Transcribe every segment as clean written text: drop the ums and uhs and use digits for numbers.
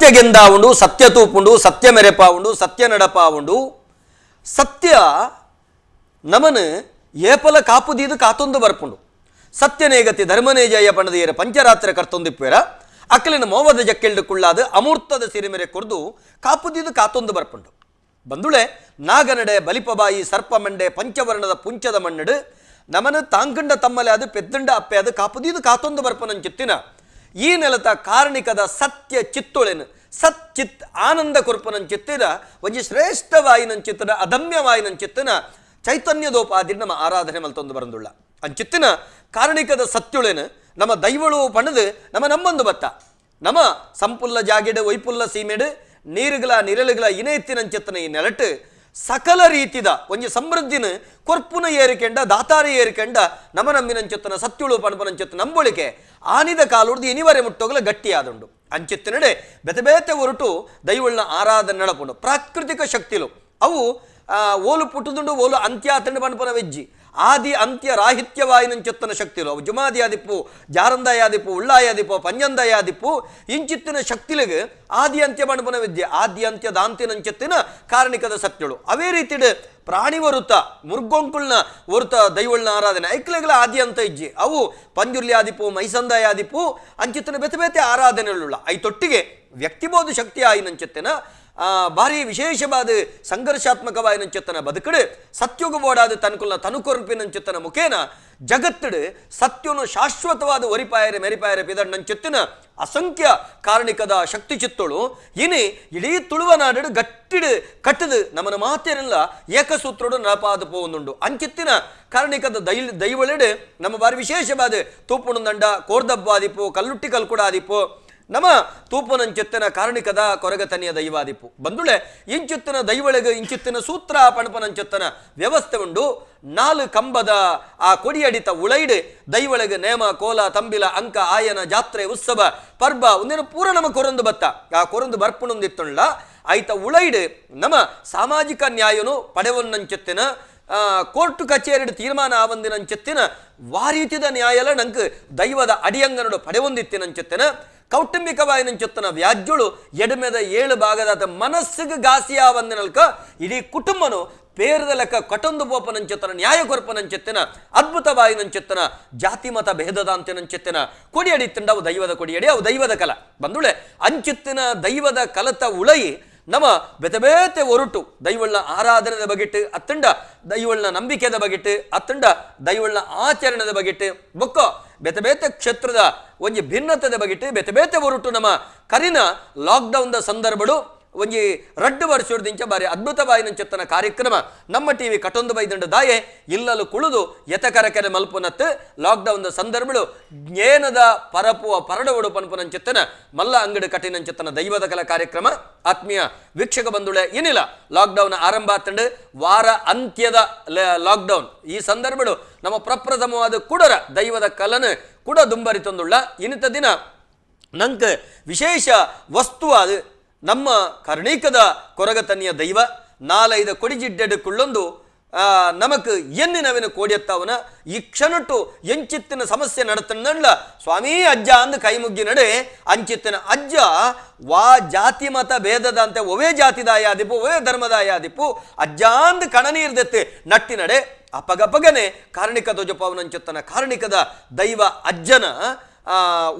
ಸತ್ಯಗೆಂದ ಉಂಡು ಸತ್ಯ ತೂಪುಂಡು ಸತ್ಯ ಮೆರೆಪ ಉಂಡು ಸತ್ಯ ನಡಪ ಉಂಡು ಸತ್ಯ ನಮನು ಏಪಲ ಕಾಪುದೀದು ಕಾತೊಂದು ಬರ್ಪುಂಡು ಸತ್ಯನೇಗತಿ ಧರ್ಮನೇ ಜಯ ಪಣದಿಯರ ಪಂಚರಾತ್ರ ಕರ್ತೊಂದಿಪ್ಪೇರ ಅಕ್ಕಲಿನ ಮೋವದ ಜಕ್ಕೆಲ್ಡು ಕುಳ್ಳಾದ ಅಮೂರ್ತದ ಸಿರಿಮೆರೆ ಕೊರ್ದು ಕಾಪುದೀದು ಕಾತೊಂದು ಬರ್ಪುಂಡು ಬಂದುಳೆ ನಾಗನಡೆ ಬಲಿಪಬಾಯಿ ಸರ್ಪಮಂಡೆ ಪಂಚವರ್ಣದ ಪುಂಚದ ಮಣ್ಣಡು ನಮನು ತಾಂಕಂಡ ತಮ್ಮಲೆ ಅದು ಪೆದ್ದಂಡ ಅಪ್ಪೆ ಅದು ಕಾಪುದೀದು ಕಾತೊಂದು ಬರ್ಪನಂಚಿತ್ತಿನ ಈ ನೆಲತ ಕಾರಣಿಕದ ಸತ್ಯ ಚಿತ್ತೊಳೆನು ಸತ್ ಚಿತ್ ಆನಂದ ಕೊರ್ಪನಂಚಿತ್ತಿನ ಒಂಜಿ ಶ್ರೇಷ್ಠವಾಯಿನಂಚಿತ್ತಿನ ಅದಮ್ಯವಾಯಿನಂಚಿತ್ತಿನ ಚೈತನ್ಯದೋಪಾದಿ ನಮ್ಮ ಆರಾಧನೆ ಮಲ್ತೊಂದು ಬರಂದುಳ್ಳ ಅಂಚಿತ್ತಿನ ಕಾರಣಿಕದ ಸತ್ಯುಳೆನು ನಮ್ಮ ದೈವಳು ಪಣದು ನಮ್ಮೊಂದು ಬತ್ತ ನಮ್ಮ ಸಂಪುಲ್ಲ ಜಾಗೆಡು ವೈಪುಲ್ಲ ಸೀಮೆಡು ನೀರುಗಳ ನಿರಳುಗಳ ಇನೆತ್ತಿನಂಚಿತ್ತನ ಈ ನೆಲಟ್ಟು ಸಕಲ ರೀತಿದ ಒಂಜಿ ಸಮೃದ್ಧಿನ ಕೊರ್ಪುನ ಏರಿಕೆಂಡ ದಾತಾರಿ ಏರಿಕೆಂಡ ನಮ್ಮನಂಬಿನಂಚಿತ್ತನ ಸತ್ಯುಳು ಪಣಪನಂಚಿತ್ತ ನಂಬೊಳಿಕೆ ಆನಿದ ಕಾಲುಡ್ದು ಇನಿವರೆ ಮುಟ್ಟೋಗಲ ಗಟ್ಟಿಯಾದುಂಡು ಅಂಚಿತ್ತಿನಡೆ ಬೆತೆ ಹೊರಟು ದೈವಳನ ಆರಾಧನೆ ನಡಪುಂಡು ಪ್ರಾಕೃತಿಕ ಶಕ್ತಿಲು ಅವು ಓಲು ಪುಟ್ಟುದುಂಡು ಓಲು ಅಂತ್ಯ ತಂಡು ಪಣಪನ ವೆಜ್ಜಿ ಆದಿ ಅಂತ್ಯ ರಾಹಿತ್ಯವಾಯಿನಂಚಿತ್ತನ ಶಕ್ತಿಲು ಅವು ಜುಮಾದಿ ಆದಿಪ್ಪು ಜಾರಂದಾಯಾದಿಪ್ಪು ಉಳ್ಳಾಯಾದಿಪ್ಪು ಪಂಜಂದಾಯಾದಿಪ್ಪು ಇಂಚಿತ್ತಿನ ಶಕ್ತಿಲಿಗೆ ಆದಿ ಅಂತ್ಯ ಪಣಪನ ವಿದ್ಯೆ ಆದಿ ಅಂತ್ಯ ದಾಂತ್ಯನಂಚಿತ್ತಿನ ಕಾರಣಿಕದ ಸತ್ಯಳು ಅವೇ ರೀತಿಡ್ ಪ್ರಾಣಿ ವರುತ ಮುರ್ಗೊಂಕುಳ್ನ ವರುತ ದೈವಳ್ನ ಆರಾಧನೆ ಐಕ್ಲೆಗಳ ಆದಿ ಅಂತ ಇಜ್ಜಿ ಅವು ಪಂಜುರ್ಲಿ ಆದಿಪ್ಪು ಮೈಸಂದಾಯಾದಿಪ್ಪು ಅಂಚಿತ್ತಿನ ಬೆತೆ ಆರಾಧನೆಯುಳ್ಳ ಐತೊಟ್ಟಿಗೆ ವ್ಯಕ್ತಿಬೋಧ ಶಕ್ತಿ ಆಯಿನಂಚಿತ್ತಿನ ಭಾರಿ ವಿಶೇಷವಾದ ಸಂಘರ್ಷಾತ್ಮಕವಾಯಿನಂಚಿತ್ತನ ಬದುಕಡು ಸತ್ಯುಗ ಓಡಾದ ತನಕುಲ್ನ ತನುಕೊರ್ಪಿನಂಚಿತ್ತನ ಮುಖೇನ ಜಗತ್ತಡು ಸತ್ಯನು ಶಾಶ್ವತವಾದ ಒರಿಪಾಯರೆ ಮೆರಿಪಾಯರೆ ಪಿದಣ್ಣಂಚಿತ್ತಿನ ಅಸಂಖ್ಯ ಕಾರಣಿಕದ ಶಕ್ತಿ ಚಿತ್ತಳು ಇನಿ ಇಡೀ ತುಳುವನಾಡು ಗಟ್ಟಿಡು ಕಟ್ಟದು ನಮ್ಮನ ಮಾತೇನೆಲ್ಲ ಏಕಸೂತ್ರೋಡು ನಳಪಾದ ಪೋವುಂದುಂಡು ಅಂಚಿತ್ತಿನ ಕಾರಣಿಕದ ದೈವಳೆಡು ನಮ್ಮ ಬಾರಿ ವಿಶೇಷವಾದ ತೂಪುಣದಂಡ ಕೋರ್ದಬ್ಬಾದಿಪ್ಪು ಕಲ್ಲುಟ್ಟಿ ಕಲ್ಕುಡಾದಿಪ್ಪು ನಮ್ಮ ತೂಪನಂಚಿತ್ತಿನ ಕಾರಣಿಕದ ಕೊರಗತನಿಯ ದೈವಾದಿಪ್ಪು ಬಂದುಳೆ ಇಂಚಿತ್ತಿನ ದೈವಳೆಗೆ ಇಂಚಿತ್ತಿನ ಸೂತ್ರ ಪಣಪನಂಚಿತ್ತನ ವ್ಯವಸ್ಥೆ ಉಂಡು ನಾಲು ಕಂಬದ ಆ ಕೊಡಿಯಡಿತ ಉಳೈಡು ದೈವಳೆಗೆ ನೇಮ ಕೋಲ ತಂಬಿಲ ಅಂಕ ಆಯನ ಜಾತ್ರೆ ಉತ್ಸವ ಪರ್ಬ ಒಂದಿನ ಪೂರ ನಮ್ಮ ಕೊರೊಂದು ಬತ್ತ ಆ ಕೊರೊಂದು ಬರ್ಪುಣೊಂದಿತ್ತುಳ್ಳ ಆಯ್ತ ಉಳೈಡು ನಮ್ಮ ಸಾಮಾಜಿಕ ನ್ಯಾಯನು ಪಡೆವನ್ನಂಚಿತ್ತಿನ ಕೋರ್ಟು ಕಚೇರಿ ತೀರ್ಮಾನ ಆವಂದಿನಂಚಿತ್ತಿನ ವಾರೀತಿದ ನ್ಯಾಯಲ ನಂಗೆ ದೈವದ ಅಡಿಯಂಗನಡು ಪಡೆವೊಂದಿತ್ತಿನಂಚಿತ್ತಿನ ಕೌಟುಂಬಿಕವಾಯಿನಂಚಿತ್ತನ ವ್ಯಾಜ್ಯಳು ಎಡಮೆದ 7 ಭಾಗದ ಮನಸ್ಸಿಗೆ ಘಾಸಿಯ ಒಂದಿನಲ್ಕ ಇಡೀ ಕುಟುಂಬನು ಪೇರದ ಲೆಕ್ಕ ಕಟೊಂದು ಪೋಪನಂಚಿತ್ತನ ನ್ಯಾಯ ಕೊರ್ಪನಂಚಿತ್ತಿನ ಅದ್ಭುತವಾಯಿನಂಚಿತ್ತನ ಜಾತಿ ಮತ ಭೇದದ ಅಂತಿನಂಚಿತ್ತಿನ ಕೊಡಿಯಡಿ ತಿಂಡವು ದೈವದ ಕೊಡಿಯಡಿ ಅವು ದೈವದ ಕಲ ಬಂದುಳೆ ಅಂಚಿತ್ತಿನ ದೈವದ ಕಲತ ಉಳೈ ನಮ್ಮ ಬೆತೆ ಹೊರಟು ದೈವಳ್ನ ಆರಾಧನೆದ ಬಗೆಟ್ಟು ಅತ್ತಂಡ ದೈವಳ್ನ ನಂಬಿಕೆದ ಬಗೆಟ್ಟು ಅತ್ತಂಡ ದೈವಳ್ನ ಆಚರಣೆದ ಬಗೆಟ್ಟು ಬೊಕ್ಕ ಬೆತೆ ಕ್ಷೇತ್ರದ ಒಂಜಿ ಭಿನ್ನತದ ಬಗೆಟ್ಟು ಬೆತೆ ಹೊರಟು ನಮ್ಮ ಕರಿನ ಲಾಕ್ಡೌನ್ ಸಂದರ್ಭಡು ಒಂಜಿ 2 ವರ್ಷದಿಂಚ ಬಾರಿ ಅದ್ಭುತವಾಯಿನಂಚಿತ್ತನ ಕಾರ್ಯಕ್ರಮ ನಮ್ಮ ಟಿವಿ ಕಟೊಂದು ಬೈದಂಡ ದಾಯೆ ಇಲ್ಲಲು ಕುಳಿದು ಯತಕರಕೆರೆ ಮಲ್ಪುನತ್ತು ಲಾಕ್ಡೌನ್ ಸಂದರ್ಭಗಳು ಜ್ಞೇನದ ಪರಪುವ ಪರಡವಡು ಪನ್ಪುನಂಚಿತ್ತನ ಮಲ್ಲ ಅಂಗಡಿ ಕಠಿನಂಚಿತ್ತನ ದೈವದ ಕಲ ಕಾರ್ಯಕ್ರಮ ಆತ್ಮೀಯ ವೀಕ್ಷಕ ಬಂಧುಳೆ ಏನಿಲ್ಲ ಲಾಕ್ಡೌನ್ ಆರಂಭ ಆತಂಡು ವಾರ ಅಂತ್ಯದ ಲಾಕ್ಡೌನ್ ಈ ಸಂದರ್ಭಗಳು ನಮ್ಮ ಪ್ರಪ್ರಥಮವಾದ ಕುಡರ ದೈವದ ಕಲನು ಕೂಡ ದುಂಬರಿತೊಂದುಳ್ಳ ಇನ್ನಿತ ದಿನ ನಂಗೆ ವಿಶೇಷ ವಸ್ತುವಾದ ನಮ್ಮ ಕರ್ಣೀಕದ ಕೊರಗತನಿಯ ದೈವ 4-5 ಕೊಡಿಜಿಡ್ಡೆಡು ಕುಳ್ಳೊಂದು ನಮಕ್ ಎನ್ನಿನವಿನ ಕೋಡಿಯತ್ತವನ ಈ ಕ್ಷಣಟ್ಟು ಎಂಚಿತ್ತಿನ ಸಮಸ್ಯೆ ನಡತಂದಲ್ಲ ಸ್ವಾಮಿ ಅಜ್ಜ ಅಂದು ಕೈ ಮುಗ್ಗಿ ನಡೆ ಅಂಚಿತ್ತಿನ ಅಜ್ಜ ವಾ ಜಾತಿ ಮತ ಭೇದದ ಅಂತೆ ಒವೇ ಜಾತಿದಾಯ ಆದಿಪ್ಪು ಒವೇ ಧರ್ಮದಾಯ ಆದಿಪ್ಪು ಅಜ್ಜ ಅಂದು ಕಣನೀರ್ದೆತ್ತೆ ನಟ್ಟಿ ನಡೆ ಅಪಗಪಗನೆ ಕಾರಣಿಕ ಧ್ವಜಪವನಂಚಿತ್ತನ ಕಾರಣಿಕದ ದೈವ ಅಜ್ಜನ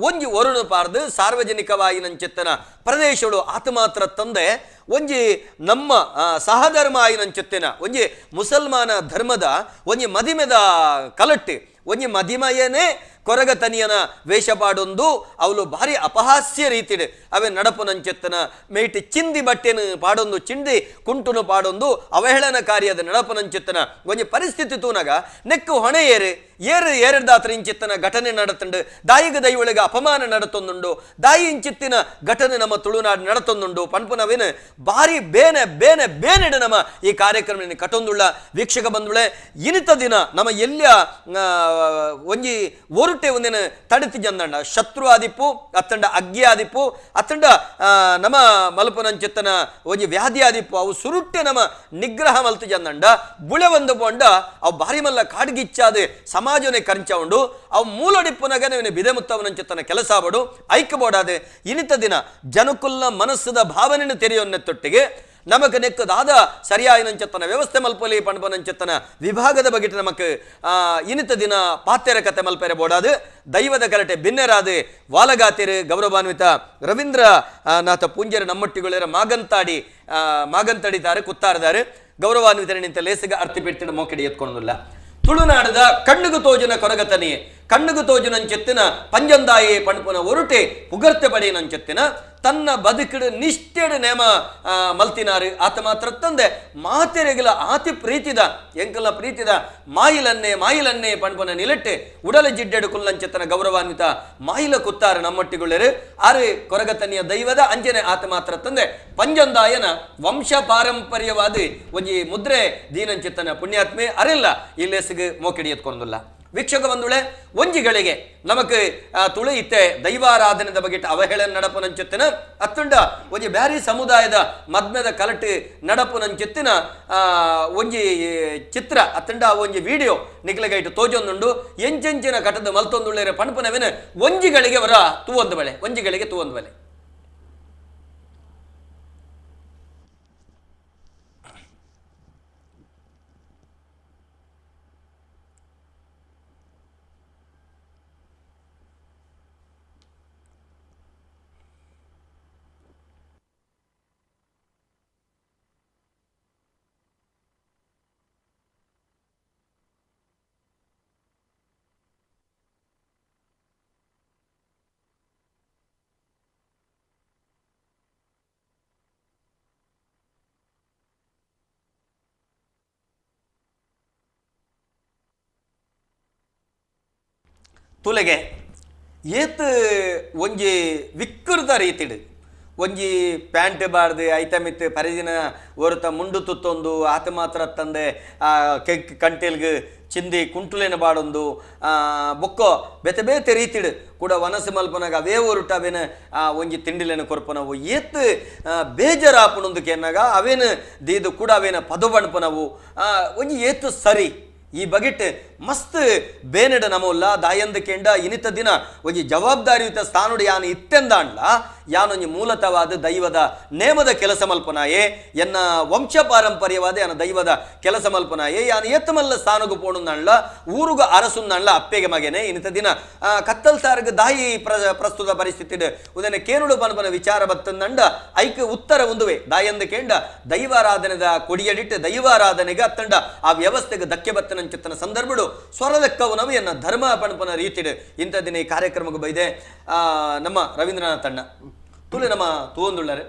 ಒಂಜಿ ವರುಣ ಪಾರ್ದು ಸಾರ್ವಜನಿಕವಾಯಿನಂಚಿತ್ತನ ಪ್ರದೇಶಗಳು ಆತ ಮಾತ್ರ ತಂದೆ ಒಂಜಿ ನಮ್ಮ ಸಹಧರ್ಮ ಆಯಿನಂಚಿತ್ತಿನ ಒಂಜಿ ಮುಸಲ್ಮಾನ ಧರ್ಮದ ಒಂಜಿ ಮದಿಮೆದ ಕಲಟ್ಟಿ ಒಂಜಿ ಮದಿಮಯನೇ ಕೊರಗತನಿಯನ ವೇಷಪಾಡೊಂದು ಅವಳು ಭಾರಿ ಅಪಹಾಸ್ಯ ರೀತಿಡು ಅವೇ ನಡಪನಂಚಿತ್ತನ ಮೇಟಿ ಚಿಂದಿ ಬಟ್ಟೆನು ಪಾಡೊಂದು ಚಿಂದಿ ಕುಂಟುನು ಪಾಡೊಂದು ಅವಹೇಳನಕಾರಿಯಾದ ನಡಪನಂಚಿತ್ತನ ಒಂಜಿ ಪರಿಸ್ಥಿತಿ ತೂನಗ ನೆಕ್ಕು ಹೊಣೆ ಏರದಾತ್ರ ಇಂಚಿತ್ತನ ಘಟನೆ ನಡತಂಡು ದಾಯಿಗ ದೈವಳಿಗೆ ಅಪಮಾನ ನಡತೊಂದುಂಡು ದಾಯಿ ಇಂಚಿತ್ತಿನ ಘಟನೆ ನಮ್ಮ ತುಳುನಾಡು ನಡತೊಂದುಂಡು ಪನ್ಪುನವೇನು ಭಾರಿ ಬೇನೆಡು ನಮ್ಮ ಈ ಕಾರ್ಯಕ್ರಮ ಕಟೊಂದುಳ್ಳ ವೀಕ್ಷಕ ಬಂದುಳೆ ಇನಿತ ದಿನ ನಮ್ಮ ಎಲ್ಲಿಯ ಒಂಜಿ ಒರುಟೆ ಒಂದಿನ ತಡಿತಿ ಜಂದಂಡ ಶತ್ರು ಆದಿಪ್ಪು ಅತ್ತಂಡ ಅಗ್ಗಿ ಆದಿಪ್ಪು ಅತ್ತಂಡ ನಮ ಮಲ್ಪನಂಚಿತ್ತನ ಒಂಜಿ ವ್ಯಾಧಿ ಆದಿಪ್ಪು ಅವು ಸುರುಟ್ಟೆ ನಮ ನಿಗ್ರಹ ಮಲ್ತು ಜಂದಂಡ ಬುಳೆ ಒಂದು ಪೋಂಡ ಅವು ಭಾರಿ ಮಲ್ಲ ಕಾಡ್ಗಿಚ್ಚಾದ ಸಮಾಜನೆ ಕರ್ಚೌಂಡು ಅವು ಮೂಲಡಿಪ್ಪುನಗನೆ ಬಿದೆ ಮುತ್ತವನಂಚಿತ್ತನ ಕೆಲಸ ಬಡು ಐಕ್ಯಬೋಡಾದೆ ಇನಿತ ದಿನ ಜನಕುಲ್ಲ ಮನಸ್ಸದ ಭಾವನೆಯನ್ನು ತೆರೆಯೊನ್ನೆತ್ತೊಟ್ಟಿಗೆ ನಮಕ್ ನೆಕ್ಕದಾದ ಸರಿಯಾಯಿನಂಚತ್ತನ ವ್ಯವಸ್ಥೆ ಮಲ್ಪಲಿ ಪಣಪನಂಚತ್ತನ ವಿಭಾಗದ ಬಗೆಟ್ ನಮಕ್ ಇನಿತ ದಿನ ಪಾತ್ಯರ ಕತೆ ಮಲ್ಪೆರೆ ಬೋಡಾದು ದೈವದ ಕರಟೆ ಭಿನ್ನರಾದು ವಾಲಗಾತಿರು ಗೌರವಾನ್ವಿತ ರವೀಂದ್ರ ನಾಥ ಪೂಂಜರು ನಮ್ಮೊಟ್ಟಿಗಳರ ಮಾಗಂತಡಿತಾರೆ ಕುತ್ತಾರದಾರು ಗೌರವಾನ್ವಿತರ ನಿಂತ ಲೇಸಿಗ ಅರ್ಥ ಮೋಕೆಡಿ ಎತ್ಕೊಳ್ಳೋದಿಲ್ಲ ತುಳುನಾಡದ ಕಣ್ಣುಗು ತೋಜನ ಕೊರಗತನಿಯೇ ಕಣ್ಣುಗು ತೋಜನಂಚೆತ್ತಿನ ಪಂಜಂದಾಯೇ ಪಣಪುನ ಒರುಟೆ ಪುಗರ್ತೆ ಪಡೆಯನಂಚೆತ್ತಿನ ತನ್ನ ಬದುಕಿಡು ನಿಷ್ಠೆಡು ನೇಮ ಮಲ್ತಿನಾರು ಆತ ಮಾತ್ರ ತಂದೆ ಮಾತೆರೆಗಲ ಆತಿ ಪ್ರೀತಿದ ಎಂಕಲ ಪ್ರೀತಿದ ಮಾಯಿಲನ್ನೇ ಪಣಪನ ನಿಲಟ್ಟೆ ಉಡಲ ಜಿಡ್ಡೆಡು ಕುಲ್ಲಂಚೆತ್ತನ ಗೌರವಾನ್ವಿತ ಮಾಯಿಲ ಕುತ್ತಾರು ನಮ್ಮೊಟ್ಟಿಗುಳ್ಳರು ಆರು ಕೊರಗತನಿಯ ದೈವದ ಅಂಜನೆ ಆತ ಮಾತ್ರ ತಂದೆ ಪಂಜಂದಾಯನ ವಂಶ ಪಾರಂಪರ್ಯವಾದ ಒಂಜಿ ಮುದ್ರೆ ದೀನಂಚಿತ್ತನ ಪುಣ್ಯಾತ್ಮೆ ಅರಿಲ್ಲ ಇಲ್ಲೆಸಿಗೆ ಮೋಕೆಡಿ ಎತ್ಕೊಂದಿಲ್ಲ ವೀಕ್ಷಕ ಬಂಧುಳೆ ಒಂಜಿಗಳಿಗೆ ನಮಕ್ ತುಳು ಇತ್ತೆ ದೈವಾರಾಧನೆದ ಬಗ್ಗೆ ಅವಹೇಳನ ನಡಪುನಂಚೆತ್ತಿನ ಅತ್ತುಂಡ ಒಂಜಿ ಬ್ಯಾರಿ ಸಮುದಾಯದ ಮದ್ಮೆದ ಕಲಟ್ ನಡಪುನಂಚೆತ್ತಿನ ಒಂಜಿ ಚಿತ್ರ ಅತ್ತುಂಡ ಒಂಜಿ ವಿಡಿಯೋ ನಿಕ್ಲೆಗೈಟು ತೋಜೊಂದುಂಡು ಎಂಚೆಂಚಿನ ಕಟದ ಮಲ್ತೊಂದುಳ್ಳೇರೆ ಪಣಪನವೆನ ಒಂಜಿಗಳಿಗೆ ಅವರ ತೂವೊಂದು ಬೆಳೆ ಒಂಜಿಗಳಿಗೆ ತೂವೊಂದು ಬೆಲೆ ತುಲೆಗೆ ಏತ್ ಒಂಜಿ ವಿಕೃತ ರೀತಿಡು ಒಂಜಿ ಪ್ಯಾಂಟ್ ಬಾರ್ದು ಐತಮಿತ್ತು ಪರಿದಿನ ಒರತ ಮುಂಡು ತುತ್ತೊಂದು ಆತ ಮಾತ್ರ ತಂದೆ ಕಂಟೆಲ್ಗೆ ಚಿಂದಿ ಕುಂಟುಲೇನ ಬಾಡೊಂದು ಬೊಕ್ಕೋ ಬೆತೆ ಬೇತೆ ರೀತಿಡು ಕೂಡ ವನಸು ಮಲ್ಪನಾಗ ಅವೇ ಒರುಟವೇನ ಒಂಜಿ ತಿಂಡಿಲೇನ ಕೊರ್ಪನವು ಏತ್ ಬೇಜಾರಾಪುಣೊಂದು ಕೆನ್ನಾಗ ಅವೇನು ದೀದು ಕೂಡ ಅವೇನ ಪದ ಬಣ್ಪನವು ಒಂಜಿ ಏತು ಸರಿ ಈ ಬಗೆಟ್ ಮಸ್ತ್ ಬೇನೆಡ ನಮೋಲ್ಲ ದಾಯಂದ ಕೆಂಡ ಇನಿತ ದಿನ ಒಂಜಿ ಜವಾಬ್ದಾರಿಯುತ ಸ್ಥಾನುಡು ಯಾನು ಇತ್ತೆಂದಾಂಡ್ಲ ಯಾನೊಂಜಿ ಮೂಲತವಾದ ದೈವದ ನೇಮದ ಕೆಲಸ ಮಲ್ಪನಾಯೇ ಎನ್ನ ವಂಶ ಪಾರಂಪರ್ಯವಾದ ಯಾನ ದೈವದ ಕೆಲಸ ಮಲ್ಪನಾಯೇ ಯಾನು ಎತ್ತಮಲ್ಲ ಸ್ಥಾನಗು ಪೋಣುಂದಾಂಡ್ಲ ಊರುಗ ಅರಸುಂದಾಂಡ್ಲ ಅಪ್ಪೆಗೆ ಮಗೆನೆ ಇನಿತ ದಿನ ಕತ್ತಲ್ ಸಾರ್ಗ ದಾಯಿ ಪ್ರಸ್ತುತ ಪರಿಸ್ಥಿತಿ ಉದನೆ ಕೇನುಡು ಪನಪನ ವಿಚಾರ ಬತ್ತಂದಂಡ ಐಕ ಉತ್ತರ ಒಂದುವೆ ದಾಯಂದ ಕೆಂಡ ದೈವಾರಾಧನೆದ ಕೊಡಿಯಡಿಟ್ಟು ದೈವಾರಾಧನೆಗೆ ಅತ್ತಂಡ ಆ ವ್ಯವಸ್ಥೆಗೆ ಧಕ್ಕೆ ಬತ್ತನಂಚಿತ್ತನ ಸಂದರ್ಭಡು ಸ್ವರಲೆಕ್ಕವು ನಾವು ಎನ್ನ ಧರ್ಮ ಪಣಪನ ರೀತಿಡು ಇಂಥ ದಿನ ಈ ಕಾರ್ಯಕ್ರಮಕ್ಕೆ ಬೈದೆ ನಮ್ಮ ರವೀಂದ್ರನಾಥ್ ಅಣ್ಣ ತುಳು ನಮ್ಮ ತೂವೊಂದುಳ್ಳರೆ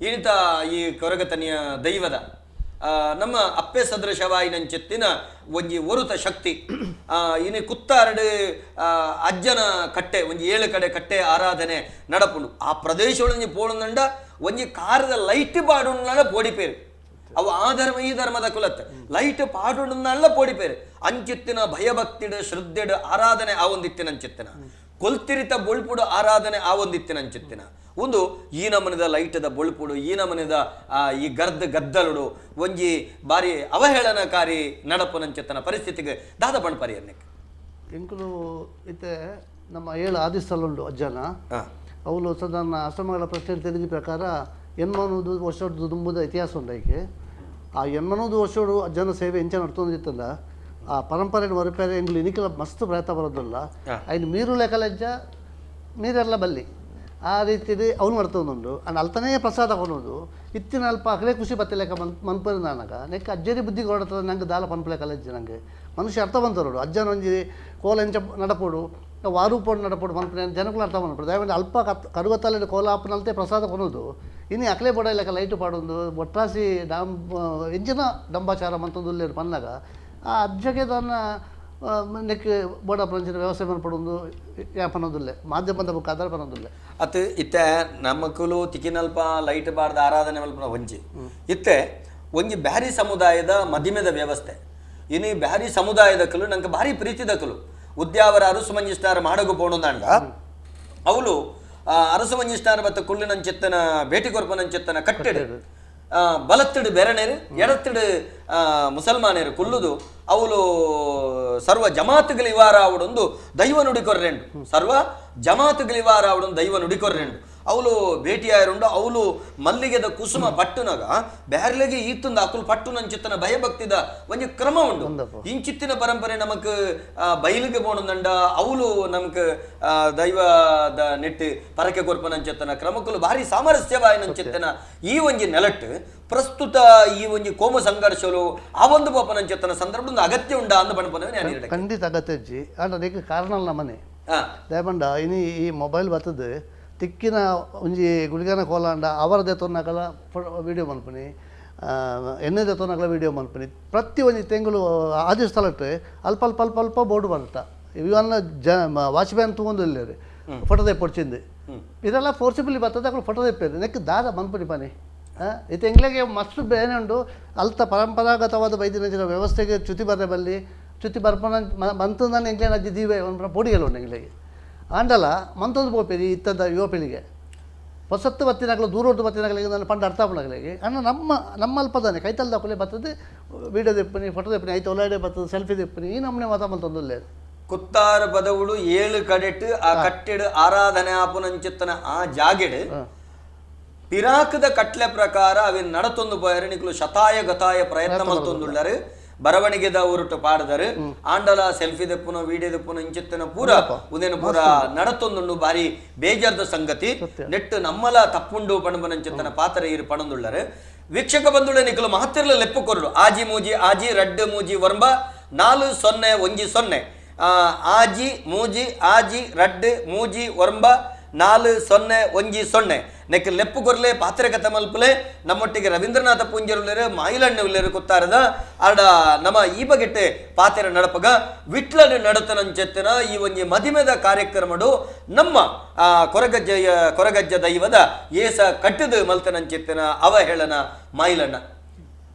ಇನಿತ ಈ ಕೊರಗತನಿಯ ದೈವದ ನಮ್ಮ ಅಪ್ಪೆ ಸದೃಶವಾಯಿನಂಚೆತ್ತಿನ ಒಂಜಿ ಒರುತ ಶಕ್ತಿ ಇನಿ ಕುತ್ತಾರಡು ಅಜ್ಜನ ಕಟ್ಟೆ ಒಂಜಿ 7 ಕಡೆ ಕಟ್ಟೆ ಆರಾಧನೆ ನಡಪುಂಡು ಆ ಪ್ರದೇಶದೊಳಗೆ ಪೋಣಂದಂಡ ಒಂಜಿ ಕಾರದ ಲೈಟ್ ಪಾಡುಂಡ ಪೋಡಿಪೇರು ಅವು ಆ ಧರ್ಮ ಈ ಧರ್ಮದ ಕುಲತ್ತೆ ಲೈಟ್ ಪಾಡುಂಡಲ್ಲ ಪೋಡಿಪೇರು ಅಂಚಿತ್ತಿನ ಭಯಭಕ್ತಿಡು ಶ್ರದ್ಧೆಡು ಆರಾಧನೆ ಆ ಒಂದಿತ್ತಿನ ಅಂಚಿತ್ತಿನ ಕೊಲ್ತಿರಿತ ಬೊಳ್ಪುಡು ಆರಾಧನೆ ಆ ಒಂದಿತ್ತಿನ ಅಂಚಿತ್ತಿನ ಒಂದು ಈ ನಮನದ ಲೈಟದ ಬೊಳ್ಪುಡು ಈ ನಮನದ ಈ ಗದ್ದಲುಡು ಒಂಜಿ ಬಾರಿ ಅವಹೇಳನಕಾರಿ ನಡಪುನಂಚಿತ್ತನ ಪರಿಸ್ಥಿತಿಗೆ ದಾದ ಬಣ್ಪರಿಯನ್ನಕ್ಕೆ ಎಂಕುಲು ಇತ್ತೆ ನಮ್ಮ 7 ಆದಿಸ್ಥಳುಂಡು ಅಜ್ಜನ ಅವಳು ಸಾಧಾರಣ ಆಶ್ರಮಗಳ ಪ್ರಶ್ನೆ ತಿಳಿದ ಪ್ರಕಾರ ಎನ್ಮನೂದು ವರ್ಷದ ತುಂಬುದ ಇತಿಹಾಸ ಉಂಡೈಕೆ ಆ ಎನ್ಮನೂದು ವರ್ಷೋಡು ಅಜ್ಜನ ಸೇವೆ ಎಂಚ ನಡ್ತೊಂದಿತ್ತಲ್ಲ ಆ ಪರಂಪರೆಯನ್ನು ಹೊರಪೇರೆ ಎಂಗ್ಲು ಇನಿಕಲ ಮಸ್ತ್ ಪ್ರಯತ್ನ ಬರೋದಿಲ್ಲ ಐನು ಮೀರು ಲೆಕ್ಕಲಜ್ಜ ನೀರೆಲ್ಲ ಬಲ್ಲಿ ಆ ರೀತಿಯಲ್ಲಿ ಅವನು ನಡ್ತೊಂದುಂಡು ಅಂಡ್ ಅಲ್ತನೇ ಪ್ರಸಾದ ಕೊನೋದು ಇತ್ತಿನ ಅಲ್ಪ ಅಕಲೇ ಖುಷಿ ಬತ್ತೆ ಲೆಕ್ಕ ಮನ್ಪರಿ ನನಗ ನೆಕ್ಕ ಅಜ್ಜರಿ ಬುದ್ಧಿ ಕೊಡತದ ನಂಗೆ ದಾಲ ಪನ್ಪಲೆ ಕಲಜ್ಜಿ ನಂಗೆ ಮನುಷ್ಯ ಅರ್ಥ ಬಂತರೋಡು ಅಜ್ಜನ ಒಂಜಿ ಕೋಲ ಎಂಚ ನಡಪೋಡು ವಾರು ಪೋಡು ನಡಪೋಡು ಮನ್ಪನೆ ಜನಗಳು ಅರ್ಥ ಮಾಡ್ಬಿಡು ದಯವಿಟ್ಟು ಅಲ್ಪ ಕರುಗತ್ತಲ್ಲಿ ಕೋಲ ಅಪ್ಪನಲ್ತೆ ಪ್ರಸಾದ ಕೊನೋದು ಇನ್ನು ಅಕಲೇ ಬಡ ಲೆಕ್ಕ ಲೈಟು ಪಾಡೊಂದು ಒಟ್ರಾಸಿ ಎಂಜಿನ ಡಂಬಾಚಾರ ಮಂತೊಂದು ಪನ್ನಾಗ ಆ ಅಜ್ಜಗೆ ತನ್ನ ನೆಕ್ ಬೋಡ ಪ್ರಪಂಚದ ವ್ಯವಸ್ಥೆ ಮಾಡ್ಪಡೊಂದು ಯಾಪನೋದಿಲ್ಲ ಮಾಧ್ಯಮದ ಬುಕ್ ಆಧಾರ ಪನೋದಿಲ್ಲ ಅತ್ ಇತ್ತೆ ನಮ್ಮಕುಲು ತಿಕ್ಕಿನಲ್ಪ ಲೈಟ್ ಬಾರ್ದ ಆರಾಧನೆ ಮಲ್ಪನ ಒಂಜಿ ಇತ್ತೆ ಒಂಜಿ ಬ್ಯಾರಿ ಸಮುದಾಯದ ಮದಿಮೆದ ವ್ಯವಸ್ಥೆ ಇನ್ನು ಬ್ಯಾರಿ ಸಮುದಾಯದ ಕಲು ನಂಗೆ ಭಾರಿ ಪ್ರೀತಿದ ಕಲು ಉದ್ಯಾವರ ಅರಸು ಮಂಜಿಸ್ಟಾರ ಮಾಡಗು ಪೋಣುಂದಾಂಡ ಅವಳು ಅರಸು ಮಂಜಿಸ್ಟಾರ ಬತ್ತ ಕುಳ್ಳಿನಂಚಿತ್ತನ ಭೇಟಿ ಕೊರ್ಪನಂಚಿತ್ತನ ಕಟ್ಟೆಡು ಬಲತ್ತಿಡು ಬೆರಣೇರು ಎಡತ್ತಿಡು ಮುಸಲ್ಮಾನೇರು ಕುಲ್ಲುದು ಅವಳು ಸರ್ವ ಜಮಾತುಗಳಿವಾರ ಅವಡೊಂದು ದೈವ ನುಡಿಕೊರ್ರೆಂಡು ಸರ್ವ ಜಮಾತುಗಳಿವಾರ ಅವಡೊಂದು ದೈವ ನುಡಿಕೊರ್ರೆಂಡು ಅವಳು ಭೇಟಿಯಾಯರುಂಡು ಅವಳು ಮಲ್ಲಿಗೆದ ಕುಸುಮ ಪಟ್ಟುನಾಗ ಬ್ಯಾರ್ಲೆಗೆ ಈತಂದು ಅಕುಲು ಪಟ್ಟು ನಂಚಿತ್ತನ ಭಯಭಕ್ತಿದ ಒಂದು ಕ್ರಮ ಉಂಡು ಇಂಚಿತ್ತಿನ ಪರಂಪರೆ ನಮಕ್ ಬಯಲಿಗೆ ಬೋಣಂದಂಡ ಅವಳು ನಮಕ್ ದೈವದ ನೆಟ್ಟು ಪರಕೆ ಕೊರ್ಪನಂಚಿತ್ತನ ಕ್ರಮಕ್ಕಲು ಭಾರಿ ಸಾಮರಸ್ಯವಾಯ ನಂಚಿತ್ತನ ಈ ಒಂಜಿ ನೆಲಟ್ಟು ಪ್ರಸ್ತುತ ಈ ಒಂಜಿ ಕೋಮ ಸಂಘರ್ಷಲು ಆ ಒಂದು ಪಪ್ಪನಂಚಿತ್ತನ ಸಂದರ್ಭ ಅಗತ್ಯ ಉಂಡ ಅಂದ ಪಣಪನವೇ ಖಂಡಿತ ಅಗತ್ಯ ಅಜ್ಜಿ ಅದಕ್ಕೆ ಕಾರಣ ನಮ್ಮನೆ ದಯಪಂಡ ಇನಿ ಈ ಮೊಬೈಲ್ ಬರ್ತದೆ ತಿಕ್ಕಿನ ಒಂಜಿ ಗುಳಿಗನ ಕೋಲಾಂಡ ಅವರದೇ ತೊನ್ನಕಲ ವೀಡಿಯೋ ಮನ್ಪನಿ ಎಣ್ಣೆದೇ ತೊನ್ನಕಲ ವೀಡಿಯೋ ಮನ್ಪನಿ ಪ್ರತಿ ಒಂಜಿ ತೆಂಗಳು ಆದಿ ಸ್ಥಳಕ್ಕೆ ಅಲ್ಪ ಅಲ್ಪ ಅಲ್ಪ ಅಲ್ಪ ಬೋರ್ಡು ಬರುತ್ತಾ ಇವನ್ನ ವಾಚ್ಮ್ಯಾನ್ ತಗೊಂಡಿಲ್ಲ ಫೋಟೋ ತೆಪ್ಪೊಡ್ಚಿಂದು ಇದೆಲ್ಲ ಫೋರ್ಸಿಬಲಿ ಬರ್ತದೆ ಅక్కడ ಫೋಟೋ ತೆಪ್ಪೇರಿ ನೆಕ್ ದಾದ ಮನ್ಪನಿ ಪನಿ ಇದು ಎಂಗ್ಲಿಗೆ ಮಸ್ತ್ ಬೇನೆ ಉಂಡು ಅಲ್ತ ಪರಂಪರಾಗತವಾದ ವೈದ್ಯನ ವ್ಯವಸ್ಥೆಗೆ ಚ್ಯುತಿ ಬರೇ ಬಲ್ಲಿ ಚ್ಯುತಿ ಬರ್ಪನ ಮಂತಂದಾನೆ ಎಂಗ್ಲೇನ ಅಜ್ಜಿದೀವೆ ಒಂದು ಪೋಡಿಗೆಲ್ಲ ಉಂಡು ಎಂಗ್ಲಿಗೆ ಆಂಡಲ ಮಂತೊಂದು ಪೋಪೇರಿ ಇತ್ತದ ಯುವ ಪೀಳಿಗೆ ಹೊಸತ್ತು ಬತ್ತಿನಾಗಲ ದೂರದ್ದು ಬತ್ತಿನಾಗಲಿಗೆ ನಾನು ಪಂಡ ಅರ್ಥ ಪಡಗಲಿಗೆ ಅಣ್ಣ ನಮ್ಮ ಅಲ್ಪದಾನೆ ಕೈತಲ್ದ ಕೊಲೆ ಬರ್ತದೆ ವೀಡಿಯೋ ತೆಪ್ಪನಿ ಫೋಟೋ ತೆಪ್ಪನಿ ಐತೆ ಒಳ್ಳೆ ಬರ್ತದೆ ಸೆಲ್ಫಿ ತೆಪ್ಪನಿ ಈ ನಮ್ಮನೆ ಮಾತ ಮಂತೊಂದುಲ್ಲೆ ಕುತ್ತಾರ ಪದವುಡು 7 ಕಡೆಟ್ ಆ ಕಟ್ಟೆಡು ಆರಾಧನೆ ಆಪುನಂಚಿತ್ತನ ಆ ಜಾಗೆಡು ಪಿರಾಕದ ಕಟ್ಲೆ ಪ್ರಕಾರ ಅವಿನ ನಡತೊಂದು ಪಯರಣಿಕಲು ಶತಾಯ ಗತಾಯ ಪ್ರಯತ್ನ ಮಲ್ತೊಂದುಳ್ಳರು ಬರವಣಿಗೆದ ಉರುಟು ಪಾಡದರು ಆಂಡಲ ಸೆಲ್ಫಿ ದೆಪ್ಪುನ ವಿಡಿಯೋ ದೆಪ್ಪುನ ಇಂಚಿತ್ತನ ಪೂರ ಉದೇನು ಪೂರ ನಡತೊಂದುಂಡು ಬಾರಿ ಬೇಜಾರ್ದ ಸಂಗತಿ ನೆಟ್ಟು ನಮ್ಮಲ ತಪ್ಪುಂಡು ಪಣಬನಂಚಿತ್ತನ ಪಾತ್ರ ಇರು ಪಣಂದುಳ್ಳರು ವೀಕ್ಷಕ ಬಂಧುಳೆ ನಿಖಲು ಮಹತ್ತಿರಲ ಲೆಪ್ಪು ಕೊರಡು ಆಜಿ ಮೂಜಿ ಆಜಿ ರಡ್ಡು ಮೂಜಿ ವರ್ಂಬ 4010 ಆಜಿ ಮೂಜಿ ಆಜಿ ರಡ್ಡು ಮೂಜಿ ವರ್ಂಬ 4010 ನೆಕ್ ಲೆಪ್ಪು ಕೊರ್ಲೆ ಪಾತ್ರೆ ಕಥ ಮಲ್ಪಲೆ ನಮ್ಮೊಟ್ಟಿಗೆ ರವೀಂದ್ರನಾಥ ಪುಂಜರುಳ್ಳರು ಮಾಯಿಲಣ್ಣೆ ಉಳ್ಳರು ಕೊತ್ತಾರದ ಆಡ ನಮ್ಮ ಈ ಬಗೆಟ್ಟೆ ಪಾತೆರ ನಡಪಗ ವಿಟ್ಲನ ನಡತನಂಚೆತ್ತನ ಈ ಒಂಜಿ ಮದಿಮೆದ ಕಾರ್ಯಕ್ರಮಡು ನಮ್ಮ ಕೊರಗಜ್ಜ ದೈವದ ಏಸ ಕಟ್ಟದು ಮಲ್ತನಂಚೆತ್ತನ ಅವಹೇಳನ ಮಾಯಿಲಣ್ಣ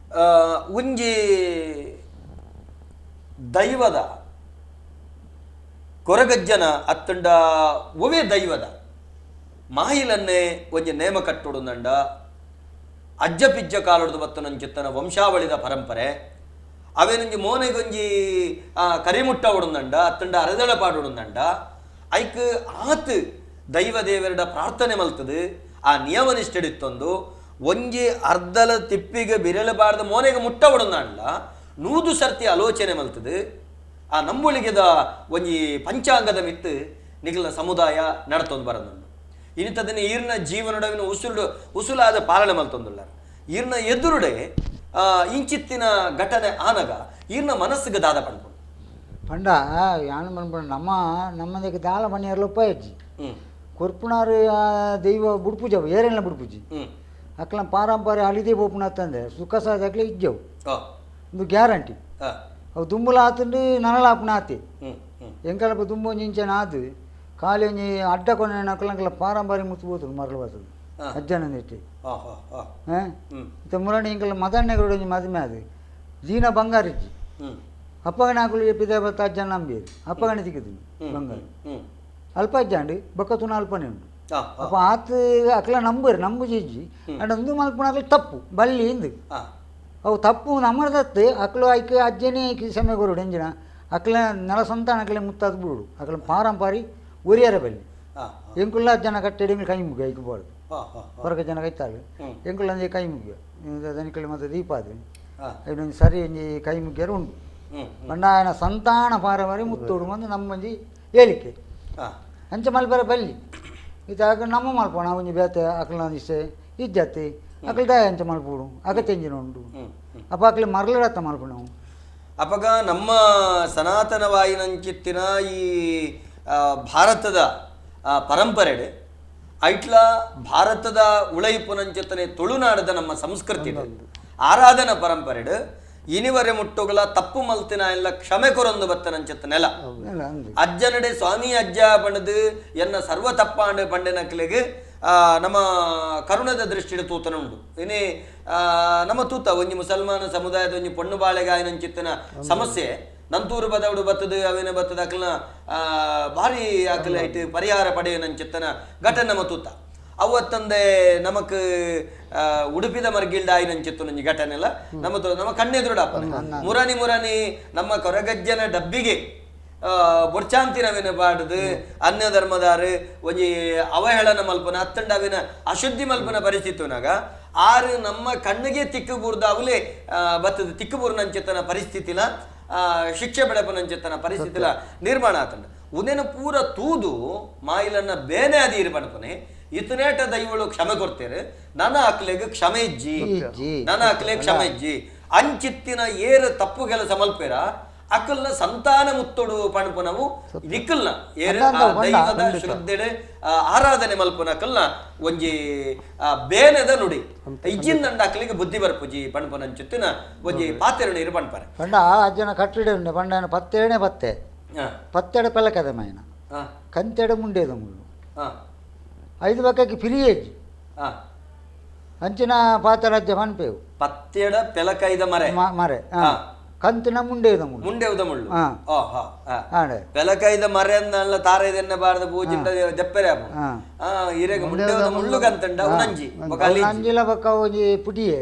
ಒಂಜಿ ದೈವದ ಕೊರಗಜ್ಜನ ಅತ್ತಂಡ ಒವೆ ದೈವದ ಮಾಹಿಲನ್ನೇ ಒಂಜಿ ನೇಮ ಕಟ್ಟುಡುಂದಂಡ ಅಜ್ಜ ಪಿಜ್ಜ ಕಾಲೊಡ್ದು ಬತ್ತು ನಂಚಿತ್ತನ ವಂಶಾವಳಿದ ಪರಂಪರೆ ಅವೇನೊಂಜಿ ಮೋನೆಗೊಂಜಿ ಕರಿಮುಟ್ಟ ಉಡುಂದಂಡ ಅತ್ತಂಡ ಅರೆದಳ ಪಾಡುಡುಂದಂಡ ಐಕ್ ಆತ್ ದೈವ ದೇವರಡ ಪ್ರಾರ್ಥನೆ ಮಲ್ತದು ಆ ನಿಯಮ ನಿಷ್ಠೆಡಿತ್ತೊಂದು ಒಂಜಿ ಅರ್ಧಲ ತಿಪ್ಪಿಗೆ ಬಿರಳಬಾರ್ದ ಮೋನೆಗೆ ಮುಟ್ಟ ಉಡುಂದಂಡ 100 ಸರ್ತಿ ಆಲೋಚನೆ ಮಲ್ತದು ಆ ನಂಬುಳಿಗೆದ ಒಂಜಿ ಪಂಚಾಂಗದ ಮಿತ್ತು ನಿಖಿಲ ಸಮುದಾಯ ನಡತೊಂದು ಬರದುಂಡು ಇನ್ನಿತದನ್ನು ಈರ್ನ ಜೀವನೊಡವಿನ ಉಸುಲಾದ ಪಾಲನೆ ಮಲ್ತೊಂದುಳ್ಳಾರ ಈರ್ನ ಎದುರುಡೆ ಇಂಚಿತ್ತಿನ ಘಟನೆ ಆನಗ ಈರ್ನ ಮನಸ್ಸಿಗೆ ದಾದ ಪಡ್ಕೊಂಡು ಪಂಡ ಯಾನು ಬಂದ್ಬಿಡ ನಮ್ಮದಕ್ಕೆ ದಾಲ ಮನೆಯರ್ಲ ಉಪಾಯಜ್ಜಿ ಕೊರ್ಪುಣಾರು ದೈವ ಬುಡ್ಪೂಜ ಏರೆಲ್ಲ ಬುಡ್ಪೂಜಿ ಅಕ್ಲ ಪಾರಂಪರ್ಯ ಹಳಿದೇ ಬೋಪುಣ ತಂದೆ ಸುಖ ಸಾಧ ಅಕ್ಲೆ ಇಜ್ಜವು ಒಂದು ಗ್ಯಾರಂಟಿ ಅವು ದುಂಬುಲ ಆತಂಡು ನನಲಾಪುಣ ಆತಿ ಎಂಕಲ್ಪ ದುಂಬು ಇಂಚನ ಆದು ಖಾಲಿ ಒಂಜಿ ಅಡ್ಡ ಕೊನೆ ನಕ್ಕಲಂಕಲ ಪಾರಂಪರ್ಯ ಮುತ್ತು ಬೋತುಂಡು ಮರಳು ಬರ್ತದೆ ಅಜ್ಜನಂದಿಟ್ಟು ಮುರಣಿ ಇಂಕಲ ಮದಣ್ಣೆಗಳು ಒಂಜಿ ಮದುವೆ ಅದು ಜೀನ ಬಂಗಾರಿಜ್ಜಿ ಅಪ್ಪಗಣ ಹಾಕಲು ಎಪ್ಪಿದೆ ಬತ್ತ ಅಜ್ಜನ ನಂಬೀರು ಅಪ್ಪಗಣ ಸಿಕ್ಕಿದ್ದು ಬಂಗಾರ ಅಲ್ಪ ಅಜ್ಜಾಂಡು ಬೊಕ್ಕ ತುನ ಅಲ್ಪನೇ ಉಂಟು ಅಪ್ಪ ಆತ ಅಕ್ಲ ನಂಬು ಜಿಜ್ಜಿ ಅಂಡ್ ಒಂದು ಮಲ್ಪುಣ ತಪ್ಪು ಬಳ್ಳಿ ಇಂದು ಅವು ತಪ್ಪು ನಮ್ಮದತ್ತು ಅಕ್ಲು ಐಕೆ ಅಜ್ಜನೇ ಸಮಯ ಕೊರುಡು ಎಂಜಿನ ಅಕ್ಲ ನೆಲ ಸಂತಾನ ಅಕ್ಲೆ ಮುತ್ತಾದ ಬಿಡು ಅಕ್ಲ ಪಾರಂಪಾರಿ ಒರಿಯರ ಬಲ್ಲಿ ಎಂಕುಲ್ಲ ಜನ ಕಟ್ಟೆಡಿ ಕೈ ಮುಗಿಯ ಐಕಬಾರ್ದು ಹೊರಗೆ ಜನ ಕೈತಾಳು ಎಂಕುಲ್ಲ ಒಂಜಿ ಕೈ ಮುಗಿಯ ದನಿಕಳಿ ಮತ್ತು ದೀಪ ಅದು ಇದೊಂದು ಸರಿ ಒಂಜಿ ಕೈ ಮುಗಿಯರು ಉಂಟು ಬಂಡ ఆయన ಸಂತಾನ ಪಾರಂಪಾರಿ ಮುತ್ತೋಡು ಬಂದು ನಮ್ಮೊಂಜಿ ಹೇಳಿಕೆ ಅಂಚ ಮಲ್ಪರ ಬಲ್ಲಿ ಇದು ನಮ್ಮ ಮಲ್ಪೋಣ ಒಂಜಿ ಬೇತೆ ಅಕ್ಲ ಇಷ್ಟೇ ಇಜ್ಜತ್ತೆ ಅಕ್ಲ ದಯ ಅಂಚ ಮಲ್ಪೋಡು ಅಗತ್ಯಂಜಿನ ಉಂಟು ಅಪ್ಪ ಅಕ್ಲೆ ಮರಳತ್ತ ಮಲ್ಪೋಣ ಅಪಗ ನಮ್ಮ ಸನಾತನವಾಯಿನಂಚಿತ್ತಿನ ಈ ಭಾರತದ ಪರಂಪರೆ ಐಟ್ಲ ಭಾರತದ ಉಳೈಪುನಂಚಿತ್ತನೆ ತುಳುನಾಡದ ನಮ್ಮ ಸಂಸ್ಕೃತಿ ಆರಾಧನಾ ಪರಂಪರೆ ಇನಿವರೆ ಮುಟ್ಟುಗಳ ತಪ್ಪು ಮಲ್ತಿನ ಎಲ್ಲ ಕ್ಷಮೆ ಕೊರೊಂದು ಬತ್ತನಂಚಿತ್ತ ನೆಲ ಅಜ್ಜನಡೆ ಸ್ವಾಮಿ ಅಜ್ಜ ಬಣ್ಣದು ಎನ್ನ ಸರ್ವ ತಪ್ಪಾಂಡು ಪಂಡಿನಕ್ಲೆಗೆ ನಮ್ಮ ಕರುಣದ ದೃಷ್ಟಿಡು ತೂತನ ಉಂಟು ಇನಿ ನಮ್ಮ ತೂತ ಒಂಜಿ ಮುಸಲ್ಮಾನ ಸಮುದಾಯದ ಒಂಜಿ ಪೊಣ್ಣು ಬಾಳೆಗಾಯನಂಚಿತ್ತಿನ ಸಮಸ್ಯೆ ನಂತೂರು ಬದವಡು ಬತ್ತದು ಅವೇನ ಬತ್ತದ ಅಕಲ್ನ ಭಾರಿ ಅಕಲ ಇಟ್ಟು ಪರಿಹಾರ ಪಡೆಯನಂಚಿತ್ತನ ಘಟನೆ ಮತ್ತೂತ ಅವತ್ತಂದೆ ನಮಕ್ ಉಡುಪಿದ ಮರ್ಗಿಲ್ಡ ಆಯ್ನಂಚಿತ್ತು ನಂಜಿ ಘಟನೆ ಎಲ್ಲ ನಮ್ಮ ಕಣ್ಣೆದುರುಡಪ್ಪ ಮುರಾನಿ ನಮ್ಮ ಕೊರಗಜ್ಜನ ಡಬ್ಬಿಗೆ ಬೊಡ್ಚಾಂತಿನವಿನ ಪಾಡದು ಅನ್ಯ ಧರ್ಮದಾರು ಒಂಜಿ ಅವಹೇಳನ ಮಲ್ಪನ ಅತ್ತಂಡ ಅವಿನ ಅಶುದ್ಧಿ ಮಲ್ಪನ ಪರಿಸ್ಥಿತಿನಾಗ ಆರು ನಮ್ಮ ಕಣ್ಣಿಗೆ ತಿಕ್ಕು ಬೂರ್ದ ಅವಲೇ ಬತ್ತದ ತಿಕ್ಕು ಬೂರ್ನಂಚಿತ್ತನ ಪರಿಸ್ಥಿತಿಲ ಶಿಕ್ಷೆ ಬೆಳಪನಂಚಿತ್ತನ ಪರಿಸ್ಥಿತಿಲ ನಿರ್ಮಾಣ ಆತಂಡ ಉದೇನ ಪೂರ ತೂದು ಮಾಯಿಲನ್ನ ಬೇನೆ ಅದಿ ಇರ್ಬಣಪನೆ ಇತನೇಟ ದೈವಳು ಕ್ಷಮೆ ಕೊಡ್ತೇರೆ ನನ್ನ ಅಕ್ಲೆಗೆ ಕ್ಷಮೆ ಇಜ್ಜಿ ನನ್ನ ಅಕ್ಲೆ ಕ್ಷಮೆ ಇಜ್ಜಿ ಅಂಚಿತ್ತಿನ ಏರು ತಪ್ಪು ಕೆಲಸ ಮಲ್ಪೇರ ಅಕಲ್ನ ಸಂತಾನ ಮುತ್ತೊಡು ಪಣಪನವು ನಿಕ್ಕಲ್ನ ಏರು ದೈವದ ಶ್ರದ್ಧೆಡೆ ಆರಾಧನೆ ಮಲ್ಪನ ಅಕಲ್ನ ಒಂಜಿ ಬೇನೆದ ನುಡಿ ಇಜ್ಜಿಂದಂಡ ಅಕಲಿಗೆ ಬುದ್ಧಿ ಬರ್ಪುಜಿ ಪಣಪನ ಅಂಚಿತ್ತಿನ ಒಂಜಿ ಪಾತೆರಣ ಇರು ಪಣಪರೆ ಪಂಡ ಅಜ್ಜನ ಕಟ್ಟಿಡೆ ಉಂಡೆ ಪಂಡ ಪತ್ತೇಣೆ ಪತ್ತೆ ಪತ್ತೆಡೆ ಪೆಲಕದ ಮೈನ ಕಂತೆಡೆ ಮುಂಡೇದ ಮುಳ್ಳು 5 ಬಕ್ಕಕ್ಕೆ ಫಿರಿಯೇಜ್ ಅಂಚಿನ ಪಾತರಾಜ್ಯ ಮನ್ಪೇವು ಪತ್ತೆಡ ಪೆಲಕೈದ ಮರೆ ಕಂತಿನ ಮುಂಡೇದ ಮುಳ್ಳು ಮುಂಡೇದ ಮುಳ್ಳು ಪೆಲಕೈದ ಮರೆ ಅಂದಲ್ಲ ತಾರೈದೆನ್ನ ಬಾರದ ಪೂಜಿಂಟ ಜಪ್ಪೆರೆ ಇರೆಗ ಮುಂಡೇದ ಮುಳ್ಳು ಕಂತಂಡ ಉನಂಜಿ ಅಂಜಿಲ ಬಕ್ಕ ಒಂಜಿ ಪುಡಿಯೇ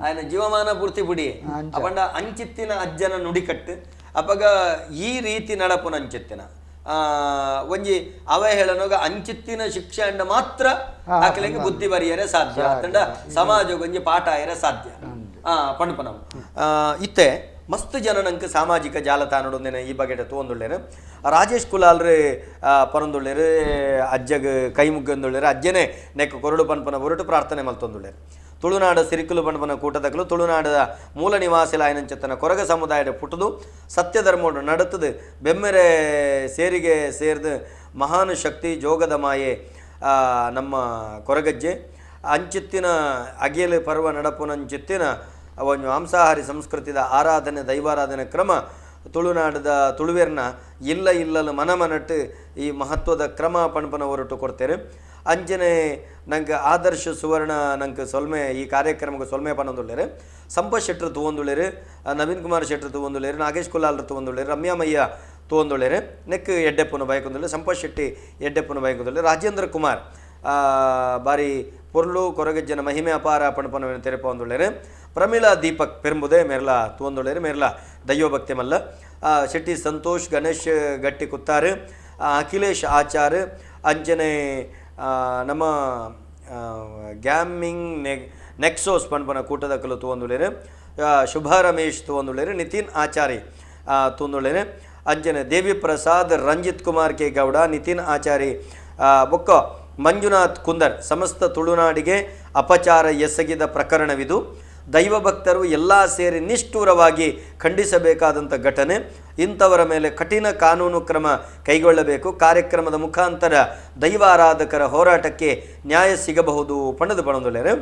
ఆయన ಜೀವಮಾನ ಪೂರ್ತಿ ಪುಡಿಯೇ ಅಪಂಡ ಅಂಚಿತ್ತಿನ ಅಜ್ಜನ ನುಡಿಕಟ್ಟು ಅಪಗ ಈ ರೀತಿ ನಡಪುನ ಅಂಚಿತ್ತಿನ ಒಂಜಿ ಅವಹೇಳನೋಗ ಅಂಚಿತ್ತಿನ ಶಿಕ್ಷೆ ಅಂಡ ಮಾತ್ರ ಆಕಲಿಗೆ ಬುದ್ಧಿ ಬರಿಯರೆ ಸಾಧ್ಯ ಅಂಡ ಸಮಾಜ ಒಂಜಿ ಪಾಠ ಆಯರೆ ಸಾಧ್ಯ ಪಣಪನವು ಇತ್ತೆ ಮಸ್ತ್ ಜನನಂಕ ಸಾಮಾಜಿಕ ಜಾಲತಾಣೊಂದಿನ ಈ ಬಗೆಟ ತೋಂದುಳ್ಳೇರು ರಾಜೇಶ್ ಕುಲಾಲ್ರೆ ಪರಂದುಳ್ಳೇರು ಅಜ್ಜಗ ಕೈ ಮುಗ್ಗಂದುಳ್ಳೇರು ಅಜ್ಜನೇ ನೆಕ್ ಕೊರಡು ಪನ್ಪನ ಹೊರಟು ಪ್ರಾರ್ಥನೆ ಮಲ್ತೊಂದುಳ್ಳೇರು ತುಳುನಾಡ ಸಿರಿಕುಲು ಪಣಪನ ಕೂಟದಕಲು ತುಳುನಾಡದ ಮೂಲ ನಿವಾಸಿಲ ಆಯ್ನಂಚತ್ತನ ಕೊರಗ ಸಮುದಾಯದ ಪುಟದು ಸತ್ಯಧರ್ಮೋಡು ನಡತದು ಬೆಮ್ಮೆರೆ ಸೇರಿಗೆ ಸೇರಿದು ಮಹಾನ್ ಶಕ್ತಿ ಜೋಗದ ಮಾಯೆ ನಮ್ಮ ಕೊರಗಜ್ಜೆ ಅಂಚಿತ್ತಿನ ಅಗಿಯಲು ಪರ್ವ ನಡಪುನಂಚಿತ್ತಿನ ಒಂದು ಮಾಂಸಾಹಾರಿ ಸಂಸ್ಕೃತಿದ ಆರಾಧನೆ ದೈವಾರಾಧನೆ ಕ್ರಮ ತುಳುನಾಡದ ತುಳುವೇರ್ನ ಇಲ್ಲಲು ಮನಮನಟ್ಟು ಈ ಮಹತ್ವದ ಕ್ರಮ ಪಣಪನ ಹೊರಟು ಕೊಡ್ತೇವೆ ಅಂಚನೆ ನಂಗೆ ಆದರ್ಶ ಸುವರ್ಣ ನಂಗೆ ಸೊಲ್ಮೆ ಈ ಕಾರ್ಯಕ್ರಮಕ್ಕೆ ಸೊಲ್ಮೆ ಪನ್ನೊಂದುಳ್ಳೇರು ಸಂಪತ್ ಶೆಟ್ಟರು ತಗೊಂದುಳ್ಳೇರು ನವೀನ್ ಕುಮಾರ್ ಶೆಟ್ಟರು ತಗೊಂದುಳ್ಳೇರು ನಾಗೇಶ್ ಕುಲಾಲ್ರು ತಗೊಂದುಳ್ಳೇರು ರಮ್ಯಾಮಯ್ಯ ತಗೊಂದುಳ್ಳೇರು ನೆಕ್ ಎಡ್ಡೆಪ್ಪನ ಬೈಕೊಂದುಳ್ಳೆ ಸಂಪತ್ ಶೆಟ್ಟಿ ಎಡ್ಡೆಪ್ಪನ ಬೈಕೊಂದುಳ್ಳೆ ರಾಜೇಂದ್ರ ಕುಮಾರ್ ಬಾರಿ ಪೊರ್ಲು ಕೊರಗಜ್ಜನ ಮಹಿಮೆ ಅಪಾರ ಪಣಪನವನ್ನು ತೆರೆಪ ಒಂದುಳ್ಳೇರು ಪ್ರಮೀಳಾ ದೀಪಕ್ ಪೆರ್ಂಬುದೆ ಮೇರ್ಲಾ ತಗೊಂದುಳ್ಳೇರು ಮೇರ್ಲಾ ದೈವಭಕ್ತಿ ಮಲ್ಲ ಶೆಟ್ಟಿ ಸಂತೋಷ್ ಗಣೇಶ್ ಗಟ್ಟಿ ಕುತ್ತಾರು ಅಖಿಲೇಶ್ ಆಚಾರ್ ಅಂಜನೆ ನಮ್ಮ ಗ್ಯಾಮಿಂಗ್ ನೆಕ್ಸೋಸ್ ಪಣಪನ ಕೂಟದಕಲು ತಗೊಂದುಳ್ಳೇರು ಶುಭ ರಮೇಶ್ ತಗೊಂದುಳ್ಳೇರು ನಿತಿನ್ ಆಚಾರಿ ತಗೊಂದುಳ್ಳೇರು ಅಂಜನೆ ದೇವಿ ಪ್ರಸಾದ್ ರಂಜಿತ್ ಕುಮಾರ್ ಕೆ ಗೌಡ ನಿತಿನ್ ಆಚಾರಿ ಬೊಕ್ಕ ಮಂಜುನಾಥ್ ಕುಂದರ್ ಸಮಸ್ತ ತುಳುನಾಡಿಗೆ ಅಪಚಾರ ಎಸಗಿದ ಪ್ರಕರಣವಿದು ದೈವಭಕ್ತರು ಎಲ್ಲ ಸೇರಿ ನಿಷ್ಠೂರವಾಗಿ ಖಂಡಿಸಬೇಕಾದಂಥ ಘಟನೆ ಇಂಥವರ ಮೇಲೆ ಕಠಿಣ ಕಾನೂನು ಕ್ರಮ ಕೈಗೊಳ್ಳಬೇಕು ಕಾರ್ಯಕ್ರಮದ ಮುಖಾಂತರ ದೈವಾರಾಧಕರ ಹೋರಾಟಕ್ಕೆ ನ್ಯಾಯ ಸಿಗಬಹುದು ಪಣದು ಪಣದುಳ್ಳೇರು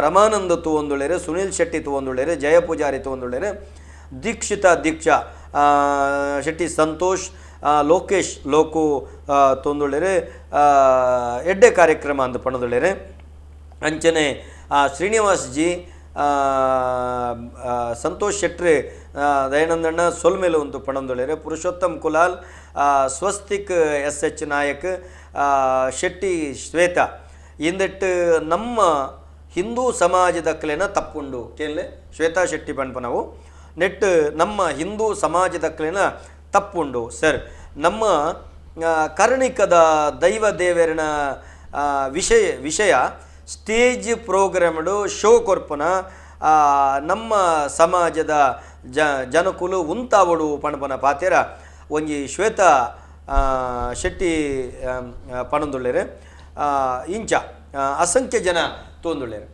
ರಮಾನಂದ ತಗೊಂದುಳ್ಳೇರು ಸುನೀಲ್ ಶೆಟ್ಟಿ ತಗೊಂದುಳ್ಳೇರು ಜಯಪೂಜಾರಿ ತಗೊಂದುಳ್ಳೇರು ದೀಕ್ಷಾ ಶೆಟ್ಟಿ ಸಂತೋಷ್ ಲೋಕೇಶ್ ಲೋಕು ತೊಂದುಳ್ಳೇರು ಎಡ್ಡೆ ಕಾರ್ಯಕ್ರಮ ಅಂತ ಪಣದುಳ್ಳೇರು ಅಂಚನೆ ಶ್ರೀನಿವಾಸ್ ಜಿ ಸಂತೋಷ್ ಶೆಟ್ಟಿ ದಯಾನಂದಣ್ಣ ಸೊಲ್ಮೇಲು ಒಂದು ಪಣಂದೊಳ್ಳೆರೆ ಪುರುಷೋತ್ತಮ್ ಕುಲಾಲ್ ಸ್ವಸ್ತಿಕ್ SH ನಾಯಕ್ ಶೆಟ್ಟಿ ಶ್ವೇತಾ ಇಂದೆಟ್ಟು ನಮ್ಮ ಹಿಂದೂ ಸಮಾಜದಕ್ಕಲೇನ ತಪ್ಪುಂಡು ಕೇಳಲೆ ಶ್ವೇತಾ ಶೆಟ್ಟಿ ಪಣಪನವು ನೆಟ್ಟು ನಮ್ಮ ಹಿಂದೂ ಸಮಾಜದಕ್ಕಲೇನ ತಪ್ಪುಂಡು ಸರ್ ನಮ್ಮ ಕರ್ಣಿಕದ ದೈವ ದೇವರಿನ ವಿಷಯ ಸ್ಟೇಜ್ ಪ್ರೋಗ್ರಾಮ್ಡು ಶೋ ಕೊರ್ಪನ ನಮ್ಮ ಸಮಾಜದ ಜನಕುಲು ಉಂತಾವಡು ಪಣಪನ ಪಾತೆರ ಒಂಜಿ ಶ್ವೇತಾ ಶೆಟ್ಟಿ ಪಣಂದುಳ್ಳೇರು ಇಂಚ ಅಸಂಖ್ಯ ಜನ ತೋಂದುಳ್ಳೇರು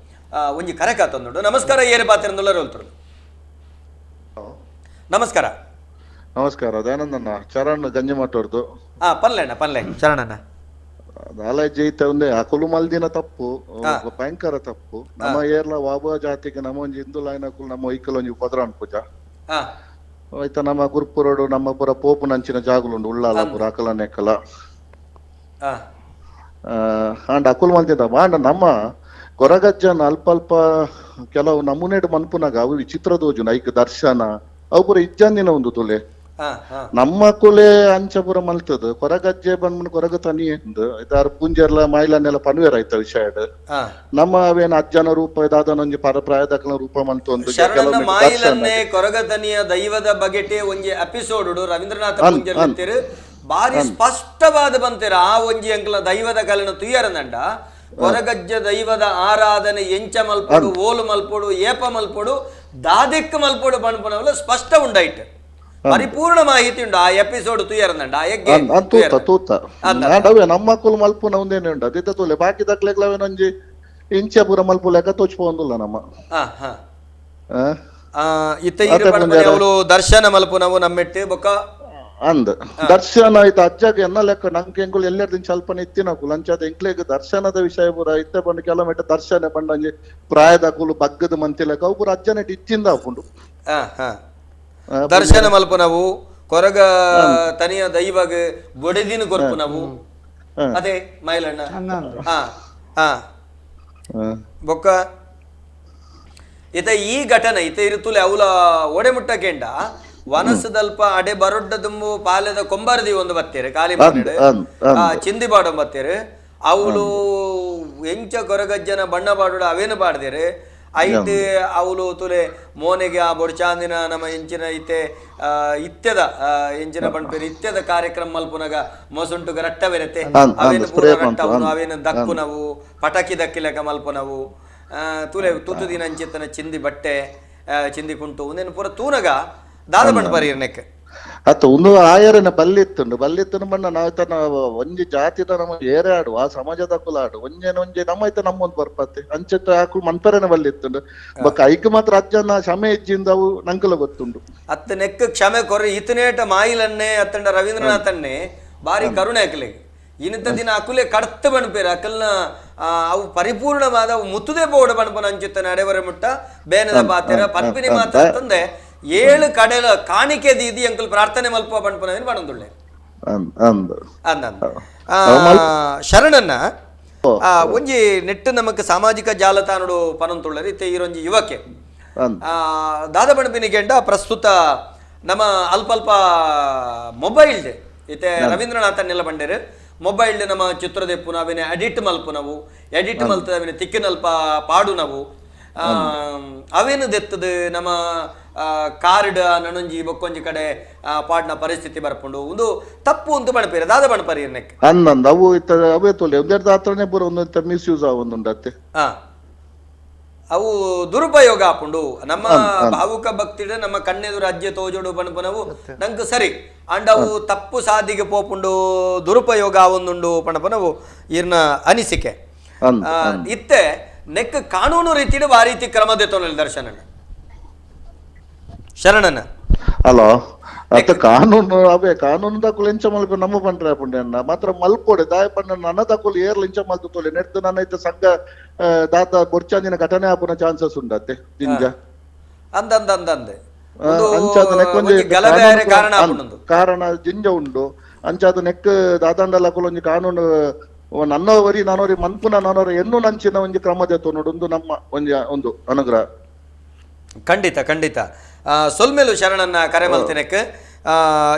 ಒಂಜಿ ಕರೆಕ ತಂದುಂಡು ನಮಸ್ಕಾರ ಏರು ಪಾತೆರಂದುಳ್ಳರು ಹೇಳ್ತರು ನಮಸ್ಕಾರ ನಮಸ್ಕಾರ ದಯಾನಂದಣ್ಣ ಚರಣ್ ಗಂಜಿ ಮಾತಾಡ್ದು ಪನ್ಲೆ ಚರಣಣ್ಣ ನಾಲೆಜ್ಜೆ ಒಂದೇ ಅಕುಲು ಮಲ್ದಿನ ತಪ್ಪು ಭಯಂಕರ ತಪ್ಪು ನಮ್ಮ ಏರ್ಲ ವಾಬ ಜಾತಿಗೆ ನಮ್ಮ ಒಂಜಿ ಹಿಂದೂ ಲೈನಕುಲು ನಮ್ಮ ಐಕಲ್ ಒಂಜಿ ಉಪದ್ರ ಅನ್ಪುಜ ಆಯ್ತ ನಮ್ಮ ಗುರುಪುರಡು ನಮ್ಮ ಪುರ ಪೋಪು ನಂಚಿನ ಜಾಗುಲುಂಡು ಉಳ್ಳಾಲ ಪುರ ಅಕಲ ನೆಕ್ಕಲ ಅಂಡ್ ಅಕುಲು ಮಲ್ತಿದ್ದ ಬಾಂಡ ನಮ್ಮ ಕೊರಗಜ್ಜನ ಅಲ್ಪ ಕೆಲವು ನಮೂನೆಡು ಮನ್ಪುನಾಗ ಅವು ವಿಚಿತ್ರ ದೋಜುನ ಐಕ್ ದರ್ಶನ ಅವು ಪೂರ ಇಜ್ಜಂದಿನ ಒಂದು ತುಲೆ ನಮ್ಮ ಕುಲೆ ಅಂಚಪುರ ಮಲ್ತದ ಕೊರಗಜ್ಜೆ ಬಂದ್ಬಿಟ್ಟು ಕೊರಗ ತನಿ ಎಂದು ಇದಾರ ಪುಂಜರ್ಲ ಮೈಲನ್ನೆಲ್ಲ ಪನ್ವೇರ್ ಆಯ್ತ ವಿಷಯ ನಮ್ಮ ಅವೇನು ಅಜ್ಜನ ರೂಪ ಇದಾದನೊಂಜಿ ಪರಪ್ರಾಯದಕಲ ರೂಪ ಮಲ್ತು ಒಂದು ಶರಣನ ಮಾಯಿಲನ್ನೇ ಕೊರಗತನಿಯ ದೈವದ ಬಗೆಟೆ ಒಂಜಿ ಎಪಿಸೋಡ್ ರವೀಂದ್ರನಾಥ ಪುಂಜರ್ ಬಾರಿ ಸ್ಪಷ್ಟವಾದ ಬಂತೀರ ಆ ಒಂಜಿ ಅಂಕಲ ದೈವದ ಕಲನ ತುಯ್ಯರನಂಡ ಕೊರಗಜ್ಜ ದೈವದ ಆರಾಧನೆ ಎಂಚ ಮಲ್ಪಡು ಓಲು ಮಲ್ಪಡು ಏಪ ಮಲ್ಪಡು ದಾದಿಕ್ ಮಲ್ಪಡು ಬಣ್ಪನವಲ್ಲ ಸ್ಪಷ್ಟ ಉಂಡಾಯ್ತು ಪರಿಪೂರ್ಣ ಮಾಹಿತಿ ಉಂಡು ಆ ಎಪಿಸೋಡ್ ತುಯ್ಯರನಂಡ ನಮ್ಮ ಕುಲ್ ಮಲ್ಪುನ ಒಂದೇನೆ ಉಂಡು ಅದಿದ್ದ ತೂಲೆ ಬಾಕಿ ದಕ್ಲೆಗ್ಲವೇನೊಂಜಿ ಇಂಚ ಪೂರ ಮಲ್ಪು ಲೆಕ್ಕ ತೋಚ್ಪೋಂದುಲ್ಲ ನಮ್ಮ ದರ್ಶನ ಮಲ್ಪುನವು ನಮ್ಮೆಟ್ಟು ಬೊಕ್ಕ ಅಂದ್ ದರ್ಶನ ಆಯ್ತು ಅಜ್ಜಾಗ ಎನ್ನ ಲೆಕ್ಕ ನಂಗೆ ಎಂಗುಳು ಎಲ್ಲರದಿನ ಸ್ವಲ್ಪ ಇತ್ತಿನಕು ಲಂಚದ ಎಂಕ್ಲೆಗ್ ದರ್ಶನದ ವಿಷಯ ಪೂರ ಇತ್ತೆ ಬಂದು ಕೆಲವೊಮ್ಮೆ ದರ್ಶನ ಬಂಡಂಜಿ ಪ್ರಾಯದ ಕುಲು ಬಗ್ಗದ ಮಂತಿ ಲೆಕ್ಕ ಅವು ಪೂರ ಅಜ್ಜನ ಇಚ್ಚಿಂದ ಹಾಕೊಂಡು ದರ್ಶನ ಮಲ್ಪುನವು ಕೊರಗ ತನಿಯ ದೈವಗ್ ಬೊಡೆದಿನ ಕೊರ್ಪುನವು ಅದೇ ಮೈಲಣ್ಣ ಬೊಕ್ಕ ಇತ ಈ ಘಟನೆ ಇತ ಇರುತ್ತುಲೆ ಅವಲ ಒಡೆ ಮುಟ್ಟಕೆಂಡ ವನಸದಲ್ಪ ಅಡೆ ಬರೊಡ್ಡ ದುಂಬು ಪಾಲೆದ ಕೊಂಬರ್ದಿ ಒಂದು ಬತ್ತೇರೆ ಕಾಲಿ ಚಿಂದಿ ಬಾಡ ಬತ್ತೇರೆ ಅವಳು ಎಂಚ ಕೊರಗಜ್ಜನ ಬಣ್ಣ ಬಾಡೋಡ ಅವೇನು ಬಾಡ್ದೇರೆ ಐಟ್ ಅವಳು ತುಲೆ ಮೋನೆಗೆ ಆ ಬೊಡ್ಚಾಂದಿನ ನಮ್ಮ ಎಂಚಿನ ಇತ್ತೆ ಇತ್ಯದ ಎಂಚಿನ ಬಣ್ಪೇರು ಇತ್ಯದ ಕಾರ್ಯಕ್ರಮ ಮಲ್ಪುನಗ ಮೊಸುಂಟುಗ ರಟ್ಟವೆರತೆ ಅವೇನು ಪೂರ ರಟ್ಟವನು ಅವೇನು ದಕ್ಕುನವು ಪಟಾಕಿ ದಕ್ಕಿಲೆಕ ಮಲ್ಪುನವು ತುಲೆ ತುತು ದಿನ ಅಂಚಿತ್ತನ ಚಿಂದಿ ಬಟ್ಟೆ ಚಿಂದಿ ಕುಂಟು ಒಂದೇನು ಪೂರ ತೂನಗ ದಾದ ಬಣ್ಪರಿ ಇರ್ನೆಕ್ ಅತ್ತ ಒಂದು ಆಯರನ ಬಲ್ಲಿತ್ತನ ಬಣ್ಣ ನಾವ್ತನ ಒಂಜಿ ಜಾತಿದ ನಮ್ಮ ಏರೆ ಆಡು ಆ ಸಮಾಜದ ಕುಲ ಆಡು ಒಂಜೇನೊಂಜಿ ನಮ್ಮ ಐತ ನಮ್ಮೊಂದು ಬರ್ಪತ್ತೆ ಅಂಚೆತ್ತ ಹಾಕು ಮನ್ಪರೆನ ಬಲ್ಲಿತ್ತುಂಡು ಬೊಕ್ಕ ಐಕ್ ಮಾತ್ರ ಅಜ್ಜನ ಕ್ಷಮೆ ಇಜ್ಜಿಂದ ಅವು ನಂಕಲ ಗೊತ್ತುಂಡು ಅತ್ತ ನೆಕ್ ಕ್ಷಮೆ ಕೊರ್ರೆ ಇತನೇಟ ಮಾಯಿಲನ್ನೇ ಅತ್ತಂಡ ರವೀಂದ್ರನಾಥನ್ನೇ ಬಾರಿ ಕರುಣೆ ಅಕಲಿಗೆ ಇನ್ನಿತ ದಿನ ಅಕುಲೆ ಕಡ್ತ ಬಣ್ಪೇರು ಅಕಲ್ನ ಅವು ಪರಿಪೂರ್ಣವಾದ ಅವು ಮುತ್ತುದೇ ಬೋಡ ಬಣ್ಪನ ಅಂಚುತ್ತ ನಡೆವರ ಮುಟ್ಟ ಬೇನದ ಪಾತೆರ ಪನ್ಪಿನಿ ಮಾತ್ರ ಅಂತಂದೆ 7 ಕಡೆಲ ಕಾಣಿಕೆ ದೀದಿ ಅಂಕಲ್ ಪ್ರಾರ್ಥನೆ ಮಲ್ಪ ಬಣ್ಪನವೇನು ಬಣಂದುಳ್ಳೆ ಶರಣನ್ನ ಒಂಜಿ ನೆಟ್ಟು ನಮಕ್ ಸಾಮಾಜಿಕ ಜಾಲತಾಣಡು ಪನಂತುಳ್ಳರಿ ಇತ್ತೆ ಈರೊಂಜಿ ಯುವಕೆ ದಾದ ಬಣ್ಪಿನಿಗೆಂಡ ಪ್ರಸ್ತುತ ನಮ್ಮ ಅಲ್ಪ ಮೊಬೈಲ್ ಇತ್ತೆ ರವೀಂದ್ರನಾಥನ್ನೆಲ್ಲ ಬಂಡೇರು ಮೊಬೈಲ್ ನಮ್ಮ ಚಿತ್ರದೆಪ್ಪು ನಾವೇನೆ ಎಡಿಟ್ ಮಲ್ಪುನವು ಎಡಿಟ್ ಮಲ್ತದವೇನೆ ತಿಕ್ಕಿನಲ್ಪ ಪಾಡುನವು ಅವೇನು ದೆತ್ತದು ನಮ್ಮ ಕಾರ್ಡ್ ನನೊಂಜಿ ಬೊಕ್ಕೊಂಜಿ ಕಡೆ ಪಾಡ್ನ ಪರಿಸ್ಥಿತಿ ಬರ್ಪುಂಡು ಒಂದು ತಪ್ಪು ಅಂತ ಬಣಪೇರೆ ದಾದ ಬಣಪರಿ ನೆಕ್ ಅನ್ನಂದ ಅವು ಅವೇ ತೊಲೆ ಒಂದೆರಡು ಹತ್ರನೇ ಪೂರ ಒಂದು ಮಿಸ್ಯೂಸ್ ಆವೊಂದುಂಡತ್ತೆ ಅವು ದುರುಪಯೋಗ ಆಪುಂಡು ನಮ್ಮ ಭಾವುಕ ಭಕ್ತಿಡ ನಮ್ಮ ಕಣ್ಣೆದುರು ಅಜ್ಜೆ ತೋಜೋಡು ಪಣಪನವು ನಂಗೆ ಸರಿ ಅಂಡ್ ಅವು ತಪ್ಪು ಸಾದಿಗೆ ಪೋಪುಂಡು ದುರುಪಯೋಗ ಆವೊಂದುಂಡು ಪಣಪನವು ಇರ್ನ ಅನಿಸಿಕೆ ಇತ್ತೆ ನೆಕ್ ಕಾನೂನು ರೀತಿಡ್ ಆ ರೀತಿ ಕ್ರಮದೆ ತೊಗೊಳ್ಳಿ ದರ್ಶನ ಶರಣನ ಹಲೋ ಅತ್ತ ಕಾನೂನು ಅವೇ ಕಾನೂನು ದಕ್ಕಲು ಎಂಚ ಮಲ್ಪ ನಮ್ಮ ಪಂಡ್ರೆ ಪುಂಡ್ಯನ್ನ ಮಾತ್ರ ಮಲ್ಪೊಡೆ ದಾಯ ಪಂಡ ನನ್ನ ದಕ್ಕಲು ಏರ್ಲ ಇಂಚ ಮಲ್ತು ತೊಲೆ ನೆಡ್ದು ನನ್ನ ಇತ್ತ ಸಂಘ ದಾತ ಬೊರ್ಚಾಂದಿನ ಘಟನೆ ಆಪುನ ಚಾನ್ಸಸ್ ಉಂಡತ್ತೆ ಜಿಂಜ ಅಂದಂದೆ ಕಾರಣ ಜಿಂಜ ಉಂಡು ಅಂಚಾದ ನೆಕ್ ದಾದಂಡಲ ಒಂಜಿ ಕಾನೂನು ನನ್ನವರಿ ನಾನವರಿ ಮನ್ಪುನ ನಾನವರಿ ಎನ್ನು ನಂಚಿನ ಒಂಜಿ ಕ್ರಮದ ನೋಡು ನಮ್ಮ ಒಂದು ಅನುಗ್ರಹ ಖಂಡಿತ ಸೊಲ್ಮೇಲು ಶರಣನ್ನ ಕರೆ ಮಲ್ತಿನೆಕ್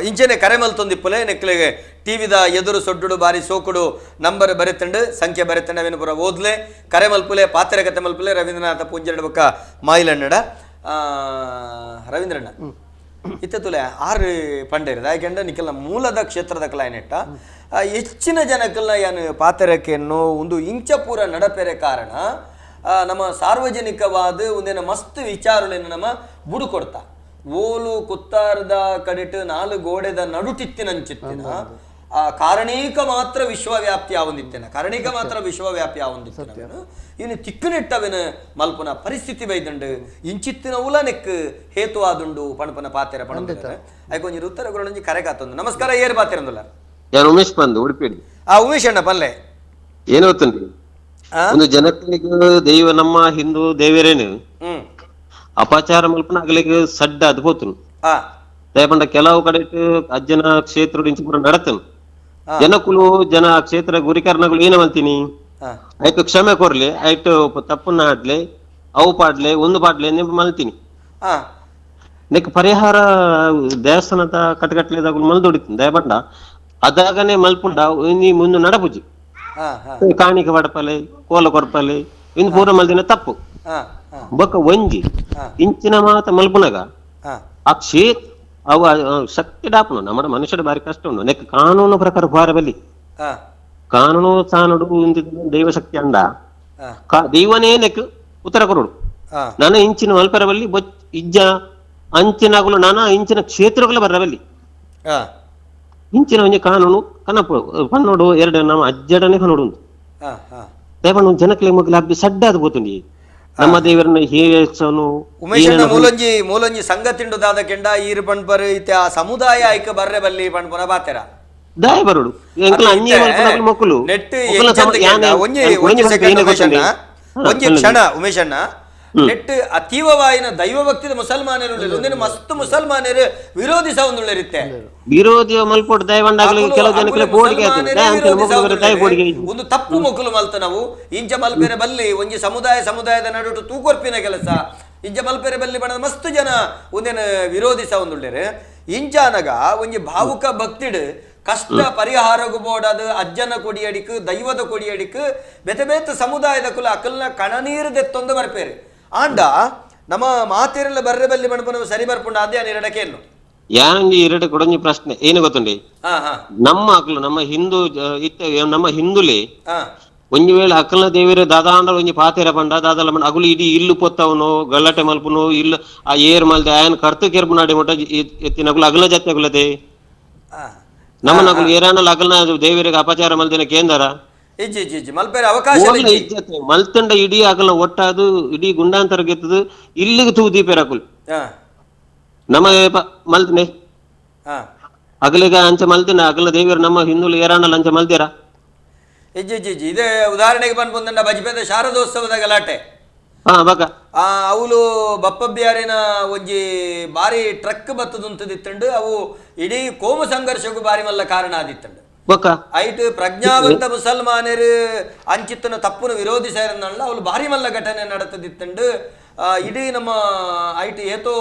ಇಂಚೆನೆ ಕರೆ ಮಲ್ತೊಂದಿಪ್ಪುಲೆ ನೆಕ್ಲೆಗೆ ಟಿವಿದ ಎದುರು ಸೊಡ್ಡುಡು ಬಾರಿ ಸೋಕುಡು ನಂಬರ್ ಬರೆತಂಡು ಸಂಖ್ಯೆ ಬರೆತಂಡು ಅವೇನು ಪೂರ ಓದ್ಲೆ ಕರೆ ಮಲ್ಪುಲೆ ಪಾತ್ರೆ ಕತೆ ಮಲ್ಪುಲೆ ರವೀಂದ್ರನಾಥ ಪುಂಜರಡು ಬೊಕ್ಕ ಮಾಯಿಲಣ್ಣಡ ರವೀಂದ್ರಣ್ಣ ಇತ್ತುಲೆ 6 ಪಂಡೇರಿದ ಯಾಕೆಂದ್ರೆ ನಿಖಲ್ನ ಮೂಲದ ಕ್ಷೇತ್ರದ ಕಲಾಯನೆಟ್ಟ ಹೆಚ್ಚಿನ ಜನಕ್ಕಲ್ಲ ಏನು ಪಾತೆರಕೆಯನ್ನು ಒಂದು ಇಂಚ ಪೂರ ನಡಪೆರೆ ಕಾರಣ ನಮ್ಮ ಸಾರ್ವಜನಿಕವಾದ ಒಂದೇನ ಮಸ್ತ್ ವಿಚಾರಗಳನ್ನು ನಮ್ಮ ಬುಡು ಕೊಡ್ತಾ ಓಲು ಕುತ್ತಾರದ ಕಡೆಟ್ 4 ಗೋಡೆದ ನಡುಟಿತ್ತಿನಂಚಿತ್ತಿನ ಕಾರಣೀಕ ಮಾತ್ರ ವಿಶ್ವವ್ಯಾಪ್ತಿ ಆವೊಂದಿತ್ತೇನೆ ಕಾರಣೀಕ ಮಾತ್ರ ವಿಶ್ವವ್ಯಾಪಿ ಆವೊಂದಿತ್ತೇನೆ ಇನ್ನು ತಿಕ್ಕುನೆಟ್ಟವೇನು ಮಲ್ಪನ ಪರಿಸ್ಥಿತಿ ಬೈದಂಡು ಇಂಚಿತ್ತಿನ ಉಲ ನೆಕ್ ಹೇತು ಆದುಂಡು ಪಣಪನ ಪಾತೆರ ಪಣಂದಿದ್ದಾರೆ ಐಕೊಂಜಿ ಉತ್ತರ ಗುರುಣಂಜಿ ಕರೆ ಕಾತೊಂದು ನಮಸ್ಕಾರ ಏರ್ ಪಾತೆರಂದುಲ್ಲ ನಾನು ಉಮೇಶ್ ಬಂದು ಉಡುಪಿ ಉಮೇಶ್ ಅಣ್ಣ ಪಲ್ಲೆ ಏನು ಗೊತ್ತುಂಟು ಒಂದು ಜನತೆಗೆ ದೈವ ನಮ್ಮ ಹಿಂದೂ ದೇವರೇನು ಅಪಚಾರ ಮಲ್ಪನ ಆಗ್ಲಿಕ್ಕೆ ಸಡ್ಡ ಅದು ಹೋತನು ದಯಪಂಡ ಕೆಲವು ಕಡೆ ಅಜ್ಜನ ಕ್ಷೇತ್ರ ಇಂಚು ನಡತನು ಜನಕುಲು ಜನ ಕ್ಷೇತ್ರ ಗುರಿಕರ್ಣಗಳು ಏನು ಮಲ್ತೀನಿ ಆಯ್ತು ಕ್ಷಮೆ ಕೊರ್ಲಿ ಆಯ್ತು ತಪ್ಪನ್ನ ಆಡ್ಲೆ ಅವು ಪಾಡ್ಲೆ ಒಂದು ಪಾಡ್ಲೆ ನೀವು ಮಲ್ತೀನಿ ನೆಕ್ ಪರಿಹಾರ ದೇವಸ್ಥಾನದ ಕಟ್ಟಗಟ್ಟಲೆದಾಗ ಮಲ್ದೊಡಿತು ದಯಬಂಡ ಅದಾಗನೇ ಮಲ್ಪುಂಡ ನೀ ಮುಂದೆ ನಡಪುಜಿ ಕಾಣಿಕೆ ಪಡಪಲೆ ಕೋಲ ಕೊರಪಲೆ ಇನ್ನು ಪೂರ ಮಲ್ದಿನ ತಪ್ಪು ಬೊಕ್ಕ ಒಂಜಿ ಇಂಚಿನ ಮಾತ ಮಲ್ಪುನಗ ಆ ಕ್ಷೇತ್ರ ಅವ ಶಕ್ತಿ ಡಾಪನು ನಮ್ಮ ಮನುಷ್ಯರ ಬಾರಿ ಕಷ್ಟ ಉಂಡು ನೆಕ್ ಕಾನೂನು ಪ್ರಕಾರ ಭಾರ ಬಲಿ ಕಾನೂನು ಸಾನುಡು ದೈವ ಶಕ್ತಿ ಅಂಡ ದೈವನೇ ನೆಕ್ ಉತ್ತರ ಕೊರಡು ನಾನು ಇಂಚಿನ ಮಲ್ಪರ ಬಲ್ಲಿ ಇಜ್ಜ ಅಂಚಿನಗಳು ನಾನಾ ಇಂಚಿನ ಕ್ಷೇತ್ರಗಳ ಬರಬಲ್ಲಿ ಇಂಚಿನ ಒಂಜಿ ಕಾನೂನು ಕನಪ ಪನ್ನೋಡು ಎರಡು ನಮ್ಮ ಅಜ್ಜಡನೆ ಕನ್ನೋಡು ದಯಪಂಡ ಜನಕ್ಲೆ ಮಗ್ಲ ಅಬ್ಬಿ ಸಡ್ಡಾದ పోతుంది ನಮ್ಮ ದೇವರನ್ನ ಹೇಸನು ಉಮೇಶಣ್ಣ ಮೂಲಂಜಿ ಸಂಗತಿಂಡು ದಾದ ಕೆಂಡ ಈರು ಪಣ್ಪರ್ ಇತ್ತೆ ಆ ಸಮುದಾಯ ಐಕ ಬರ್ರೆ ಬಲ್ಲಿ ಪಣ್ಪನ ಬಾತೆರ ದಾಯ ಬರೋಡು ಎಂಕಲ ಅನ್ಯ ಮಲ್ಪನ ಮಕ್ಕಳು ನೆಟ್ ಒಂಜಿ ಸೆಕೆಂಡ್ ಒಂಜಿ ಕ್ಷಣ ಉಮೇಶಣ್ಣ ನೆಟ್ ಅತೀವವಾಯಿನ ದೈವ ಭಕ್ತಿದ ಮುಸಲ್ಮಾನರು ಒಂದಿನ ಮಸ್ತ್ ಮುಸಲ್ಮಾನರು ವಿರೋಧಿಸ ಒಂದುಳ್ಳಿರುತ್ತೆ ವಿರೋಧಿ ಮಲ್ಪೋಡು ದಯವಂಡಾಗಲಿ ಕೆಲವು ಜನಕ್ಕೆ ಒಂದು ತಪ್ಪು ಮಕ್ಕಳು ಮಲ್ತ ನಾವು ಇಂಚ ಮಲ್ಪೆರೆ ಬಲ್ಲಿ ಒಂಜಿ ಸಮುದಾಯದ ನಡುಟು ತೂಕೊರ್ಪಿನ ಕೆಲಸ ಇಂಚ ಮಲ್ಪೆರೆ ಬಲ್ಲಿ ಬಣ್ಣದ ಮಸ್ತ್ ಜನ ಒಂದೇನ ವಿರೋಧಿಸ ಒಂದುಳ್ಳಿರು ಇಂಚಾನಗ ಒಂಜಿ ಭಾವುಕ ಭಕ್ತಿಡ್ ಕಷ್ಟ ಪರಿಹಾರಗು ಬೋಡದು ಅಜ್ಜನ ಕೊಡಿಯಡಿಕ್ ದೈವದ ಕೊಡಿಯಡಿಕ್ ಬೆತೆ ಬೇತ ಸಮುದಾಯದ ಕುಲ ಅಕಲ್ನ ಕಣನೀರು ದೆತ್ತೊಂದು ಬರ್ಪೇರು ಆಂಡ ನಮ್ಮ ಮಾತೆರೆಲ್ಲ ಬರ್ರೆ ಬಲ್ಲಿ ಮಣಪನ ಸರಿ ಬರ್ಪುಂಡ ಅದೇ ಎರಡಕ್ಕೇನು ಯಾಂಗಿ ಎರಡು ಕೊಡಂಜಿ ಪ್ರಶ್ನೆ ಏನು ಗೊತ್ತುಂಡಿ ನಮ್ಮ ಅಕಲು ನಮ್ಮ ಹಿಂದೂ ನಮ್ಮ ಹಿಂದುಲಿ ಒಂಜಿ ವೇಳೆ ಅಕಲ್ನ ದೇವಿರ ದಾದಾಂಡ ಒಂಜಿ ಪಾತೆರ ಪಂಡ ದಾದಲ ಪಂಡ ಅಗುಲು ಇಡೀ ಇಲ್ಲು ಪೊತ್ತವನು ಗಲಾಟೆ ಮಲ್ಪುನು ಇಲ್ಲು ಆ ಏರ್ ಮಲ್ದೆ ಆಯನ ಕರ್ತು ಕೆರ್ಪು ನಾಡಿ ಮೊಟ್ಟ ಎತ್ತಿನ ಅಗುಲು ಅಗಲ ಜಾತಿ ಅಗುಲದೆ ನಮ್ಮ ನಗುಲು ಏರಾನಲ್ಲ ಅಕಲ್ನ ದೇವಿರಿಗೆ ಅಪಚಾರ ಮಲ್ದಿನ ಕೇಂದ್ರ ಮಲ್ಪೆರೆ ಅವಕಾಶ ಮಲ್ತಂಡ ಇಡೀ ಅಕಲ್ನ ಒಟ್ಟಾದು ಇಡೀ ಗುಂಡಾಂತರ ಗೆತ್ತದು ಇಲ್ಲಿಗೆ ತೂದೀಪೇರ ಅಕುಲ್ ನಮ್ಮ ಮಲ್ತಿನೆ ಅಗಲಿಗ ಅಂಚ ಮಲ್ತಿನ ಅಗಲ ದೇವಿಯರು ನಮ್ಮ ಹಿಂದೂಲಿ ಏರಾಣಲ್ಲ ಅಂಚ ಮಲ್ತೀರಾ ಇದೇ ಉದಾಹರಣೆಗೆ ಬಂದ್ಬಂದ ಬಜ್ಪೇದ ಶಾರದೋತ್ಸವದ ಗಲಾಟೆ ಅವಳು ಬಪ್ಪಬ್ಯಾರಿನ ಒಂಜಿ ಬಾರಿ ಟ್ರಕ್ ಬತ್ತದುಂತದಿತ್ತಂಡು ಅವು ಇಡೀ ಕೋಮ ಸಂಘರ್ಷಕ್ಕೂ ಬಾರಿ ಮಲ್ಲ ಕಾರಣ ಆದಿತ್ತಂಡು ಐಟ್ ಪ್ರಜ್ಞಾವಂತ ಮುಸಲ್ಮಾನರು ಅಂಚಿತ್ತನ ತಪ್ಪನ್ನು ವಿರೋಧಿಸಾರನ್ನಲ್ಲ ಅವಳು ಬಾರಿ ಮಲ್ಲ ಘಟನೆ ನಡತದಿತ್ತಂಡು ಇಡೀ ನಮ್ಮ ಐಟ್ ಏತೋ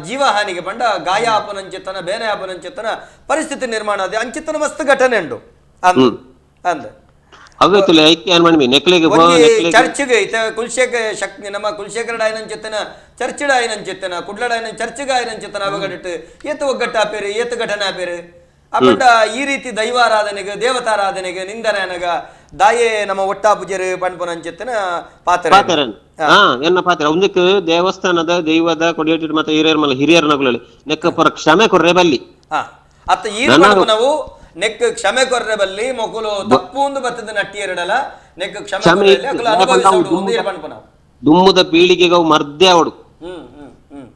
ಜೀವಹಾನಿಗೆ ಬಂಡ ಗಾಯ ಆಪನಂಚಿತ್ತನ ಬೇನೆ ಆಪನಂಚಿತ್ತನ ಪರಿಸ್ಥಿತಿ ನಿರ್ಮಾಣ ಆದ ಅಂಚಿತ್ತನ ಮಸ್ತ್ ಘಟನೆ ಉಂಡು ಅಂದ ಚರ್ಚ್ಗೆ ಕುಲ್ಶೇಖರ್ ಶಕ್ತಿ ನಮ್ಮ ಕುಲ್ಶೇಖರ ಆಯ್ನಂಚಿತ್ತನ ಚರ್ಚ್ ಆಯ್ನಂಚಿತ್ತನ ಕುಡ್ಲಡಾಯ್ನ ಚರ್ಚ್ಗೆ ಆಯ್ನಂಚಿತ್ತನ ಅವಗಟ್ಟು ಏತು ಒಗ್ಗಟ್ಟು ಆಪೇರು ಏತು ಘಟನೆ ಆಪೇರು ಅಪಂಡ ಈ ರೀತಿ ದೈವಾರಾಧನೆಗೆ ದೇವತಾರಾಧನೆಗೆ ನಿಂದನೆನಗ ದಾಯೆ ನಮ್ಮ ಒಟ್ಟಾ ಪೂಜೆರು ಪಣ್ಪನಂಚಿತ್ತನ ಪಾತ್ರ ಎನ್ನ ಪಾತ್ರ ಒಂದಕ್ಕೆ ದೇವಸ್ಥಾನದ ದೈವದ ಕೊಡಿಯೇಟಿ ಮತ್ತೆ ಹಿರಿಯರ ನಗುಲಲ್ಲಿ ನೆಕ್ಕ ಪರ ಕ್ಷಮೆ ಕೊರ್ರೆ ಬಲ್ಲಿ ಅತ್ತ ಈ ನಾವು ನೆಕ್ ಕ್ಷಮೆ ಕೊರ್ರೆ ಬಲ್ಲಿ ಮೊಕುಲು ತಪ್ಪು ಒಂದು ಬತ್ತದ ನಟ್ಟಿ ಎರಡಲ್ಲ ನೆಕ್ ಕ್ಷಮೆ ದುಮ್ಮದ ಪೀಳಿಗೆಗೆ ಅವು ಮರ್ದೆ ಅವಡು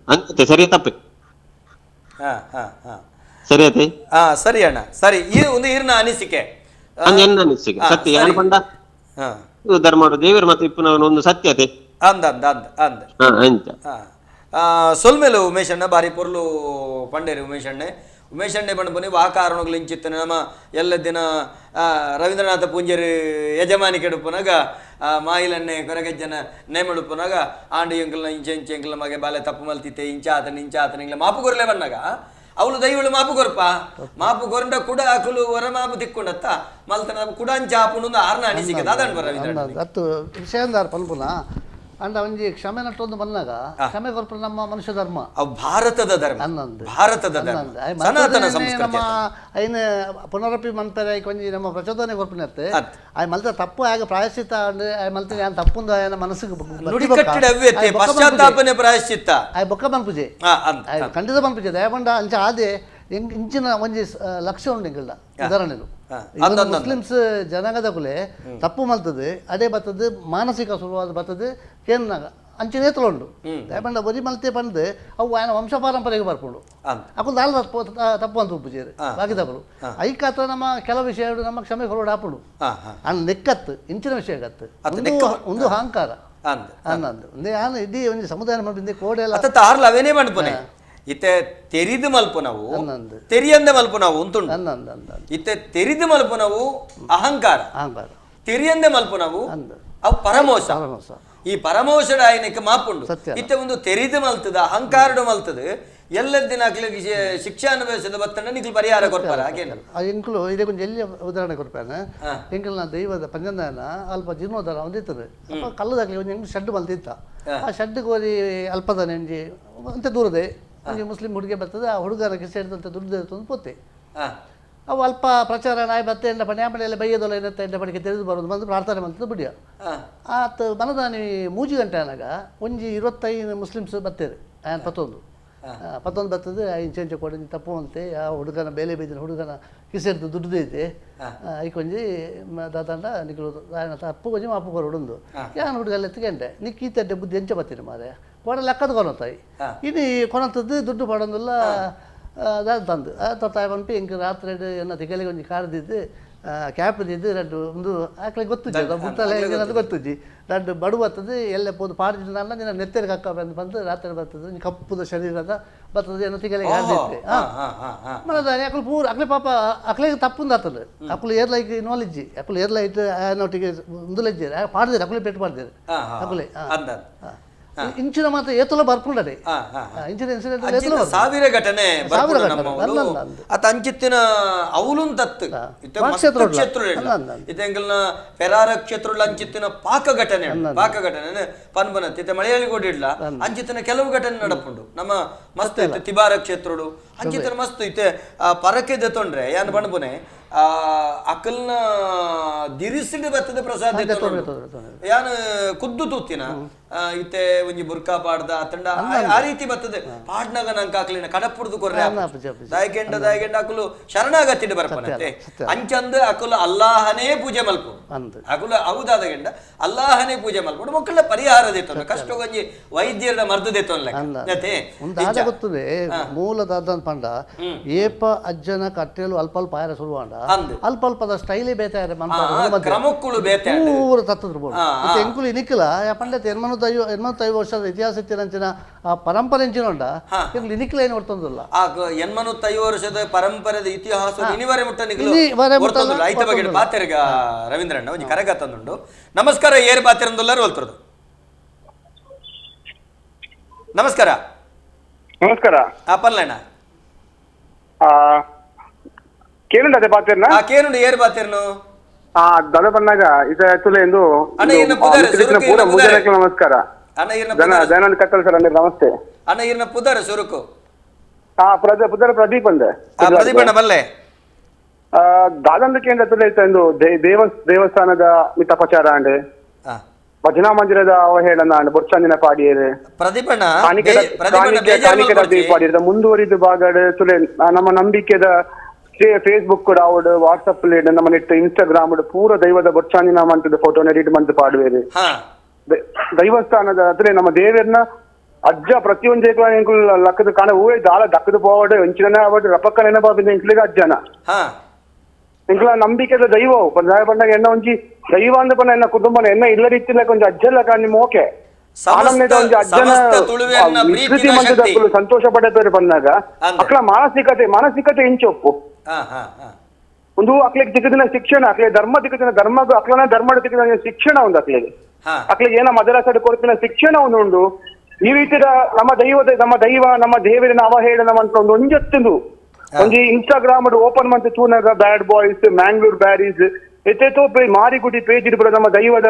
ಅಂತ ಸರಿ ತಪ್ಪೆ ಸರಿ ಆಯ್ತು ಸರಿ ಅಣ್ಣ ಸರಿ ಈ ಒಂದು ಈರ್ನ ಅನಿಸಿಕೆ ಅನಿಸಿಕೆ ಸತ್ಯ ಏನು ಪಂಡ ಧರ್ಮ ದೇವರು ಮತ್ತೆ ಇಪ್ಪನ ಒಂದು ಸತ್ಯತೆ ಸೊಲ್ಮೇಲು ಉಮೇಶಣ್ಣ ಬಾರಿ ಪೊರ್ಲು ಪಂಡೇರಿ ಉಮೇಶಣ್ಣೆ ಬಂಡ್ಬನಿ ಆ ಕಾರಣಗಳು ಇಂಚಿತ್ತನೆ ನಮ್ಮ ಎಲ್ಲ ದಿನ ರವೀಂದ್ರನಾಥ ಪೂಂಜರಿ ಯಜಮಾನಿ ಕೆಡುಪುನಾಗ ಮಾಯಿಲನ್ನೇ ಕೊರಗಜ್ಜನ ನೇಮಡುಪುನಾಗ ಆಂಡು ಎಂಕಲ್ನ ಇಂಚೆ ಎಂಕಲ್ನ ಮಗೆ ಬಾಲೆ ತಪ್ಪು ಮಲ್ತಿತ್ತೆ ಇಂಚಾತನ ಇಂಗ್ಲ ಮಾಪು ಕೊರ್ಲೆ ಬಂದಾಗ ಅವಳು ದೈವಳು ಮಾಪು ಕೊರ್ಪ ಮಾಪು ಕೊರಂಡ ಕೂಡ ಅಕುಲು ಹೊರ ಮಾಪು ತಿಕ್ಕೊಂಡತ್ತ ಮಲ್ತನ ಕೂಡ ಅಂಚಾಪುನು ಆರ್ನ ಅನಿಸಿಕೆ ದಾದಂಡ್ ಬರ ಅತ್ತು ವಿಷಯಂದಾರ ಪಲ್ಪುನ ಅಂಡ ಒಂಜಿ ಕ್ಷಮೆ ನಟ್ಟೊಂದು ಬಂದಾಗ ಕ್ಷಮೆ ಕೊರ್ಪ ನಮ್ಮ ಮನುಷ್ಯ ಧರ್ಮ ಭಾರತದ ಧರ್ಮ ಭಾರತದ ಸನಾತನ ಸಂಸ್ಕೃತಿ ನಮ್ಮ ಐನ ಪುನರಪಿ ಮನ್ಪರೆ ಕೊಂಜಿ ನಮ್ಮ ಪ್ರಚೋದನೆ ಕೊರ್ಪಿನತ್ತೆ ಆಯ್ ಮಲ್ತ ತಪ್ಪು ಆಗ ಪ್ರಾಯಶ್ಚಿತ್ತ ಆಯ್ ಮಲ್ತ ಯಾನ್ ತಪ್ಪುಂದು ಆಯನ ಮನಸ್ಸಿಗೆ ಪಶ್ಚಾತ್ತಾಪನೆ ಪ್ರಾಯಶ್ಚಿತ್ತ ಆಯ್ ಬೊಕ್ಕ ಮನ್ಪುಜೆ ಖಂಡಿತ ಮನ್ಪುಜೆ ದಯಪಂಡ ಅಂಚ ಆದೆ ಇಂಚಿನ ಒಂಜಿ ಲಕ್ಷ್ಯ ಉಂಡು ಎಂಕಲ್ಡ ಉದಾಹರಣೆಲು ಮುಸ್ಲಿಮ್ಸ್ ಜನಾಂಗದ ಕುಲೆ ತಪ್ಪು ಮಲ್ತದೆ ಅದೇ ಬರ್ತದೆ ಮಾನಸಿಕ ಸುಲಭವಾದ ಬರ್ತದೆ ಕೇನ್ನಾಗ ಅಂಚಿನ ಏತಲ ಉಂಡು ದಯಪಂಡ ಬರಿ ಮಲ್ತೆ ಬಂದು ಅವು ಆಯನ ವಂಶ ಪಾರಂಪರೆಗೆ ಬರ್ಕೊಂಡು ಅಕು ದಾಲ್ ತಪ್ಪು ಅಂತ ಉಪ್ಪುಜೇರಿ ಬಾಕಿ ತಪ್ಪಲು ಐಕಾತ್ರ ನಮ್ಮ ಕೆಲವು ವಿಷಯ ನಮ್ಮ ಕ್ಷಮೆ ಹೊರಡು ಹಾಪುಡು ಅಣ್ಣ ನೆಕ್ಕತ್ತು ಇಂಚಿನ ವಿಷಯ ಕತ್ತು ಒಂದು ಅಹಂಕಾರ ಅನ್ನಂದು ನಾನು ಇಡೀ ಒಂದು ಸಮುದಾಯ ಮಾಡಿಂದೆ ಕೋಡೆ ಎಲ್ಲ ಅವೇನೇ ಮಾಡ್ಪನೆ ಇತ್ತೆ ತೆರಿದು ಮಲ್ಪು ನಾವು ತೆರಿಯಂದ ಮಲ್ಪು ನಾವು ಉಂಟುಂಡು ಇತ್ತೆ ತೆರಿದು ಮಲ್ಪು ನಾವು ಅಹಂಕಾರ ತೆರಿಯಂದೆ ಮಲ್ಪು ನಾವು ಅವು ಪರಮೋಷ ಈ ಪರಮೋಷಡ ಆಯ್ನಕ್ಕೆ ಮಾಪುಂಡು ಇತ್ತೆ ಒಂದು ತೆರಿದು ಮಲ್ತದ ಅಹಂಕಾರಡು ಮಲ್ತದ ಎಲ್ಲದ್ದಿನ ಅಕ್ಲಿಗೆ ಶಿಕ್ಷಾ ಅನುಭವಿಸಿದ ಬತ್ತಂಡ ನಿಕ್ಲು ಪರಿಹಾರ ಕೊಡ್ಪಾರ ಹಾಗೇನು ಎಂಕ್ಲು ಇದೇ ಕೊಂಚ ಎಲ್ಲಿ ಉದಾಹರಣೆ ಕೊಡ್ಪೇನೆ ಎಂಕಲ್ನ ದೈವದ ಪಂಜಂದಾಯನ ಅಲ್ಪ ಜೀರ್ಣೋದ್ಧಾರ ಒಂದಿತ್ತದು ಅಪ್ಪ ಕಲ್ಲದಾಗ್ಲಿ ಒಂದು ಎಂಕ್ ಶೆಡ್ ಮಲ್ತಿತ್ತ ಆ ಶೆಡ್ಗೆ ಹೋಗಿ ಅಲ್ಪದ ನೆಂಜಿ ಅಂತ ದೂರದೆ ಒಂದು ಮುಸ್ಲಿಂ ಹುಡುಗಿ ಬರ್ತದೆ ಆ ಹುಡುಗರ ಸೇರಿದಂತೆ ದುಡ್ಡು ಒಂದು ಪೋತೆ ಅವು ಅಲ್ಪ ಪ್ರಚಾರ ನಾಯಿ ಬತ್ತೆ ಎಂಡ ಪಣೆ ಆಮೇಲೆ ಬೈಯೋದಲ್ಲ ಏನಂತ ಎಂಡ ಪಣಿಗೆ ತಿಳಿದು ಬರೋದು ಬಂದು ಪ್ರಾರ್ಥನೆ ಮಾಡ್ತದೆ ಬಿಡಿಯ ಆತ ಮನದಾನಿ ಮೂಜಿ ಗಂಟೆ ಅನಾಗ ಒಂಜಿ 25 ಮುಸ್ಲಿಮ್ಸ್ ಬತ್ತೇರು ಪತ್ತೊಂದು ಬರ್ತದೆ ಇಂಚೆ ಕೊಡಿ ತಪ್ಪು ಅಂತೆ ಆ ಹುಡುಗನ ಬೇಲೆ ಬೈದಿನ ಹುಡುಗನ ಕಿಸೆಡ್ದು ದುಡ್ಡು ಐತೆ ಐಕೊಂಜಿ ದಾದಂಡ ನಿಕ್ಲು ತಪ್ಪು ಕೊಂಚ ಮಾಪು ಕೊರ ಹುಡುಂದು ಯಾನು ಹುಡುಗಲ್ಲ ಎತ್ಕೊಂಡೆ ನಿಕ್ ಈ ತಡ್ಡೆ ಬುದ್ಧಿ ಎಂಚ ಬತ್ತೀನಿ ಮಾರೆ ಕೊಡ ಲೆಕ್ಕದ ಕೊನತಾಯಿ ಇನ್ನು ಕೊನತದ್ದು ದುಡ್ಡು ಪಡೋದಿಲ್ಲ ತಂದು ತಾಯಿ ಪಂಪಿ ಎಂಕ್ ರಾತ್ರಿ ಎನ್ನ ತಿಗಲಿಗೆ ಒಂಜಿ ಕಾರ್ದಿದ್ದು ಕ್ಯಾಪ್ ಇದ್ದು ರಡ್ಡು ಒಂದು ಆಕಳಿಗೆ ಗೊತ್ತುಜ್ಜಿ ಬುತ್ತಲೆ ಅದು ಗೊತ್ತುಜ್ಜಿ ರಡ್ಡು ಬಡು ಬರ್ತದೆ ಎಲ್ಲ ಪೋದು ಪಾಡ್ದು ನನ್ನ ನಿನ್ನ ನೆತ್ತರಿಗೆ ಹಾಕ ಬಂದು ರಾತ್ರಿ ಬರ್ತದೆ ಕಪ್ಪುದ ಶರೀರದ ಬರ್ತದೆ ಏನೋ ತಿಗಲಿಗೆ ಹಾರ್ದಿತ್ತೆ ಮನದಾನೆ ಅಕ್ಳು ಪೂರ ಅಕ್ಲೆ ಪಾಪ ಅಕ್ಳಿಗೆ ತಪ್ಪುಂದು ಆಗ್ತದೆ ಅಕ್ಳು ಏರ್ಲೈಕ್ ನಾಲೆಜ್ಜಿ ಅಕ್ಳು ಏರ್ಲೈಟ್ ನೋಟಿಗೆ ಮುಂದುಲೆಜ್ಜಿ ಪಾಡ್ದಿರಿ ಅಕ್ಳು ಪೆಟ್ಟು ಪಾಡ್ದಿರಿ ಅಕ್ಳೆ ಇಂಚಿನ ಮಾತ್ರ ಏತಲ ಬರ್ಕೊಂಡರೆ ಇಂಚಿನ ಇನ್ಸಿಡೆಂಟ್ ಸಾವಿರ ಘಟನೆ ಅತ ಅಂಚಿತ್ತಿನ ಅವಲುನ್ ತತ್ತು ಕ್ಷೇತ್ರ ಇತೆಂಗಲ್ನ ಪೆರಾರ ಕ್ಷೇತ್ರ ಅಂಚಿತ್ತಿನ ಪಾಕ ಘಟನೆ ಪನ್ಬನತ್ ಇತ್ತೆ ಮಳೆಯಲ್ಲಿ ಕೊಡಿಡ್ಲ ಅಂಚಿತ್ತಿನ ಕೆಲವು ಘಟನೆ ನಡಪುಂಡು ನಮ್ಮ ಮಸ್ತ್ ಇತ್ತು ತಿಬಾರ ಕ್ಷೇತ್ರಡು ಅಂಚಿತ್ತಿನ ಮಸ್ತ್ ಇತ್ತೆ ಪರಕೆ ದೆತೊಂಡ್ರೆ ಯಾನ್ ಬಣ್ಬುನೆ ಅಕಲ್ನ ದಿರಿಸಿಡಿ ಬರ್ತದೆ ಪ್ರಸಾದ ಯಾನ್ ಕುದ್ದು ತೂತಿನ ಇತ್ತೆ ಒಂಜಿ ಬುರ್ಕಾ ಪಾಡ್ದ ಅತಂಡ ಆ ರೀತಿ ಬರ್ತದೆ ಪಾಡ್ನಾಗ ನಂಗೆ ಅಕ್ಲಿನ ಕಡಪುಡ್ದು ಕೊರ್ರೆ ದಾಯಕೆಂಡ ಅಕಲು ಶರಣಾಗತಿಡ್ ಬರ್ಪನತೆ ಅಂಚಂದ ಅಕಲು ಅಲ್ಲಾಹನೇ ಪೂಜೆ ಮಲ್ಪು ಅಕಲು ಹೌದಾದ ಗೆಂಡ ಅಲ್ಲಾಹನೇ ಪೂಜೆ ಮಲ್ಪು ಮಕ್ಕಳ ಪರಿಹಾರ ದೇತೊಂದ ಕಷ್ಟ ಒಂಜಿ ವೈದ್ಯರ ಮರ್ದು ದೇತೊಂದ್ಲೆ ಗೊತ್ತದೆ ಮೂಲದ ಪಂಡ ಏಪ ಅಜ್ಜನ ಕಟ್ಟೆಲು ಅಲ್ಪ ಅಲ್ಪ ಆಯರ ಸುರುವಾಂಡ ಅಲ್ಪ ಅಲ್ಪದ ಸ್ಟೈಲೇ ಬೇತಾಯರೆ ಕ್ರಮಕ್ಕುಳು ಬೇತೆ ಪೂರ ತತ್ತದ ಎಂಕುಲು ಇನಿಕ್ಕಲ ಪಂಡತೆ 85 ವರ್ಷದ ಇತಿಹಾಸ ಇತ್ತಿನಂಚಿನ ಆ ಪರಂಪರೆ ಎಂಚಿನೊಂಡ ಇನಿಕ್ಕಲ ಏನು ಹೊರ್ತಂದಿಲ್ಲ 85 ವರ್ಷದ ಪರಂಪರೆದ ಇತಿಹಾಸ ಇನಿವರೆ ಮುಟ್ಟ ಐತ ಬಗ್ಗೆ ಪಾತೆರ್ಗ ರವೀಂದ್ರಣ್ಣ ಒಂಜಿ ಕರೆಗ ತಂದುಂಡು ನಮಸ್ಕಾರ ಏರ್ ಪಾತೆರಂದುಲ್ಲಾರು ಹೊಲ್ತರದು ನಮಸ್ಕಾರ ನಮಸ್ಕಾರ ಪರ್ಲಣ್ಣ ಕೇನುಂಡೆ ಪಾತೆರ್ನ ಕೇನುಂಡು ಏರ್ ಪಾತೆರ್ನು ದದ ಬಂದಾಗ ಇದು ಎಂದು ಪೂರ ನಮಸ್ಕಾರ ದಯಾನಂದ್ ಕತ್ತಲ್ ಸರ್ ಅಂದ್ರೆ ನಮಸ್ತೆ ಅಣ್ಣ ಇರ್ನ ಪುದರ್ ಸುರುಕು ಪುದರ್ ಪ್ರದೀಪ್ ಅಂದೆ ಪ್ರದೀಪಣ್ಣ ಬಲ್ಲೆ ದಾದಂದ ಕೇಂದ್ರ ಎಂದು ದೇವಸ್ಥಾನದ ಮಿತಪಚಾರ ಅಂಡೆ ಭಜನಾ ಮಂದಿರದ ಅವಹೇಳನ ಅಂಡ್ ಬೊರ್ಚಂದಿನ ಪಾಡಿಯರು ಪ್ರದೀಪಣ್ಣ ಪಾಡಿಯದ ಮುಂದುವರಿದ ಭಾಗಡ್ ತುಲೆ ನಮ್ಮ ನಂಬಿಕೆದ ಫೇಸ್ಬುಕ್ ಕೂಡ ಅವಡು ವಾಟ್ಸಪ್ ನಮ್ಮ ನೆಟ್ ಇನ್ಸ್ಟಾಗ್ರಾಮ್ ಪೂರ ದೈವದ ಬೊಚ್ಚಾಂದಿನ ಮಂತದ ಫೋಟೋನ ಎಡಿಟ್ ಮಂತ್ ಪಾಡುವೇರು ದೈವಸ್ಥಾನದ ಅದ್ರೆ ನಮ್ಮ ದೇವರನ್ನ ಅಜ್ಜ ಪ್ರತಿಯೊಂದು ಲಕ್ಕದ ಕಾಣ ಹೂವೇ ದಾಳ ದಕ್ಕದ ಪೋವಡು ಎಂಚಿನ ಅವಡು ರಪಕ್ಕ ನೆನಪಾಬಿಂದ ಎಂಕ್ಲಿಗೆ ಅಜ್ಜನ ಎಂಕ್ಲ ನಂಬಿಕೆದ ದೈವ ಬಂದಾಗ ಎನ್ನ ಒಂಜಿ ದೈವ ಅಂದ ಪನ್ನ ಎನ್ನ ಕುಟುಂಬನ ಎನ್ನ ಇಲ್ಲ ರೀತಿಲ ಕೊಂಚ ಅಜ್ಜಲ್ಲ ಕಾಣಿ ಮೋಕೆ ಅಜ್ಜನ ವಿಕೃತಿ ಮಂತದ ಸಂತೋಷ ಪಡೆದವರು ಬಂದಾಗ ಅಕ್ಲ ಮಾನಸಿಕತೆ ಇಂಚೊಪ್ಪು ಒಂದು ಅಕ್ಲಿಗೆ ದಿಕ್ಕದಿನ ಶಿಕ್ಷಣ ಅಕ್ಲಿಗೆ ಧರ್ಮ ದಿಕ್ಕದಿನ ಧರ್ಮದ ಅಕ್ಲನ ಧರ್ಮದ ದಿಕ್ಕದಿನ ಶಿಕ್ಷಣ ಒಂದು ಅಕ್ಲಿಗೆ ಏನ ಮದರಸದ ಕೊಡ್ತಿನ ಶಿಕ್ಷಣ ಒಂದು ಈ ರೀತಿಯ ನಮ್ಮ ದೈವ ನಮ್ಮ ದೇವರಿನ ಅವಹೇಳನ ಅಂತ ಒಂದು ಒಂಜೊತ್ತುಂದು ಒಂಜಿ ಇನ್ಸ್ಟಾಗ್ರಾಮ್ ಓಪನ್ ಮಂತ್ ತೂನಾಗ ಬ್ಯಾಡ್ ಬಾಯ್ಸ್ ಮ್ಯಾಂಗ್ಳೂರ್ ಬ್ಯಾರೀಸ್ ಎತ್ತೇತೋ ಮಾರಿಗುಡಿ ಪೇಜ್ ಪುರ ನಮ್ಮ ದೈವದ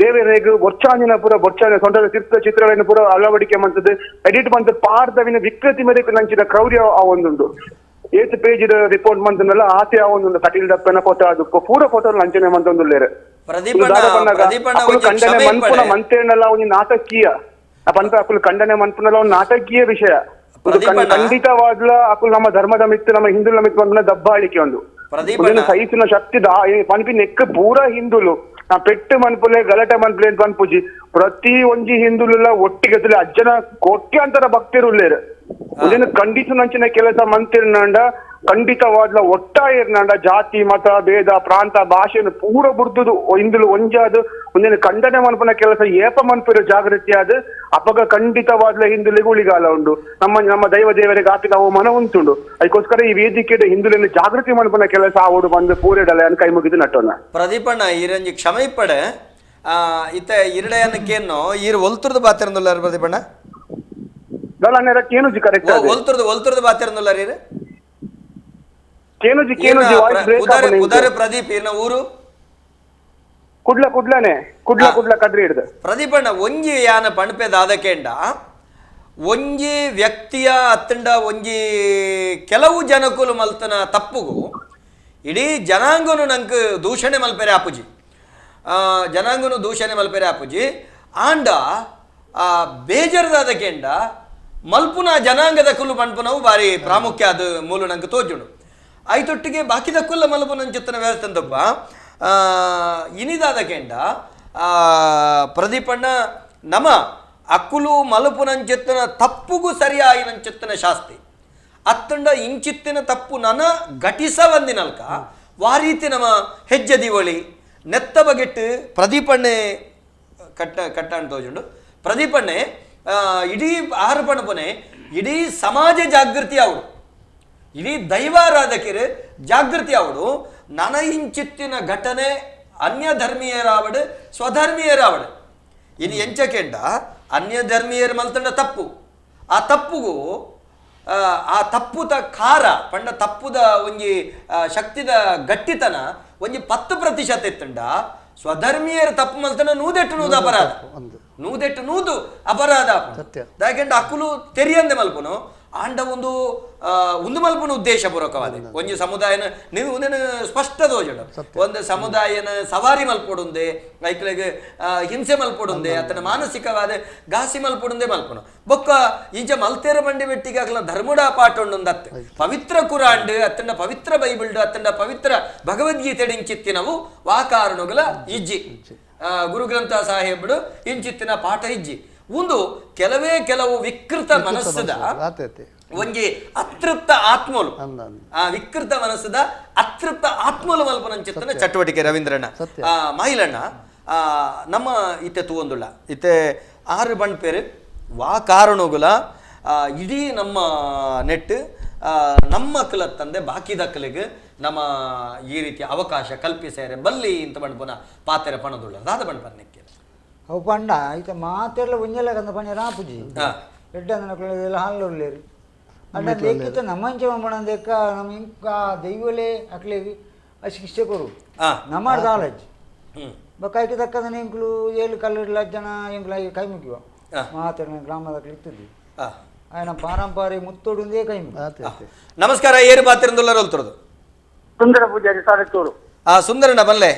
ದೇವರಿಗೆ ಬೊಚ್ಚಾಂದಿನ ಪುರ ಬೊಚ್ಚಾಂದಿನ ಸೊಂಟದ ಚಿತ್ರಗಳನ್ನು ಪುರ ಅಳವಡಿಕೆ ಮಂತದ್ದು ಎಡಿಟ್ ಮಂತ್ ಪಾರ್ದವಿನ ವಿಕೃತಿ ಮೇಲೆ ನಂಚಿನ ಕ್ರೌರ್ಯ ಆ ಒಂದುಂಡು ಏತ್ ಪೇಜ್ ರಿಪೋರ್ಟ್ ಮಂತನೆಲ್ಲ ಆಸೆ ಆ ಒಂದು ಕಟೀಲ್ ಡಪ್ಪನ ಫೋಟೋ ಅದು ಪೂರ ಫೋಟೋ ಲಂಚನೆ ಮಂತೊಂದುಲ್ಲೇರು ಖಂಡನೆ ಮನ್ಪುನ ಮಂತೇನಲ್ಲ ಒಂದು ನಾಟಕೀಯ ಪಂತ ಅಕುಲು ಖಂಡನೆ ಮನ್ಪುನಲ್ಲ ಒಂದು ನಾಟಕೀಯ ವಿಷಯ ಖಂಡಿತವಾದ್ಲ ಅಕುಲು ನಮ್ಮ ಧರ್ಮದ ಮಿತ್ತು ನಮ್ಮ ಹಿಂದುಳ ಮಿತ್ತು ಬಂದ ದಬ್ಬಾಳಿಕೆ ಒಂದು ಸಹಿಸಿನ ಶಕ್ತಿ ಪನ್ಪಿ ನೆಕ್ ಪೂರ ಹಿಂದುಲು ನಾ ಪೆಟ್ಟು ಮನ್ಪುಲೆ ಗಲಾಟೆ ಮನ್ಪುಲೆ ಅಂತ ಪನ್ಪುಜಿ ಪ್ರತಿ ಒಂಜಿ ಹಿಂದುಲೆಲ್ಲ ಒಟ್ಟಿಗೆ ಅಜ್ಜನ ಕೋಟ್ಯಾಂತರ ಭಕ್ತಿರುಲ್ಲೇರು ಇದನ್ನು ಖಂಡಿಸಿನ ಕೆಲಸ ಮಂತಿರ್ನಂಡ ಖಂಡಿತವಾದ್ಲ ಒಟ್ಟಾಯಿರ್ನಂಡ ಜಾತಿ ಮತ ಭೇದ ಪ್ರಾಂತ ಭಾಷೆಯನ್ನು ಪೂರ ಬುರ್ದುದು ಹಿಂದುಲು ಒಂಜಾದು ಒಂದಿನ ಖಂಡನೆ ಮನ್ಪನ ಕೆಲಸ ಏಪ ಮನ್ಪಿರೋ ಜಾಗೃತಿ ಆದ ಅಪಗ ಖಂಡಿತವಾದ್ಲ ಹಿಂದುಲಿಗೆ ಉಳಿಗಾಲ ಉಂಡು ನಮ್ಮ ದೈವ ದೇವರಿಗೆ ಆಪಿ ನಾವು ಮನ ಉಂಟುಂಡು ಅದಕ್ಕೋಸ್ಕರ ಈ ವೇದಿಕೆ ಹಿಂದುಲಿನ ಜಾಗೃತಿ ಮನ್ಪನ ಕೆಲಸ ಆವಡು ಬಂದು ಪೂರೆಡಲೆ ಅನ್ನು ಕೈ ಮುಗಿದು ನಟೋಣ ಪ್ರದೀಪಣ್ಣ ಈರಂಜಿ ಕ್ಷಮೆ ಪಡೆ ಇತ್ತ ಇರಡೆಯನ್ನಕ್ಕೇನು ಈರು ಒಲ್ತುರ್ದು ಬಾತಿರಂದುಲ್ಲ ಪ್ರದೀಪಣ್ಣ ದೊಲನೆರ ಕೇನುಜಿ ಕರೆಕ್ಟ್ ಒಲ್ತುರ್ದು ಬಾತಿರಂದಲ್ಲ ರೀ ಕೇನುಜಿ ವಾಯ್ಸ್ ಬ್ರೇಕ್ ಆಪನೆ ಉದರ ಪ್ರದೀಪ್ ಏನ ಊರು ಕುಡ್ಲ ಕಡ್ರಿ ಹಿಡ್ದು ಪ್ರದೀಪಣ್ಣ ಒಂಜಿ ಯಾನ ಪಣಪೆದ ಅದಕ್ಕೆಂಡ ಒಂಜಿ ವ್ಯಕ್ತಿಯ ಅತ್ತಂಡ ಒಂಜಿ ಕೆಲವು ಜನಕುಲು ಮಲ್ತನ ತಪ್ಪುಗು ಇಡೀ ಜನಾಂಗನು ನಂಗೆ ದೂಷಣೆ ಮಲ್ಪೆರೆ ಆಪುಜಿ ಜನಾಂಗನು ದೂಷಣೆ ಮಲ್ಪೆರೆ ಆಪುಜಿ ಆಂಡ ಬೇಜಾರದಾದಕ್ಕೆಂಡ ಮಲ್ಪುನ ಜನಾಂಗದ ಕುಲ್ಲು ಪಂಪನವು ಬಾರಿ ಪ್ರಾಮುಖ್ಯ ಅದು ಮೂಲು ನಂಗೆ ತೋಜುಂಡು ಐತೊಟ್ಟಿಗೆ ಬಾಕಿದ ಕುಲ್ಲ ಮಲ್ಪುನ ಚಿತ್ತನ ವ್ಯವಸ್ಥೆ ಅಂತಪ್ಪ ಇನಿದಾದಕ್ಕೆಂಡ ಪ್ರದೀಪಣ್ಣ ನಮ ಅಕ್ಕುಲು ಮಲಪುನಂಚಿತ್ತನ ತಪ್ಪುಗೂ ಸರಿಯಾಯಿನಂಚಿತ್ತನ ಶಾಸ್ತಿ ಅತ್ತಂಡ ಇಂಚಿತ್ತಿನ ತಪ್ಪು ನನ ಘಟಿಸವಂದಿನಲ್ಕ ವಾರೀತಿ ನಮ್ಮ ಹೆಜ್ಜೆ ದಿವಳಿ ನೆತ್ತ ಬಗೆಟ್ಟು ಪ್ರದೀಪಣ್ಣೆ ಕಟ್ಟ ಅಂತ ತೋಜುಂಡು ಪ್ರದೀಪಣ್ಣೆ ಇಡೀ ಆಹಾರ ಪಣಪನೆ ಇಡೀ ಸಮಾಜ ಜಾಗೃತಿ ಅವಡು ಇಡೀ ದೈವಾರಾಧಕರು ಜಾಗೃತಿ ಅವಡು ನನ ಇಂಚಿತ್ತಿನ ಘಟನೆ ಅನ್ಯ ಧರ್ಮೀಯರಾವಡು ಸ್ವಧರ್ಮೀಯರಾವಡು ಇನ್ನು ಎಂಚಕೆಂಡ ಅನ್ಯ ಧರ್ಮೀಯರು ಮಲ್ತಂಡ ತಪ್ಪು ಆ ತಪ್ಪುಗೂ ಆ ತಪ್ಪುದ ಖಾರ ಪಂಡ ತಪ್ಪುದ ಒಂಜಿ ಶಕ್ತಿದ ಗಟ್ಟಿತನ ಒಂಜಿ 10% ಇತ್ತಂಡ ಸ್ವಧರ್ಮೀಯರ ತಪ್ಪು ಮಲ್ತನ ನೂದೆಟ್ಟು ನೂದು ಅಪರಾಧ ನೂದೆಟ್ಟು ನೂದು ಅಪರಾಧ ಯಾಕೆಂಡ ಅಕ್ಕುಲು ತೆರಿಯಂದೆ ಮಲ್ಪನು ಆಂಡ ಒಂದು ಮಲ್ಪನ ಉದ್ದೇಶ ಪೂರ್ವಕವಾದ ಒಂಜಿ ಸಮುದಾಯನ ನೀವು ಒಂದೇನು ಸ್ಪಷ್ಟ ತೋಜುಂಡು ಒಂದು ಸಮುದಾಯನ ಸವಾರಿ ಮಲ್ಪೊಡುಂದೆ ಐಕ್ಲೆಗೆ ಹಿಂಸೆ ಮಲ್ಪೊಡುಂದೆ ಅತನ ಮಾನಸಿಕವಾದ ಘಾಸಿ ಮಲ್ಪೊಡುಂದೆ ಮಲ್ಪನು ಬೊಕ್ಕ ಈಜ ಮಲ್ತೇರ ಬಂಡಿ ಬೆಟ್ಟಿಗೆ ಆಗಲ ಧರ್ಮುಡ ಪಾಠ ಉಂಡೊಂದತ್ತೆ ಪವಿತ್ರ ಕುರಾಂಡ್ ಅತ್ತಂಡ ಪವಿತ್ರ ಬೈಬಿಳ್ಡು ಅತ್ತಂಡ ಪವಿತ್ರ ಭಗವದ್ಗೀತೆ ಇಂಚಿತ್ತಿನವು ವಾಕಾರಣಗಳ ಇಜ್ಜಿ ಗುರುಗ್ರಂಥ ಸಾಹೇಬಡು ಇಂಚಿತ್ತಿನ ಪಾಠ ಇಜ್ಜಿ ಒಂದು ಕೆಲವು ವಿಕೃತ ಮನಸ್ಸದ ಒಂಜಿ ಅತೃಪ್ತ ಆತ್ಮಲು ವಿಕೃತ ಮನಸ್ಸದ ಅತೃಪ್ತ ಆತ್ಮಲು ಮಲ್ಪನಂಚಿತ್ತನ ಚಟುವಟಿಕೆ ರವೀಂದ್ರಣ್ಣ ಮಾಯಿಲಣ್ಣ ನಮ್ಮ ಇತ್ತೆ ತೂವೊಂದುಳ್ಳ ಇತ್ತೆ 6 ಬಣ್ಪೇರು ವಾ ಕಾರಣಗುಲ ಇಡೀ ನಮ್ಮ ನೆಟ್ ನಮ್ಮ ಮಕ್ಕಳತ್ತಂದೆ ಬಾಕಿ ದಕ್ಕಲಿಗೆ ನಮ್ಮ ಈ ರೀತಿಯ ಅವಕಾಶ ಕಲ್ಪಿಸ್ಯಾರೆ ಬಲ್ಲಿ ಇಂತ ಬಣ್ಪುನ ಪಾತೆರ ಪಣದುಳ್ಳ ದಾದ ಬಣ್ಪನ್ನಕ್ಕೆ ಅವು ಪಂಡ ಐತ ಮಾತೆಲ್ಲ ಒಂಜೆಲ್ಲ ಕಂದ ಪಂಡ ರಾಪುಜಿ ಎಡ್ಡಂದನಕ್ಕೆಲ್ಲ ಹಾಲೊಳ್ಳೇರು ಅಡ್ಡ ಲೆಕ್ಕಿತ ನಮ್ಮಂಚ ಪಂಪಣಂದೆಕ್ಕ ನಮ್ಮ ಇಂಕ ದೈವಲೇ ಅಕ್ಲೇವಿ ಅಶಿಕ್ಷೆ ಕೊರು ನಮ್ಮಡ್ ದಾಲಜ್ಜಿ ಬಕಾಯ್ಕೆ ತಕ್ಕದನ ಇಂಕ್ಲು ಏಳು ಕಲ್ಲುಡ್ಲ ಜನ ಇಂಕ್ಲ ಕೈ ಮುಗಿವ ಮಾತೆಲ್ಲ ಗ್ರಾಮದಕ್ಕೆ ಇತ್ತಿದ್ವಿ ఆయన పారంపర్య ముత్తోడుందే కైము ನಮಸ್ಕಾರ ಏರು ಬಾತಿರಂದುಲ್ಲರು ಅಲ್ತರದು ಸುಂದರ ಪೂಜಾರಿ ಸಾರತ್ತೂರು ಸುಂದರಣ್ಣ ಬಲ್ಲೆ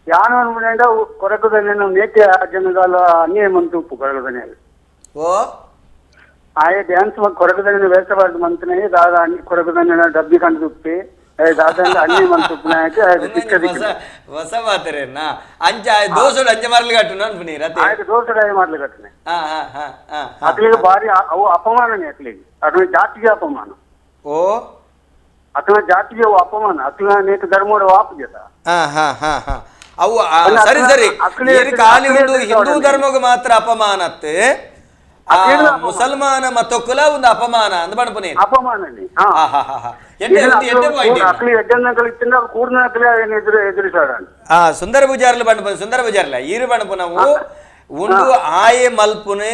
ಯಾನವನ್ಮುಂಡ ಕೊರಕದನೆ ನೇತ್ಯ ಜನಗಾಲ ಅನ್ಯಮಂತು ಉಪ್ಪು ಕೊರಕದನೆ ಓ ಆಯೆ ಡ್ಯಾನ್ಸ್ ಕೊರಕದನೆ ವೇಸಬಾರ್ದು ಮಂತನೇ ದಾದ ಕೊರಕದನೆ ಡಬ್ಬಿ ಕಂಡು ಉಪ್ಪಿ ದಾದಂಡ ಅನ್ಯಮಂತು ಉಪ್ಪನಾಯಕ್ಕೆ ಹೊಸ ಮಾತರೇನ ಅಂಚ ದೋಸೋಡು ಅಂಚ ಮಾರ್ಲಿ ಕಟ್ಟು ಅನ್ಪನಿ ರತೆ ಆಯ್ತು ದೋಸಡ ಮಾಡ್ಲಿ ಕಟ್ಟನೆ ಅಕ್ಲಿಗೆ ಬಾರಿ ಅವು ಅಪಮಾನನೇ ಅಕ್ಲಿಗೆ ಅದ್ರ ಜಾತಿಗೆ ಅಪಮಾನ ಓ ಅತನ ಜಾತಿಗೆ ಅವು ಅಪಮಾನ ಅಕ್ಲ ನೇಕ ಧರ್ಮೋಡ ವಾಪು ಜತ ಅವು ಸರಿ ಖಾಲಿ ಒಂದು ಹಿಂದೂ ಧರ್ಮಕ್ಕೆ ಮಾತ್ರ ಅಪಮಾನತ್ತೆ ಮುಸಲ್ಮಾನ ಮತ್ತೊಕ್ಕಲ ಒಂದು ಅಪಮಾನ ಅಂದ ಬಣ್ಪನಿ ಅಪಮಾನನೇ ಸುಂದರ ಪೂಜಾರ್ಲು ಬಣ್ಪನ ಸುಂದರ ಪೂಜಾರ್ಲ ಈರು ಬಣ್ಪು ನಾವು ಉಂಡು ಆಯೆ ಮಲ್ಪುನೆ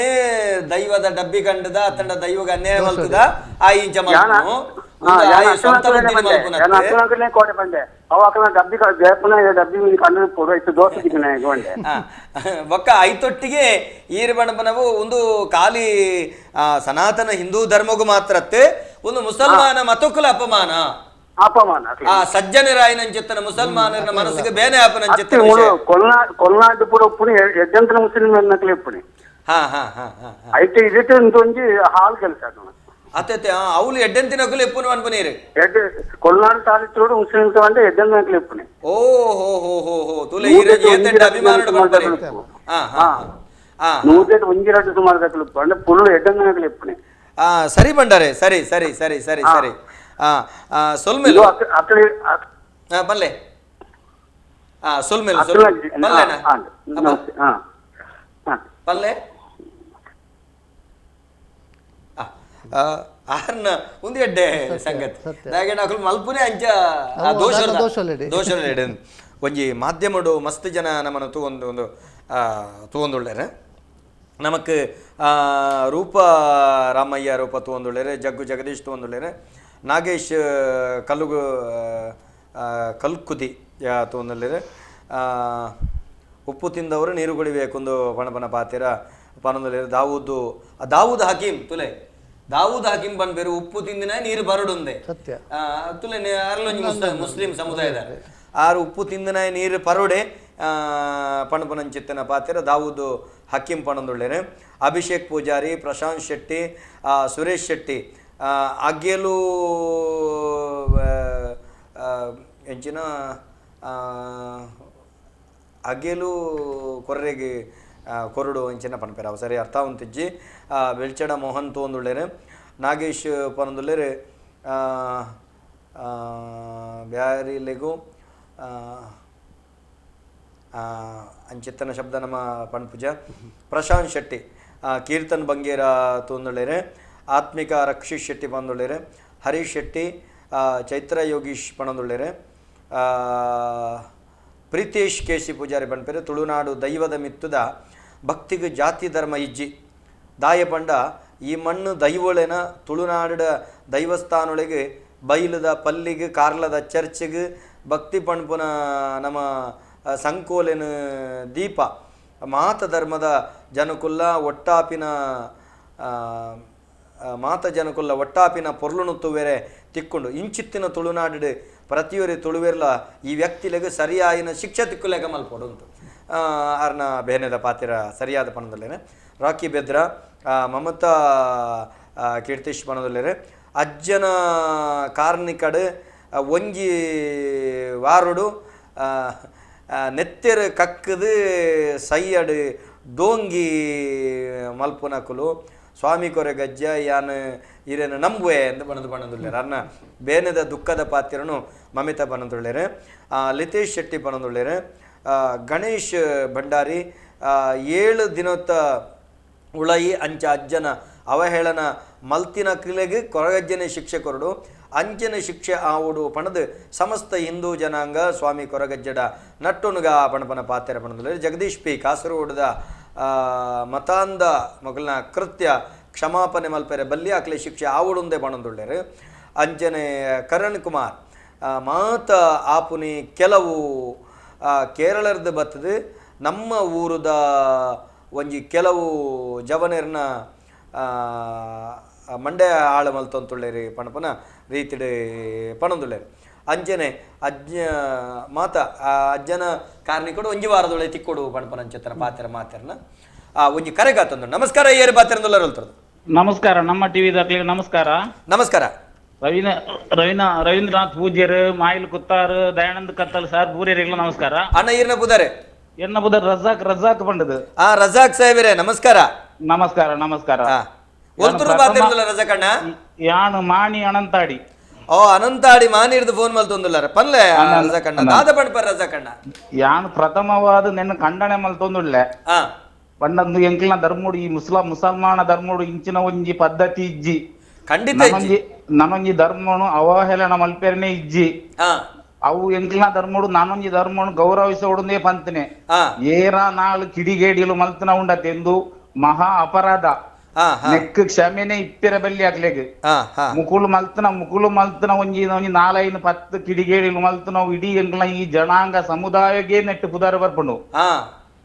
ದೈವದ ಡಬ್ಬಿ ಕಂಡದ ಅತ್ತಂಡ ದೈವಗ ಅನ್ಯಾಯ ಮಲ್ತದ ಆ ಇಂಚ ಮಲ್ಪನು ಸ್ವಂತ ಕೋಟೆ ಬಂದೆ ಅವಾಗ ಡಬ್ಬಿ ಡಬ್ಬಿ ಕಣ್ಣು ಪೂರೈತು ದೋಸೆ ಸಿಗ್ಕೊಂಡೆ ಒಕ್ಕ ಐತೊಟ್ಟಿಗೆ ಈರು ಬಣ್ಣಪನವು ಒಂದು ಖಾಲಿ ಸನಾತನ ಹಿಂದೂ ಧರ್ಮಗೂ ಮಾತ್ರತ್ತೆ ಒಂದು ಮುಸಲ್ಮಾನ ಮತೊಕ್ಕಲ ಅಪಮಾನ ಸಜ್ಜನರಾಯನಂಚಿತ್ತನ ಮುಸಲ್ಮಾನರ ಮನಸ್ಸಿಗೆ ಬೇನೆ ಆಪನಂಚಿತ್ತನ ಕೊಲ್ನಾಡು ಪೂರ ಉಪ್ಪುನಿ ಎಡ್ಡಂತರ ಮುಸ್ಲಿಂ ಎನ್ನಕ್ಲೆ ಉಪ್ಪುನಿ ಐತೆ ಇದಕ್ಕೆ ಒಂದೊಂಜಿ ಹಾಲ್ ಕೆಲಸ ಅತ್ತೆ ಅವಳು ಎಡ್ಡೆಂತಿನ ಎಪ್ಪುನು ಅನ್ಪನೀರು ಕೊಲ್ನಾಡು ತಾಲೂಕು ಮುಸ್ಲಿಂ ಅಂದ್ರೆ ಎಡ್ಡೆಂತಿನ ಎಪ್ಪುನಿ ಓ ಹೋ ಹೋ ಹೋ ಹೋ ತುಲೆ ಅಭಿಮಾನ ಒಂಜಿರಡು ಸುಮಾರು ಕಟ್ಟಲು ಅಂದ್ರೆ ಫುಲ್ ಎಡ್ಡೆಂತಿನ ಎಪ್ಪುನಿ ಸರಿ ಬಂಡಾರೆ ಸರಿ ಸರಿ ಸರಿ ಸರಿ ಸರಿ ಸೊಲ್ಮೇಲು ಬಲ್ಲೆ ಸೊಲ್ಮೇಲು ಬಲ್ಲೆ ಆರ್ನ ಒಂದು ಎಡ್ಡೆ ಸಂಗತಿ ಹಾಗೆ ನಾವು ಮಲ್ಪುನೆ ಅಂಚ ದೋಷ ಒಂಜಿ ಮಾಧ್ಯಮಡು ಮಸ್ತ್ ಜನ ನಮ್ಮನ್ನು ತೂವೊಂದು ತೂವೊಂದುಳ್ಳೇರ ನಮಕ್ ರೂಪ ರಾಮಯ್ಯ ರೂಪ ತೊಂದುಳ್ಳೇರೆ, ಜಗ್ಗು ಜಗದೀಶ್ ತೊಂದುಳ್ಳೇರೆ, ನಾಗೇಶ್ ಕಲ್ಕುದಿ ತೊಂದುಳ್ಳೇರೆ, ಉಪ್ಪು ತಿಂದವರು ನೀರು ಕುಡಿಬೇಕೊಂದು ಪಣಪನ ಪಾತಿರ ಪನೊಂದುಳ್ಳೇರೆ, ದಾವೂದ್ ಹಕೀಮ್ ತುಲೆ ದಾವೂದ್ ಹಕೀಮ್ ಬಂದ್ಬೇರು ಉಪ್ಪು ತಿಂದಿನ ನೀರು ಬರಡುಂದೆ ಸತ್ಯ ತುಲೆ ಅರ್ಲೊಂಜಿ ಮುಸ್ಲಿಂ ಸಮುದಾಯದ ಆರು ಉಪ್ಪು ತಿಂದಿನ ನೀರು ಪರೋಡೆ ಪಣಪನಂಚಿತ್ತನ ಪಾತಿರ ದಾವೂದ್ ಹಕೀಂ ಪಣೊಂದುಳ್ಳೇರೆ, ಅಭಿಷೇಕ್ ಪೂಜಾರಿ, ಪ್ರಶಾಂತ್ ಶೆಟ್ಟಿ, ಸುರೇಶ್ ಶೆಟ್ಟಿ, ಅಗ್ಗೆಲು ಎಂಚಿನ ಅಗ್ಗೆಲು ಕೊರ್ರೆಗೆ ಕೊರಡು ಎಂಚಿನ ಪಣಪೇರ ಸರಿ ಅರ್ಥ ಉಂತಿಜ್ಜಿ, ಬೆಳ್ಚಡ ಮೋಹನ್ ತೊಂದುಳ್ಳೇರೆ, ನಾಗೇಶ್ ಪನೊಂದುಳ್ಳೇರೆ, ಬ್ಯಾರಿಲೆಗು ಅಂಚಿತ್ತನ ಶಬ್ದ ನಮ್ಮ ಪಣಪುಜ, ಪ್ರಶಾಂತ್ ಶೆಟ್ಟಿ, ಕೀರ್ತನ್ ಬಂಗೇರ ತೊಂದುಳ್ಳೇರೆ, ಆತ್ಮಿಕ ರಕ್ಷಿತ್ ಶೆಟ್ಟಿ ಪಂದುಳ್ಳೇರೆ, ಹರೀಶ್ ಶೆಟ್ಟಿ, ಚೈತ್ರ ಯೋಗೀಶ್ ಪಣೊಂದುಳ್ಳೇರೆ, ಪ್ರೀತೇಶ್ ಕೇಸಿ ಪೂಜಾರಿ ಪಣಪೇರೆ, ತುಳುನಾಡು ದೈವದ ಮಿತ್ತುದ ಭಕ್ತಿಗೆ ಜಾತಿ ಧರ್ಮ ಇಜ್ಜಿ ದಾಯ ಪಂಡ ಈ ಮಣ್ಣು ದೈವಳೆನ ತುಳುನಾಡ ದೈವಸ್ಥಾನೊಳಗೆ ಬೈಲದ ಪಲ್ಲಿಗೆ ಕಾರ್ಲದ ಚರ್ಚ್ಗೆ ಭಕ್ತಿ ಪಣಪುನ ನಮ್ಮ ಸಂಕೋಲೆನ ದೀಪ ಮಾತ ಧರ್ಮದ ಜನಕುಲ್ಲ ಒಟ್ಟಾಪಿನ ಮಾತ ಜನಕುಲ್ಲ ಒಟ್ಟಾಪಿನ ಪೊರ್ಲುನು ತುವೆರೆ ತಿಕ್ಕೊಂಡು ಇಂಚಿತ್ತಿನ ತುಳುನಾಡು ಪ್ರತಿಯೊರಿ ತುಳುವೆರ್ಲ ಈ ವ್ಯಕ್ತಿಲೆಗೆ ಸರಿಯಾಯಿನ ಶಿಕ್ಷೆ ತಿಕ್ಕುಲೆಗ ಮಲ್ಪಡುಂಟು ಅರ್ನ ಬೇನೆದ ಪಾತಿರ ಸರಿಯಾದ ಪಣದಲ್ಲೇನೆ, ರಾಕಿ ಬೆದ್ರ, ಮಮತಾ ಕೀರ್ತಿಶ್ ಪಣದಲ್ಲೇರೆ, ಅಜ್ಜನ ಕಾರ್ನಿಕಡು ಒಂಜಿ ವಾರುಡು ನೆತ್ತೆರು ಕಕ್ಕದು ಸೈಯಡು ಡೋಂಗಿ ಮಲ್ಪುನಕುಲು ಸ್ವಾಮಿ ಕೊರೆ ಗಜ್ಜ ಯಾನು ಇರೇನು ನಂಬುವೆ ಎಂದು ಪಣದುಳ್ಳೇರೆ, ಅನ್ನ ಬೇನೆದ ದುಃಖದ ಪಾತ್ರನು ಮಮಿತಾ ಪಣದುಳ್ಳೇರೆ, ಲಿತೇಶ್ ಶೆಟ್ಟಿ ಪಣದುಳ್ಳೇರೆ, ಗಣೇಶ್ ಭಂಡಾರಿ, 7 ದಿನದ ಉಳಯಿ ಅಂಚ ಅಜ್ಜನ ಅವಹೇಳನ ಮಲ್ತಿನ ಕ್ರಿಲೆಗೆ ಕೊರಗಜ್ಜನೆ ಶಿಕ್ಷೆ ಕೊರಡು ಅಂಚನೆ ಶಿಕ್ಷೆ ಆವುಡು ಪಣದು ಸಮಸ್ತ ಹಿಂದೂ ಜನಾಂಗ ಸ್ವಾಮಿ ಕೊರಗಜ್ಜಡ ನಟ್ಟುನುಗ ಪಣಪನ ಪಾತ್ರೆ ಪಣದುಳ್ಳೇರೆ, ಜಗದೀಶ್ ಪಿ ಕಾಸರಗೋಡದ ಮತಾಂಧ ಮೊಗಲ್ನ ಕೃತ್ಯ ಕ್ಷಮಾಪಣೆ ಮಲ್ಪೆರೆ ಬಲ್ಲಿ ಆಕಲೆ ಶಿಕ್ಷೆ ಆವುಡುಂದೆ ಪಣದುಳ್ಳೇರು, ಅಂಚನೆ ಕರಣ್ ಕುಮಾರ್ ಮಾತ ಆಪುನಿ ಕೆಲವು ಕೇರಳದ ಬತ್ತದು ನಮ್ಮ ಊರದ ಒಂಜಿ ಕೆಲವು ಜವನೇರ್ನ ಮಂಡ್ಯ ಆಳ ಮಲ್ತೊಂದುಳ್ಳೇರಿ ಪಣಪನ ರೀತಿಡ್ ಪಣದುಳ್ಳೇರು, ಅಂಚನೆ ಅಜ್ಜನ ಕಾರ್ನಿಕೊಡು ಒಂಜಿ ವಾರದೊಳೆ ತಿಕ್ಕೊಡು ಪಣಪನ ಅಂಚೆತ್ತನ ಪಾತ್ರ ಮಾತೆರ್ನ ಒಂಜಿ ಕರೆಗಾತಂದು. ನಮಸ್ಕಾರ ಏರು ಪಾತ್ರಂದುಳ್ಳರು. ನಮಸ್ಕಾರ, ನಮ್ಮ ಟಿವಿ ದಾಖಲೆಗೆ ನಮಸ್ಕಾರ. ನಮಸ್ಕಾರ. ರವೀಂದ್ರನಾಥ್ ಪೂಜ್ಯರು, ಮಾಯಿಲ್ ಕುತ್ತಾರು, ದಯಾನಂದ್ ಕತ್ತಲ್ ಸರ್, ಬೂರೇರಿಗಳು ನಮಸ್ಕಾರ. ಅಣ್ಣ ಈರ್ನ ಬುದಾರೆ ಎನ್ನ ಬುದರ್ ರಜಾಕ್ ಬಂಡದು. ರಜಾಕ್ ಸಾಹೇಬ್ರೆ ನಮಸ್ಕಾರ. ನಮಸ್ಕಾರ ನಮಸ್ಕಾರ. ರಜಾಕ್ ಅಣ್ಣ ಯಾನು ಮಾಣಿ ಅನಂತಾಡಿ. ಓ ಅನಂತಾಡಿ ಮಾನಿರ್ದು ಫೋನ್ ಮಲ್ತೊಂದುಲ್ಲಾರ ಪನ್ಲೆ ರಜಾಕ್ ಅಣ್ಣ ದಾದ ಪಡ್ಪಾರ ರಜಾಕ್ ಅಣ್ಣ ಯಾನು ಪ್ರಥಮವಾದ ನಿನ್ನ ಖಂಡನೆ ಮಲ್ತೊಂದುಳ್ಳೆ ಪಂಡಂದು ಎಂಕ್ಲಿನ ಧರ್ಮೋಡು ಈ ಮುಸಲ್ಮಾನ ಧರ್ಮೋಡು ಇಂಚಿನ ಒಂಜಿ ಪದ್ಧತಿ ಇಜ್ಜಿ ಖಂಡಿತ ನನೊಂಜಿ ಧರ್ಮನು ಅವಹೇಳನ ಮಲ್ಪೆರನೆ ಇಜ್ಜಿ ಅವು ಎಂಕ್ಲಿನ ಧರ್ಮೋಡು ನಾನೊಂಜಿ ಧರ್ಮನು ಗೌರವಿಸೋಡುಂದೇ ಪಂತನೆ ಏರ ನಾಳು ಕಿಡಿಗೇಡಿಲು ಮಲ್ತನ ಉಂಡತೆಂದು ಮಹಾ ಅಪರಾಧ. ನೆಕ್ ಕ್ಷಮೆನೆ ಇಪ್ಪಿರ ಬಲ್ಲಿ ಆಗ್ಲೇಗೆ ಮುಕುಲು ಮಲ್ತನ ಒಂಜಿ 4-10 ಕಿಡಿಗೇಡಿಲು ಮಲ್ತನ ಇಡೀ ಎಂಕ್ಲ ಈ ಜನಾಂಗ ಸಮುದಾಯಗೆ ನೆಟ್ಟು ಪುದಾರ ಬರ್ಪುಂಡು.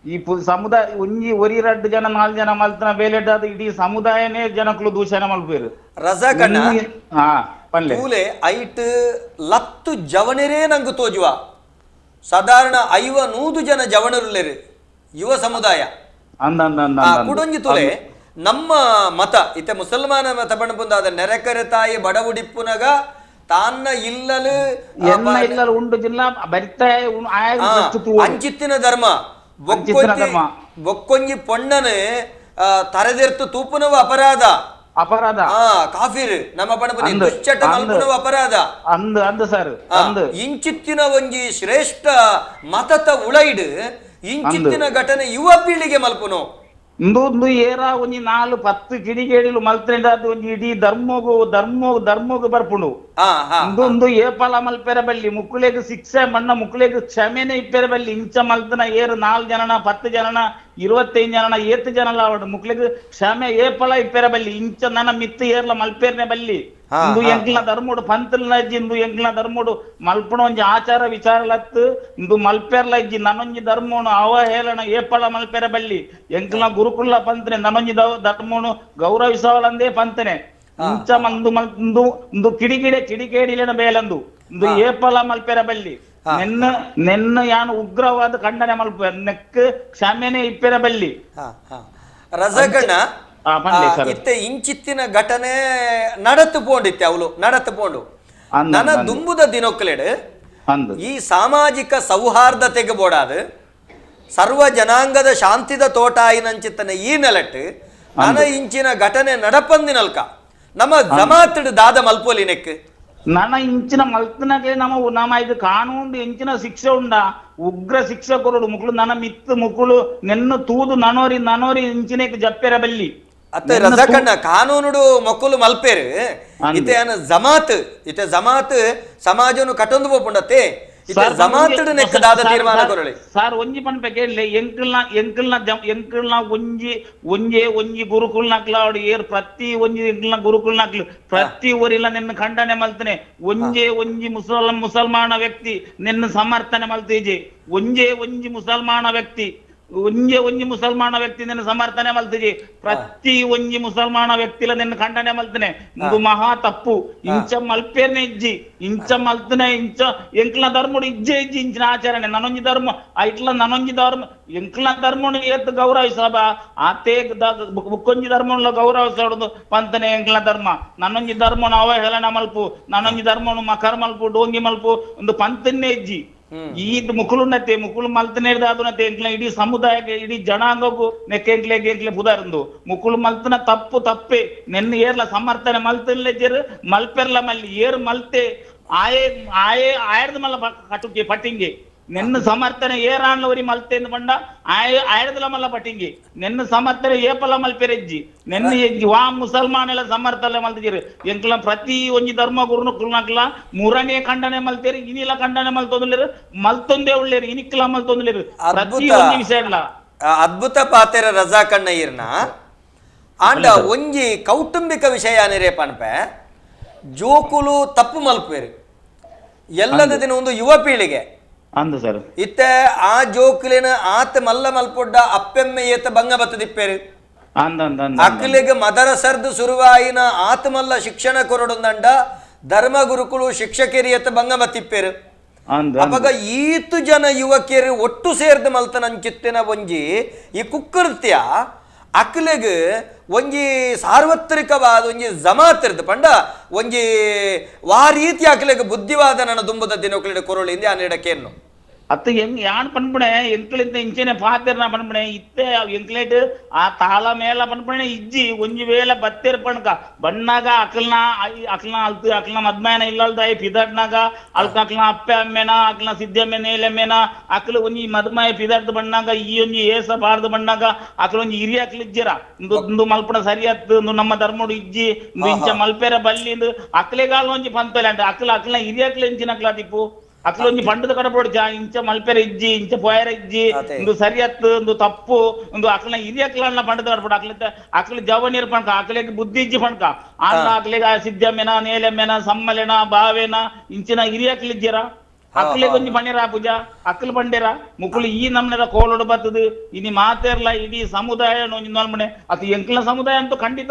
ಈ ಸಮುದಾಯ ಒಂಜಿ 1-2 ಜನ 4 ಜನ ಮಲ್ತನ ಬೇಲೆಡ್ಡಾದ ಇಡೀ ಸಮುದಾಯನೇ ಜನಕ್ಕಳು ದೂಷಣೆ ಮಲ್ಪೇರು. ರಜಾಕಣ್ಣ ಪೂಲೆ ಐಟ್ 10 ಜವನರೇ ನಂಗೆ ತೋಜುವ ಸಾಧಾರಣ 50 ಜನ ಜವನರುಲೇರು ಯುವ ಸಮುದಾಯ ಕುಡೊಂಜಿ ತುಲೆ ನಮ್ಮ ಮತ ಇತ್ತೆ ಮುಸಲ್ಮಾನ ಮತ ಬಣಪುಂದಾದ ನೆರೆಕರೆ ತಾಯಿ ಬಡವುಡಿಪ್ಪುನಗ ತಾನ್ನ ಇಲ್ಲಲು ಉಂಡು ಜಿಲ್ಲಾ ಅಂಚಿತ್ತಿನ ಧರ್ಮ ಬೊಕ್ಕೊಂಜಿ ಪೊಣ್ಣನೆ ತರದೆರ್ತು ತೂಪುನವ ಅಪರಾಧ ಕಾಫಿರ್ ನಮ್ಮ ಪಣಪುನಿ ದುಶ್ಚಟ ಮಲ್ಪುನವ ಅಪರಾಧ ಇಂಚಿತ್ತಿನ ಒಂಜಿ ಶ್ರೇಷ್ಠ ಮತತ ಉಳೈಡ್ ಇಂಚಿತ್ತಿನ ಘಟನೆ ಯುವ ಪೀಳಿಗೆ ಮಲ್ಪುನು ಇಂದು ಏರ ಒಂಜಿ 4-10 ಕಿಡಿಗೇಡಿಲು ಮಲ್ತನೆದಾದ ಒಂಜಿ ಇಡೀ ಧರ್ಮೋಗು ಬರ್ಪುಂಡು. ಇಂದು ಏಪಲ ಮಲ್ಪೆರ ಬಲ್ಲಿ ಮುಕ್ಕುಲೆಗ್ ಶಿಕ್ಷೆ ಮಣ್ಣ ಮುಕ್ಕುಲೆಗ್ ಕ್ಷಮೆನೆ ಇಪ್ಪೆರ ಬಲ್ಲಿ ಇಂಚ ಮಲ್ತನ ಏರು 4 ಜನನ 10 ಜನನ 25 ಜನ 8 ಜನ ಮುಕ್ಲಿಗ್ ಕ್ಷಮೆ ಏಪಲ ಇಪ್ಪೆರ ಬಲ್ಲಿ ಇಂಚ ನನ್ನ ಮಿತ್ತು ಏರ್ಲ ಮಲ್ಪೇರ್ನೆ ಬಲ್ಲಿ ಇಂದು ಎಂಕ್ಲ ಧರ್ಮೋಡು ಪಂತಲ್ನ ಇಜ್ಜಿ ಇಂದು ಎಂಕ್ಲ ಧರ್ಮೋಡು ಮಲ್ಪಣ ಒಂಜಿ ಆಚಾರ ವಿಚಾರಲತ್ತು ಇಂದು ಮಲ್ಪೇರ್ಲ ಇಜ್ಜಿ ನನೊಂಜಿ ಧರ್ಮೋನು ಅವಹೇಳನ ಏಪಲ ಮಲ್ಪೇರ ಬಲ್ಲಿ ಎಂಕ್ಲ ಗುರುಕುಲ ಪಂತನೆ ನನೊಂಜಿ ಧರ್ಮೋನು ಗೌರವಿಸವಲಂದೇ ಪಂತನೆ ಇಂಚ ಮಂದು ಇಂದು ಇಂದು ಕಿಡಿಕೇಡಿಲೇನ ಬೇಲಂದು ಇಂದು ಏಪಲ ಮಲ್ಪೇರ ಬಲ್ಲಿ ನೆನ್ನ ಯಾನು ಉಗ್ರವಾದ ಖಂಡನೆ ಮಲ್ಪ ನೆಕ್ ಕ್ಷಮೆನೆ ಇಪ್ಪೆರ ಬಲ್ಲಿ ರಜಕಣ್ಣ ಇತ್ತೆ ಇಂಚಿತ್ತಿನ ಘಟನೆ ನಡತು ಪೋಂಡಿತ್ತೆ ಅವಳು ನಡತು ಪೋಂಡು ನನ್ನ ದುಂಬುದ ದಿನೊಕ್ಕಲೆಡು ಈ ಸಾಮಾಜಿಕ ಸೌಹಾರ್ದತೆಗೆ ಬೋಡಾದು ಸರ್ವ ಜನಾಂಗದ ಶಾಂತಿದ ತೋಟಾಯಿನಂಚಿತ್ತನೆ ಈ ನೆಲಟ್ಟು ನನ ಇಂಚಿನ ಘಟನೆ ನಡಪಂದಿನಲ್ಕ ನಮ್ಮ ಜಮಾತಡ್ ದಾದ ಮಲ್ಪೋಲಿನೆಕ್ ನನ್ನ ಇಂಚಿನ ಮಲ್ತನಗೆ ನಮ್ಮ ಇದು ಕಾನೂನು ಇಂಚಿನ ಶಿಕ್ಷೆ ಉಂಡ ಉಗ್ರ ಶಿಕ್ಷೆ ಕೊರಡು ಮುಕ್ಳು ನನ್ನ ಮಿತ್ತು ಮುಕ್ಳು ನೆನ್ನು ತೂದು ನನೋರಿ ಇಂಚಿನೇಕ್ ಜಪ್ಪೆರ ಬಲ್ಲಿ ಅತ್ತೆ ರಜಕಣ್ಣ ಕಾನೂನುಡು ಮೊಕ್ಕಲು ಮಲ್ಪೇರು ಇತ್ತೆ ಇತ್ತೆ ಜಮಾತ್ ಸಮಾಜನು ಕಟ್ಟೊಂದು ಪೋಪುಂಡತ್ತೆ ಜಮಾತಡ್ ನೆಕ್ ದಾದ ತೀರ್ಮಾನ ಕೊರಳಿ ಸಾರ್ ಒಂಜಿ ಪನ್ಪೆ ಎಂಕಲ್ನ ಒಂಜಿ ಗುರುಕುಲ್ನಕ್ಲಾಡು ಏರ್ ಪ್ರತಿ ಒಂಜಿ ಎಂಕಲ್ನ ಗುರುಕುಲ್ನಕ್ಲು ಪ್ರತಿ ಊರಿಲ್ಲ ನಿನ್ನ ಖಂಡನೆ ಮಲ್ತನೆ ಒಂಜಿ ಮುಸಲ್ಮಾನ ವ್ಯಕ್ತಿ ನಿನ್ನ ಸಮರ್ಥನೆ ಮಲ್ತೀಜಿ ಒಂಜಿ ಮುಸಲ್ಮಾನ ವ್ಯಕ್ತಿ ಒಂಜಿ ಮುಸಲ್ಮಾನ ವ್ಯಕ್ತಿ ನಿನ್ನ ಸಮರ್ಥನೆ ಮಲ್ತಿಜಿ ಪ್ರತಿ ಒಂಜಿ ಮುಸಲ್ಮಾನ ವ್ಯಕ್ತಿಲ ನಿನ್ನ ಖಂಡನೆ ಮಲ್ತನೆ ಇದು ಮಹಾ ತಪ್ಪು ಇಂಚ ಮಲ್ಪೇರ್ನೆ ಇಜ್ಜಿ ಇಂಚ ಮಲ್ತನೆ ಇಂಚ ಎಂಕ್ಲ ಧರ್ಮಡು ಇಜ್ಜೆ ಇಂಚಿನ ಆಚರಣೆ ನನೊಂಜಿ ಧರ್ಮ ಐಟ್ಲ ನನೊಂಜಿ ಧರ್ಮ ಎಂಕ್ಲ ಧರ್ಮನು ಏತ್ ಗೌರವಿಸಬ ಆತೇ ಬುಕ್ಕೊಂಜಿ ಧರ್ಮನ ಗೌರವಿಸೋದು ಪಂತನೆ ಎಂಕ್ಲ ಧರ್ಮ ನನ್ನೊಂಜಿ ಧರ್ಮನು ಅವಹೇಳನ ಮಲ್ಪು ನನ್ನೊಂಜಿ ಧರ್ಮನು ಮಕರ್ ಮಲ್ಪು ಡೋಂಗಿ ಮಲ್ಪು ಒಂದು ಪಂತನ್ನೇ ಇಜ್ಜಿ ಈದ್ ಮುಕುಳುನತೆ ಮುಕುಳು ಮಲ್ತನೇದಾದುನತೆ ಎಂಕ್ಲ ಇಡೀ ಸಮುದಾಯಕ್ಕೆ ಇಡೀ ಜನಾಂಗಕ್ಕೂ ನೆಕ್ಕೆಂಕ್ಲೆ ಬುದಾರಂದು ಮುಕುಳು ಮಲ್ತನ ತಪ್ಪೆ ನೆನ್ನ ಏರ್ಲ ಸಮರ್ಥನೆ ಮಲ್ತನ್ಲೆಜ್ಜರು ಮಲ್ಪೆರ್ಲ ಮಲ್ಲಿ ಏರ್ ಮಲ್ತೆ ಆಯರ್ದ ಮಲ್ಲ ಕಟುಗೆ ಪಟ್ಟಿಂಗೆ ನೆನ್ನ ಸಮರ್ಥನೆ ಏರಾಣ್ಲವರಿ ಮಲ್ತೆ ಬಂಡ ಆಯರ್ದಲ ಮಲ್ಲ ಪಟ್ಟಿಂಗಿ ನೆನ್ನ ಸಮರ್ಥನೆ ಏಪಲ ಮಲ್ಪೆರೆಜ್ಜಿ ನೆನ್ನ ಎಜ್ಜಿ ವಾ ಮುಸಲ್ಮಾನೆಲ್ಲ ಸಮರ್ಥನೆ ಮಲ್ತಿದ್ದೀರಿ ಎಂಕ್ಲ ಪ್ರತಿ ಒಂಜಿ ಧರ್ಮ ಗುರುನು ಕುಲ್ನಕ್ಲ ಮೂರನೇ ಖಂಡನೆ ಮಲ್ತೇರಿ ಇನಿಲ ಖಂಡನೆ ಮಲ್ತೊಂದುಲೇರು ಮಲ್ತೊಂದೇ ಉಳ್ಳೇರು ಇನಿಕ್ಲ ಮಲ್ತೊಂದುಲೇರು ಪ್ರತಿ ಒಂಜಿ ವಿಷಯ ಇಲ್ಲ ಅದ್ಭುತ ಪಾತೆರ ರಜಾಕಣ್ಣ ಇರ್ನ ಆಂಡ ಒಂಜಿ ಕೌಟುಂಬಿಕ ವಿಷಯ ರೇಪ ಅನ್ಪೆ ಜೋಕುಲು ತಪ್ಪು ಮಲ್ಪೇರು ಎಲ್ಲದ ದಿನ ಒಂದು ಯುವ ಪೀಳಿಗೆ ಸರ್ ಇತ್ತೆ ಆ ಜೋಕುಲಿನ ಆತ ಮಲ್ಲ ಮಲ್ಪೊಡ್ಡ ಅಪ್ಪೆಮ್ಮೆ ಏತ ಭಂಗ ಬತ್ತದಿಪ್ಪೇರು ಅಕ್ಕಲಿಗೆ ಮದರಸರ್ದು ಸುರುವಾಯಿನ ಆತ ಮಲ್ಲ ಶಿಕ್ಷಣ ಕೊರಡೊಂದಂಡ ಧರ್ಮ ಗುರುಕುಲು ಶಿಕ್ಷಕರಿ ಏತ ಭಂಗ ಬತ್ತಿಪ್ಪೇರು ಅವಾಗ ಈತು ಜನ ಯುವಕಿಯರು ಒಟ್ಟು ಸೇರ್ದು ಮಲ್ತನಂಚಿತ್ತಿನ ಒಂಜಿ ಈ ಕುಕ್ಕೃತ್ಯ ಅಕ್ಲೆಗ್ ಒಂಜಿ ಸಾರ್ವತ್ರಿಕವಾದ ಒಂಜಿ ಜಮಾತಿರ್ದು ಪಂಡ ಒಂಜಿ ವಾ ರೀತಿ ಅಕ್ಲೆಗ್ ಬುದ್ಧಿವಾದ ನನ್ನ ದುಂಬದ ದಿನೊಕ್ಲಿಡ ಕೊರಳಿಂದ ಅನ್ನಿಡಕ್ಕೇನು ಅತ್ತ ಯಾನ್ ಪನ್ಪಣೆ ಎಂಕ್ಲಿಂದ ಇಂಚೆನೆ ಪಾತಿರ್ನ ಪನ್ಪಣೆ ಇತ್ತೆ ಎಂಕ್ಲೇಟ್ ಆ ತಾಳ ಮೇಲ ಪನ್ಪಣೆ ಇಜ್ಜಿ ಒಂಜಿ ವೇಳೆ ಬತ್ತೇರ್ ಪಣ್ಕ ಬಣ್ಣಾಗ ಅಕ್ಲನ ಅಲ್ತು ಅಕ್ಲನ ಮದ್ಮಾಯನ ಇಲ್ಲಲ್ದಾಯಿ ಪಿದಡ್ನಾಗ ಅಕ್ಲನ ಅಪ್ಪೆ ಅಮ್ಮೆನ ಅಕ್ಲನ ಸಿದ್ದೆಮ್ಮೆ ನೇಲೆಮ್ಮೆನ ಅಕ್ಲು ಒಂಜಿ ಮದ್ಮಾಯ ಪಿದಡ್ದು ಬಣ್ಣಾಗ ಈ ಒಂಜಿ ಏಸ ಬಾರ್ದು ಬಣ್ಣಾಗ ಅಕ್ಲ ಒಂಜಿ ಹಿರಿಯ ಅಕ್ಲಿಜ್ಜಿರ ಇಂದು ಮಲ್ಪಣ ಸರಿಯತ್ತು ನಮ್ಮ ಧರ್ಮಡು ಇಜ್ಜಿ ಇಂಚ ಮಲ್ಪೇರ ಬಲ್ಲಿ ಅಕ್ಲೆಗಾಲ ಒಂಜಿ ಪಂತಲೆ ಅಂತ ಅಕ್ಲನ ಹಿರಿಯ ಅಕ್ಲೆ ಇಂಚಿನ ಅಕ್ಲ ತಿಪ್ಪು ಅಕ್ಲ ಒಂಜಿ ಪಂಡದ ಕಡಪಡು ಇಂಚ ಮಲ್ಪೆರ ಇಜ್ಜಿ ಇಂಚ ಪೊಯರ ಇಜ್ಜಿ ಒಂದು ಸರಿಯತ್ತು ಒಂದು ತಪ್ಪು ಒಂದು ಅಕ್ಲನ ಹಿರಿಯ ಅಕ್ಲನ್ನ ಪಂಡದ ಕಡಪಡು ಅಕ್ಲ ಜವನೀರ್ ಪಣ್ಕ ಅಕ್ಲೆಗೆ ಬುದ್ಧಿ ಇಜ್ಜಿ ಪಣ್ಕ ಅನ್ನ ಅಕ್ಲೆಗ ಸಿದ್ದಮ್ಮೆನ ನೇಲೆಮ್ಮೆನ ಸಮ್ಮಲೆನ ಬಾವೆನ ಇಂಚಿನ ಹಿರಿಯ ಅಕ್ಲಿಜ್ಜಿರ ಅಕ್ಲೆ ಕೊಂಚ ಪಂಡಿರ ಪೂಜ ಅಕ್ಲು ಪಂಡಿರ ಮುಕ್ಕಳು ಈ ನಮ್ನೆದ ಕೋಲೋಡು ಬರ್ತದೆ ಇನಿ ಮಾತೇರ್ಲ ಇಡೀ ಸಮುದಾಯ ನೋಲ್ಮನೆ ಅದು ಎಂಕ್ಲ ಸಮುದಾಯ ಅಂತೂ ಖಂಡಿತ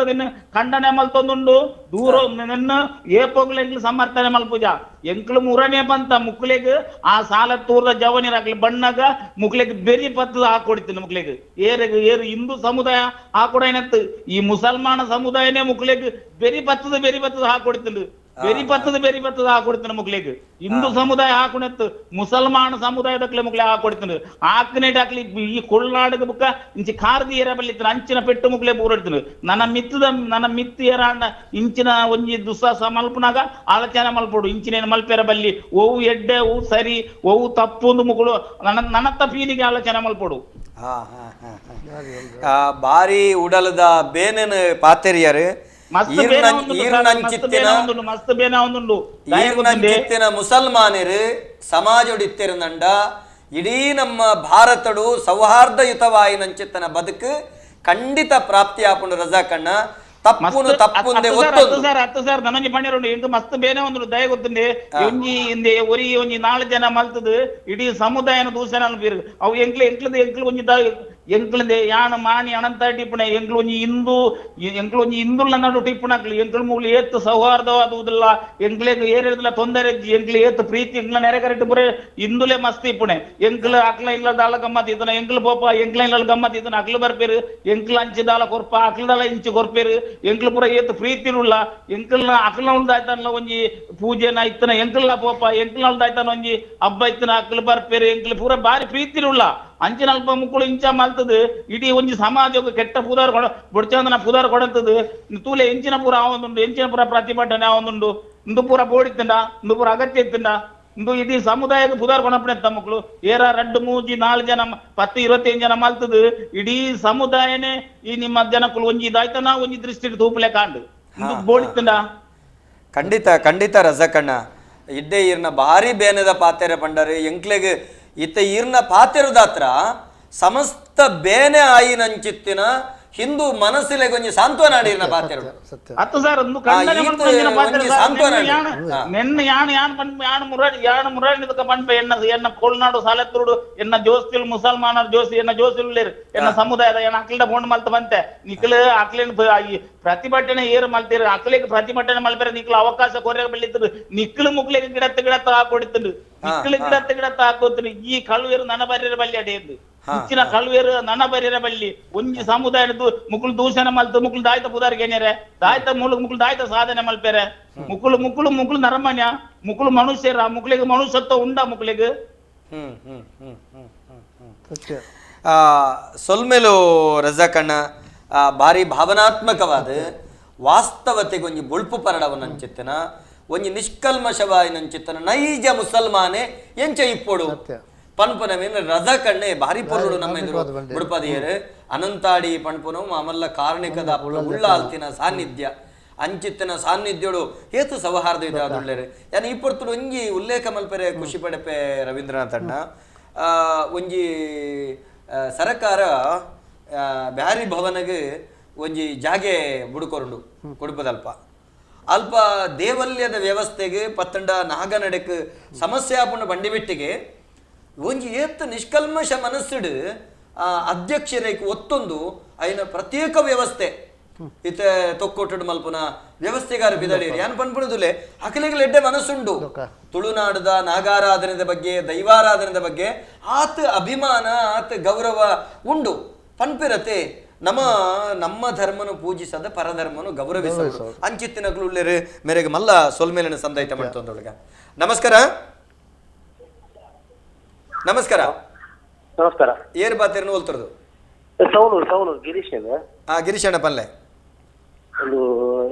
ಖಂಡನೆ ಮಲ್ತೊಂದುಂಡು ದೂರ ನನ್ನ ಏಪೋಗ್ಲ ಎಂಕ್ಲು ಸಮರ್ಥನೆ ಮಲ್ಪೂಜ ಎಂಕ್ಲು ಮೂರನೇ ಬಂತ ಮುಕ್ಲೆಗ್ ಆ ಸಾಲ ತೂರ್ದ ಜವನಿರ ಅಕ್ಲಿ ಬಣ್ಣಗ ಮುಕ್ಲೆಗ್ ಬೆರಿ ಪತ್ತದ ಹಾಕೊಡ್ತೀನಿ ಮುಕ್ಲೆಗ್ ಏರು ಹಿಂದೂ ಸಮುದಾಯ ಹಾಕೊಡ ಏನತ್ತು ಈ ಮುಸಲ್ಮಾನ ಸಮುದಾಯನೇ ಮುಕ್ಲೆಗ್ ಬೆರಿ ಪತ್ತದ ಹಾಕೊಡ್ತೀನಿ ಬೆರಿ ಪತ್ತದ ಹಾಕೊಡ್ತೀನಿ ಮುಕ್ಲೆಗ್ ಹಿಂದೂ ಸಮುದಾಯ ಹಾಕೊಣತ್ತು ಮುಸಲ್ಮಾನ ಸಮುದಾಯದಕ್ಲೆ ಮುಕ್ಲೆ ಹಾಕೊಡ್ತೀನಿ ಹಾಕ್ನೇಟ್ ಹಾಕ್ಲಿ ಈ ಕೊಳ್ನಾಡದ ಬುಕ್ಕ ಇಂಚಿ ಕಾರ್ದಿ ಏರ ಬಲ್ಲಿತ್ತು ಅಂಚಿನ ಪೆಟ್ಟು ಮುಕ್ಲೆ ಬೂರಡ್ತೀನಿ ನನ್ನ ಮಿತ್ತು ಏರಾಂಡ ಇಂಚಿನ ಒಂಜಿ ದುಸ್ಸಾಸ ಮಲ್ಪನಾಗ ಆಲೋಚನೆ ಮಲ್ಪಡು ಇಂಚಿನೇನು ಮಲ್ಪೆರ ಬಲ್ಲಿ ಓವು ಎಡ್ಡೆ ಓವು ಸರಿ ಓವು ತಪ್ಪು ಮುಕ್ಕಳು ನನ್ನ ತಪ್ಪೀನಿಗೆ ಆಲೋಚನೆ ಮಲ್ಪಡು ಬಾರಿ ಉಡಲದ ಬೇನೆನ್ ಪಾತೆರಿಯರು ಮುಸಲ್ಮಾನರು ಸಮಾಜ ಇತ್ತಿರಂದಂಡ ಇಡೀ ನಮ್ಮ ಭಾರತಡು ಸೌಹಾರ್ದಯುತವಾಯಿನಂಚಿತ್ತನ ಬದುಕು ಖಂಡಿತ ಪ್ರಾಪ್ತಿ ಆಪುಂಡು ರಜಾಕಣ್ಣ ತಪ್ಪುನು ತಪ್ಪುಂದೆ ಒತ್ತೊಂದು ಹತ್ತು ಸಾರ್ ನನಂಜಿ ಪಣ್ಣಿರುಂಡು ಇಂದು ಮಸ್ತ್ ಬೇನೆ ಒಂದು ದಯ ಗೊತ್ತುಂಡೆ ಒಂಜಿ ಇಂದೆ ಒರಿ ಒಂಜಿ 4 ಜನ ಮಲ್ತದು ಇಡೀ ಸಮುದಾಯನ ದೂಷಣ ಅನ್ಪಿರು ಅವು ಎಂಕ್ಲು ಒಂಜಿ ಎಂಕ್ಲಂದೆ ಯಾನ ಮಾನಿ ಅನಂತ ಟಿಪ್ಪಣೆ ಎಂಕ್ಲು ಒಂಜಿ ಹಿಂದುಳ ನಡು ಟಿಪ್ಪಣಕ್ಲು ಎಂಕ್ಲು ಮೂಗ್ಲು ಏತ್ತು ಸೌಹಾರ್ದವಾದುವುದಿಲ್ಲ ಎಂಕ್ಲೆಗ್ ಏರಿಲ್ಲ ತೊಂದರೆ ಎಂಕ್ಲು ಏತ್ತು ಪ್ರೀತಿ ಎಂಕ್ಲ ನೆರೆಕರೆಟ್ಟು ಬರೇ ಹಿಂದುಲೆ ಮಸ್ತ್ ಇಪ್ಪಣೆ ಎಂಕ್ಲು ಅಕ್ಲ ಇಲ್ಲದ ಅಲ್ಲ ಗಮ್ಮತ್ ಇದನ್ನ ಎಂಕ್ಲು ಪೋಪ ಎಂಕ್ಲ ಇಲ್ಲದ ಗಮ್ಮತ್ ಇದನ್ನ ಅಕ್ಲು ಬರ್ಪೇರು ಎಂಕ್ಲ ಅಂಚಿದಾಲ ಕೊರ್ಪ ಅಕ್ಲದಾಲ ಇಂಚು ಕೊರ್ಪೇರು ಎಂಕ್ಲು ಪೂರ ಏತ್ತು ಪ್ರೀತಿರುಲ್ಲ ಎಂಕ್ಲನ ಅಕ್ಲ ಉಳ್ದಾಯ್ತಲ್ಲ ಒಂಜಿ ಪೂಜೆನ ಇತ್ತನ ಎಂಕ್ಲ ಪೋಪ ಎಂಕ್ಲ ಉಳ್ದಾಯ್ತಾನ ಒಂಜಿ ಹಬ್ಬ ಇತ್ತನ ಅಕ್ಲು ಬರ್ಪೇರು ಎಂಕ್ಲು ಪೂರ ಬಾರಿ ಪ್ರೀತಿರುಲ್ಲ ಅಂಚಿನ ಅಲ್ಪ ಮುಕ್ಕಳು ಇಂಚ ಮಲ್ತದು ಇಡೀ ಒಂಜಿ ಸಮಾಜಕ್ಕೆ ಕೆಟ್ಟ ಪುದಾರ್ ಬೊಡ್ಚಂದನ ಪುದಾರ್ ಕೊಡಂತದು ತೂಲೆ ಎಂಚಿನ ಪೂರ ಆವೊಂದುಂಡು ಎಂಚಿನ ಪೂರ ಪ್ರತಿಭಟನೆ ಆವೊಂದುಂಡು ಇಂದು ಪೂರ ಬೋಡಿತ್ತಂಡ ಇಂದು ಪೂರ ಅಗತ್ಯ ಇತ್ತಂಡ ಇಂದು ಇಡೀ ಸಮುದಾಯಕ್ಕೆ ಪುದಾರ್ ಕೊಡಪಣೆ ಮಕ್ಕಳು ಏರ 2 3 4 ಜನ 10 25 ಜನ ಮಲ್ತದು ಇಡೀ ಸಮುದಾಯನೇ ಈ ನಿಮ್ಮ ಜನಕ್ಕಳು ಒಂಜಿ ಇದಾಯ್ತನ ಒಂಜಿ ದೃಷ್ಟಿ ತೂಪಲೆ ಕಾಂಡು ಇಂದು ಬೋಡಿತ್ತಂಡ ಖಂಡಿತ ರಜಕಣ್ಣ ಇಡ್ಡೆ ಈರ್ನ ಭಾರಿ ಬೇನದ ಪಾತೆರೆ ಪಂಡರು ಎಂಕ್ಲೆಗ್ ಇತ್ತ ಈರ್ನ ಪಾತೆರದಾತ್ರ ಸಮಸ್ತ ಬೇನೆ ಆಯಿನಂಚಿತ್ತಿನ ಹಿಂದೂ ಮನಸ್ಸಿಲೆ ಕೊಂಚ ಸಾಂತ್ವನ ಆಡಿರ್ನ ಪಾತೆರಡು ಹತ್ತು ಸಾರ್ ಒಂದು ಕಣ್ಣನೆ ಮನ್ಪಂಜಿನ ಪಾತೆರ ನೆನ್ನ ಯಾನ್ ಮುರಾಡಿ ನಿದಕ ಪಂಪೆ ಎನ್ನ ಕೋಲ್ನಾಡು ಸಾಲೆತ್ತುರುಡು ಎನ್ನ ಜೋಸ್ತಿಲ್ ಮುಸಲ್ಮಾನರ ಜೋಸಿ ಎನ್ನ ಜೋಸಿಲ್ಲೇರು ಎನ್ನ ಸಮುದಾಯದ ಎನ್ನ ಅಕ್ಲಿಡ ಬೋಂಡ್ ಮಲ್ತ ಬಂತೆ ನಿಕ್ಲು ಅಕ್ಲಿನ ಪ್ರತಿಭಟನೆ ಏರು ಮಲ್ತೀರು ಅಕ್ಲಿಗೆ ಪ್ರತಿಭಟನೆ ಮಲ್ಪೇರ ನಿಕ್ಲು ಅವಕಾಶ ಕೊರೆಯ ಬೆಳಿತರು ನಿಕ್ಲು ಮುಕ್ಲಿಗೆ ಗಿಡತ್ತ ಹಾಕೊಡಿತಂಡು ನಿಕ್ಲು ಗಿಡತ್ತ ಹಾಕೋತೀನಿ ಈ ಕಳುವೇರು ನನ್ನ ಬರೀರ ಬಲ್ಲಿ ಅಡೆಯದು ಇಚ್ಚಿನ ಕಳುವೇರು ನನ್ನ ಬರೀರ ಬಲ್ಲಿ ಒಂಜಿ ಸಮುದಾಯದ ಮುಕ್ಳು ದೂಷಣ ಮಲ್ತು ಮುಕ್ಳು ದಾಯ್ತ ಪುದಾರಿಗೆ ಏನೇರೆ ದಾಯ್ತ ಮುಕ್ಳು ದಾಯ್ತ ಸಾಧನೆ ಮಲ್ಪೇರೆ ಮುಕ್ಳು ನರಮಣ್ಯ ಮುಕ್ಳು ಮನುಷ್ಯರ ಮುಕ್ಳಿಗೆ ಮನುಷ್ಯತ್ವ ಉಂಡ ಮುಕ್ಳಿಗೆ ಸೊಲ್ಮೇಲು ರಜಾಕಣ್ಣ ಭಾರಿ ಭಾವನಾತ್ಮಕವಾದ ವಾಸ್ತವತೆಗೊಂಜಿ ಬೊಳ್ಪು ಪರಡವನಂಚಿತ್ತನ ಒಂಜಿ ನಿಷ್ಕಲ್ಮಶವಾಯಿನಂಚಿತ್ತನ ನೈಜ ಮುಸಲ್ಮಾನೆ ಎಂಚ ಇಪ್ಪೊಡು ಪನ್ಪನ ಮೇಲೆ ರಜಾಕಣ್ಣೆ ಭಾರಿ ಪೊರುಡು ನಮ್ಮ ಎದುರು ಬುಡ್ಪದಿಯರು ಅನಂತಾಡಿ ಪನ್ಪುನು ಆಮಲ್ಲ ಕಾರಣಿಕದ ಉಳ್ಳ ಆಲ್ತಿನ ಸಾನ್ನಿಧ್ಯ ಅಂಚಿತ್ತಿನ ಸಾನ್ನಿಧ್ಯೋಡು ಹೇತು ಸೌಹಾರ್ದ ಇದೆ ಅದುಳ್ಳೇರು ಯಾನು ಇಪ್ಪೊರ್ತುಡು ಒಂಜಿ ಉಲ್ಲೇಖ ಮಲ್ಪೆರೆ ಖುಷಿ ಪಡೆಪೆ ರವೀಂದ್ರನಾಥ್ ಅಣ್ಣ ಒಂಜಿ ಸರಕಾರ ಬ್ಯಾರಿ ಭವನಗೆ ಒಂಜಿ ಜಾಗೆ ಬುಡುಕೊರುಂಡು ಕೊಡುಪದಲ್ಪ ಅಲ್ಪ ದೇವಲ್ಯದ ವ್ಯವಸ್ಥೆಗೆ ಪತ್ತಂಡ ನಾಗನಡೆಕ್ ಸಮಸ್ಯೆ ಆಪುಂಡು ಬಂಡಿಬಿಟ್ಟಿಗೆ ಒಂಜಿ ಏತ್ ನಿಷ್ಕಲ್ಮಶ ಮನಸ್ಸಿಡು ಅಧ್ಯಕ್ಷರೇಕ್ ಒತ್ತೊಂದು ಐನ ಪ್ರತ್ಯೇಕ ವ್ಯವಸ್ಥೆ ಇತ ತೊಕ್ಕೊಟ್ಟು ಮಲ್ಪುನ ವ್ಯವಸ್ಥೆಗಾರ ಬಿದಳೀರಿ ಯಾನ್ ಪನ್ಪುಣದುಲೆ ಅಕಲಿಗೆ ಎಡ್ಡೆ ಮನಸ್ಸುಂಡು ತುಳುನಾಡದ ನಾಗಾರಾಧನೆದ ಬಗ್ಗೆ ದೈವಾರಾಧನೆದ ಬಗ್ಗೆ ಆತ ಅಭಿಮಾನ ಆತ ಗೌರವ ಉಂಡು ಪನ್ಪಿರತೆ ನಮ್ಮ ಧರ್ಮನು ಪೂಜಿಸದ ಪರಧರ್ಮನು ಗೌರವಿಸೋದು ಅಂಚಿತ್ತಿನಗಳು ಮೇರೆಗೆ ಮಲ್ಲ ಸೊಲ್ಮೇಲಿನ ಸಂದಾಯಿತ ಮಾಡ್ತೊಂದೊಳಗ ನಮಸ್ಕಾರ ನಮಸ್ಕಾರ ನಮಸ್ಕಾರ ಏರ್ ಬಾತೇರ್ನು ಹೋಲ್ತರದು ಸೌಲೂರು ಗಿರೀಶ್ ಗಿರೀಶ್ ಅಣ್ಣ ಪಲ್ಲೆ ಒಂದು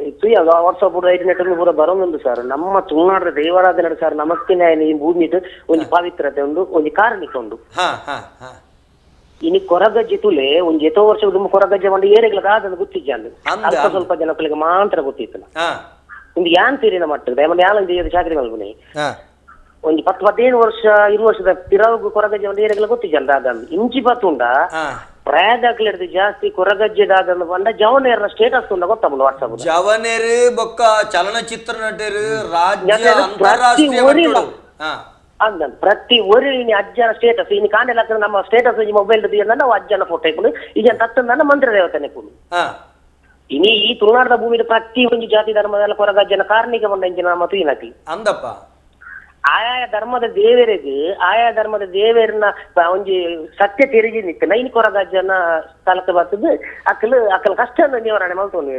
ಇತ್ತು ವಾಟ್ಸಪ್ ಇಂಟರ್ನೆಟ್ ಪೂರ ಬರೋದು ಸರ್ ನಮ್ಮ ತುಳುನಾಡದ ದೈವಾರಾಧನೆ ಸರ್ ನಮಸ್ತೆ ಈ ಭೂಮಿ ಒಂದು ಪಾವಿತ್ರತೆ ಉಂಡು ಒಂದು ಕಾರಣಿಕ ಉಂಡು ಇನ್ನು ಕೊರಗಜ್ಜೆ ತುಲೆ ಒಂದು ಎಷ್ಟೋ ವರ್ಷ ಕೊರಗಜ್ಜೆ ಒಂದು ಏರಿಗಳ ಅದನ್ನು ಗೊತ್ತಿಜ್ಜಾಂದು ಅಲ್ಪ ಸ್ವಲ್ಪ ಜನಗಳಿಗೆ ಮಾತ್ರ ಗೊತ್ತಿತ್ತಲ್ಲ ಒಂದು ಯಾನ್ ತೀರಿನ ಮಟ್ಟದ ಯಾನ್ ಚಾಕರಿ ಮಲ್ಪನೆ ಒಂದು 10-15 ವರ್ಷ 20 ವರ್ಷದ ಪಿರಾವು ಕೊರಗಜ್ಜೆ ಒಂದು ಏರಿಗಳ ಗೊತ್ತಿಜ್ಜಾಂದ ಅದಂದು ಇಂಚಿ ಬತ್ತುಂಡ ಪ್ರಾಯದಾಗ್ಲಿಡ್ದು ಜಾಸ್ತಿ ಕೊರಗಜ್ಜೆದಾದಂದು ಬಂದ ಜವನೇರ ಸ್ಟೇಟಸ್ ಉಂಡ ಗೊತ್ತಾಗ ವಾಟ್ಸಪ್ ಜವನೇರು ಬೊಕ್ಕ ಚಲನಚಿತ್ರ ನಟರು ರಾಜ್ಯ ಅಂತಾರಾಷ್ಟ್ರೀಯ ಅಂದಂತ ಪ್ರತಿ ಒರಿ ಅಜ್ಜನ ಸ್ಟೇಟಸ್ ಇನ್ನು ಕಾಣೆಲ್ಲ ನಮ್ಮ ಸ್ಟೇಟಸ್ ಮೊಬೈಲ್ ನಾವು ಅಜ್ಜನ ಫೋಟೋ ಇಕೊಂಡು ಈಗ ತತ್ತಂದ ಮಂತ್ರ ದೇವತನೆ ಕೂಡ ಇನಿ ಈ ತುಳುನಾಡದ ಭೂಮಿ ಪ್ರತಿ ಒಂದು ಜಾತಿ ಧರ್ಮದ ಕೊರಗಜ್ಜನ ಕಾರಣಿಕ ಬಂದ ಇಂಜಿನ ನಮ್ಮ ತುಯಿನಕಿ ಅಂದಪ್ಪ ಆಯಾ ಧರ್ಮದ ದೇವರನ್ನ ಒಂಜಿ ಸತ್ಯ ತೆರಿಗೆ ನಿಂತ ಇನ್ನು ಕೊರಗಜ್ಜನ ಸ್ಥಳಕ್ಕೆ ಬರ್ತದೆ ಅಕ್ಕಲ ಕಷ್ಟ ನಿವಾರಣೆ ಮಾಡ್ಕೊಂಡು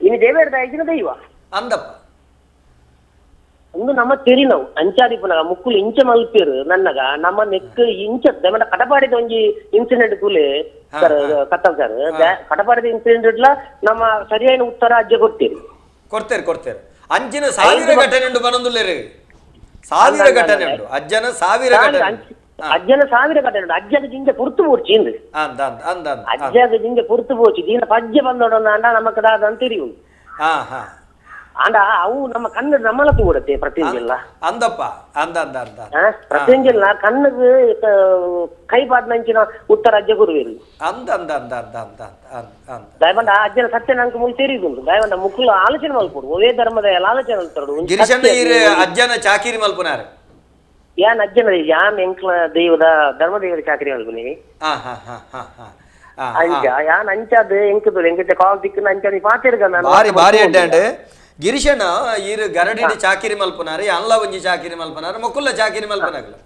ಇನ್ನು ದೇವರದ ಐದಿನ ದೈವ ಅಂದಪ್ಪ ಒಂದು ನಮ್ಮ ತೆರಿ ನಾವು ಅಂಚಾದಿಪ್ಪನಾಗ ಮುಕ್ಕುಲು ಇಂಚ ಮಲ್ಪೇರು ನನ್ನಗ ನಮ್ಮ ನೆಕ್ ಇಂಚ ದಮನ ಕಟಪಾಡಿದ ಒಂಜಿ ಇನ್ಸಿಡೆಂಟ್ ಕೂಲೆ ಸರ್ ಕತ್ತಲ್ ಸರ್ ಕಟಪಾಡಿದ ಇನ್ಸಿಡೆಂಟ್ ನಮ್ಮ ಸರಿಯಾದ ಉತ್ತರ ಅಜ್ಜ ಕೊಡ್ತೇರು ಅಂಚಿನ ಸಾವಿರ ಘಟನೆ ಉಂಡು ಬನೊಂದುಲ್ಲೇರಿ ಸಾವಿರ ಘಟನೆ ಉಂಡು ಅಜ್ಜನ ಸಾವಿರ ಘಟನೆ ಉಂಡು ಅಜ್ಜದ ಜಿಂಜ ಪುರ್ತು ಪೋರ್ಚಿ ಅಜ್ಜದ ಜಿಂಜ ಪುರ್ತು ಪೋರ್ಚಿ ದೀನ ಪಜ್ಜೆ ಬಂದೋಡ ನಮಕ್ ದಾದ ಅಂತೇರಿ ಉಂಟು ಆಂಡ ಅವು ನಮ್ಮ ಕಣ್ಣು ನಮ್ಮಲ ತೂಡತ್ತೆ ಪ್ರತಿಯೊಂದಿಲ್ಲ ಅಂದಪ್ಪ ಅಂದ ಅಂದ ಅಂದ ಪ್ರತಿಯೊಂದಿಲ್ಲ ಕಣ್ಣಿಗೆ ಕೈ ಪಾಡ್ನಂಚಿನ ಉತ್ತರ ಅಜ್ಜ ಗುರುವೇರು ಅಂದ ಅಂದ ಅಂದ ಅಂದ ಅಂದ ಅಂದ ದಯವಂಡ ಆ ಅಜ್ಜನ ಸತ್ಯ ನಂಗೆ ಮುಲ್ ಸೇರಿದುಂಟು ದಯವಂಡ ಮುಕ್ಕಳು ಆಲೋಚನೆ ಮಲ್ಪಡು ಒವೇ ಧರ್ಮದ ಎಲ್ಲ ಆಲೋಚನೆ ಮಲ್ಪಡು ಗಿರಿಶಣ್ಣ ಈರ್ ಅಜ್ಜನ ಚಾಕಿರಿ ಮಲ್ಪುನಾರು ಯಾನ್ ಅಜ್ಜನ ಯಾನ್ ಎಂಕ್ಲ ದೈವದ ಧರ್ಮದೇವರ ಚಾಕರಿ ಮಲ್ಪುನಿ ಅಂಚ ಯಾನ್ ಅಂಚಾದ ಎಂಕದು ಎಂಕತೆ ಕಾಲ್ ದಿಕ್ಕನ ಅಂಚಾದ ಪಾತಿರ್ಗ ಬಾರಿ ಬಾರಿ ಅಡ್ಡಾಂಡ್ ಗಿರಿಶಣ್ಣ ಈರ್ ಗರಡಿಡಿ ಚಾಕಿರಿ ಮಲ್ಪುನಾರು ಅಲ್ಲ ಒಂಜಿ ಚಾಕಿರಿ ಮಲ್ಪುನಾರು ಮೊಕ್ಕುಲ್ಲ ಚಾಕಿರಿ ಮಲ್ಪನಾಗಲ್ಲ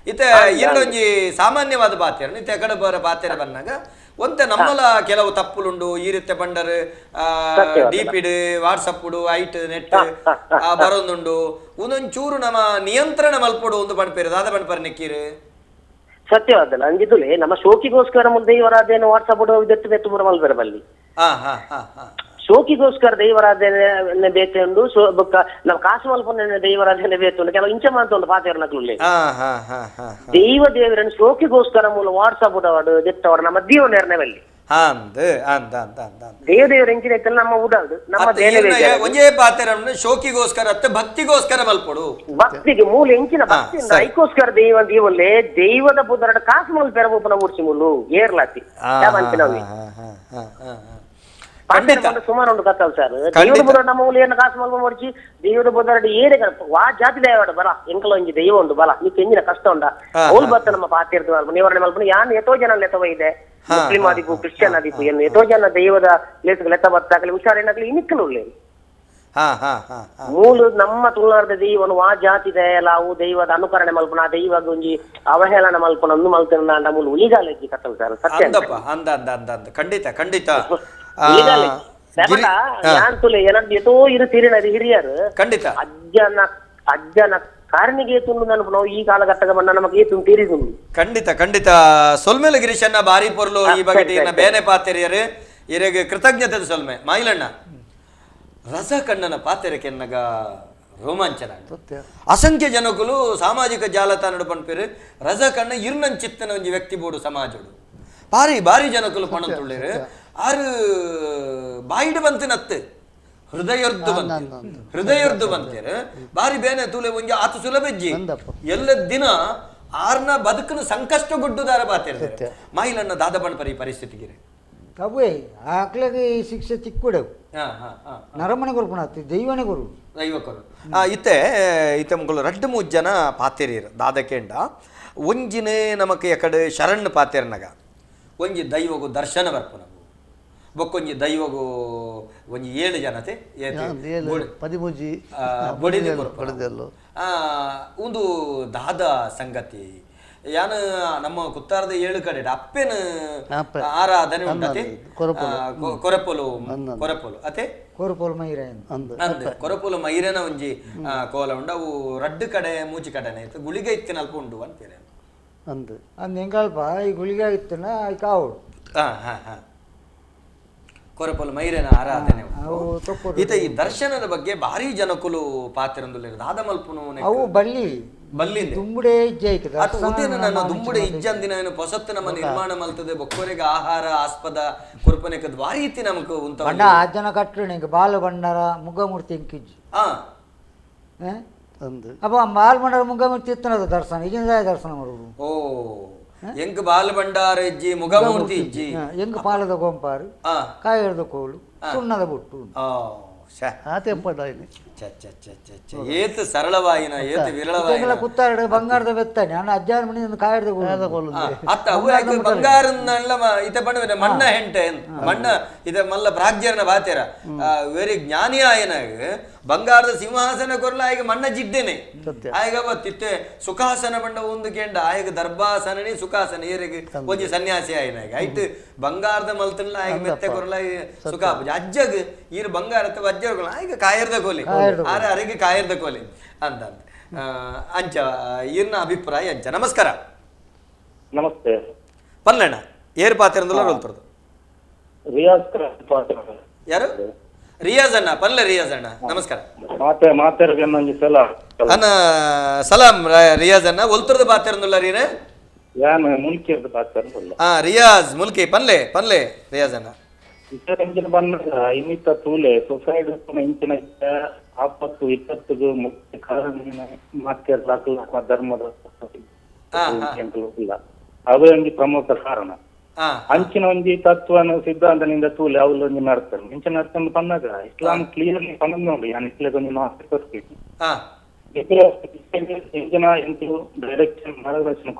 ಇತ್ತೆ ಈರೊಂಜಿ ಸಾಮಾನ್ಯವಾದ ಪಾತ್ಯರು ಇತ್ತೆ ಕಡೆ ಬರ ಪಾತ್ಯರ ಬಂದಾಗ ಒಂತೆ ನಮ್ಮಲ ಕೆಲವು ತಪ್ಪುಲುಂಡು ಈ ರೀತಿ ಬಂಡರ್ ಡಿಪಿಡ್ ವಾಟ್ಸಪ್ ಐಟ್ ನೆಟ್ ಬರೋದುಂಡು ಒಂದೊಂಚೂರು ನಮ್ಮ ನಿಯಂತ್ರಣ ಮಲ್ಪಡು ಒಂದು ಬಣ್ಪೇರು ದಾದ ಬಣ್ಪರ್ ನೆಕ್ಕೀರು ಸತ್ಯವಾದಲ್ಲ ಅಂಜಿದುಲೆ ನಮ್ಮ ಶೋಕಿಗೋಸ್ಕರ ಮುಂದೆ ಇವರಾದೇನು ವಾಟ್ಸಪ್ ಇದೆತ್ತು ಬೆತ್ತು ಬರ ಮಲ್ಬರ ಬಲ್ಲಿ ಶೋಕಿಗೋಸ್ಕರ ದೈವರಾಧನೆ ಬೇತುಂಡು ನಾವು ಕಾಸು ಮಲ್ಪನ ದೈವರಾಧನೆ ಬೇತುಂಡು ಕೆಲವು ಇಂಚ ಮಾತೊಂದು ಪಾತೆರ್ನಕ್ಲು ದೈವ ದೇವರನ್ನು ಶೋಕಿಗೋಸ್ಕರ ಮೂಲ ವಾಟ್ಸಪ್ ದೆತ್ತವರ ನಮ್ಮ ದೀವ ನೆರನೆವಲ್ಲಿ ದೇವ ದೇವರ ಎಂಚಿನ ಇತ್ತಲ್ಲ ನಮ್ಮ ಉಡಾದು ನಮ್ಮ ಒಂದೇ ಪಾತೆರನ್ನು ಶೋಕಿಗೋಸ್ಕರ ಭಕ್ತಿಗೋಸ್ಕರ ಮಲ್ಪಡು ಭಕ್ತಿಗೆ ಮೂಲ ಎಂಚಿನ ಭಕ್ತಿ ಐಕೋಸ್ಕರ ದೈವ ದೀವಲ್ಲೇ ದೈವದ ಬುದ್ಧರ ಕಾಸು ಮಲ್ ಪೆರಬೂಪನ ಮೂರ್ಸಿ ಮುಲ್ಲು ಏರ್ಲಾತಿ ಅಂಚಿನವಿ ಸುಮಾರು ಉಂಟು ಕತ್ತಲ್ ಸರ್ ದೇವರ ಬುದ್ಧ ನಮ್ಮ ಏನು ಕಾಸು ಮಲ್ಪ ಮಡಿಚಿ ದೇವರ ಬುದ್ಧರಡಿ ಏನೇ ವಾ ಜಾತಿ ದಯವಾಡ ಬಲ ಎಂಕಲ ಒಂಜಿ ದೈವ ಉಂಟು ಬಲ ನೀ ಎಂಜಿನ ಕಷ್ಟ ಉಂಡ ಅವ್ರು ಬತ್ತ ನಮ್ಮ ಪಾತಿರ್ದು ಮಲ್ಪ ನಿವಾರಣೆ ಮಲ್ಪ ಯಾನ್ ಎಷ್ಟೋ ಜನ ಲೆತವ ಇದೆ ಮುಸ್ಲಿಂ ಆದಿಪು ಕ್ರಿಶ್ಚಿಯನ್ ಆದಿಪು ಏನು ಎಷ್ಟೋ ಜನ ದೈವದ ಲೇಸ್ ಲೆತ್ತ ಬತ್ತಾಗಲಿ ಹುಷಾರೇನಾಗಲಿ ಇನ್ನಿಕ್ಕಲು ಉಳ್ಳೇ ಮೂಲ ನಮ್ಮ ತುಳುನಾಡದ ದೈವನು ವಾ ಜಾತಿ ದಯಲ ಅವು ದೈವದ ಅನುಕರಣೆ ಮಲ್ಪನ ಆ ದೈವದ ಒಂಜಿ ಅವಹೇಳನ ಮಲ್ಪನ ಒಂದು ಮಲ್ಪನ ಅಂಡ ಮೂಲ ಉಳಿಗಾಲಜ್ಜಿ ಕತ್ತಲ್ ಸರ್ ಸತ್ಯ ಖಂಡಿತ ಖಂಡಿತ ಯಾನ್ ತುಲೆ ಏನಂತ ಎಷ್ಟೋ ಇರು ತಿರಿನರಿ ಹಿರಿಯರು ಖಂಡಿತ ಅಜ್ಜನ ಕಾರಣಿಗೆ ತುಂಡು ನೆನಪು ನಾವು ಈ ಕಾಲಘಟ್ಟದ ಬಣ್ಣ ನಮಗೆ ತುಂಡು ತೀರಿದುಂಡು ಖಂಡಿತ ಖಂಡಿತ ಸೊಲ್ಮೆಲ ಗಿರೀಶನ್ನ ಬಾರಿ ಪೊರ್ಲು ಈ ಬಗೆಟಿನ ಬೇನೆ ಪಾತೆರಿಯರು ಇರೆಗೆ ಕೃತಜ್ಞತೆ ಸೊಲ್ಮೆ ಮಾಯಿಲಣ್ಣ ರಸ ಕಣ್ಣನ ಪಾತೆರಕೆನ್ನಗ ರೋಮಾಂಚನ ಅಸಂಖ್ಯ ಜನಕುಲು ಸಾಮಾಜಿಕ ಜಾಲತಾಣ ಪಂಪೇರು ರಸ ಕಣ್ಣ ಇರ್ನಂಚಿತ್ತನ ಒಂಜಿ ವ್ಯಕ್ತಿ ಬೋಡು ಸಮಾಜಡು ಬಾರಿ ಬಾರಿ ಜನಕುಲು ಪಣ ತುಳ್ಳಿರು ಆರು ಬಾಯಿಡ್ ಬಂತಿನತ್ತೆ ಹೃದಯರ್ದು ಬಂತೇರು ಬಾರಿ ಬೇನೆ ತೂಲೆ ಒಂಜಿ ಆತು ಸುಲಭಜ್ಜಿ ಎಲ್ಲ ದಿನ ಆರ್ನ ಬದುಕನು ಸಂಕಷ್ಟ ಗುಡ್ಡುದಾರ ಬಾತಿರ್ತಾರೆ ಮಾಯಿಲಣ್ಣ ದಾದ ಬಣ್ಪರಿ ಪರಿಸ್ಥಿತಿಗೆ ಅವೇ ಆಕ್ಳಿಗೆ ಶಿಕ್ಷೆ ಚಿಕ್ಕುಡೆವು ನರಮನೆ ಕೊರ್ಪುಣ ದೈವನೇ ಕೊರು ದೈವಕರು ಇತ್ತೆ ಇತ್ತೆ ಮುಗ್ಳು ರಡ್ಡು ಮೂರು ಜನ ಪಾತೆರೀರು ದಾದಕೇಂಡ ಒಂಜಿನೇ ನಮಕ್ ಎಕಡೆ ಶರಣ್ ಪಾತೆರ್ನಗ ಒಂಜಿ ದೈವಗು ದರ್ಶನ ಬರ್ಪು ನಾವು ಬೊಕ್ಕೊಂಜಿ ದೈವಗು ಒಂಜಿ 7 ಜನತೆ ಒಂದು ದಾದ ಸಂಗತಿ ಯಾನ ನಮ್ಮ ಕುತ್ತಾರದ 7 ಕಡೆ ಅಪ್ಪೆನ ಆರಾಧನೆ ಉಂಟತೆ ಕೊರಪೊಲು ಅತೆ ಕೊರಪೊಲು ಮೈರೇನ ಒಂಜಿ ಕೋಲ ಉಂಡು ಅವು ರಡ್ಡು ಕಡೆ ಮೂಚಿ ಕಡೆನೆ ಇತ್ತು ಗುಳಿಗೆ ಇತ್ತಿನ ಅಲ್ಪ ಉಂಡು ಅಂತೀರ ಎಂಗಲ್ಪ ಈ ಗುಳಿಗೆ ಇತ್ತನ ಕಾವುಡು ಕೊರಪೊಲು ಮೈರೇನ ಆರಾಧನೆ ಈತ ಈ ದರ್ಶನದ ಬಗ್ಗೆ ಭಾರಿ ಜನಕುಲು ಪಾತ್ರೊಂದು ದಾದ ಮಲ್ಪುನು ಅವು ಬಲ್ಲಿ ಬಲ್ಲಿಂದ ದುಂಬುಡೆ ಇಜ್ಜೆ ನನ್ನ ದುಂಬುಡೆ ಇಜ್ಜಂದಿನ ಪೊಸತ್ತು ನಮ್ಮ ನಿರ್ಮಾಣ ಮಲ್ತದೆ ಬೊಕ್ಕೊರೆಗೆ ಆಹಾರ ಆಸ್ಪದ ಕೊರ್ಪನೆಕದ್ ವಾರಿ ಇತ್ತಿ ನಮಕ್ ಉಂಟ ಬಂಡ ಆ ಜನ ಕಟ್ಟುಣಿಗೆ ಬಾಲು ಬಂಡರ ಮುಗಮೂರ್ತಿ ಎಂಕಿಜ್ಜಿ ಅಪ್ಪ ಬಾಲ್ ಬಂಡರ ಮುಗಮೂರ್ತಿ ಇತ್ತನದ ದರ್ಶನ ಈಗಿನ ದರ್ಶನ ಮಾಡುದು ಓ ಎಂಕ್ ಬಾಲ್ ಭಂಡಾರ ಇಜ್ಜಿ ಮುಗಮೂರ್ತಿ ಇಜ್ಜಿ ಎಂಕ್ ಪಾಲದ ಗೊಂಪಾರು ಕಾಯಿರದ ಕೋಲು ಸುಣ್ಣದ ಬುಟ್ಟು ಏತ್ ಸರಳವಾಯಿನ ಏತ್ ವಿರಳವಾಯಿನ ಕುತ್ತಾರಡು ಬಂಗಾರದ ಬೆತ್ತಾನೆ ಅಣ್ಣ ಅಜ್ಜಾರ ಮಣಿ ಕಾಯಿರದ ಕೋಲು ಅತ್ತ ಅವು ಬಂಗಾರನ್ನೆಲ್ಲ ಇತ ಬಣ್ಣ ಮಣ್ಣ ಹೆಂಟೆ ಮಣ್ಣ ಇದ ಮಲ್ಲ ಪ್ರಾಗ್ಯರನ ಬಾತೆರ ವೆರಿ ಜ್ಞಾನಿ ಆಯನಾಗ ಬಂಗಾರದ ಸಿಂಹಾಸನ ಕೊರ್ಲ ಆಯ್ಗ ಮಣ್ಣ ಜಿಡ್ಡೇನೆ ಆಯ್ಗ ಬತ್ತಿತ್ತೆ ಸುಖಾಸನ ಬಂಡ ಒಂದು ಕೆಂಡ ಆಯ್ಗ ದರ್ಭಾಸನನಿ ಸುಖಾಸನ ಏರಿಗೆ ಒಂಜಿ ಸನ್ಯಾಸಿ ಆಯ್ನಾಗ ಆಯ್ತು ಬಂಗಾರದ ಮಲ್ತನ್ಲ ಆಯ್ಗ ಮೆತ್ತೆ ಕೊರ್ಲ ಸುಖ ಅಜ್ಜಗ್ ಈರ್ ಬಂಗಾರ ಅಜ್ಜ ಆಯ್ಗ ಕಾಯರ್ದ ಕೋಲಿ ಆರ ಅರೆಗೆ ಕಾಯರ್ದ ಕೋಲಿ ಅಂತ ಅಂಚ ಈರ್ನ ಅಭಿಪ್ರಾಯ ಅಂಚ ನಮಸ್ಕಾರ ನಮಸ್ತೆ ಪಲ್ಲಣ್ಣ ಏರ್ ಪಾತ್ರಂದಲ್ಲ ರೋಲ್ಪರ್ದು ಯಾರು ರಿಯಾಜ್ ಅಣ್ಣ ಪಲ್ಲ ರಿಯಾಜ್ ಅಣ್ಣ ನಮಸ್ಕಾರ ಅಣ್ಣ ಸಲಾಂ ರಿಯಾಜ್ ಅಣ್ಣ ಒಲ್ತರದ ಪಾತ್ರಂದಲ್ಲ ರೀನೆ ಯಾನ್ ಮುಲ್ಕಿ ರಿಯಾಜ್ ಮುಲ್ಕಿ ಪನ್ಲೆ ರಿಯಾಜ್ ಅಣ್ಣ ಇಂಚಿನ ಬಂದಾಗ ಇನ್ನಿತ್ತ ತೂಲೆ ಸೊಸೈಡ್ ಇಂಚಿನ ಆಪತ್ತು ಇಪ್ಪತ್ತಿಗೂ ಮುಖ್ಯ ಕಾರಣ ಮತ್ತೆ ಧರ್ಮದ ಇಲ್ಲ ಅವೇ ಒಂದು ಪ್ರಮುಖ ಕಾರಣ. ಅಂಚಿನ ಒಂಜಿ ತತ್ವನ ಸಿದ್ಧಾಂತನಿಂದ ತೂಲೆ ಅವಳು ಒಂಜಿ ನಡ್ತಾರೆ ಇಂಚಿನ ನಡ್ಕೊಂಡು ಬಂದಾಗ ಇಸ್ಲಾಂ ಕ್ಲಿಯರ್ಲಿ ಪಂದ್ ನೋಡಿ ನಾನು ಇಟ್ಲೆ ಒಂಜಿ ಮಾತಾಡ್ತೀನಿ ಇಂಚಿನ ಎಂಟು ಡೈರೆಕ್ಷನ್ ಮಾರ್ಗದರ್ಶನ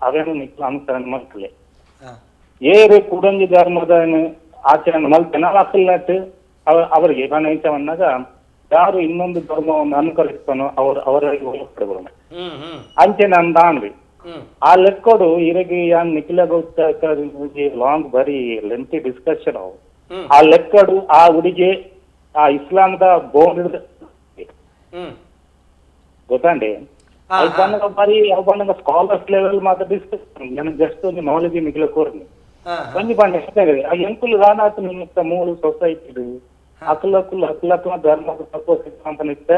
ಅವೇನು ಇಸ್ಲಾಂ ಅನುಸರಣೆ ಮಾಡ್ತಲೆ ಏರು ಕುಡಂಜಿ ಧರ್ಮದ ಆಚರಣೆ ಮಲ್ತೇನೆ ಅಸಲ್ನಟ್ಟು ಅವರಿಗೆ ಬಂದಾಗ ಯಾರು ಇನ್ನೊಂದು ಧರ್ಮವನ್ನು ಅನುಕರಿಸ್ತಾನೋ ಅವರಿಗೆ ಒಳಪಡಬಹುದು ಅಂಚೆ ನಾನು ದಾನ್ರಿ ಆ ಲೆಕ್ಕೋಡು ಇರಗಿ ಯಾನ್ ನಿಖಿಲ ಲಾಂಗ್ ಬರೀ ಲೆಂತಿ ಡಿಸ್ಕಷನ್ ಅವು ಆ ಲೆಕ್ಕಡು ಆ ಹುಡುಗಿ ಆ ಇಸ್ಲಾಂದ ಬೋರ್ಡ್ ಗೊತ್ತಂడి ಅವು ಬಂದಾಗ ಬರೀ ಅವು ಬಂದಾಗ ಸ್ಕಾಲರ್ಸ್ ಲೆವೆಲ್ ಮಾತ್ರ ಡಿಸ್ಕಷನ್ ನನಗೆ ಜಸ್ಟ್ ಒಂದು ನಾಲೆಜ್ ನಿಖಿಲ ಕೋರ್ನಿ ಬಂದು ಬಂದ ಆ ಎಂಕುಲು ರಾನಾತ್ ನಿಮಿತ್ತ ಮೂಳು ಸೊಸೈಟಿ ಅಕ್ಲಕ್ಕೂ ಧರ್ಮದ ತತ್ವ ಸಿದ್ಧಾಂತ ನಿತ್ತ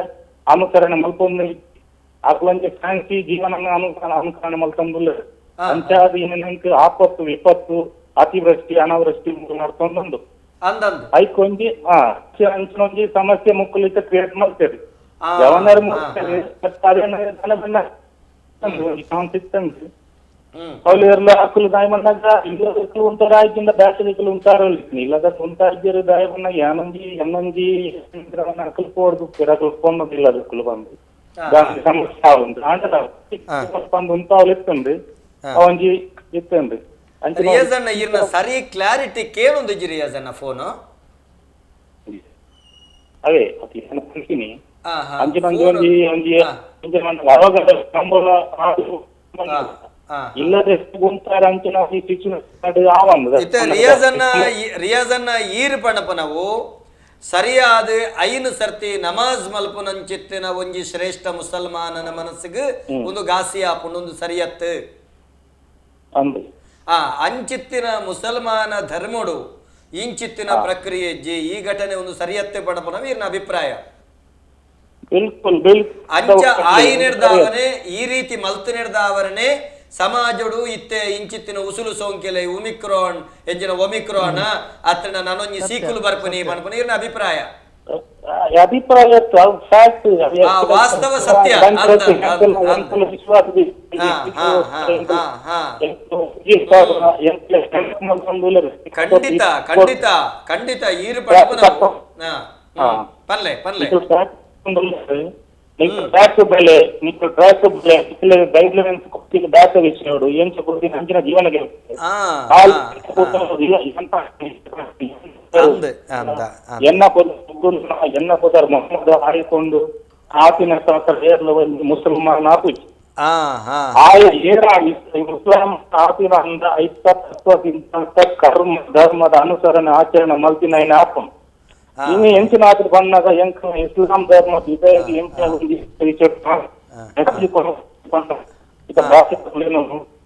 ಅನುಸರಣೆ ಮಲ್ಪೊಂದು ಅಕ್ಲಂಜೆ ಫ್ಯಾನ್ಸಿ ಜೀವನ ಅನುಕರಣೆ ಮಲ್ತಂದುಲ್ಲ ಅಂಚಾದ ಏನಂತ ಆಪತ್ತು ವಿಪತ್ತು ಅತಿವೃಷ್ಟಿ ಅನಾವೃಷ್ಟಿ ಮಾಡ್ಕೊಂಡೊಂದು ಐಕೊಂಜಿ ಅಂಚಿನೊಂಜಿ ಸಮಸ್ಯೆ ಮುಕ್ಕಲಿತ ಕ್ರಿಯೇಟ್ ಮಾಡ್ತೇವೆ ಯಾವನಾರು ಮಾಡ್ತೇವೆ ಸಿಕ್ತಂದು ಅವಳೆಲ್ಲ అక్కులు దాయమన్నాక ఇల్లు ఉంటారా కింద బ్యాటరీలు ఉంటారో ఇలాగ ఉంటారు దాయమన్నా యానంది ఎన్నంది అక్కులు పోడు పిరకులు పొన్నది ಇಲ್ಲ అక్కులు ಬಂದು దానికి సమస్య ఉంది అంటే పండు ఉంటావు ಇತ್ತಂದು ಅವಂಜಿ ಇತ್ತಂದು ರಿಯಾಜಣ್ಣ ಇರ್ನ ಸರಿ ಕ್ಲಾರಿಟಿ ಕೇಳೊಂದು ರಿಯಾಜಣ್ಣ ಫೋನ್ ಅವೇ ಅತಿ ಅಂಚಿನ ಒಂಜಿ ಅವಾಗ ಸಂಬಳ ಇಲ್ಲದೆ ಗುಂತಾರ ಅಂಚಿನ ರಿಯಾಜನ್ನ ಈರ್ ಪಣಪ ನಾವು ಸರಿಯಾದ ಐನು ಸರ್ತಿ ನಮಾಜ್ ಮಲ್ಪುನಂಚಿತ್ತಿನ ಒಂಜಿ ಶ್ರೇಷ್ಠ ಮುಸಲ್ಮಾನನ ಮನಸ್ಸಿಗೆ ಒಂದು ಗಾಸಿ ಆಪುಂಡು ಸರಿಯತ್ತು ಅಂಚಿತ್ತಿನ ಮುಸಲ್ಮಾನ ಧರ್ಮಡು ಇಂಚಿತ್ತಿನ ಪ್ರಕ್ರಿಯೆ ಈ ಘಟನೆ ಒಂದು ಸರಿಯತ್ತೆ ಪಣಪ ವೀರ್ನ ಅಭಿಪ್ರಾಯ ಅಂಚ ಆಯಿನಿರ್ದಾವನೆ ಈ ರೀತಿ ಮಲ್ತು ನಿರ್ದಾವರಣೆ ಸಮಾಜಡು ಇತ್ತೆ ಇಂಚಿತ್ತಿನ ಉಸುಲು ಸೋಂಕಿಲೆ ಒಮಿಕ್ರಾನ್ ಎಂಜಿನ ಒಮಿಕ್ರಾನ್ ಅತ್ತನ ನಾನೊಂಜಿ ಸೀಕುಲು ಬರ್ಪನಿ ಪಣಪನಿ ಇರ್ನ ಅಭಿಪ್ರಾಯ ಅಭಿಪ್ರಾಯ ವಾಸ್ತವ ಸತ್ಯ ಖಂಡಿತ ಖಂಡಿತ ಖಂಡಿತ ಈರು ಪಣಪನ ಪಲ್ಲೆ ಪಲ್ಲೆ నీకు బయలే నీకు ట్రాక్ గైడ్లైన్స్ బ్యాక్ ఇచ్చినాడు ఏం చెప్పి అంచిన జీవన ಎನ್ನ ಪುದರ್ ಮೊಹಮ್ಮದ್ ಆಯ್ಕೊಂಡು ಆಪಿನ ಏರ್ಲ ಮುಸಲ್ಮಾನ್ ಆಪು ಆಯ ಏರ ಮುಸ್ಲಾಂ ಆಪಿನ ಅಂದ ಐತ ತತ್ವಕ್ಕಿಂತ ಕರ್ಮ ಧರ್ಮದ ಅನುಸರಣೆ ಆಚರಣೆ ಮಲ್ತಿನ ಆಪು ಇನ್ನು ಎಂಚಿನ ಆತರ ಬಂದಾಗ ಎಂಕ ಇಸ್ಲಾಂ ಧರ್ಮ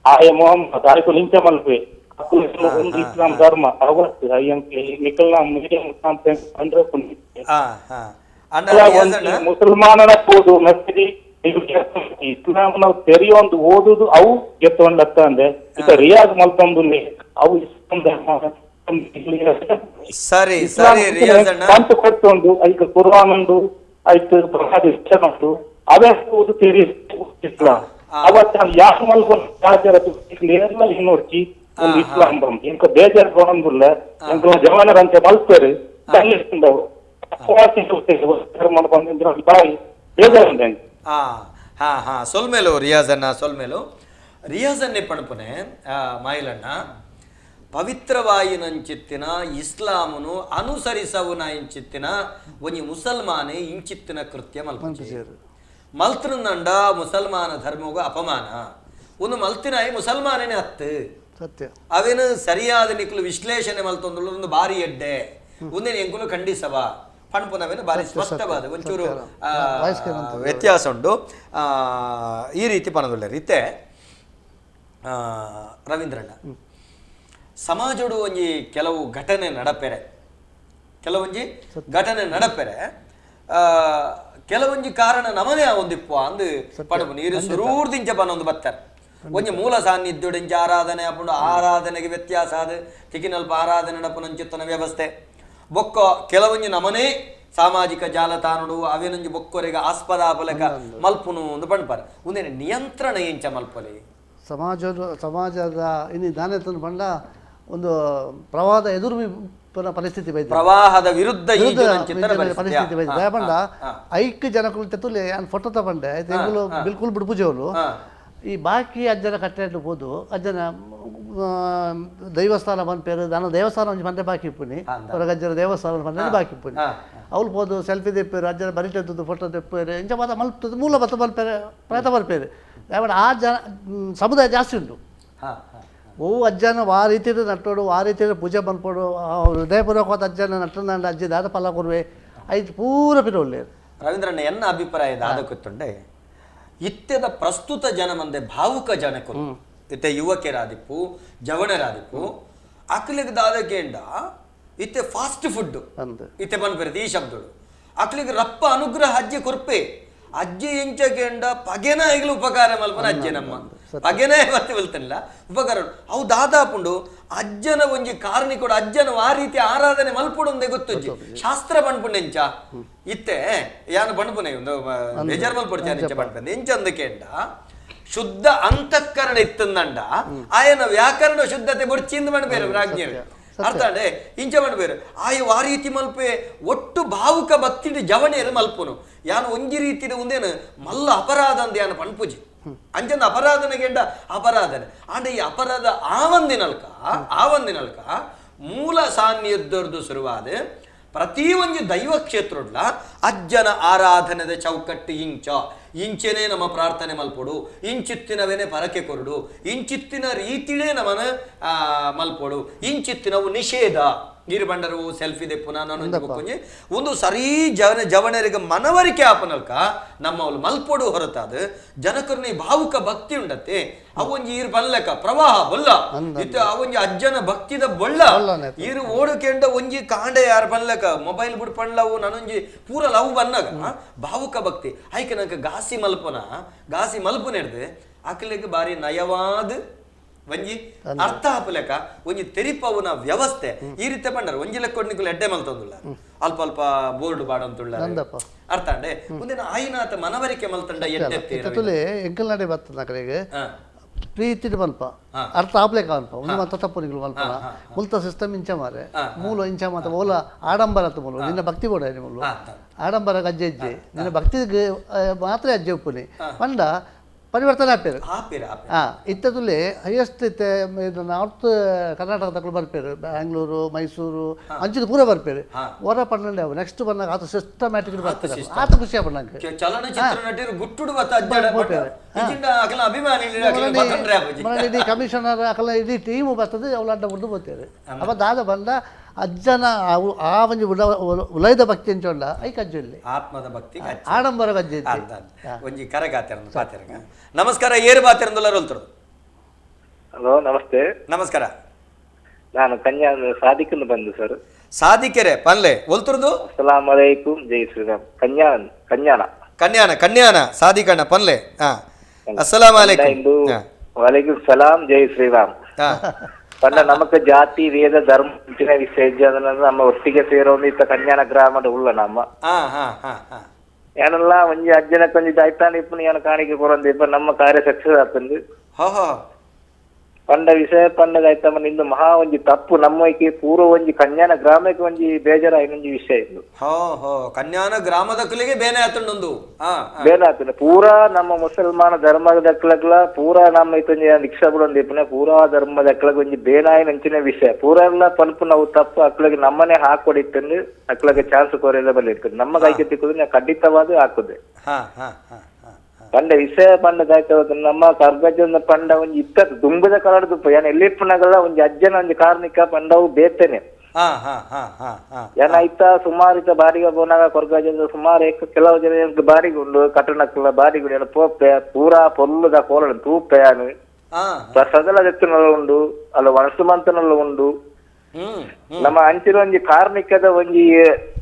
ಆಯ ಮೊಹಮ್ಮದ್ ಆಯ್ಕು ನಿಂಚ ಮಲ್ಪೆ ಇಸ್ಲಾಂ ಧರ್ಮ ಅವತ್ತು ನಿಖಲ್ನ ಮುಸಲ್ಮಾನನ ಕೂದು ನಸ್ತಿ ಇಸ್ಲಾಂನ ತೆರೆಯೊಂದು ಓದುದು ಅವು ಎತ್ತೊಂಡತ್ತ ಅಂದ್ರೆ ಈಗ ರಿಯಾಜ್ ಮಲ್ತಂದು ಅವು ಇಸ್ಲಾಂ ಧರ್ಮ ಸರಿ ಸರಿ ಕಂತು ಕೊಟ್ಟೊಂದು ಐದು ಕುರ್ಆನ್ ಉಂಡು ಐದು ಪ್ರಸಾದ ಉಂಟು ಅವೆಷ್ಟು ತಿರಿ ಇಸ್ಲಾಂ ಅವತ್ತು ಯಾಕೆ ಮಲ್ಕೊಂಡು ಕ್ಲಿಯರ್ಲ ನೋಡ್ತಿ ಒಂದು ಇಸ್ಲಾಂ ಬಂದು ಇಂಕ ಬೇಜಾರು ಕೊಡಂಗಿಲ್ಲ ಇಂಕ ಜವಾನರಂತೆ ಮಲ್ತಾರೆ ಕಲ್ಲಿಂದವು ಬಾಯಿ ಬೇಜಾರು ಸೊಲ್ಮೇಲು ರಿಯಾಜನ್ನ ರಿಯಾಜನ್ನೇ ಪಣಪನೆ ಮಾಯಿಲಣ್ಣ ಪವಿತ್ರವಾಯಿನಂಚಿತ್ತಿನ ಇಸ್ಲಾಮನು ಅನುಸರಿಸವುನ ಇಂಚಿತ್ತಿನ ಒಂಜಿ ಮುಸಲ್ಮಾನೆ ಇಂಚಿತ್ತಿನ ಕೃತ್ಯ ಮಲ್ತನಂಡ ಮುಸಲ್ಮಾನ ಧರ್ಮಗ ಅಪಮಾನ ಒಂದು ಮಲ್ತಿನಾಯಿ ಮುಸಲ್ಮಾನೇನೆ ಹತ್ತು ಸತ್ಯ ಅವೇನು ಸರಿಯಾದ ನಿಕ್ಲು ವಿಶ್ಲೇಷಣೆ ಮಲ್ತೊಂದು ಒಂದು ಬಾರಿ ಎಡ್ಡೆ ಒಂದೇನು ಎಂಕುಲು ಖಂಡಿಸವ ಪಣ್ಪುನವೇನು ಬಾರಿ ಸ್ಪಷ್ಟವಾದ ಒಂಚೂರು ವ್ಯತ್ಯಾಸ ಉಂಟು ಈ ರೀತಿ ಪಣದೊಳ್ಳೆ ರೀತೆ ರವೀಂದ್ರಣ್ಣ ಸಮಾಜಡು ಒಂಜಿ ಕೆಲವು ಘಟನೆ ನಡಪೆರೆ ಕೆಲವೊಂಜಿ ಕಾರಣ ನಮನೇ ಒಂದಿಪ್ಪ ಅಂದು ಪಡಬು ನೀರು ಸುರೂರ್ದಿಂಚ ಬನ್ನೊಂದು ಬರ್ತಾರೆ ಒಂಜಿ ಮೂಲ ಸಾನ್ನಿಧ್ಯುಡಿಂಚ ಆರಾಧನೆ ಅಪ್ಪುಂಡು ಆರಾಧನೆಗೆ ವ್ಯತ್ಯಾಸ ಅದು ತಿಕ್ಕಿನಲ್ಪ ಆರಾಧನೆ ನಪುನಂಚಿತ್ತನ ವ್ಯವಸ್ಥೆ ಬೊಕ್ಕ ಕೆಲವೊಂಜಿ ನಮನೇ ಸಾಮಾಜಿಕ ಜಾಲತಾಣಡು ಅವೇನೊಂಜಿ ಬೊಕ್ಕೊರೆಗೆ ಆಸ್ಪದಾಪಲಕ ಮಲ್ಪುನು ಒಂದು ಪಂಡ್ಪಾರ ಒಂದೇನೆ ನಿಯಂತ್ರಣ ಎಂಚ ಮಲ್ಪಲೆ ಸಮಾಜದ ಇನ್ನು ದಾನೆತನ ಪಂಡ ಒಂದು ಪ್ರವಾಹದ ಎದುರು ಪರಿಸ್ಥಿತಿ ಬೈದ ಪ್ರವಾಹದ ವಿರುದ್ಧ ಪರಿಸ್ಥಿತಿ ಬೈದ ಪಂಡ ಐಕ್ ಜನಕ್ಕಳು ತೆತ್ತುಲೆ ನಾನು ಫೋಟೋ ತಗೊಂಡೆ ತೆಂಗುಲು ಬಿಲ್ಕುಲ್ ಬಿಡ್ಪುಜೋಲು ಈ ಬಾಕಿ ಅಜ್ಜನ ಕಟ್ಟೆಟ್ಟು ಹೋದು ಅಜ್ಜನ ದೈವಸ್ಥಾನ ಬಂದ್ಪೇರು ನಾನು ದೇವಸ್ಥಾನ ಒಂಜಿ ಮಂದೆ ಬಾಕಿ ಇಪ್ಪುನಿ ಹೊರಗಜ್ಜನ ದೇವಸ್ಥಾನ ಬಂದ ಬಾಕಿ ಇಪ್ಪುನಿ ಅವ್ಲು ಹೋದು ಸೆಲ್ಫಿ ತೆಪ್ಪೇರು ಅಜ್ಜನ ಬರಿಟದ್ದು ಫೋಟೋ ತೆಪ್ಪೇರು ಇಂಚ ಮಾತ ಮಲ್ಪದು ಮೂಲ ಬತ್ತ ಬಲ್ಪೇರು ಪ್ರಯತ್ನ ಬರ್ಪೇರು ಆ ಜನ ಸಮುದಾಯ ಜಾಸ್ತಿ ಉಂಟು ಓ ಅಜ್ಜನ ಆ ರೀತಿ ನಟ್ಟೋಡು ಆ ರೀತಿ ಪೂಜೆ ಬಂದ್ಪೋಡು ಹೃದಯಪೂರ್ವಕವಾದ ಅಜ್ಜನ ನಟ್ಟನ ಅಜ್ಜಿ ದಾದ ಫಲ ಕೊಡುವೆ ಐದು ಪೂರ ಪಿರ ಒಳ್ಳೆಯದು ರವೀಂದ್ರಣ್ಣ ಎನ್ನ ಅಭಿಪ್ರಾಯದ ಆದಕ್ಕುತ್ತುಂಡೆ ಇತ್ಯದ ಪ್ರಸ್ತುತ ಜನ ಮಂದೆ ಭಾವುಕ ಜನಕರು ಇತ್ತೆ ಯುವಕರಾದಿಪ್ಪು ಜವಣರಾದಿಪ್ಪು ಅಕ್ಲಿಗೆ ದಾದಕೇಂಡ ಇತ್ತೆ ಫಾಸ್ಟ್ ಫುಡ್ ಇತ್ತೆ ಬಂದ್ಬರ್ದು ಈ ಶಬ್ದಗಳು ಅಕ್ಲಿಗೆ ರಪ್ಪ ಅನುಗ್ರಹ ಅಜ್ಜಿ ಕೊರ್ಪೆ ಅಜ್ಜಿ ಎಂಚಕೇಂಡ ಪಗೆನ ಈಗಲೂ ಉಪಕಾರ ಮಲ್ಪನ ಅಜ್ಜಿ ನಮ್ಮ ಪಗೆನೇ ಮತ್ತೆ ಬಲ್ತನಿಲ್ಲ ಉಪಕಾರ ಅವು ದಾದಾಪುಂಡು ಅಜ್ಜನ ಒಂಜಿ ಕಾರಣಿ ಕೂಡ ಅಜ್ಜನ ಆ ರೀತಿ ಆರಾಧನೆ ಮಲ್ಪುಡೊಂದೇ ಗೊತ್ತಜ್ಜಿ ಶಾಸ್ತ್ರ ಬಣ್ಪುಂಡೆಂಚ ಇತ್ತೆ ಯಾನು ಬಣ್ಪುನೆ ಒಂದು ಬೇಜಾರ್ ಮಲ್ಪುಡ್ಚಾನೆ ಬಣ್ಪಂದೆ ಎಂಚ ಅಂದಕೇಂಡ ಶುದ್ಧ ಅಂತಃಕರಣ ಇತ್ತಂದಂಡ ಆಯನ ವ್ಯಾಕರಣ ಶುದ್ಧತೆ ಬುಡ್ಚಿಂದ ಬಣ್ಬೇರು ರಾಜ್ಞ ಅರ್ಥ ಅಂಡೆ ಇಂಚ ಬಣ್ಬೇರು ಆಯ ಆ ರೀತಿ ಮಲ್ಪೆ ಒಟ್ಟು ಭಾವುಕ ಭಕ್ತಿ ಜವಣೇರು ಮಲ್ಪುನು ಯಾನು ಒಂಜಿ ರೀತಿದ ಒಂದೇನು ಮಲ್ಲ ಅಪರಾಧ ಅಂದ ಯಾನು ಪಣ್ಪುಜಿ ಅಂಚಂದ ಅಪರಾಧನೆಗೆಂಡ ಅಪರಾಧನೆ ಆಂಡ ಈ ಅಪರಾಧ ಆವಂದಿನಲ್ಕ ಮೂಲ ಸಾನ್ನಿಧ್ಯದ್ದು ಶುರುವಾದ ಪ್ರತಿ ಒಂಜಿ ದೈವ ಕ್ಷೇತ್ರಡ್ಲ ಅಜ್ಜನ ಆರಾಧನೆದ ಚೌಕಟ್ಟು ಇಂಚೆನೇ ನಮ್ಮ ಪ್ರಾರ್ಥನೆ ಮಲ್ಪೊಡು ಇಂಚಿತ್ತಿನವೇನೆ ಪರಕೆ ಕೊರಡು ಇಂಚಿತ್ತಿನ ರೀತಿಲೇ ನಮನ ಮಲ್ಪೊಡು ಇಂಚಿತ್ತಿನವು ನಿಷೇಧ ನೀರು ಬಂಡರು ಸೆಲ್ಫಿ ದೆಪ್ಪುನ ನಾನು ಒಂದು ಸರಿ ಜವಣರಿಗೆ ಮನವರಿಕೆ ಆಪನಲ್ಕ ನಮ್ಮವಳು ಮಲ್ಪೊಡು ಹೊರತಾದ ಜನಕರ್ನಿ ಭಾವುಕ ಭಕ್ತಿ ಉಂಡತ್ತೆ ಅವೊಂಜಿ ಈರು ಬಲ್ಲಕ ಪ್ರವಾಹ ಬೊಲ್ಲ ಇತ್ತು ಅವೊಂಜಿ ಅಜ್ಜನ ಭಕ್ತಿದ ಬೊಳ್ಳ ಈರು ಓಡಕೆಂಡ ಒಂಜಿ ಕಾಂಡೆ ಯಾರು ಬಲ್ಲಕ ಮೊಬೈಲ್ ಬಿಡ್ ಪಂಡ್ಲವು ನನೊಂಜಿ ಪೂರ ಲವ್ ಬನ್ನಗ ಭಾವುಕ ಭಕ್ತಿ ಐಕೆ ನಂಗೆ ಗಾಸಿ ಮಲ್ಪುನ ಹಿಡ್ದು ಆಕಲಿಗೆ ಬಾರಿ ನಯವಾದ ಒಂಜಿ ಅರ್ಥ ಹಾಪಲೆಕ ಒಂಜಿ ತೆರಿಪವನ ವ್ಯವಸ್ಥೆ ಈ ರೀತಿ ಬಂಡರು ಒಂಜಿ ಲೆಕ್ಕೊಡ್ನಿಕುಲು ಎಡ್ಡೆ ಮಲ್ತೊಂದುಲ್ಲ ಅಲ್ಪ ಅಲ್ಪ ಬೋರ್ಡ್ ಬಾಡಂತುಳ್ಳ ಅರ್ಥ ಅಂಡೆ ಮುಂದಿನ ಆಯಿನಾತ ಮನವರಿಕೆ ಮಲ್ತಂಡ ಎಡ್ಡೆ ಎಂಕಲ್ ನಡೆ ಬರ್ತದ ಕಡೆಗೆ ಪ್ರೀತಿ ಮಲ್ಪ ಅರ್ಥ ಆಪ್ಲೇಕ ಅಲ್ಪ ಒಂದು ಮತ್ತ ತಪ್ಪು ನಿಗಳು ಮಲ್ಪ ಮುಲ್ತ ಸಿಸ್ಟಮ್ ಇಂಚ ಮಾರೆ ಮೂಲ ಇಂಚ ಮಾತ ಓಲ ಆಡಂಬರ ಮೂಲ ನಿನ್ನ ಭಕ್ತಿ ಕೂಡ ಮೂಲ ಆಡಂಬರ ಅಜ್ಜೆ ಅಜ್ಜೆ ನಿನ್ನ ಭಕ್ತಿಗೆ ಮಾತ್ರ ಅಜ್ಜೆ ಉಪ್ಪುನಿ ಪಂಡ ಪರಿವರ್ತನೆ ಆಪೇರು ಇತ್ತದುಲ್ಲೇ ಹೈಯೆಸ್ಟ್ ಇತ್ತೆ ನಾರ್ತ್ ಕರ್ನಾಟಕದ ಬರ್ಪೇರು ಬ್ಯಾಂಗ್ಳೂರು ಮೈಸೂರು ಅಂಚಿನ ಪೂರ ಬರ್ಪೇರು ಹೊರ ಪಣ್ಣಂಡೆ ಅವು ನೆಕ್ಸ್ಟ್ ಬಂದಾಗ ಆತ ಸಿಸ್ಟಮ್ಯಾಟಿಕ್ ಬರ್ತಾರೆ ಆತ ಖುಷಿ ಪಣ್ಣಂಗೆ ಇಡೀ ಕಮಿಷನರ್ ಅಕಲ ಇಡೀ ಟೀಮು ಬರ್ತದೆ ಅವಳಂಟ ಮುಂದೆ ಬರ್ತಾರೆ ಅವ ದಾದ ಬಂದ ಅಜ್ಜನ ಆ ಒಂಜಿ ಉಲೈದ ಭಕ್ತಿ ಅಂಚೊಂಡ ಐಕ್ ಅಜ್ಜಲ್ಲಿ ಆತ್ಮದ ಭಕ್ತಿ ಆಡಂಬರ ಅಜ್ಜಿ ಒಂಜಿ ಕರಗಾತಿರಂದು ಪಾತಿರಂಗ ನಮಸ್ಕಾರ ಏರು ಬಾತಿರಂದುಲ್ಲರು ಹೊಲ್ತರು ಹಲೋ ನಮಸ್ತೆ ನಮಸ್ಕಾರ ನಾನು ಕನ್ಯಾನ ಸಾದಿಕನ್ನು ಬಂದು ಸರ್ ಸಾದಿಕೆರೆ ಪನ್ಲೆ ಹೊಲ್ತುರ್ದು ಅಸ್ಸಲಾಂ ಅಲೈಕುಂ ಜೈ ಶ್ರೀರಾಮ್ ಕನ್ಯಾನ ಸಾದಿಕಣ್ಣ ಪನ್ಲೆ ಅಸ್ಸಲಾಂ ಅಲೈಕುಂ ವಲೈಕುಂ ಸಲಾಂ ಜೈ ಶ್ರೀರಾಮ್ ಪಂಡ ನಮಕ್ ಜಾತಿ ವೇದ ಧರ್ಮ ವಿಷಯ ನಮ್ಮ ಒಟ್ಟಿಗೆ ಸೇರೋದು ಇತ್ತ ಕನ್ಯಾನ ಗ್ರಾಮದ ಉಳ್ಳ ನಮ್ಮ ಏನೆಲ್ಲ ಒಂಜಿ ಅಜ್ಜನ ಕೊಂಚ ದಾಯ್ತಾನ ಇಪ್ಪು ಏನು ಕಾಣಿಕೆ ಕೊರಂದು ಇಪ್ಪ ನಮ್ಮ ಕಾರ್ಯ ಸಕ್ಸಸ್ ಆಗ್ತಂದು ಪಂಡ ವಿಷಯ ಪಂಡದ ಆಯ್ತಮ್ಮ ನಿಂದು ಮಹಾ ಒಂಜಿ ತಪ್ಪು ನಮ್ಮಕ್ಕೆ ಪೂರ್ವ ಒಂಜಿ ಕನ್ಯಾನ ಗ್ರಾಮಕ್ಕೆ ಒಂಜಿ ಬೇಜಾರ ಇನ್ನೊಂಜಿ ವಿಷಯ ಇದು ಕನ್ಯಾನ ಗ್ರಾಮದ ಕುಲಿಗೆ ಬೇನೆ ಆತಂಡೊಂದು ಬೇನೆ ಆತಂಡ ಪೂರಾ ನಮ್ಮ ಮುಸಲ್ಮಾನ ಧರ್ಮದ ಅಕ್ಲಗ್ಲ ಪೂರಾ ನಮ್ಮ ಇತ್ತೊಂಜಿ ದೀಕ್ಷಾ ಬಿಡೊಂದು ಇಪ್ಪನೆ ಪೂರಾ ಧರ್ಮದ ಅಕ್ಲಗ್ ಒಂಜಿ ಬೇನಾಯಿ ನಂಚಿನ ವಿಷಯ ಪೂರ ಎಲ್ಲ ಪಲ್ಪು ನಾವು ತಪ್ಪು ಅಕ್ಲಗೆ ನಮ್ಮನೆ ಹಾಕೊಡಿತ್ತಂದು ಅಕ್ಲಗೆ ಚಾನ್ಸ್ ಕೊರೆಯದ ಬಲ್ಲಿ ಇರ್ತದೆ ನಮ್ಮ ಕೈಗೆ ತಿಕ್ಕುದು ಖಂಡಿತವಾದ ಹಾಕುದೆ ಪಂಡ ವಿಷಯ ಪಂಡದಾಯ್ತ ನಮ್ಮ ಕರ್ಗಜ್ಜನ ಪಂಡ ಒಂಜಿ ಇತ್ತ ದುಂಬದ ಕಲಾಡದು ಏನ್ ಎಲ್ಲಿಪ್ಪನಾಗಲ್ಲ ಒಂಜಿ ಅಜ್ಜನ ಒಂಜಿ ಕಾರ್ಮಿಕ ಪಂಡವು ಬೇತೇನೆ ಏನ ಇತ್ತ ಸುಮಾರು ಇತ್ತ ಬಾಡಿಗೆ ಬೋನಾಗ ಕೊರ್ಗಜ್ಜನ ಸುಮಾರು ಕೆಲವು ಜನ ಬಾಡಿಗೆ ಉಂಡು ಕಟ್ಟಣಕ್ಕೆಲ್ಲ ಬಾಡಿಗೆ ಎಲ್ಲ ಪೋಪೆ ಪೂರಾ ಪೊಲ್ಲುದ ಕೋಲ ತೂಪೆ ಸದಲ ಜತ್ತಿನಲ್ಲ ಉಂಡು ಅಲ್ಲ ವನಸುಮಂತನಲ್ಲ ಉಂಡು ನಮ್ಮ ಅಂಚಿನ ಒಂಜಿ ಕಾರ್ಮಿಕದ ಒಂಜಿ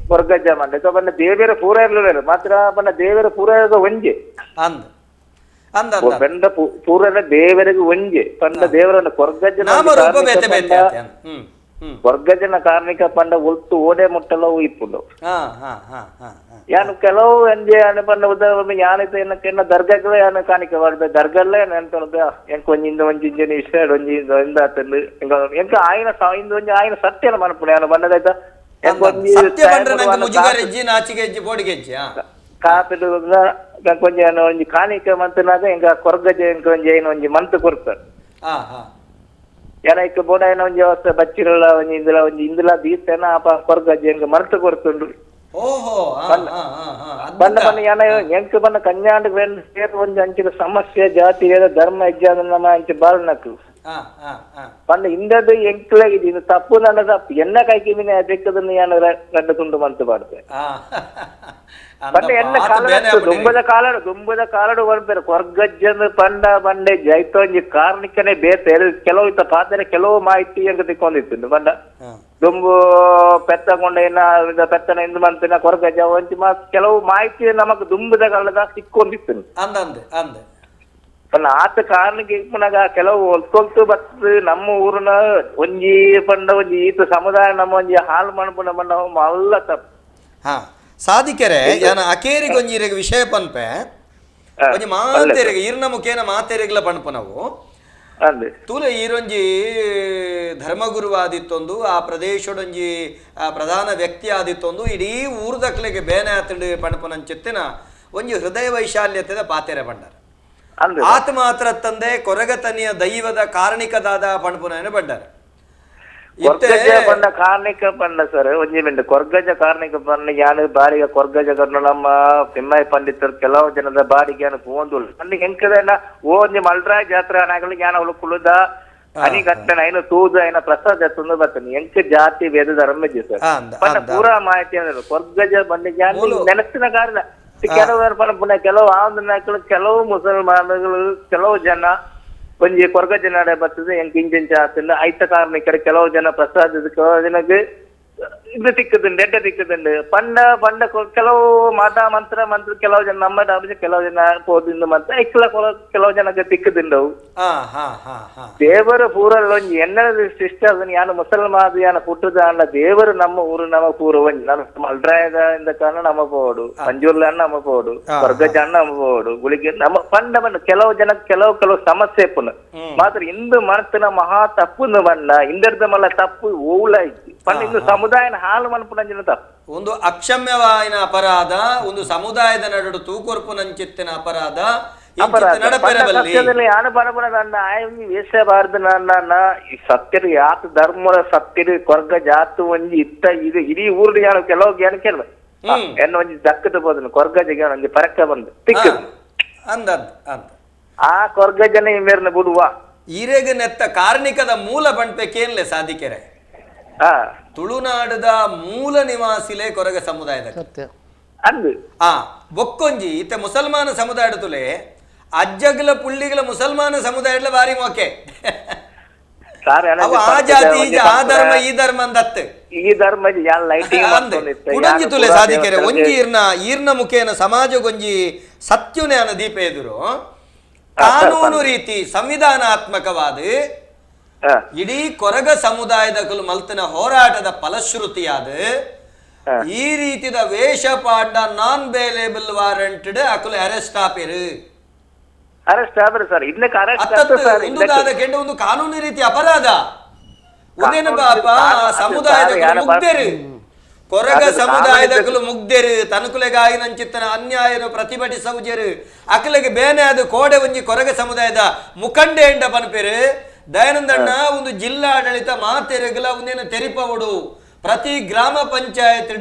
ಕೊರ್ಗಜ್ಜ ಮಂಡ ಬಂದ ದೇವೇರ ಪೂರ ಇರ್ಲಿಲ್ಲ ಮಾತ್ರ ಬಂದ ದೇವೇರ ಪೂರ ಒಂಜಿ ಅಂದ್ ಅಂದ ಪಂಡ ಪೂರನ ದೇವರಿಗೆ ಒಂಜೆ ಪಂಡ ದೇವರನ್ನ ಕೊರ್ಗಜ್ಜನ ಕೊರ್ಗಜ್ಜನ ಕಾರ್ಮಿಕ ಪಂಡ ಒಟ್ಟು ಓಡೆ ಮುಟ್ಟಲವು ಇಪ್ಪುಂಡು ಯಾನು ಕೆಲವು ಎಂಜೆ ಪಂಡ ಉದಾಹರಣೆ ಯಾನಿತ ಏನಕ್ಕೆನ್ನ ದರ್ಗಗಳೇ ಯಾನು ಕಾಣಿಕೆ ಮಾಡ್ದೆ ದರ್ಗಲ್ಲೇ ನೆನ್ಪದ ಎಂಕ್ ಒಂಜಿಂದ ಒಂಜಿಂಜನಿ ಇಷ್ಟ ಒಂಜಿಂದ ಇಂದಾತಂದು ಎಂಕ ಆಯ್ನ ಇಂದು ಒಂಜಿ ಆಯ್ನ ಸತ್ಯನ ಮನಪುಣ ಯಾನು ಬಂದದಾಯ್ತಾ ಕಾಪಿಡು ಕೊಂಚ ಒಂಜಿ ಕಾಣಿಕೆ ಮಂತನಾಗ ಎಂಗ ಕೊರ್ಗಜ ಎಂಕ ಒಂಜಿ ಏನು ಒಂಜಿ ಮಂತ್ ಕೊರ್ತಾರೆ ಏನ ಇಕ್ಕ ಬೋಡ ಏನೋ ಒಂಜಿ ಅವಸ್ಥೆ ಬಚ್ಚಿರಲ್ಲ ಒಂಜಿ ಇಂದಲ ದೀರ್ತೇನ ಆಪ ಕೊರ್ಗಜ ಎಂಗ ಮರ್ತು ಕೊರ್ತುಂಡು ಬಣ್ಣ ಬಣ್ಣ ಏನ ಎಂಕ ಬಣ್ಣ ಕನ್ಯಾಣ ಸೇರ್ ಒಂಜಿ ಅಂಚಿನ ಸಮಸ್ಯೆ ಜಾತಿ ಧರ್ಮ ಹೆಜ್ಜೆ ನಮ್ಮ ಅಂಚೆ ಬಾಳ್ನಕ್ಲು ಪಂಡ ಇಂದದ್ದು ಎಂಕ್ಲಾಗಿದೆ ಇದು ತಪ್ಪು ನನ್ನ ತಪ್ಪು ಎನ್ನ ಕೈಕಿ ಮೀನೆ ಅದಕ್ಕದನ್ನು ಯಾನು ಗಡ್ಡ ತುಂಡು ಮಂತು ಮಾಡ್ತೆ ಪಂಡ ಎನ್ನ ಕಾಲಡು ದುಂಬದ ಕಾಲಡು ಬರ್ತಾರೆ ಕೊರ್ಗಜ್ಜನ ಪಂಡ ಬಂಡೆ ಜೈತೊಂಜಿ ಕಾರ್ಣಿಕನೇ ಬೇತೆ ಕೆಲವು ಇತ್ತ ಪಾತ್ರೆ ಕೆಲವು ಮಾಹಿತಿ ಎಂಕ ತಿಕ್ಕೊಂಡಿತ್ತು ಪಂಡ ದುಂಬು ಪೆತ್ತಗೊಂಡ ಏನ ಪೆತ್ತನ ಇಂದು ಮಂತಿನ ಕೊರ್ಗಜ್ಜ ಒಂಚಿ ಕೆಲವು ಮಾಹಿತಿ ನಮಕ್ ದುಂಬದ ಕಾಲದ ಸಿಕ್ಕೊಂಡಿತ್ತು ಪಂಡ ಆತ ಕಾರಣಕ್ಕೆ ಇಪ್ಪನಾಗ ಕೆಲವು ಹೊಲ್ಕೊಳ್ತು ಬತ್ತು ನಮ್ಮ ಊರಿನ ಒಂಜಿ ಪಂಡ ಒಂಜಿ ಈತ ಸಮುದಾಯ ನಮ್ಮ ಒಂಜಿ ಹಾಳು ಮಣ್ಪುಣ ಬಂಡ ಮಲ್ಲ ತಪ್ಪು ಸಾಧಿಕೆರೆ ಯಾನ ಅಕೇರಿಗೆ ಒಂಜಿರೆಗೆ ವಿಷಯ ಪನ್ಪೆ ಒಂಜಿ ಮಾತೆರೆಗೆ ಈರ್ನ ಮುಖೇನ ಮಾತೆರೆಗ್ಲ ಪನ್ಪ ನಾವು ತೂಲೆ ಈರೊಂಜಿ ಧರ್ಮಗುರು ಆದಿತ್ತೊಂದು ಆ ಪ್ರದೇಶದೊಂಜಿ ಪ್ರಧಾನ ವ್ಯಕ್ತಿ ಆದಿತ್ತೊಂದು ಇಡೀ ಊರ್ದಕ್ಲೆಗೆ ಬೇನೆ ಆತಂಡು ಪಣಪನಂಚಿತ್ತಿನ ಒಂಜಿ ಹೃದಯ ವೈಶಾಲ್ಯತೆದ ಪಾತೆರೆ ಬಂಡಾರ ಆತ ಮಾತ್ರ ತಂದೆ ಕೊರಗತನಿಯ ದೈವದ ಕಾರಣಿಕದಾದ ಪಣಪುನ ಬಂಡಾರ ಕೊರ್ಗಜ ಪಂಡ ಕಾರ್ಣಿಕ ಪಂಡ ಸರ್ ಒಂಜಿ ಮಿಂಡ್ ಕೊರ್ಗಜ ಕಾರ್ಣಿಕ ಪಂಡ ಯಾನು ಬಾಡಿಗೆ ಕೊರ್ಗಜ ಕರ್ನ ನಮ್ಮ ತಿಮ್ಮಯ್ಯ ಪಂಡಿತರು ಕೆಲವು ಜನದ ಬಾಡಿಗೆ ಯಾನು ಪೋಂದುಲ್ ಪಂಡ ಎಂಕದನ್ನ ಒಂಜಿ ಮಲ್ರಾಯ ಜಾತ್ರೆ ಅನಾಗಲಿ ಯಾನ ಅವಳು ಕುಳುದ ಅನಿ ಕಟ್ಟಣ ಏನು ತೂದು ಏನ ಪ್ರಸಾದ ತಂದು ಬರ್ತಾನೆ ಎಂಕ ಜಾತಿ ವೇದ ಧರ್ಮ ಸರ್ ಪಂಡ ಪೂರಾ ಮಾಹಿತಿ ಅಂದ್ರೆ ಕೊರ್ಗಜ ಪಂಡ ಯಾನು ನೆನಪಿನ ಕಾರಣ ಕೆಲವರು ಪಂಡ ಕೆಲವು ಆಂಧ್ರ ಕೆಲವು ಮುಸಲ್ಮಾನಗಳು ಕೆಲವು ಜನ ಒಂಜಿ ಕೊರ್ಗಜ್ಜ ನಾಡೆ ಬರ್ತದೆ ಎಂಕ್ ಇಂಜಿಂಚ ಆತಿಲ್ಲ ಐತ ಕಾರ್ಮಿಕರು ಕೆಲವು ಜನ ಪ್ರಸಾದದ ಕೆಲವು ಜನಕ್ಕೆ ಇದು ತಿಕ್ಕದುಂಡು ಎಡ್ಡ ತಿಕ್ಕದುಂಡು ಪಂಡ ಕೆಲವು ಮಾಟ ಮಂತ್ರ ಕೆಲವು ಜನ ನಮ್ಮ ಡಾಬಿ ಕೆಲವು ಜನ ಪೋದಿಂದ ಮಂತ್ರ ಇಕ್ಕಲ ಕೆಲವು ಜನಕ್ಕೆ ತಿಕ್ಕದುಂಡವು ದೇವರ ಪೂರಲ್ಲಿ ಒಂಜಿ ಎನ್ನದ ಸಿಸ್ಟರ್ ಯಾನು ಮುಸಲ್ಮಾದ ಯಾನ ಪುಟ್ಟದ ಅಣ್ಣ ದೇವರು ನಮ್ಮ ಊರು ನಮ್ಮ ಪೂರ ಒಂಜಿ ನಮ್ಮ ಮಲ್ರಾಯದ ಇಂದ ಕಾರಣ ನಮ್ಮ ಪೋಡು ಮಂಜೂರ್ಲ ಅಣ್ಣ ನಮ್ಮ ಪೋಡು ಕೊರ್ಗಜ್ಜ ಅಣ್ಣ ನಮ್ಮ ಪೋಡು ಗುಳಿಗೆ ನಮ್ಮ ಪಂಡ ಕೆಲವು ಜನ ಕೆಲವು ಸಮಸ್ಯೆ ಪುನ ಮಾತ್ರ ಇಂದು ಮನಸ್ಸಿನ ಮಹಾ ತಪ್ಪು ಬಣ್ಣ ಇಂದರ್ದ ಮಲ್ಲ ತಪ್ಪು ಓಳ ಐತಿ ಪಂಡ ಇಂದು ಸಮುದಾಯನ ಹಾಳು ಮನ್ಪುನಂಚಿನ ತಪ್ಪು ಒಂದು ಅಕ್ಷಮ್ಯವಾಯಿನ ಅಪರಾಧ ಒಂದು ಸಮುದಾಯದ ನಡು ತೂಕೊರ್ಪುನಂಚಿತ್ತಿನ ಅಪರಾಧ ಯಾನು ಬರಬರ ನನ್ನ ಆಯ್ನಿ ವೇಷಬಾರ್ದು ನನ್ನ ಈ ಸತ್ಯರು ಯಾತು ಧರ್ಮದ ಸತ್ಯರು ಕೊರ್ಗ ಜಾತು ಒಂಜಿ ಇತ್ತ ಇದು ಇಡೀ ಊರ್ದು ಯಾನು ಕೆಲವು ಜ್ಞಾನ ಕೇಳ ಎನ್ನ ಒಂಜಿ ದಕ್ಕದ ಬೋದನು ಕೊರ್ಗಜ್ಜ ಒಂಜಿ ಪರಕ್ಕ ಬಂದು ತಿಕ್ಕ ಆ ಕೊರ್ಗಜ್ಜನ ಮೇರ್ನ ಬಿಡುವ ಈರೆಗ ನೆತ್ತ ಕಾರ್ಣಿಕದ ಮೂಲ ಬಂಡ್ಪೇಕೇನ್ಲೆ ಸಾಧಿಕೆರೆ ತುಳುನಾಡದ ಮೂಲ ನಿವಾಸಿಲೆ ಕೊರಗ ಸಮುದಾಯದ ಸತ್ಯ ಅಂದು ಬೊಕ್ಕೊಂಜಿ ಇತ್ತೆ ಮುಸಲ್ಮಾನ ಸಮುದಾಯದ ತುಲೆ ಅಜ್ಜಗಲ ಪುಳ್ಳಿಗಲ ಮುಸಲ್ಮಾನ ಸಮುದಾಯದ ಬಾರಿ ಮೋಕೆ ಆ ಜಾತಿ ಆ ಧರ್ಮ ಈ ಧರ್ಮ ಅಂದತ್ತೆ ಈ ಧರ್ಮ ಕುಡಂಜಿ ತುಲೆ ಸಾಧಿಕೆರೆ ಒಂಜಿ ಈರ್ನ ಮುಖೇನ ಸಮಾಜ ಗೊಂಜಿ ಸತ್ಯುನೇನ ದೀಪ ಎದುರು ಕಾನೂನು ರೀತಿ ಸಂವಿಧಾನಾತ್ಮಕವಾದ ಇಡೀ ಕೊರಗ ಸಮುದಾಯದ ಮಲ್ತಿನ ಹೋರಾಟದ ಫಲಶ್ರುತಿಯಾದ ಈ ರೀತಿದ ವೇಷಪಾಂಡ ನಾನ್ ಬೇಲೇಬಲ್ ವಾರಂಟೆಡ್ ಅಕುಲು ಅರೆಸ್ಟ್ ಆಪಿರು ಸರ್ ಕೆಂಡ ಒಂದು ಕಾನೂನು ರೀತಿ ಅಪರಾಧ ಉದೇನ ಪಾಪ ಸಮುದಾಯದ ಮುಗ್ಧರು ಕೊರಗ ಸಮುದಾಯದ ಮುಗ್ಧರು ತನಕುಲೆಗಾಯಿನಂಚಿತ್ತನ ಅನ್ಯಾಯನು ಪ್ರತಿಭಟಿಸವುಜರು ಅಕಲೆಗೆ ಬೇನೆ ಅದು ಕೋಡೆ ಒಂಜಿ ಕೊರಗ ಸಮುದಾಯದ ಮುಖಂಡೆ ಎಂಡ ಪನ್ಪೇರು ದಯಾನಂದಣ್ಣ ಒಂದು ಜಿಲ್ಲಾಡಳಿತ ಮಾತೆರೆಗಲ ಒಂದೇನು ತೆರಿಪವಡು ಪ್ರತಿ ಗ್ರಾಮ ಪಂಚಾಯತ್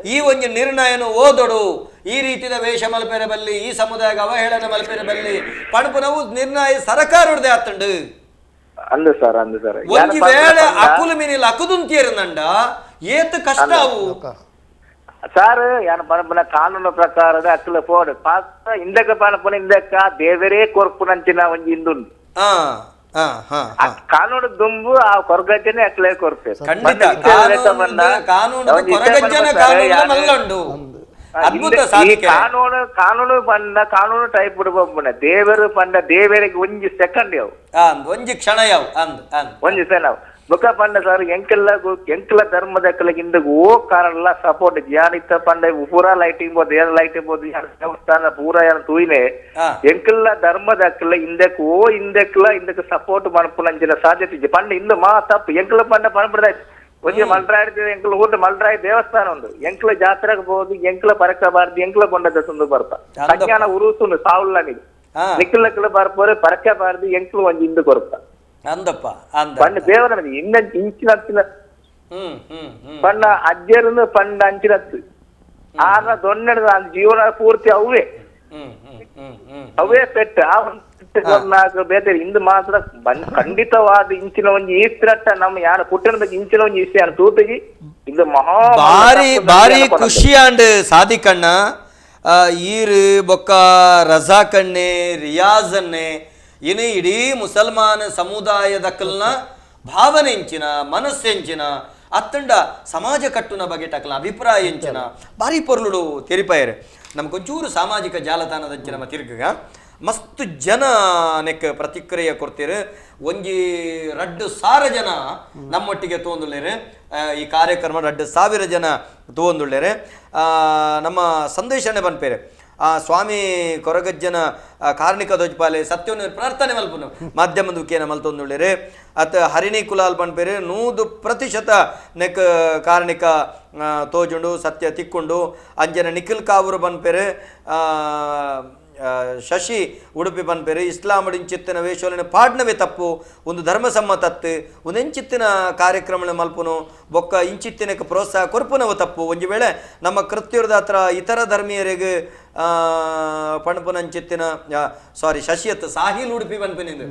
ಈ ಒಂದು ನಿರ್ಣಯನು ಓದೊಡು ಈ ರೀತಿಯ ವೇಷ ಮಲ್ಪೆರೆ ಬಲ್ಲಿ ಈ ಸಮುದಾಯ ಅವಹೇಳನ ಮಲ್ಪೆರೆ ಬಲ್ಲಿ ಪಣಪುನವು ನಿರ್ಣಯ ಸರ್ಕಾರದೇ ಆತಂಡು ಒಂಜಿ ವೇಳೆ ಅಕುಲು ಮಿನಿಲ್ ಅಕುದುಂತಿಯರಂಡ ಏತ್ ಕಷ್ಟ ಅವು ಸಾರ್ ಯಾನ ಪಣಪುನ ಕಾನೂನು ಪ್ರಕಾರದ ಅಕುಲ ಪೋಡು ಪಾತ್ರ ಇಂದಕ ಪಣಪುನ ಇಂದಕ ದೇವರೇ ಕೊರ್ಪುನಂಚಿನ ಒಂಜಿ ಇಂದುಂಡು ಕಾನೂನು ದುಂಬು ಆ ಕೊರಗಜ್ಜನೆ ಅಕ್ಲೇ ಕೊರ್ಪೆ ಅದ್ಭುತ ಈ ಸಾಧಿಕೆ. ಕಾನೂನು ಪಂಡ ಕಾನೂನು ಟೈಪ್ ಬಿಡ್ಬೋಣ ದೇವರು ಪಂಡ ದೇವರಿಗೆ ಒಂಜಿ ಸೆಕೆಂಡ್ ಯಾವು ಒಂಜಿ ಕ್ಷಣ ಯಾವು ಒಂಜಿ ಸೆಕೆಂಡ್ ನಾವು ಬೊಕ್ಕ ಪಂಡ ಸರ್ ಎಂಕೆಲ್ಲ ಧರ್ಮದಕ್ಕಲಿಂದ ಓ ಕಾರಣ ಸಪೋರ್ಟ್ ಯಾನಿತ್ತ ಪಂಡ ಪೂರಾ ಲೈಟಿಂಗ್ ಬೋದು ಏನ್ ಲೈಟಿಂಗ್ ಬೋದು ದೇವಸ್ಥಾನ ಪೂರಾ ಏನ್ ತೂಯಿನೆ ಎಂಕೆಲ್ಲ ಧರ್ಮದಕ್ಕಲ ಇಂದಕ್ಕೆ ಸಪೋರ್ಟ್ ಮನ್ಪುನಂಚಿನ ಸಾಧ್ಯತೆ ಇಜ್ಜಿ ಪಂಡ ಇಂದು ಮಾ ತಪ್ಪು ಎಂಕೆಲ್ಲ ಪಂಡ ಪನ್ಬಿಡ್ದಾಯ್ತು ಒಂಜಿ ಮಲ್ರಾಯ್ದು ಎಂಕ್ಲ ಊಟ ಮಲ್ರಾಯ್ ದೇವಸ್ಥಾನ ಉಂಡು ಎಂಕ್ಲ ಜಾತ್ರೆಗೆ ಬೋದು ಎಂಕ್ಲ ಪರಕಬಾರ್ದು ಎಂಕ್ಲ ಕೊಂಡದ ಸುಂದು ಬರ್ಪ ಕಜ್ಞಾನ ಉರುಸುಂಡು ಸಾವುಲ್ಲ ನೀವು ನಿಕ್ಲಕ್ಲ ಬರ್ಪೋರೆ ಪರಕಬಾರ್ದು ಎಂಕ್ಲ ಒಂಜಿ ಇಂದು ಕೊರಪ ಅಂದಪ್ಪ ಪಂಡ ದೇವರ ಇಂಚಿನ ಪಂಡ ಅಜ್ಜರು ಪಂಡ ಅಂಚಿನತ್ತು ಆನ ದೊನ್ನೆಡ ಜೀವನ ಪೂರ್ತಿ ಅವೇ ಪೆಟ್ಟ ಬೇರೆ ಇಂದು ಮಾತ್ರ ಖಂಡಿತವಾದ ಇಂಚಿನ ಒಂಜಿ ಈಸ್ತಿರಟ್ಟ ನಮ್ಮ ಯಾರ ಪುಟ್ಟಣದ ಇಂಚಿನ ಒಂಜಿ ಈಸ್ತಿ ತೂತಿಗಿ ಇದು ಮಹಾ ಬಾರಿ ಖುಷಿ ಅಂಡ್ ಸಾದಿಕಣ್ಣ ಈರು ಬೊಕ್ಕ ರಜಾಕಣ್ಣೆ ರಿಯಾಜನ್ನೆ ಇನ್ನು ಇಡೀ ಮುಸಲ್ಮಾನ ಸಮುದಾಯದಕ್ಕಲ್ನ ಭಾವನೆ ಎಂಚಿನ ಮನಸ್ಸೆಂಚಿನ ಅತ್ತಂಡ ಸಮಾಜ ಕಟ್ಟುನ ಬಗ್ಗೆ ಟಕಲ್ನ ಅಭಿಪ್ರಾಯ ಎಂಚಿನ ಬಾರಿ ಪೊರ್ಲುಡು ತೆರಿಪಾಯರೆ ನಮ್ಗೊಂಚೂರು ಸಾಮಾಜಿಕ ಜಾಲತಾಣದಂಚಿನ ನಮ್ಮ ತಿರ್ಗ ಮಸ್ತ್ ಜನ ನೆಕ್ ಪ್ರತಿಕ್ರಿಯೆ ಕೊಡ್ತೀರಿ ಒಂಜಿ 2,000 ಜನ ನಮ್ಮೊಟ್ಟಿಗೆ ತೋಂದುಳ್ಳೇರೆ ಈ ಕಾರ್ಯಕ್ರಮ 2,000 ಜನ ತೋಂದುಳ್ಳೇರೆ ನಮ್ಮ ಸಂದೇಶನೇ ಬನ್ಪೇರೆ ಸ್ವಾಮಿ ಕೊರಗಜ್ಜನ ಕಾರ್ಣಿಕ ಧ್ವಜಪಾಲೆ ಸತ್ಯವನ್ನು ಪ್ರಾರ್ಥನೆ ಮಲ್ಪನು ಮಾಧ್ಯಮ ದುಃಖೇನ ಮಲ್ತೊಂದುಳ್ಳೇರೆ ಅತ್ತ ಹರಿಣಿ ಕುಲಾಲ್ ಬನ್ಪೇರೆ 100% ನೆಕ್ ಕಾರ್ಣಿಕ ತೋಜುಂಡು ಸತ್ಯ ತಿಕ್ಕೊಂಡು ಅಂಜನ ನಿಖಿಲ್ ಕಾವೂರು ಬನ್ಪೇರೆ ಶಶಿ ಉಡುಪಿ ಬನ್ಪೇರು ಇಸ್ಲಾಂ ಇಂಚಿತ್ತಿನ ವೇಷೋಲನೆ ಪಾಡ್ನವೇ ತಪ್ಪು ಒಂದು ಧರ್ಮಸಮ್ಮತತ್ತು ಒಂದು ಇಂಚಿತ್ತಿನ ಕಾರ್ಯಕ್ರಮ ಮಲ್ಪುನು ಬೊಕ್ಕ ಇಂಚಿತ್ತಿನಕ್ಕೆ ಪ್ರೋತ್ಸಾಹ ಕೊರ್ಪುನವು ತಪ್ಪು ಒಂದು ವೇಳೆ ನಮ್ಮ ಕೃತ್ಯದ ಹತ್ರ ಇತರ ಧರ್ಮೀಯರಿಗೆ ಪಣಪುನಂಚಿತ್ತಿನ ಶಶಿಯತ್ ಸಾಹಿಲ್ ಉಡುಪಿ ಬನ್ಪೇನಿಂದು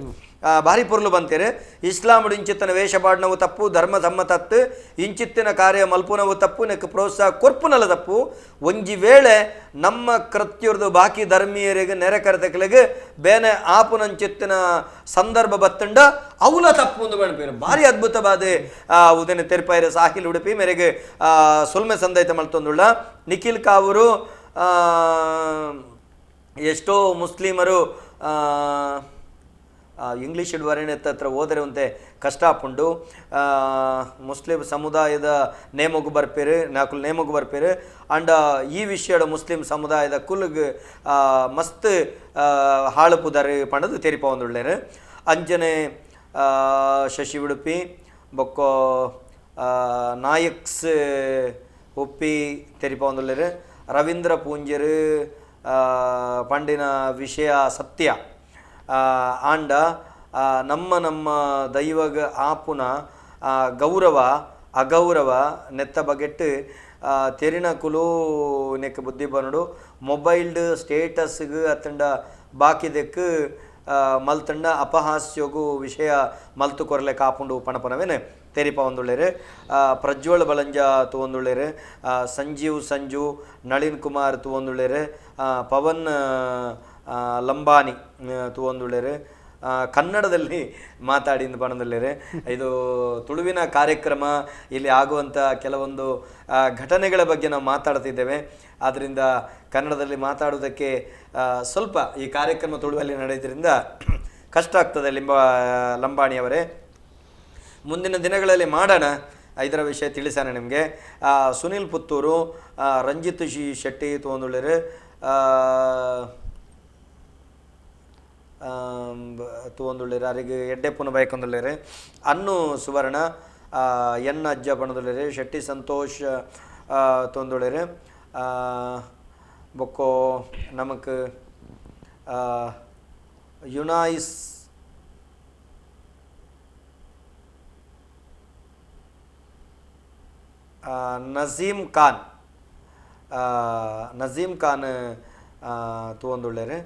ಭಾರಿ ಪೊರ್ಲು ಬಂತೇರೆ ಇಸ್ಲಾಂ ಇಂಚಿತ್ತಿನ ವೇಷ ಪಾಡ್ನವು ತಪ್ಪು ಧರ್ಮ ಸಮ್ಮತತ್ತು ಇಂಚಿತ್ತಿನ ಕಾರ್ಯ ಮಲ್ಪುನವು ತಪ್ಪು ನೆಕ್ ಪ್ರೋತ್ಸಾಹ ಕೊರ್ಪುನಲ್ಲ ತಪ್ಪು ಒಂಜಿ ವೇಳೆ ನಮ್ಮ ಕೃತ್ಯರ್ದು ಬಾಕಿ ಧರ್ಮೀಯರಿಗೆ ನೆರೆ ಕರೆತಕ್ಲಿಗೆ ಬೇನೆ ಆಪುನಂಚಿತ್ತಿನ ಸಂದರ್ಭ ಬತ್ತಂಡ ಅವಲ ತಪ್ಪು ಒಂದು ಬಣ್ಪೇರು ಭಾರಿ ಅದ್ಭುತವಾದ ಉದನೆ ತೆರ್ಪಾಯಿರ ಸಾಹಿಲ್ ಉಡುಪಿ ಮೇರೆಗೆ ಸುಲ್ಮೆ ಸಂದೈತ ಮಲ್ತೊಂದುಳ್ಳ ನಿಖಿಲ್ ಕಾವೂರು ಎಷ್ಟೋ ಮುಸ್ಲಿಮರು ಇಂಗ್ಲೀಷ್ ಇಡುವರೇನೆ ಹತ್ರ ಹೋದರೆ ಒಂತೆ ಕಷ್ಟ ಆಪುಂಡು ಮುಸ್ಲಿಂ ಸಮುದಾಯದ ನೇಮಗು ಬರ್ಪೇರು ನಾಲ್ಕು ನೇಮಗು ಬರ್ಪೇರು ಅಂಡ್ ಈ ವಿಷಯದ ಮುಸ್ಲಿಂ ಸಮುದಾಯದ ಕುಲ್ಗೆ ಮಸ್ತ್ ಹಾಳುಪುದಾರೆ ಪಂಡದು ತೆರಿಪ ಒಂದುಳ್ಳೇರು ಅಂಜನೆ ಶಶಿ ಉಡುಪಿ ಬೊಕ್ಕೋ ನಾಯಕ್ಸ್ ಉಪ್ಪಿ ತೆರಿಪ ಒಂದುಳ್ಳೇರು ರವೀಂದ್ರ ಪೂಂಜರು ಪಂಡಿನ ವಿಷಯ ಸತ್ಯ ಆಂಡ ನಮ್ಮ ದೈವಗ ಆಪುನ ಗೌರವ ಅಗೌರವ ನೆತ್ತ ಬಗೆಟ್ಟು ತೆರಿನ ಕುಲು ನೆಕ್ ಬುದ್ಧಿ ಬನ್ನಡು ಮೊಬೈಲ್ಡ್ ಸ್ಟೇಟಸ್ಗೆ ಅತ್ತಂಡ ಬಾಕಿದಕ್ಕೆ ಮಲ್ತಂಡ ಅಪಹಾಸ್ಯೋಗು ವಿಷಯ ಮಲ್ತು ಕೊರಲೆ ಕಾಪುಂಡು ಪಣಪನವೇನೆ ತೆರಿಪ ಒಂದುಳ್ಳೇರೆ ಪ್ರಜ್ವಲ್ ಬಲಂಜ ತಗೊಂದುಳ್ಳೇರೆ ಸಂಜೀವ್ ಸಂಜು ನಳಿನ್ ಕುಮಾರ್ ತಗೊಂದುಳ್ಳೇರೆ ಪವನ್ ಲಂಬಾನಿ ತಗೊಂದುಳ್ಳೇರೆ ಕನ್ನಡದಲ್ಲಿ ಮಾತಾಡಿಂದು ಬಣದಲ್ಲಿರೆ ಇದು ತುಳುವಿನ ಕಾರ್ಯಕ್ರಮ ಇಲ್ಲಿ ಆಗುವಂಥ ಕೆಲವೊಂದು ಘಟನೆಗಳ ಬಗ್ಗೆ ನಾವು ಮಾತಾಡ್ತಿದ್ದೇವೆ ಆದ್ದರಿಂದ ಕನ್ನಡದಲ್ಲಿ ಮಾತಾಡೋದಕ್ಕೆ ಸ್ವಲ್ಪ ಈ ಕಾರ್ಯಕ್ರಮ ತುಳುವಲ್ಲಿ ನಡೆಯೋದ್ರಿಂದ ಕಷ್ಟ ಆಗ್ತದೆ ಲಂಬಾಣಿಯವರೇ ಮುಂದಿನ ದಿನಗಳಲ್ಲಿ ಮಾಡೋಣ ಇದರ ವಿಷಯ ತಿಳಿಸೋಣ ನಿಮಗೆ ಸುನಿಲ್ ಪುತ್ತೂರು ರಂಜಿತ್ ಶೆಟ್ಟಿ ತಗೊಂಡುಳ್ಳರು ತಗೊಂಡುಳ್ಳರು ಅವರಿಗೆ ಎಡ್ಡೆ ಪುನಃ ಬೈಕೊಂಡುಳ್ಳರು ಅನ್ನು ಸುವರ್ಣ ಎನ್ ಅಜ್ಜ ಪಣದುಳ್ಳರು ಶೆಟ್ಟಿ ಸಂತೋಷ್ ತಗೊಂಡುಳ್ಳರು ಬೊಕ್ಕೋ ನಮಕ್ ಯುನಾಯಿಸ್ ನಜೀಮ್ ಖಾನ್ ತಗೊಂಡುಳ್ಳರು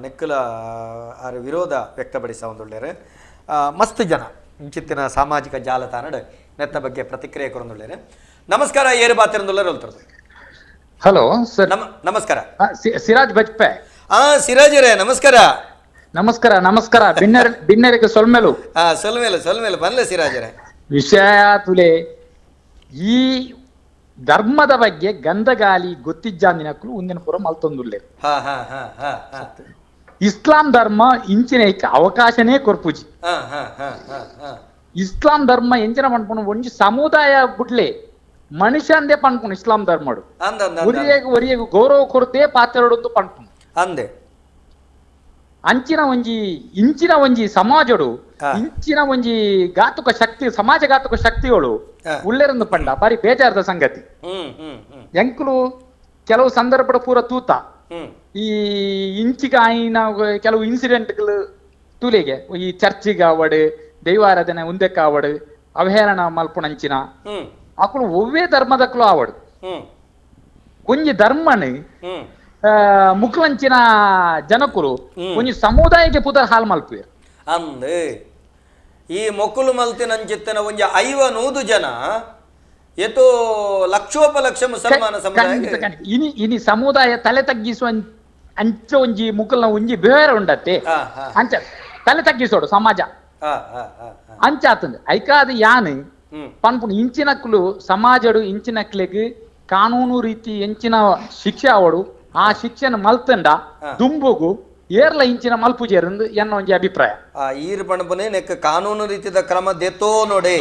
ನೆಕ್ಕಲ ಅವರ ವಿರೋಧ ವ್ಯಕ್ತಪಡಿಸ ಒಂದುಳ್ಳರು ಮಸ್ತ್ ಜನ ಇಂಚಿತ್ತಿನ ಸಾಮಾಜಿಕ ಜಾಲತಾಣ ನೆತ್ತ ಬಗ್ಗೆ ಪ್ರತಿಕ್ರಿಯೆ ಕೊರೊಂದುಳ್ಳರು ನಮಸ್ಕಾರ ಏರು ಬಾತಿರಂದುಳ್ಳರು ಹೇಳ್ತಾರೆ ಹಲೋ ಸರ್ ನಮಸ್ಕಾರ ಸಿರಾಜ್ ಬಜ್ಪೆ ಸಿರಾಜರೇ ನಮಸ್ಕಾರ ನಮಸ್ಕಾರ ನಮಸ್ಕಾರ ಬಿನ್ನರಿಗೆ ಸೊಲ್ಮೆಲು ಸೊಲ್ಮೇಲು ಬನ್ಲೆ ಸಿರಾಜರೇ ವಿಷಯ ತುಲೆ ಈ ಧರ್ಮದ ಬಗ್ಗೆ ಗಂಧಗಾಲಿ ಗೊತ್ತಿಜ್ಜಾಂದಿನಕ್ಕೂ ಒಂದಿನ ಪುರ ಮಲ್ತೊಂದುಲ್ಲೆ ಇಸ್ಲಾಂ ಧರ್ಮ ಇಂಚಿನಕ್ಕೆ ಅವಕಾಶನೇ ಕೊರ್ಪುಜಿ ಇಸ್ಲಾಂ ಧರ್ಮ ಎಂಚಿನ ಪನ್ಪುಣ ಒಂಜಿ ಸಮುದಾಯ ಬುಡ್ಲೆ ಮನುಷ್ಯ ಅಂದೇ ಪನ್ಪುಣ ಇಸ್ಲಾಂ ಧರ್ಮಡು ಒರಿಯೇಗು ಗೌರವ ಕೊರತೆ ಪಾತ್ರೆಡೊಂದು ಪನ್ಪುಣ ಅಂದೆ ಇಂಚಿನ ಒಂಜಿ ಸಮಾಜಡು ಇಂಚಿನ ಒಂಜಿ ಘಾತುಕ ಶಕ್ತಿ ಸಮಾಜ ಘಾತುಕ ಶಕ್ತಿಗಳು ಉಳ್ಳೆರಂದು ಪಂಡ ಬಾರಿ ಬೇಜಾರದ ಸಂಗತಿ ಎಂಕುಲು ಕೆಲವು ಸಂದರ್ಭದ ಪೂರ ತೂತ ಈ ಇಂಚಿಗ ಆಯ್ನ ಕೆಲವು ಇನ್ಸಿಡೆಂಟ್ಗಳು ತೂಲೆಗೆ ಈ ಚರ್ಚಿಗೆ ಆವಡು ದೈವಾರಾಧನೆ ಉಂದೆಕ್ಕ ಆವಡು ಅವಹೇಳನ ಮಲ್ಪುಣಂಚಿನ ಅಕ್ಕಳು ಒವ್ವೇ ಧರ್ಮದಕ್ಕಲು ಆವಡು ಒಂಜಿ ಧರ್ಮನು ಮುಖ್ಯವಂಚಿನ ಜನಕರು ಒಂಜಿ ಸಮುದಾಯಕ್ಕೆ ಪುದರ್ ಹಾಲ್ ಮಲ್ಪುವೆ ಅಂದೆ ಈ ಮೊಕ್ಕಲು ಮಲ್ತಿನಂಚಿತ್ತಿನ ಒಂಜಿ 500 ಜನ ಎತ್ತೋ ಲಕ್ಷೋಪಲಕ್ಷ ಮುಸಲ್ಮಾನ ಸಮುದಾಯ ಇನಿ ಸಮುದಾಯ ತಲೆ ತಗ್ಗಿಸುವ ಅಂಚ ಒಂಜಿ ಮುಕ್ಕಲ್ನ ಒಂಜಿ ಬೇರೆ ಉಂಡತ್ತೆ ಅಂಚ ತಲೆ ತಗ್ಗಿಸೋಡು ಸಮಾಜ ಅಂಚ ಆತಂದು ಐಕಾದ ಯಾನ್ ಪನ್ಪುಣ ಇಂಚಿನಕ್ಲು ಸಮಾಜಡು ಇಂಚಿನಕ್ಲೆಗ್ ಕಾನೂನು ರೀತಿ ಎಂಚಿನ ಶಿಕ್ಷೆ ಆವಡು ಆ ಶಿಕ್ಷೆನ ಮಲ್ತಂಡ ದುಂಬುಗು ಏರ್ಲ ಇಂಚಿನ ಮಲ್ಪುಜೇರಂದು ಎನ್ನ ಒಂಜಿ ಅಭಿಪ್ರಾಯ ಈರ್ ಪಣಪನೆ ನೆಕ್ ಕಾನೂನು ರೀತಿದ ಕ್ರಮ ದೆತ್ತೋ ನೋಡೆ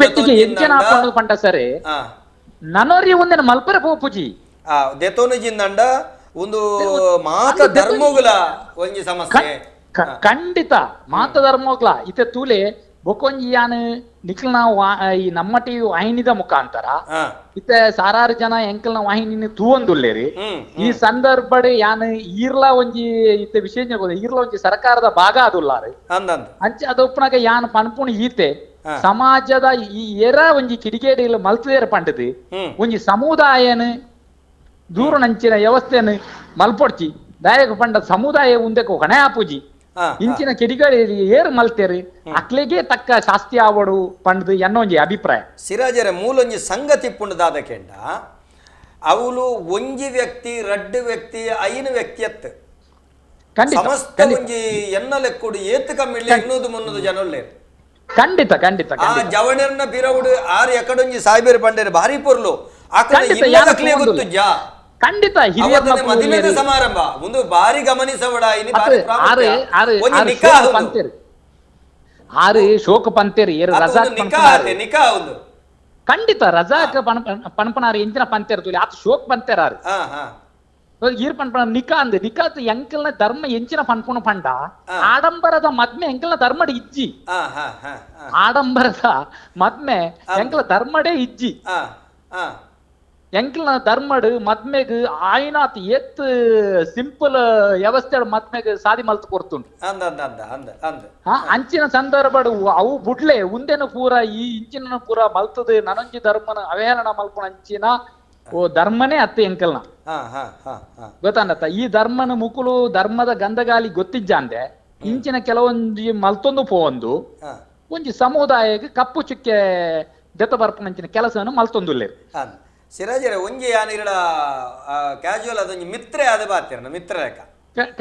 ಪೆಟ್ಟಿಗೆ ಎಂಚಿನ ಹಾಕೊಂಡು ಪಂಡ ಸರಿ ನನೋರಿ ಒಂದಿನ ಮಲ್ಪರೆ ಪೋಪುಜಿ ದೆತ್ತೋನು ಜಿಂದಂಡ ಒಂದು ಮಾತ ಧರ್ಮಗಳ ಒಂಜಿ ಸಮಸ್ಯೆ ಖಂಡಿತ ಮಾತ ಧರ್ಮಗಳ ಇತ್ತೆ ತೂಲೆ ಬೊಕೊಂಜಿ ಯಾನ್ ನಿಖಲ್ನ ಈ ನಮ್ಮ ಟಿವಿ ವಾಹಿನಿದ ಮುಖಾಂತರ ಇತ್ತೆ ಸಾರಾರು ಜನ ಎಂಕಲ್ನ ವಾಹಿನಿ ತೂವೊಂದುಲ್ಲೇರಿ ಈ ಸಂದರ್ಭಡ್ ಯಾನ್ ಈರ್ಲ ಒಂಜಿ ಇತ್ತೆ ವಿಶೇಷ ಈರ್ಲ ಒಂಜಿ ಸರ್ಕಾರದ ಭಾಗ ಅದುಲ್ಲಾರು ಅಂಚ ಅದೊಪ್ಪನಾಗ ಯಾನ್ ಪನ್ಪುಣ ಈತೆ ಸಮಾಜದ ಈ ಎರ ಒಂಜಿ ಕಿಡಿಗೇಡಿಗಳು ಮಲ್ತದೇರ ಪಂಡದು ಒಂಜಿ ಸಮುದಾಯನ ದೂರನಂಚಿನ ವ್ಯವಸ್ಥೆಯನ್ನು ಮಲ್ಪೊಡ್ಚಿ ದಾಯಕ ಪಂಡ ಸಮುದಾಯ ಉಂದಕ್ಕೆ ಹೊಣೆ ಆಪುಜಿ ಇಂಚಿನ ಕಿಡಿಗೇಡಿ ಏರ್ ಮಲ್ತೇರಿ ಅಕ್ಲೆಗೆ ತಕ್ಕ ಶಾಸ್ತಿ ಆವಡು ಪಂಡದು ಎನ್ನೊಂಜಿ ಅಭಿಪ್ರಾಯ ಸಿರಾಜರ ಮೂಲೊಂಜಿ ಸಂಗತಿ ಪುಂಡದಾದ ಕೆಂಡ ಅವಳು ಒಂಜಿ ವ್ಯಕ್ತಿ ರಡ್ಡು ವ್ಯಕ್ತಿ ಐನು ವ್ಯಕ್ತಿಯತ್ ಸಮಸ್ತ ಒಂಜಿ ಎನ್ನ ಲೆಕ್ಕುಡು ಏತ್ ಕಮ್ಮಿಳ್ಳಿ ಇನ್ನೂದು ಮುನ್ನೂದು ಜನೊಲ್ಲೇರು ಖಂಡಿತ ಖಂಡಿತ ಆ ಜವಣರ್ನ ಬಿರವುಡು ಆರು ಎಕಡೊಂಜಿ ಸಾಯ್ಬೇರು ಪಂಡೇರು ಭಾರಿ ಪೊರ್ಲು ಆಕಡೆ ಗೊತ್ತು ಜಾ ಖಂಡಿತ ಮದುವೆದ ಸಮಾರಂಭ ಒಂದು ಬಾರಿ ಗಮನಿಸಬೇಡ ಆರು ಶೋಕ ಪಂತೇರಿ ನಿಕಾ ಒಂದು ಖಂಡಿತ ರಜಾಕ ಪಣಪನಾರು ಎಂಚಿನ ಪಂತೇರ್ ತುಲಿ ಆತ ಶೋಕ್ ಪಂತೇರಾರು ಈರ್ ಪನ್ಪಣ ನಿಕಾ ಅಂದೆ ನಿಕಾತ್ ಎಂಕಲ್ನ ಧರ್ಮ ಎಂಚಿನ ಪನ್ಪುಣ ಪಂಡ ಆಡಂಬರದ ಮದ್ಮೆ ಎಂಕಲ್ನ ಧರ್ಮಡ ಇಜ್ಜಿ ಆಡಂಬರದ ಮದ್ಮೆ ಎಂಕಲ ಧರ್ಮಡೇ ಇಜ್ಜಿ ಎಂಕಲ್ನ ಧರ್ಮಡ್ ಮದ್ಮೆಗ್ ಆಯ್ನಾತ್ ಎತ್ ಸಿಂಪಲ್ ವ್ಯವಸ್ಥೆ ಮದ್ಮೆಗ್ ಸಾದಿ ಮಲ್ತು ಕೊರ್ತುಂಡು ಅಂಚಿನ ಸಂದರ್ಭಡ್ ಅವು ಬುಡ್ಲೆ ಉಂದೆನು ಪೂರ ಈ ಇಂಚಿನ ಪೂರ ಮಲ್ತದ ನನೊಂಜಿ ಧರ್ಮನ ಅವಹೇಳನ ಮಲ್ಪುಣ ಅಂಚಿನ ಓ ಧರ್ಮನೇ ಅತ್ತೆ ಎಂಕಲ್ನ ಗೊತ್ತಾಂಡತ್ತ ಈ ಧರ್ಮನ ಮುಕುಲು ಧರ್ಮದ ಗಂಧಗಾಲಿ ಗೊತ್ತಿಜ್ಜಾಂದೆ ಇಂಚಿನ ಕೆಲವೊಂಜಿ ಮಲ್ತೊಂದು ಪೋವೊಂದು ಒಂಜಿ ಸಮುದಾಯಕ್ಕೆ ಕಪ್ಪು ಚುಕ್ಕೆ ಜೊತ ಬರ್ಪನಂಚಿನ ಕೆಲಸವನ್ನು ಮಲ್ತೊಂದುಲ್ಲೆ ಸಿರಾಜರ ಒಂಜಿ ಯಾನಿರಡ ಕ್ಯಾಶುವಲ್ ಅದೊಂಜಿ ಮಿತ್ರೆ ಆದ ಬಾತಿರನ ಮಿತ್ರ ಲೆಕ್ಕ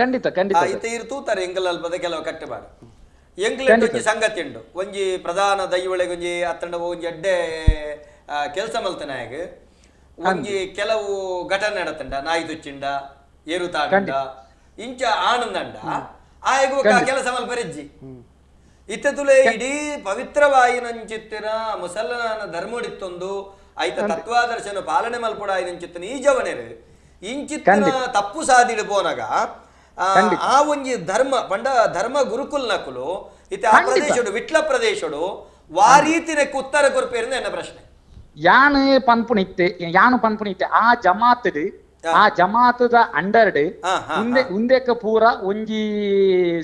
ಖಂಡಿತ ಖಂಡಿತ ಇತ್ತ ಇರು ತೂತಾರೆ ಎಂಕಲ್ ಅಲ್ಪದ ಕೆಲವು ಕಟ್ಟಬಾಡು ಎಂಕ್ಲೆ ಒಂಜಿ ಸಂಗತಿ ಉಂಡು ಒಂಜಿ ಪ್ರಧಾನ ದೈವಳಿಗೆ ಒಂಜಿ ಅತ್ತಂಡ ಒಂಜಿ ಅಡ್ಡೆ ಕೆಲಸ ಮಲ್ತನಾಯಗ ಒಂಜಿ ಕೆಲವು ಘಟನೆ ನಡತಂಡ ನಾಯಿ ತುಚ್ಚಿಂಡ ಏರುತಾಂಡ ಇಂಚ ಆನಂದಂಡ ಆಯಗು ಕೆಲಸ ಮಲ್ಪರೆಜ್ಜಿ ಇತ್ತ ತುಲೆ ಇಡೀ ಪವಿತ್ರವಾಯಿನಂಚಿತ್ತಿನ ಮುಸಲ್ಮಾನ ಧರ್ಮಡಿತ್ತೊಂದು ಐತ ತತ್ವಾದರ್ಶನ ಪಾಲನೆ ಮಲ್ಪುಡಾಯಿನಂಚಿತ್ತಿನ ಈ ಜವನೆರು ಇಂಚಿತ್ತಿನ ತಪ್ಪು ಸಾದಿಡು ಪೋನಾಗ ಆ ಒಂಜಿ ಧರ್ಮ ಪಂಡ ಧರ್ಮ ಗುರುಕುಲ್ ನಕುಲು ಇತ್ತ ಆ ಪ್ರದೇಶಡು ವಿಟ್ಲ ಪ್ರದೇಶಡು ವಾರೀತಿನಕ್ಕೆ ಉತ್ತರ ಕೊರ್ಪೇರಿಂದ ಎನ್ನ ಪ್ರಶ್ನೆ ಯಾನು ಪನ್ಪುಣಿತ್ತೆ ಆ ಜಮಾತದ ಅಂಡರ್ಡ್ ಉಂದೆಕ ಪೂರ ಒಂಜಿ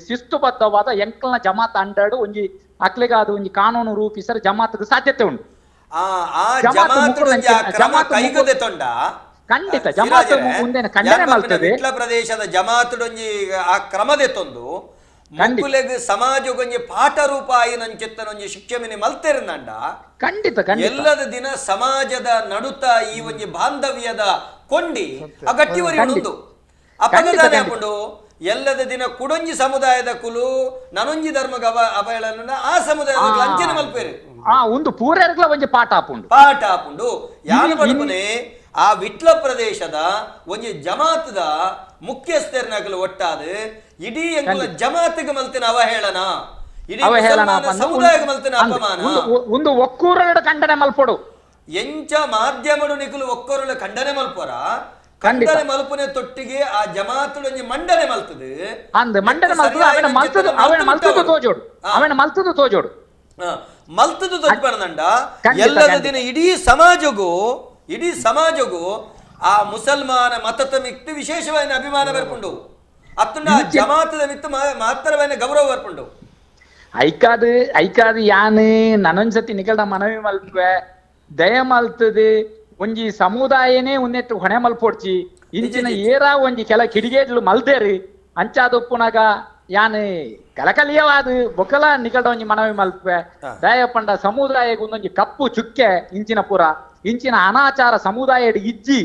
ಶಿಸ್ತುಬದ್ಧವಾದ ಎಂಕಲ್ನ ಜಮಾತ್ ಅಂಡರ್ಡ್ ಒಂಜಿ ಅಕ್ಲೆಗಾದ ಒಂಜಿ ಕಾನೂನು ರೂಪಿಸರ ಜಮಾತದ ಸಾಧ್ಯತೆ ಉಂಟು ಖಂಡಿತ ಜಮಾತ್ ಮುಂದೆ ಖಂಡನೆ ಮಾಡ್ತದೆ ವಿಟ್ಲ ಪ್ರದೇಶದ ಜಮಾತುಡೊಂಜಿ ಆ ಕ್ರಮದೆತ್ತೊಂದು ಮಕ್ಕಳಿಗೆ ಸಮಾಜಗೊಂಜಿ ಪಾಠ ರೂಪ ಆಯಿನಂಚಿತ್ತನೊಂಜಿ ಶಿಕ್ಷೆಮಿನಿ ಮಲ್ತೆರಿಂದಂಡ ಖಂಡಿತ ಎಲ್ಲದ ದಿನ ಸಮಾಜದ ನಡುತ್ತ ಈ ಒಂಜಿ ಬಾಂಧವ್ಯದ ಕೊಂಡಿ ಆ ಗಟ್ಟಿವರಿ ಉಂದು ಅಪಗದಾನೆ ಹಾಕೊಂಡು ಎಲ್ಲದ ದಿನ ಕುಡೊಂಜಿ ಸಮುದಾಯದ ಕುಲು ನನೊಂಜಿ ಧರ್ಮಗ ಅಪಹೇಳನ ಆ ಸಮುದಾಯದ ಲಂಚನೆ ಮಲ್ಪೇರು ಒಂದು ಪೂರೈರ್ಗ್ಲ ಒಂಜಿ ಪಾಠ ಆಪುಂಡು ಯಾನು ಪಡ್ಪುನೆ ಆ ವಿಟ್ಲ ಪ್ರದೇಶದ ಒಂಜಿ ಜಮಾತದ ಮುಖ್ಯಸ್ಥರನಗಲು ಒಟ್ಟಾದ ಇಡೀ ಎಂಕುಲ ಜಮಾತಿಗೆ ಮಲ್ತಿನ ಅವಹೇಳನ ಇಡೀ ಸಮುದಾಯಕ್ಕೆ ಮಲ್ತಿನ ಅಪಮಾನ ಒಂದು ಒಕ್ಕೂರಳ ಖಂಡನೆ ಮಲ್ಪಡು ಎಂಚ ಮಾಧ್ಯಮಡು ನಿಕುಲು ಒಕ್ಕೂರಳ ಖಂಡನೆ ಮಲ್ಪರ ಖಂಡನೆ ಮಲ್ಪನೆ ತೊಟ್ಟಿಗೆ ಆ ಜಮಾತುಡು ಒಂಜಿ ಮಂಡನೆ ಮಲ್ತದೆ ಮಂಡನೆ ಮಲ್ತದು ಅವನ ಮಲ್ತದು ತೋಜೋಡು ಮಲ್ತದು ತೊಟ್ಪಣದಂಡ ಎಲ್ಲದ ದಿನ ಇಡೀ ಸಮಾಜಗೂ ಆ ಮುಸಲ್ಮಾನ ಮತದ ಮಿಕ್ತು ವಿಶೇಷವಾದ ಅಭಿಮಾನ ಬರ್ಕೊಂಡು ಅತ್ತುಂಡ ಜಮಾತದ ಮಿತ್ತು ಮಾತ್ರವಾದ ಗೌರವ ಬರ್ಕೊಂಡು ಐಕಾದು ಯಾನು ನನೊಂದ್ಸತಿ ನಿಕಲ್ಡ ಮನವಿ ಮಲ್ಪೆ ದಯ ಮಲ್ತದೆ ಒಂಜಿ ಸಮುದಾಯನೇ ಉನ್ನೆಟ್ಟು ಹೊಣೆ ಮಲ್ಪೊಡ್ಚಿ ಇಂಚಿನ ಏರಾ ಒಂಜಿ ಕೆಲ ಕಿಡಿಗೇಡ್ಲು ಮಲ್ದೇರಿ ಅಂಚಾದೊಪ್ಪುನಾಗ ಯಾನು ಕಲಕಲಿಯವಾದ ಬೊಕಲ ನಿಕಲ್ಡ ಒಂಜಿ ಮನವಿ ಮಲ್ಪೆ ದಯ ಪಂಡ ಸಮುದಾಯಕ್ಕೆ ಒಂದೊಂಜಿ ಕಪ್ಪು ಚುಕ್ಕೆ ಇಂಚಿನ ಪುರ ಇಂಚಿನ ಅನಾಚಾರ ಸಮುದಾಯ ಇಜ್ಜಿ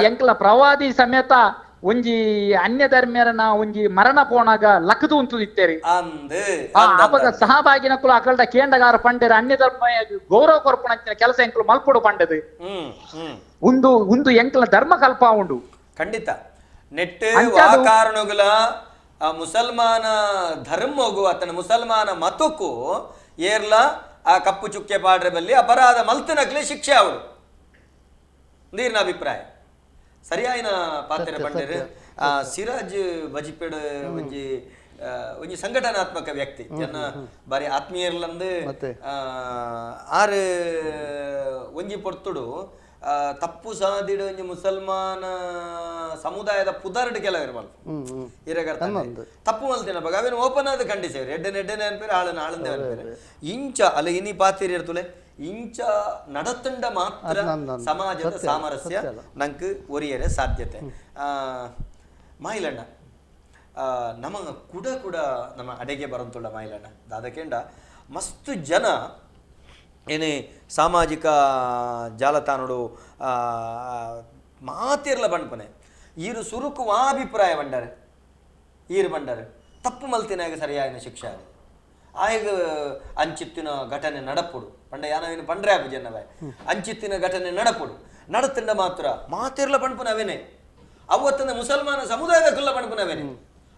ಎಂಕ್ಲ ಪ್ರವಾದಿ ಸಮೇತ ಒಂಜಿ ಅನ್ಯ ಧರ್ಮೀಯರನ ಒಂಜಿ ಮರಣ ಪೋಣಾಗ ಲಕ್ಕದು ಉಂಟು ಇತ್ತೇರಿ ಅಪಗ ಸಹಭಾಗಿನ ಕುಲ ಅಕಲ್ಡ ಕೇಂಡಗಾರ ಪಂಡೇರ ಅನ್ಯ ಧರ್ಮ ಗೌರವ ಕೊರ್ಪುಣಂಚಿನ ಕೆಲಸ ಎಂಕ್ಲು ಮಲ್ಪೊಡು ಪಂಡದು ಒಂದು ಎಂಕ್ಲ ಧರ್ಮ ಕಲ್ಪ ಉಂಡು ಖಂಡಿತ ನೆಟ್ ಕಾರಣಗಳ ಮುಸಲ್ಮಾನ ಧರ್ಮಗೂ ಅತನ ಮುಸಲ್ಮಾನ ಮತಕ್ಕೂ ಏರ್ಲ ಆ ಕಪ್ಪು ಚುಕ್ಕೆ ಪಾಡ್ರೆ ಬಲ್ಲಿ ಅಪರಾಧ ಮಲ್ತನಕ್ಲೆ ಶಿಕ್ಷೆ ಅವಳು ನೀರಿನ ಅಭಿಪ್ರಾಯ ಸರಿಯಾಯಿನ ಪಾತ್ರ ಬಂಡೇರು ಸಿರಾಜ್ ಬಜಿಪೇಡ್ ಒಂಜಿ ಸಂಘಟನಾತ್ಮಕ ವ್ಯಕ್ತಿ ಜನ ಬಾರಿ ಆತ್ಮೀಯರ್ಲಂದು ಆರು ಒಂಜಿ ಪೊರ್ತುಡು ತಪ್ಪು ಸಾದಿಡು ಒಂಜಿ ಮುಸಲ್ಮಾನ ಸಮುದಾಯದ ಪುದರ್ಡ್ ಕೆಲವು ಇರ್ಬಾರ್ದು ತಪ್ಪು ಮಲ್ತಿನ ಬಗ ಅವೇನು ಓಪನ್ ಆದ ಖಂಡಿಸೇವ್ರಿ ಎಡ್ಡೆನೆ ಅನ್ಪೇರಿ ಆಳನ ಆಳಂದೆ ಅನ್ಪೇರಿ ಇಂಚ ಅಲ್ಲ ಇನಿ ಪಾತಿರಿ ಇರ್ತುಲೆ ಇಂಚ ನಡತಂಡ ಮಾತ್ರ ಸಮಾಜದ ಸಾಮರಸ್ಯ ನಂಗೆ ಒರಿಯರೆ ಸಾಧ್ಯತೆ ಮಾಯಿಲಣ್ಣ ನಮಗ ಕೂಡ ನಮ್ಮ ಅಡೆಗೆ ಬರಂತುಳ್ಳ ಮಾಯಿಲಣ್ಣ ದಾದಕೆಂಡ ಮಸ್ತು ಜನ ಏನೇ ಸಾಮಾಜಿಕ ಜಾಲತಾಣಡು ಮಾತಿರ್ಲ ಬಂಡ್ಪನೆ ಈರು ಸುರುಕು ಅಭಿಪ್ರಾಯ ಬಂಡಾರೆ ಈರು ಬಂಡಾರೆ ತಪ್ಪು ಮಲ್ತಿನಾಗ ಸರಿಯಾಗಿನ ಶಿಕ್ಷೆ ಆಗ ಅಂಚಿತ್ತಿನ ಘಟನೆ ನಡಪುಡು ಪಂಡ ಯಾನವೇನು ಪಂಡ್ರೆ ಆಪು ಜನವೇ ಅಂಚಿತ್ತಿನ ಘಟನೆ ನಡಪುಡು ನಡತಂಡ ಮಾತ್ರ ಮಾತಿರ್ಲ ಪಂಡ್ಪುನವೇನೆ ಅವತ್ತನ ಮುಸಲ್ಮಾನ ಸಮುದಾಯದ ಕುಲ್ಲ ಪಂಡ್ಪುನವೇನೆ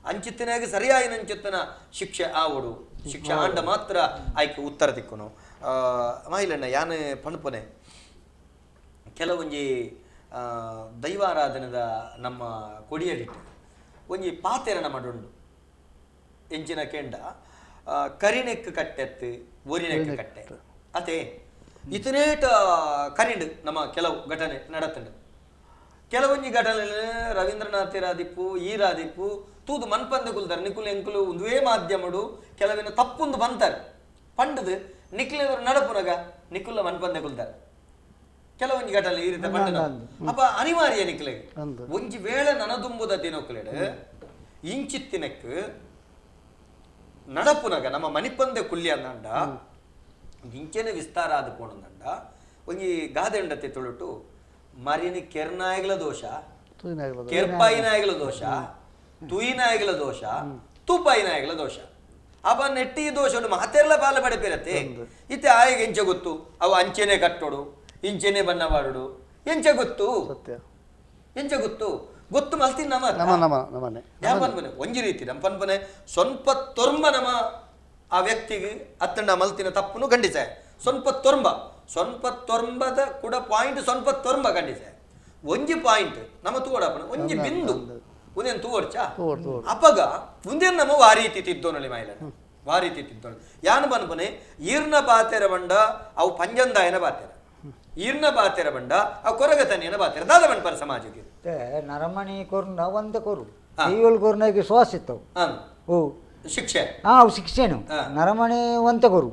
ಅಂಚಿತ್ತಿನಾಗ ಸರಿಯಾಗಿನ ಅಂಚಿತ್ತಿನ ಶಿಕ್ಷೆ ಆವಡು ಶಿಕ್ಷೆ ಆಂಡ ಮಾತ್ರ ಆಯ್ಕೆ ಉತ್ತರ ದಿಕ್ಕುನು ಮಹಿಳಣ್ಣ ಯಾನ ಪಣಪನೆ ಕೆಲವೊಂಜಿ ದೈವಾರಾಧನದ ನಮ್ಮ ಕೊಡಿಯಡಿಟ್ಟು ಒಂಜಿ ಪಾತೆರನ ಮಾಡುಂಡು ಎಂಚಿನ ಕೆಂಡ ಕರಿನೆಕ್ ಕಟ್ಟೆತ್ತು ಒರಿನೆಕ್ ಕಟ್ಟೆ ಅತೆ ಇತನೇಟ ಕರಿಂಡು ನಮ್ಮ ಕೆಲವು ಘಟನೆ ನಡತಂಡು ಕೆಲವೊಂಜಿ ಘಟನೆ ರವೀಂದ್ರನಾಥಿರಾದಿಪ್ಪು ಈರಾದಿಪ್ಪು ತೂದು ಮನ್ಪಂದ ಕುಲ್ತಾರೆ ನಿಕುಲು ಎಂಕುಲು ಒಂದುವೇ ಮಾಧ್ಯಮಡು ಕೆಲವಿನ ತಪ್ಪೊಂದು ಬಂತಾರೆ ಪಂಡದು ನಿಕ್ಲೆವರು ನಡಪುನಗ ನಿಕುಲ್ಲ ಮನ್ಪಂದೆ ಕುಲ್ತಾರೆ ಕೆಲವೊಂಜಿ ಘಟನೆ ಈ ರೀತಿ ಪಂಡ ಅಪ್ಪ ಅನಿವಾರ್ಯ ನಿಕ್ಲೆಗೆ ಒಂಜಿ ವೇಳೆ ನನದುಂಬುದ ದಿನೊಕ್ಲೆಡ್ ಇಂಚಿತ್ತಿನಕ್ ನಡಪುನಗ ನಮ್ಮ ಮನಿಪಂದೆ ಕುಲ್ಯ ಅಂದಂಡ ಇಂಚೆನೆ ವಿಸ್ತಾರ ಆದ ಪೋಣಂದಂಡ ಒಂಜಿ ಗಾದೆ ಉಂಡತೆ ತುಳುಟು ಮರಿನಿ ಕೆರ್ನಾಯಗಲ ದೋಷ ಕೆರ್ಪಾಯಿನಾಯಗಲ ದೋಷ ತುಯಿನಾಯಗಲ ದೋಷ ತೂಪಾಯಿನಾಯಗಲ ದೋಷ ಅವ ನೆಟ್ಟಿ ದೋಷ ಮಾತೆರ್ಲ ಬಾಲ ಬಡಪಿರತ್ತೆ ಇತ್ತೆ ಆಯಗೆ ಎಂಚ ಗೊತ್ತು ಅವು ಅಂಚೆನೆ ಕಟ್ಟೋಡು ಇಂಚೆನೆ ಬಣ್ಣ ಬಾಡುಡು ಎಂಚ ಗೊತ್ತು ಎಂಚ ಗೊತ್ತು ಗೊತ್ತು ಮಲ್ತಿ ನಮ್ಮನೆ ಒಂಜಿ ರೀತಿ ನಮ್ಮ ಪನ್ಪನೆ ಸ್ವಲ್ಪ ತೊರ್ಮ ನಮ್ಮ ಆ ವ್ಯಕ್ತಿಗೆ ಅತ್ತಂಡ ಮಲ್ತಿನ ತಪ್ಪನು ಖಂಡಿಸ ಸ್ವಲ್ಪ ತೊರ್ಂಬದ ಕೂಡ ಪಾಯಿಂಟ್ ಸ್ವಲ್ಪ ತೊರ್ಂಬ ಖಂಡಿಸ ಒಂಜಿ ಪಾಯಿಂಟ್ ನಮ್ಮ ತೂಡಪ್ಪನ ಒಂಜಿ ಬಿಂದು ಉಂದೇನು ತೂವಡ್ಚ ಅಪಗ ಉಂದೇನು ನಮ್ಮ ವಾರೀತಿ ತಿದ್ದೋನಳಿ ಮಾಯಿಲ ವಾರೀತಿ ತಿದ್ದೋಣ ಯಾನು ಬನ್ಪನೆ ಈರ್ನ ಬಾತೆರ ಬಂಡ ಅವು ಪಂಜಂದಾಯನ ಬಾತೆರ ಈರ್ನ ಬಾತೆರ ಬಂಡ ಅವು ಕೊರಗತನಿಯನ ಬಾತೆರ ದಾದ ಬನ್ಪರ ಸಮಾಜಕ್ಕೆ ನರಮಣಿ ಕೊರ್ನ ಒಂದ ಕೊರು ಈವಲ್ ಕೊರ್ನಾಗಿ ಶ್ವಾಸ ಇತ್ತವು ಓ ಶಿಕ್ಷೆ ಅವು ಶಿಕ್ಷೆನು ನರಮಣಿ ಒಂತ ಕೊರು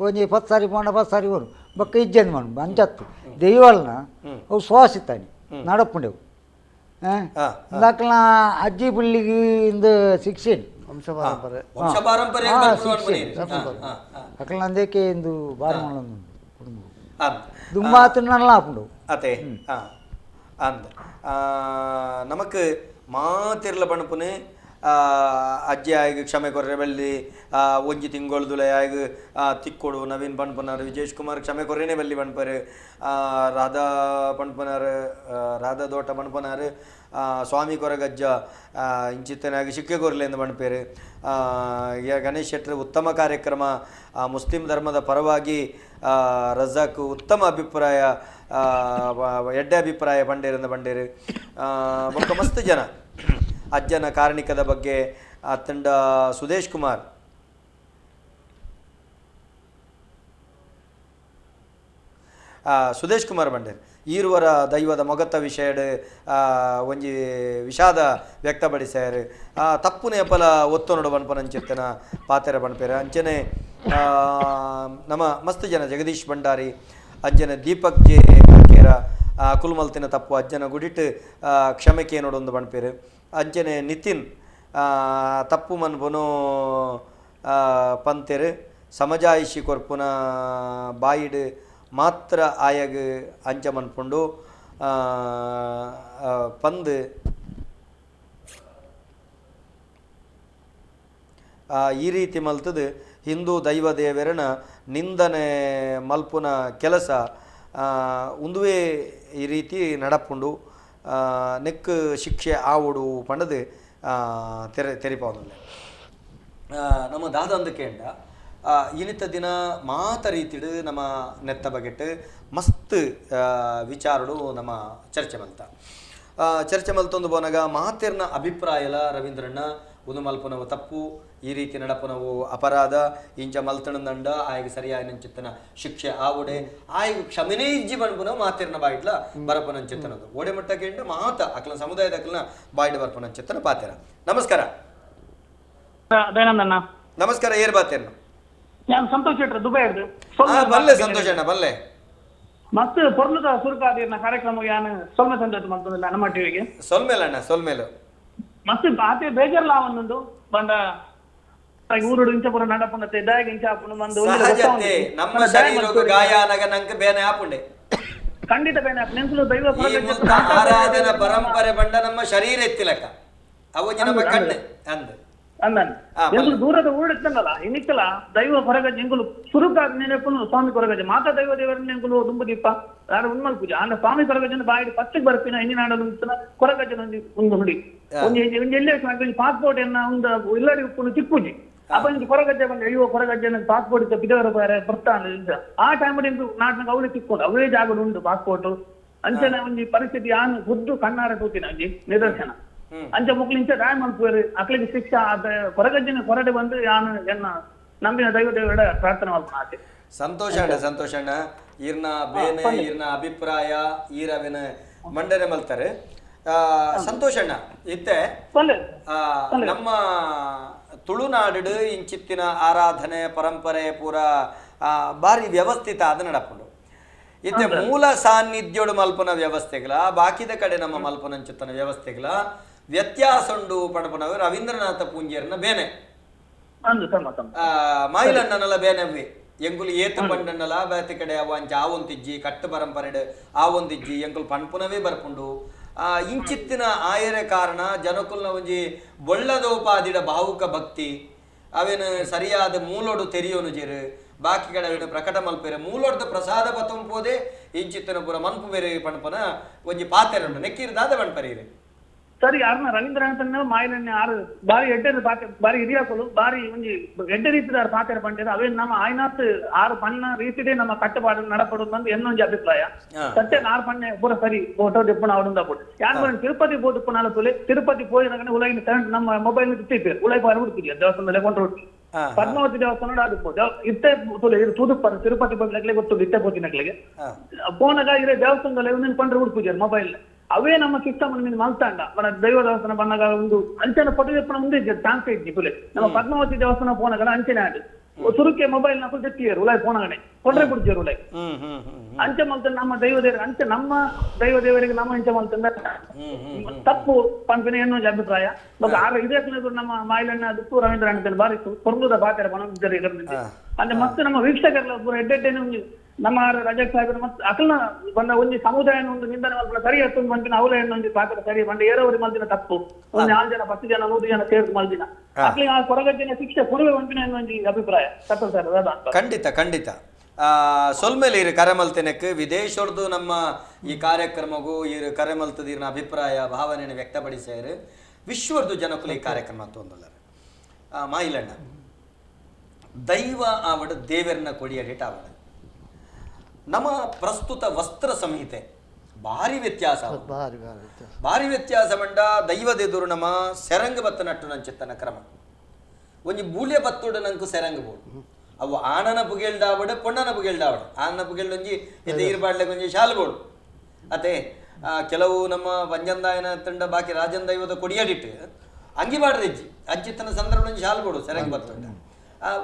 ಒಂಜಿ 10 ಸಾರಿ ಪೋಂಡ 10 ಸಾರಿ ಕೊರು ಬಕ್ಕ ಇಜ್ಜಂದು ಮಣ್ಣು ಅಂಚತ್ತು ದೈವಲ್ನ ಅವು ಶ್ವಾಸ ಇತ್ತಾನೆ ನಡಪುಂಡೆವು ದಾಖಲ ಅಜ್ಜಿ ಪುಲ್ಲಿಗೆ ಇಂದು ಶಿಕ್ಷೆ ಅಕಲ್ ನಂದೇಕೆ ಇಂದು ಬಾರಿ ಮಾಡೋದು ಕುಟುಂಬ ದುಂಬಾತು ನಲ್ಲ ಆಪುಂಡು ಅತೆ ಅಂದ ನಮಕ್ ಮಾತಿರ್ಲ ಬಣಪುನೆ ಅಜ್ಜಿ ಆಯ್ಗೆ ಕ್ಷಮೆ ಕೊರ್ರೆ ಬೆಳ್ಳಿ ಒಂಜಿ ತಿಂಗೊಳ್ದುಲೆ ಆಯ್ಗೆ ತಿಕ್ಕೊಡು ನವೀನ್ ಪಂಪನಾರ್ ವಿಜೇಶ್ ಕುಮಾರ್ ಕ್ಷಮೆ ಕೊರ್ರೆನೇ ಬೆಳ್ಳಿ ಪಂಪರು ರಾಧಾ ಪಂಪನಾರ್ ರಾಧಾ ದೋಟ ಪಂಪನಾರ್ ಸ್ವಾಮಿ ಕೊರಗಜ್ಜ ಇಂಚಿತ್ತನಾಗಿ ಶಿಕ್ಕೆ ಕೊರ್ಲೆ ಎಂದು ಪಂಪೇರು ಗಣೇಶ್ ಶೆಟ್ಟರ್ ಉತ್ತಮ ಕಾರ್ಯಕ್ರಮ ಮುಸ್ಲಿಂ ಧರ್ಮದ ಪರವಾಗಿ ರಜಾಕ್ ಉತ್ತಮ ಅಭಿಪ್ರಾಯ ಎಡ್ಡೆ ಅಭಿಪ್ರಾಯ ಬಂಡೇರಿಂದ ಬಂಡೇರು ಬೊಕ್ಕ ಮಸ್ತ್ ಜನ ಅಜ್ಜನ ಕಾರಣಿಕದ ಬಗ್ಗೆ ತಂಡ ಸುದೇಶ್ ಕುಮಾರ್ ಬಂಡೇರು ಈರುವರ ದೈವದ ಮೊಗತ ವಿಷಯಡ್ ಒಂಜಿ ವಿಷಾದ ವ್ಯಕ್ತಪಡಿಸ್ಯಾರು ತಪ್ಪು ನೇಪಲ ಒತ್ತೊನಡು ಬಣ್ಪನಂಚಿತ್ತನ ಪಾತೆರ ಬಣ್ಪೇರ ಅಂಚನೆ ನಮ್ಮ ಮಸ್ತ್ ಜನ ಜಗದೀಶ್ ಭಂಡಾರಿ ಅಂಜನ ದೀಪಕ್ ಜೆ ಕೇರ ಕುಲ್ಮಲ್ತಿನ ತಪ್ಪು ಅಜ್ಜನ ಗುಡಿಟ್ ಕ್ಷಮೆಕೆ ನೋಡೊಂದು ಬಣ್ಪೇರು ಅಂಚನೆ ನಿತಿನ್ ತಪ್ಪು ಮನ್ಪುನು ಪಂತೆರು ಸಮಜಾಯಿಷಿ ಕೊರ್ಪುನ ಬಾಯಿಡ್ ಮಾತ್ರ ಆಯಗ್ ಅಂಚ ಮನ್ಪುಂಡು ಪಂದ್ ಈ ರೀತಿ ಮಲ್ತದು ಹಿಂದೂ ದೈವ ದೇವರನ ನಿಂದನೆ ಮಲ್ಪುನ ಕೆಲಸ ಉಂದುವೆ ಈ ರೀತಿ ನಡಪುಂಡು ನೆಕ್ ಶಿಕ್ಷೆ ಆವುಡು ಪಂಡದು ತೆರಿಪಾವುದಿಲ್ಲ ನಮ್ಮ ದಾದಂದು ಕೇಂಡ ಇನಿತ ದಿನ ಮಾತ ರೀತಿಡು ನಮ್ಮ ನೆತ್ತ ಬಗೆಟ್ ಮಸ್ತ್ ವಿಚಾರಡು ನಮ್ಮ ಚರ್ಚೆ ಮಲ್ತೊಂದು ಬೋನಾಗ ಮಾತೆರ್ನ ಅಭಿಪ್ರಾಯಲ ರವೀಂದ್ರಣ್ಣ ಒಂದು ಮಲ್ಪನವು ತಪ್ಪು ಈ ರೀತಿ ನಡಪನವು ಅಪರಾಧ ಇಂಚ ಮಲ್ತಣದಂಡ ಆಯ್ಗೆ ಸರಿಯಾಗಿ ನಂಚಿತ್ತನ ಶಿಕ್ಷೆ ಆವುಡೆ ಆಯ್ಗೆ ಕ್ಷಮನೇ ಇಜ್ಜಿ ಬಣ್ಪುನ ಮಾತೆರ್ನ ಬಾಯಿಡ್ಲ ಬರಪನಂಚಿತ್ತನದು ಓಡೆ ಮಟ್ಟಕ್ಕೆ ಎಂಡ ಮಾತ ಅಕ್ಲ ಸಮುದಾಯದ ಅಕ್ಲನ ಬಾಯಿಡ್ ಬರಪನಂಚಿತ್ತನ ಪಾತೆರ ನಮಸ್ಕಾರ ದಯಾನಂದಣ್ಣ ನಮಸ್ಕಾರ ಏರ್ ಬಾತೆರ್ನ ഞാൻ സന്തോഷ് ചേട്ടൻ ദുബായ് ಬಲ್ಲೆ ಸಂತೋಷ್ ಅಣ್ಣ ಬಲ್ಲೆ ಮತ್ತೆ ಪೊರ್ಲದ ಸುರುಕಾದಿನ ಕಾರ್ಯಕ್ರಮ ಯಾನ್ ಸೊಲ್ಮೆ ಸಂದರ್ಭ ಮಾಡ್ತದಿಲ್ಲ ನಮ್ಮ ಟಿವಿಗೆ ಸೊಲ್ಮೇಲು ಮತ್ತೆ ಬಾತೆ ಬೇಜಾರ್ಲ ಅವನೊಂದು ಬಂದ ಊರುಡು ಇಂಚಪುರ ನಡಪುನತೆ ದಾಯಗ ಇಂಚಾಪುನ ಬಂದು ಸಹಜತೆ ನಮ್ಮ ಶರೀರಕ್ಕೆ ಗಾಯ ಆನಗ ನಂಗೆ ಬೇನೆ ಆಪುಂಡೆ ಖಂಡಿತ ಬೇನೆ ನೆನ್ಸುಲು ದೈವ ಆರಾಧನಾ ಪರಂಪರೆ ಬಂಡ ನಮ್ಮ ಶರೀರ ಎತ್ತಿಲಕ ಅವಜಿ ನಮ್ಮ ಕಣ್ಣು ಅಂದ ಅಂದನ್ ಎಂಗುಲು ದೂರದ ಊರಿತ್ತಂಗಲ್ಲ ಇನ್ನಿಕ್ಕಲ ದೈವ ಹೊರಗಜ್ಜೆ ಎಂಗುಲು ಸುರುಕಾದ ನೆನಪುನು ಸ್ವಾಮಿ ಕೊರಗಜ್ಜೆ ಮಾತಾ ದೈವ ದೇವರನ್ನ ಎಂಗುಲು ದುಂಬುದೀಪ ಯಾರು ಉನ್ಮಲ್ ಪೂಜೆ ಅಂದ ಸ್ವಾಮಿ ಕೊರಗಜ್ಜನ ಬಾಯಿಡಿ ಪಚ್ಚಗೆ ಬರ್ಪಿನ ಇನ್ನಿನಾಡಲು ಕೊರಗಜ್ಜನ ಒಂದು ಹುಡಿ ಒಂದು ಎಲ್ಲೇ ಪಾಸ್ಪೋರ್ಟ್ ಎನ್ನ ಒಂದು ಇಲ್ಲಡಿ ಉಪ್ಪುನು ಚಿಕ್ಕುಜಿ ಅಪ್ಪ ಕೊರಗಜ್ಜೆ ಬಂದ ಅಯ್ಯೋ ಕೊರಗಜ್ಜನ ಪಾಸ್ಪೋರ್ಟ್ ಇದ್ದ ಬಿದವರ ಬೇರೆ ಬರ್ತಾನೆ ಆ ಟೈಮ್ ನಾಟ್ನಾಗ ಅವಳು ತಿಕ್ಕೊಂಡು ಅವೇ ಜಾಗಡು ಉಂಟು ಪಾಸ್ಪೋರ್ಟ್ ಅಂಚನೆ ಒಂದು ಪರಿಸ್ಥಿತಿ ಯಾನು ಖುದ್ದು ಕಣ್ಣಾರ ತೂತಿನ ಅಜ್ಜಿ ನಿದರ್ಶನ ಅಂಚ ಮುಕ್ಲಿಂಚ ದಾಯ ಮಲ್ಪುವರು ಅಕ್ಲಿಗೆ ಶಿಕ್ಷೆ ಕೊರಗಜ್ಜಿನ ಕೊರಡೆ ಬಂದು ಯಾನು ಎನ್ನ ನಂಬಿನ ದೈವ ದೇವರ ಪ್ರಾರ್ಥನೆ ಮಲ್ಪನ ಆಸೆ ಸಂತೋಷ ಅಣ್ಣ ಈರ್ನ ಬೇನೆ ಈರ್ನ ಅಭಿಪ್ರಾಯ ಈರವಿನ ಮಂಡನೆ ಮಲ್ತಾರೆ ಸಂತೋಷ ಅಣ್ಣ ಇತ್ತೆ ನಮ್ಮ ತುಳುನಾಡು ಇಂಚಿತ್ತಿನ ಆರಾಧನೆ ಪರಂಪರೆ ಪೂರ ಬಾರಿ ವ್ಯವಸ್ಥಿತ ಆದ ನಡಪುಂಡು ಇತ್ತೆ ಮೂಲ ಸಾನ್ನಿಧ್ಯೋಡು ಮಲ್ಪನ ವ್ಯವಸ್ಥೆಗಳ ಬಾಕಿದ ಕಡೆ ನಮ್ಮ ಮಲ್ಪನಂಚಿತ್ತನ ವ್ಯವಸ್ಥೆಗಳ ವ್ಯತ್ಯಾಸ ಉಂಡು ಪಣಪನವ ರವೀಂದ್ರನಾಥ ಪೂಂಜೇರ್ನ ಬೇನೆ ಮಾಯಿಲಣ್ಣನಲ್ಲ ಬೇನೆವ್ವಿ ಎಂಗುಲು ಏತು ಪಂಡನ್ನಲ ಬೇತೆ ಕಡೆ ಅವಂಚ ಆವೊಂತಿಜ್ಜಿ ಕಟ್ಟು ಪರಂಪರೆಡ್ ಆವೊಂದಿಜ್ಜಿ ಎಂಗುಲು ಪಣ್ಪುನವೇ ಬರ್ಪುಂಡು ಇಂಚಿತ್ತಿನ ಆಯರೆ ಕಾರಣ ಜನಕುಲ್ನ ಒಂಜಿ ಒಳ್ಳದೋಪಾದಿಡ ಭಾವುಕ ಭಕ್ತಿ ಅವೇನು ಸರಿಯಾದ ಮೂಲೋಡು ತೆರಿಯೋನು ಜೇರು ಬಾಕಿ ಕಡೆ ಅವೇನು ಪ್ರಕಟ ಮಲ್ಪೇರೆ ಮೂಲೋಡ್ದ ಪ್ರಸಾದ ಪತಂಪೋದೆ ಇಂಚಿತ್ತಿನ ಪೂರ ಮನ್ಪು ಬೇರೆ ಪಣಪನ ಒಂಜಿ ಪಾತೆರ ಉಂಟು ನೆಕ್ಕಿರ್ದಾದ ಬಣ್ಪರೀರಿ ಸರಿ ಯಾರನ್ನ ರವೀಂದ್ರನಾಥನ ಮಾಯಿಲನ್ನೇ ಆರು ಬಾರಿ ಎಡ್ಡೆ ಬಾರಿ ಹಿರಿಯಾಕಲು ಬಾರಿ ಒಂಜಿ ಎಡ್ಡೆ ರೀತಿದಾರ ಪಾತೆರ ಪಂಡಿರ ಅವೇ ನಮ್ಮ ಆಯ್ನಾತ್ ಆರು ಪಣ್ಣ ರೀತಿದೇ ನಮ್ಮ ಕಟ್ಟುಪಾಡು ನಡಪಡುದು ಬಂದು ಎನ್ನೊಂಜಿ ಅಭಿಪ್ರಾಯ ಸತ್ಯ ಆರು ಪಣ್ಣೆ ಪೂರ ಸರಿ ಫೋಟೋ ದಿಪ್ಪಣ ಅವಡುಂದ ಪುಟ್ಟು ಯಾರು ತಿರುಪತಿ ಬೋದು ಪುನಾಲ ತುಲೆ ತಿರುಪತಿ ಪೋಯಿನ ಉಲೈನ ಕರೆಂಟ್ ನಮ್ಮ ಮೊಬೈಲ್ ತಿಟ್ಟಿಪೇರು ಉಳೈ ಪಾರು ಹುಡುಕಿದ್ಯಾ ದೇವಸ್ಥಾನದಲ್ಲಿ ಕೊಂಡು ಹುಡುಕಿ ಪದ್ಮಾವತಿ ದೇವಸ್ಥಾನ ಆಡಿಪೋದು ಇತ್ತೆ ತುದುಪ್ಪ ತಿರುಪತಿ ಬಗ್ಗೆ ಗೊತ್ತು ಇತ್ತೆ ಪೋತಿನಗಳಿಗೆ ಫೋನಾಗ ಇರೋ ದೇವಸ್ಥಾನದಲ್ಲಿ ಒಂದಿನ ಕೊಂಡ್ರೆ ಹುಡುಕಿದ್ಯಾರು ಮೊಬೈಲ್ ಅವೇ ನಮ್ಮ ಸಿಸ್ಟಮ್ ಅನ್ನು ಮಲ್ತಾಂಡ మన ದೈವ ದೇವಸ್ಥಾನ ಬಂದಾಗ ಒಂದು ಅಂಚೆನ ಪಟ್ಟು ದೇವಸ್ಥಾನ ಮುಂದೆ ಚಾನ್ಸ್ ಇದ್ದಿ ಪುಲೆ ನಮ್ಮ ಪದ್ಮಾವತಿ ದೇವಸ್ಥಾನ ಫೋನಗಳ ಅಂಚೆನೆ ಆಡು ಸುರುಕೆ ಮೊಬೈಲ್ ನ ಫುಲ್ ತೆತ್ತಿಯರು ಉಲಾಯ್ ಫೋನಗಣೆ ಕೊಂಡ್ರೆ ಬಿಡ್ತಿಯರು ಉಲಾಯ್ ಅಂಚೆ ಮಲ್ತ ನಮ್ಮ ದೈವ ದೇವರಿಗೆ ಅಂಚೆ ನಮ್ಮ ದೈವ ದೇವರಿಗೆ ನಮ್ಮ ಅಂಚೆ ಮಲ್ತಂದ ತಪ್ಪು ಪಂಪಿನ ಎನ್ನುವ ಅಭಿಪ್ರಾಯ ಬಟ್ ಆಗ ಇದೇ ನಮ್ಮ ಮಾಯಿಲಣ್ಣ ದುಪ್ಪು ರವೀಂದ್ರನಾಥ್ ಬಾರಿ ಕೊರ್ಲುದ ಬಾತೆರ ಪಣ ಅಂದ್ರೆ ಮತ್ತೆ ನಮ್ಮ ವೀಕ್ಷಕರೆಲ್ಲ ಪೂರ ಎಡ್ಡೆಡ್ಡೆನೆ ನಮ್ಮ ರಜಕ್ ಸಾಹೇಬ್ ಮತ್ತೆ ಅಕಲ್ನ ಬಂದ ಒಂಜಿ ಸಮುದಾಯ ಒಂದು ನಿಂದನೆ ಮಲ್ಪನ ಸರಿ ಎತ್ತು ಮಂತಿನ ಅವಲ ಒಂದು ಪಾತ್ರ ಸರಿ ಬಂದ ಏರೋವರಿ ಮಲ್ದಿನ ತಪ್ಪು ಒಂದು 6 ಜನ 10 ಜನ 100 ಜನ ಸೇರಿದು ಮಲ್ದಿನ ಅಕ್ಲಿಗೆ ಆ ಕೊರಗಜ್ಜನ ಶಿಕ್ಷೆ ಕೊಡುವೆ ಒಂದಿನ ಒಂದು ಅಭಿಪ್ರಾಯ ತಪ್ಪು ಸರ್ ಅದ ಖಂಡಿತ ಸೊಲ್ಮೇಲೆ ಇರು ಕರೆಮಲ್ತೆನಕ್ಕೆ ವಿದೇಶದ್ದು ನಮ್ಮ ಈ ಕಾರ್ಯಕ್ರಮಗೂ ಇರು ಕರೆಮಲ್ತದಿನ ಅಭಿಪ್ರಾಯ ಭಾವನೆಯನ್ನು ವ್ಯಕ್ತಪಡಿಸ್ಯಾರು ವಿಶ್ವರ್ದು ಜನಕುಲು ಈ ಕಾರ್ಯಕ್ರಮ ತೊಂದಲ್ಲರು ಮಾಯಿಲಣ್ಣ ದೈವ ಆವಡ ದೇವರನ್ನ ಕೊಡಿಯಡಿಟ್ ಆವಡ ನಮ್ಮ ಪ್ರಸ್ತುತ ವಸ್ತ್ರ ಸಂಹಿತೆ ಭಾರಿ ವ್ಯತ್ಯಾಸ ಭಾರಿ ವ್ಯತ್ಯಾಸ ಮಂಡ ದೈವದೆದುರು ನಮ್ಮ ಸೆರಂಗ ಬತ್ತ ನಟ್ಟು ನಂಚಿತ್ತನ ಕ್ರಮ ಒಂಜಿ ಬೂಳ್ಯ ಬತ್ತುಡು ನಂಕು ಸೆರಂಗ ಬೋಡು ಅವು ಆಣನ ಬುಗೇಳ್ದಾವಡ ಪೊಣ್ಣನ ಬುಗೇಳ್ದಾವಡ ಆಣನ ಬುಗೇಳ್ ಒಂಜಿ ಎದೆ ಇರ್ಬಾಡ್ಲೆಗೆ ಒಂಜಿ ಶಾಲು ಬೋಡು ಅತೆ ಕೆಲವು ನಮ್ಮ ಪಂಜಂದಾಯನ ತಂಡ ಬಾಕಿ ರಾಜನ್ ದೈವದ ಕೊಡಿಯಾಡಿಟ್ಟು ಅಂಗಿ ಬಾಡ್ರೆ ಅಜ್ಜಿತ್ತನ ಸಂದರ್ಭ ಒಂಜಿ ಶಾಲು ಬೋಡು ಸೆರಂಗ ಬತ್ತೋಡ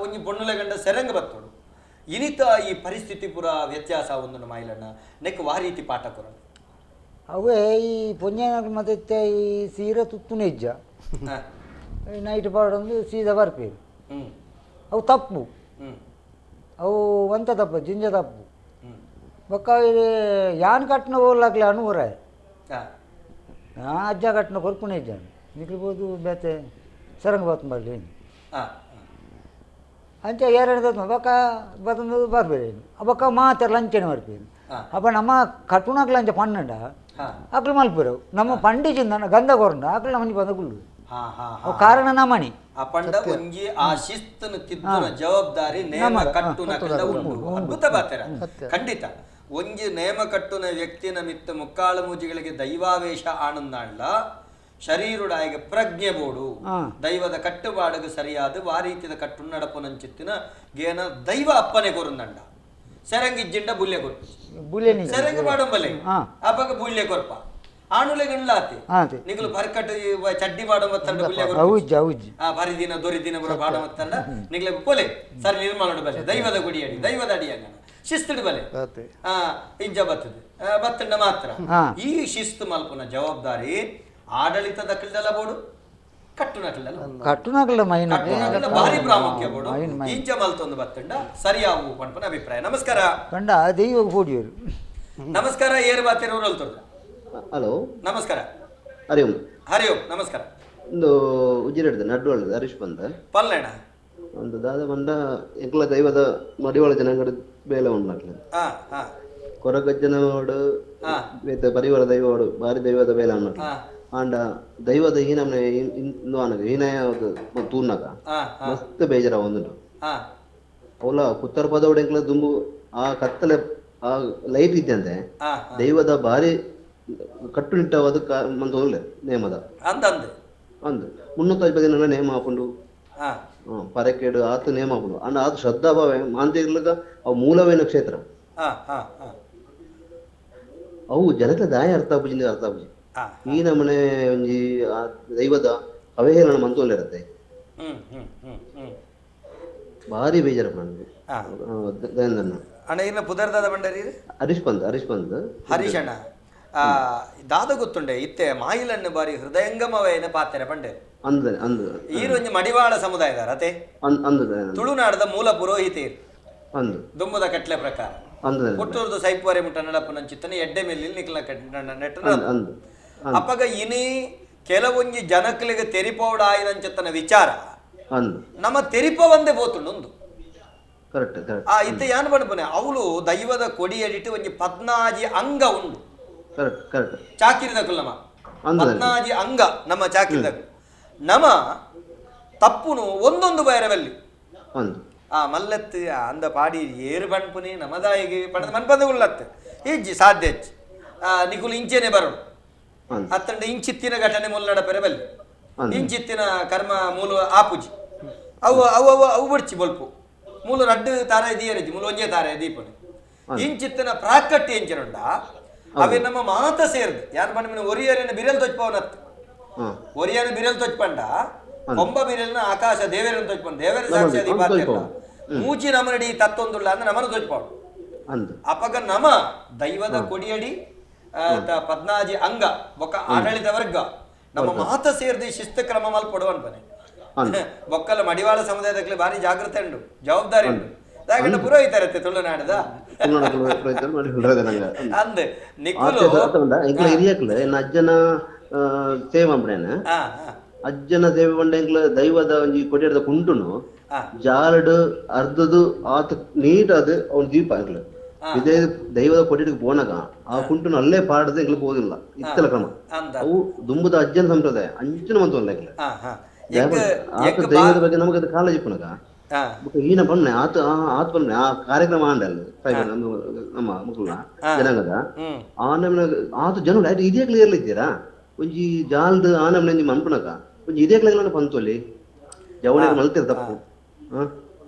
ಒಂಜಿ ಪೊಣ್ಣುಲೆ ಗಂಡ ಸೆರಂಗ ಬತ್ತೋಡು ಇನಿತ ಈ ಪರಿಸ್ಥಿತಿ ಪೂರ ವ್ಯತ್ಯಾಸ ಒಂದು ಮಾಯಿಲಣ್ಣ ನೆಕ್ ವಾ ರೀತಿ ಪಾಠ ಕೊರ ಅವೇ ಈ ಪೊಂಜಾನ ಮತ್ತೆ ಈ ಸೀರೆ ತುತ್ತುನೆ ಇಜ್ಜ ನೈಟ್ ಪಾಡೊಂದು ಸೀದಾ ಬರ್ಪೇರು ಅವು ತಪ್ಪು ಅವು ಒಂತ ತಪ್ಪು ಜಿಂಜ ತಪ್ಪು ಬೊಕ್ಕ ಯಾನ್ ಕಟ್ನ ಹೋಗ್ಲಾಗ್ಲಿ ಅನುವರ ಅಜ್ಜ ಕಟ್ನ ಕೊರ್ಪುನೆ ಇಜ್ಜ ನಿಕ್ಲಿಬೋದು ಬೇತೆ ಸರಂಗ ಬಾತ್ ಮಾಡಲಿ ಅಂಚ ಎರಡು ಬೊಕ್ಕ ಬತ್ತೊಂದು ಬರ್ಬೇಡಿ ಬೊಕ್ಕ ಮಾತಾರ ಲಂಚನೆ ಬರ್ಪೇರು ಅಪ್ಪ ನಮ್ಮ ಕಟ್ಟುನಾಗ್ಲ ಅಂಚ ಪನ್ನಂಡ ಅಕ್ಲು ಮಲ್ಪೇರು ನಮ್ಮ ಪಂಡಿಜಿಂದ ಗಂಧ ಕೊರಂಡ ಅಕ್ಲು ಮಂಜಿ ಬಂದ ಗುಳ್ಳು ಕಾರಣ ನಮನಿ ಅಪಂಡ ಒಂಜಿ ಆ ಶಿಸ್ತನ ತಿದ್ದುನ ಜವಾಬ್ದಾರಿ ನೇಮ ಕಟ್ಟುನ ಅದ್ಭುತ ಬಾತರ ಖಂಡಿತ ಒಂಜಿ ನೇಮ ಕಟ್ಟುನ ವ್ಯಕ್ತಿನ ಮಿತ್ತ ಮುಕ್ಕಾಳು ಮೂಜಿಗಳಿಗೆ ದೈವಾವೇಶ ಆನಂದಾಂಡ್ಲ ಶರೀರುಡಾಯಿಗೆ ಪ್ರಜ್ಞೆ ಬೋಡು ದೈವದ ಕಟ್ಟುಪಾಡಿಗೆ ಸರಿಯಾದ ಆ ರೀತಿಯ ಕಟ್ಟು ನಡಪುನಂಚಿತ್ತಿನ ಗೇನ ದೈವ ಅಪ್ಪನೆ ಕೊರಂದಂಡ ಸೆರಂಗಿಜ್ಜಿಂಡ ಬುಲ್ಲೆ ಕೊರ್ಪು ಸೆರಂಗ ಬಾಡಂಬಲೆ ಅಪ್ಪಗ ಬುಲ್ಲೆ ಕೊರ್ಪ ಆಣುಲೆ ಗಂಡ್ಲಾತಿ ನಿಗಲು ಬರ್ಕಟ್ ಚಡ್ಡಿ ಬಾಡಂಬತ್ತಂಡ ಬುಲ್ಲೆ ಕೊರ್ಪು ಪರಿದಿನ ದೊರಿದಿನ ಬರ ಬಾಡಂಬತ್ತಂಡ ನಿಗಲೆ ಪೊಲೆ ಸರಿ ನಿರ್ಮಲ ಬಲೆ ದೈವದ ಗುಡಿಯಡಿ ದೈವದ ಅಡಿಯಂಗನ ಶಿಸ್ತಿಡು ಬಲೆ ಇಂಜ ಬತ್ತದು ಬತ್ತಂಡ ಮಾತ್ರ ಈ ಶಿಸ್ತು ಮಲ್ಪುನ ಜವಾಬ್ದಾರಿ ಆಡಳಿತದ ಕಿಲ್ದಲ್ಲ ಬೋಡು ಕಟ್ಟುನಕಲ ಭಾರಿ ಪ್ರಾಮುಖ್ಯ ಬೋಡು ಇಂಚ ಮಲ್ತೊಂದು ಬತ್ತಂಡ ಸರಿಯಾವು ಪಂಪನ ಅಭಿಪ್ರಾಯ ನಮಸ್ಕಾರ ಕಂಡ ದೈವ ಬೋಡಿಯರು ನಮಸ್ಕಾರ ಏರು ಬಾತಿರ ಊರಲ್ತದ ಹಲೋ ನಮಸ್ಕಾರ ಹರಿಯಂ ಹರಿಯಂ ನಮಸ್ಕಾರ ಒಂದು ಉಜಿರೆಡ್ದ ನಡ್ವಳ್ದ ಹರೀಶ್ ಬಂದ ಪಲ್ಲೆಣ ಒಂದು ದಾದ ಬಂದ ಎಂಕ್ಲ ದೈವದ ಮಡಿವಾಳ ಜನಾಂಗದ ಬೇಲೆ ಉಂಡ್ಲ ಕೊರಗಜ್ಜನೋಡು ಪರಿವಾರ ದೈವೋಡು ಬಾರಿ ದೈವದ ಬೇಲೆ ಉಂಡ್ಲ ಆಂಡ ದೈವದ ಹೀನಮ್ನೆ ಇಂದು ಆನಗ ಹೀನಯ ತೂರ್ನಾಗ ಮಸ್ತ್ ಬೇಜಾರ ಒಂದುಂಟು ಅವಲ ಕುತ್ತರ ಪದೋಡು ಎಂಕ್ಲ ದುಂಬು ಆ ಕತ್ತಲೆ ಆ ಲೈಟ್ ಇದ್ದಂತೆ ದೈವದ ಬಾರಿ ಕಟ್ಟುನಿಟ್ಟವಾದ ಮಂತ ಒಳ್ಳೆ ನೇಮದ ಅಂದು 350 ದಿನ ನೇಮ ಹಾಕೊಂಡು ಪರಕೇಡು ಆತ ನೇಮ ಹಾಕೊಂಡು ಅಂಡ್ ಆತ ಶ್ರದ್ಧಾಭಾವ ಮಾಂತಿರ್ಲಗ ಅವು ಮೂಲವೇನ ಕ್ಷೇತ್ರ ಅವು ಜನತೆ ದಾಯ ಅರ್ಥ ಆಪುಜಿ ಈ ನಮ್ಮನೆ ಒಂಜಿ ದೈವದ ಅವಹೇಳನ ಮಂತೋಲ್ಲ ಇರತ್ತೆ ಭಾರಿ ಬೇಜಾರ ನನಗೆ ಅಣ್ಣ ಇನ್ನ ಪುದರ್ದಾದ ಬಂಡರಿ ಹರೀಶ್ ಬಂದ್ ಹರೀಶ್ ಅಣ್ಣ ದಾದ ಗೊತ್ತುಂಡೆ ಇತ್ತೆ ಮಾಯಿಲನ್ನು ಬಾರಿ ಹೃದಯಂಗಮವೇನ ಪಾತ್ರೆ ಪಂಡೆ ಈರೊಂಜಿ ಮಡಿವಾಳ ಸಮುದಾಯದ ಅತೆ ತುಳುನಾಡದ ಮೂಲ ಪುರೋಹಿತೇರು ದುಂಬುದ ಕಟ್ಲೆ ಪ್ರಕಾರ ಹುಟ್ಟೂರ್ದು ಸೈಪುವರೆ ಮುಟ್ಟ ನಡಪನಂಚಿತ್ತನೆ ಎಡ್ಡೆ ಮೇಲೆ ನಿಕ್ಲ ನೆಟ್ಟ ಅಪ್ಪಗ ಇನಿ ಕೆಲವೊಂಜಿ ಜನಕ್ಲಿಗೆ ತೆರಿಪೋಡ ಆಯ್ದಂಚತ್ತನ ವಿಚಾರ ನಮ್ಮ ತೆರಿಪ ಒಂದೇ ಬೋತುಂಡು ಇತ್ತ ಯಾನ್ ಬಣ್ಣ ಅವಳು ದೈವದ ಕೊಡಿ ಎಡಿಟ್ಟು ಒಂಜಿ 14 ಅಂಗ ಉಂಡು ಚಾಕಿರಿದ ನಮ್ಮ 14 ಅಂಗ ನಮ್ಮ ಚಾಕಿರಿದ ನಮ ತಪ್ಪುನು ಒಂದೊಂದು ಬೈರವಲ್ಲಿ ಮಲ್ಲತ್ತು ಅಂದ ಪಾಡಿ ಏರು ಪಣ್ಪುನಿ ನಮದಾಯಿಗೆ ಪಣದ ಮನ್ಪಂದ ಉಳ್ಳತ್ತೆ ಇಜ್ಜಿ ಸಾಧ್ಯ ನಿಗುಲು ಇಂಚೆನೆ ಬರೋಡು ಅತ್ತಂಡ ಇಂಚಿತ್ತಿನ ಘಟನೆ ಮುಲ್ಲಡ ಪೆರಬಲ್ಲಿ ಇಂಚಿತ್ತಿನ ಕರ್ಮ ಮೂಲ ಆಪುಜಿ ಅವು ಅವು ಅವು ಅವು ಬಡ್ಚಿ ಬಲ್ಪು ಮೂಲ ರಡ್ಡು ತಾರ ಇದೀಯರಜಿ ಮೂಲ ಒಂಜೇ ತಾರ ದೀಪನೆ ಇಂಚಿತ್ತಿನ ಪ್ರಾಕಟ್ಯ ಎಂಚಿನುಂಡ ಅವೇ ನಮ್ಮ ಮಾತ ಸೇರ್ದು ಯಾರು ಬಂದ ಒರಿಯರನ್ನ ಬಿರಲ್ ತೊಚ್ಪವನತ್ತು ಒರಿಯನ ಬಿರಲ್ ತೊಚ್ಪಂಡ ಕೊಂಬ ಬಿರಲ್ನ ಆಕಾಶ ದೇವರನ್ನು ತೊಚ್ಪಂಡ ದೇವರ ಸಾಕ್ಷಿ ದೀಪಾತ್ಯಲ್ಲ ಮೂಚಿ ನಮನಡಿ ತತ್ತೊಂದುಲ್ಲ ಅಂದ್ರೆ ನಮನ ತೊಚ್ಪಾಡು ಅಪಗ ನಮ ದೈವದ ಕೊಡಿಯಡಿ 14 ಅಂಗ ಬೊಕ್ಕ ಆಡಳಿತ ವರ್ಗ ನಮ್ಮ ಮಾತ ಸೇರ್ದಿ ಶಿಸ್ತು ಕ್ರಮ ಮಲ್ಪಡುವ ಅನ್ಪನೆ ಬೊಕ್ಕಲ ಮಡಿವಾಳ ಸಮುದಾಯದಲ್ಲಿ ಭಾರಿ ಜಾಗೃತೆ ಉಂಡು ಜವಾಬ್ದಾರಿ ಉಂಡು ದಾಯಕಂಡ ಪುರೋಹಿತರತ್ತೆ ತುಳುನಾಡದ ಅಂದ್ ನಿಕ್ಕುಲು ಹಿರಿಯಕ್ಲ ಎನ್ನ ಅಜ್ಜನ ಸೇವೆ ಮಾಡ್ಬೇನ ಅಜ್ಜನ ಸೇವೆ ಬಂಡ ಎಂಕ್ಲ ದೈವದ ಒಂಜಿ ಕೊಟ್ಟಿರದ ಕುಂಟುನು ಜಾಲಡ್ ಅರ್ಧದು ಆತ ನೀಟ್ ಅದು ಅವ್ನ ದೀಪ ಎಂಕ್ಲ ಇದೇ ದೈವದ ಕೊಟ್ಟಿಗೆ ಪೋನಾಗ ಆ ಕುಂಟುನು ಅಲ್ಲೇ ಪಾಡದೆ ಎಂಕ್ಲ ಹೋದಿಲ್ಲ ಇತ್ತಲ ಕ್ರಮ ಅವು ದುಂಬುದ ಅಜ್ಜನ ಸಂಪ್ರದಾಯ ಅಂಚನ ಮಂತು ಎಂಕ್ಲ ಆತ ದೈವದ ಬಗ್ಗೆ ನಮಗೆ ಅದು ಕಾಳಜಿ ಪುನಗ ಈನ ಬಣ್ಣ ಆತ ಆತ ಬಣ್ಣ ಆ ಕಾರ್ಯಕ್ರಮ ಆಂಡಲ್ಲ ನಮ್ಮ ಮುಕ್ಳ ಜನಾಂಗದ ಆ ನಮ್ನ ಆತ ಜನ ಇದೇ ಕ್ಲಿಯರ್ಲಿ ಇದ್ದೀರಾ ಒಂಜಿ ಜಾಲ್ದ ಆ ನಮ್ನ ಮನ್ಪುನಕ ಒಂಜಿ ಇದೇ ಕ್ಲಿಯರ್ ಪಂತೋಲಿ ಜವಣ ಮಲ್ತಿರ ತಪ್ಪು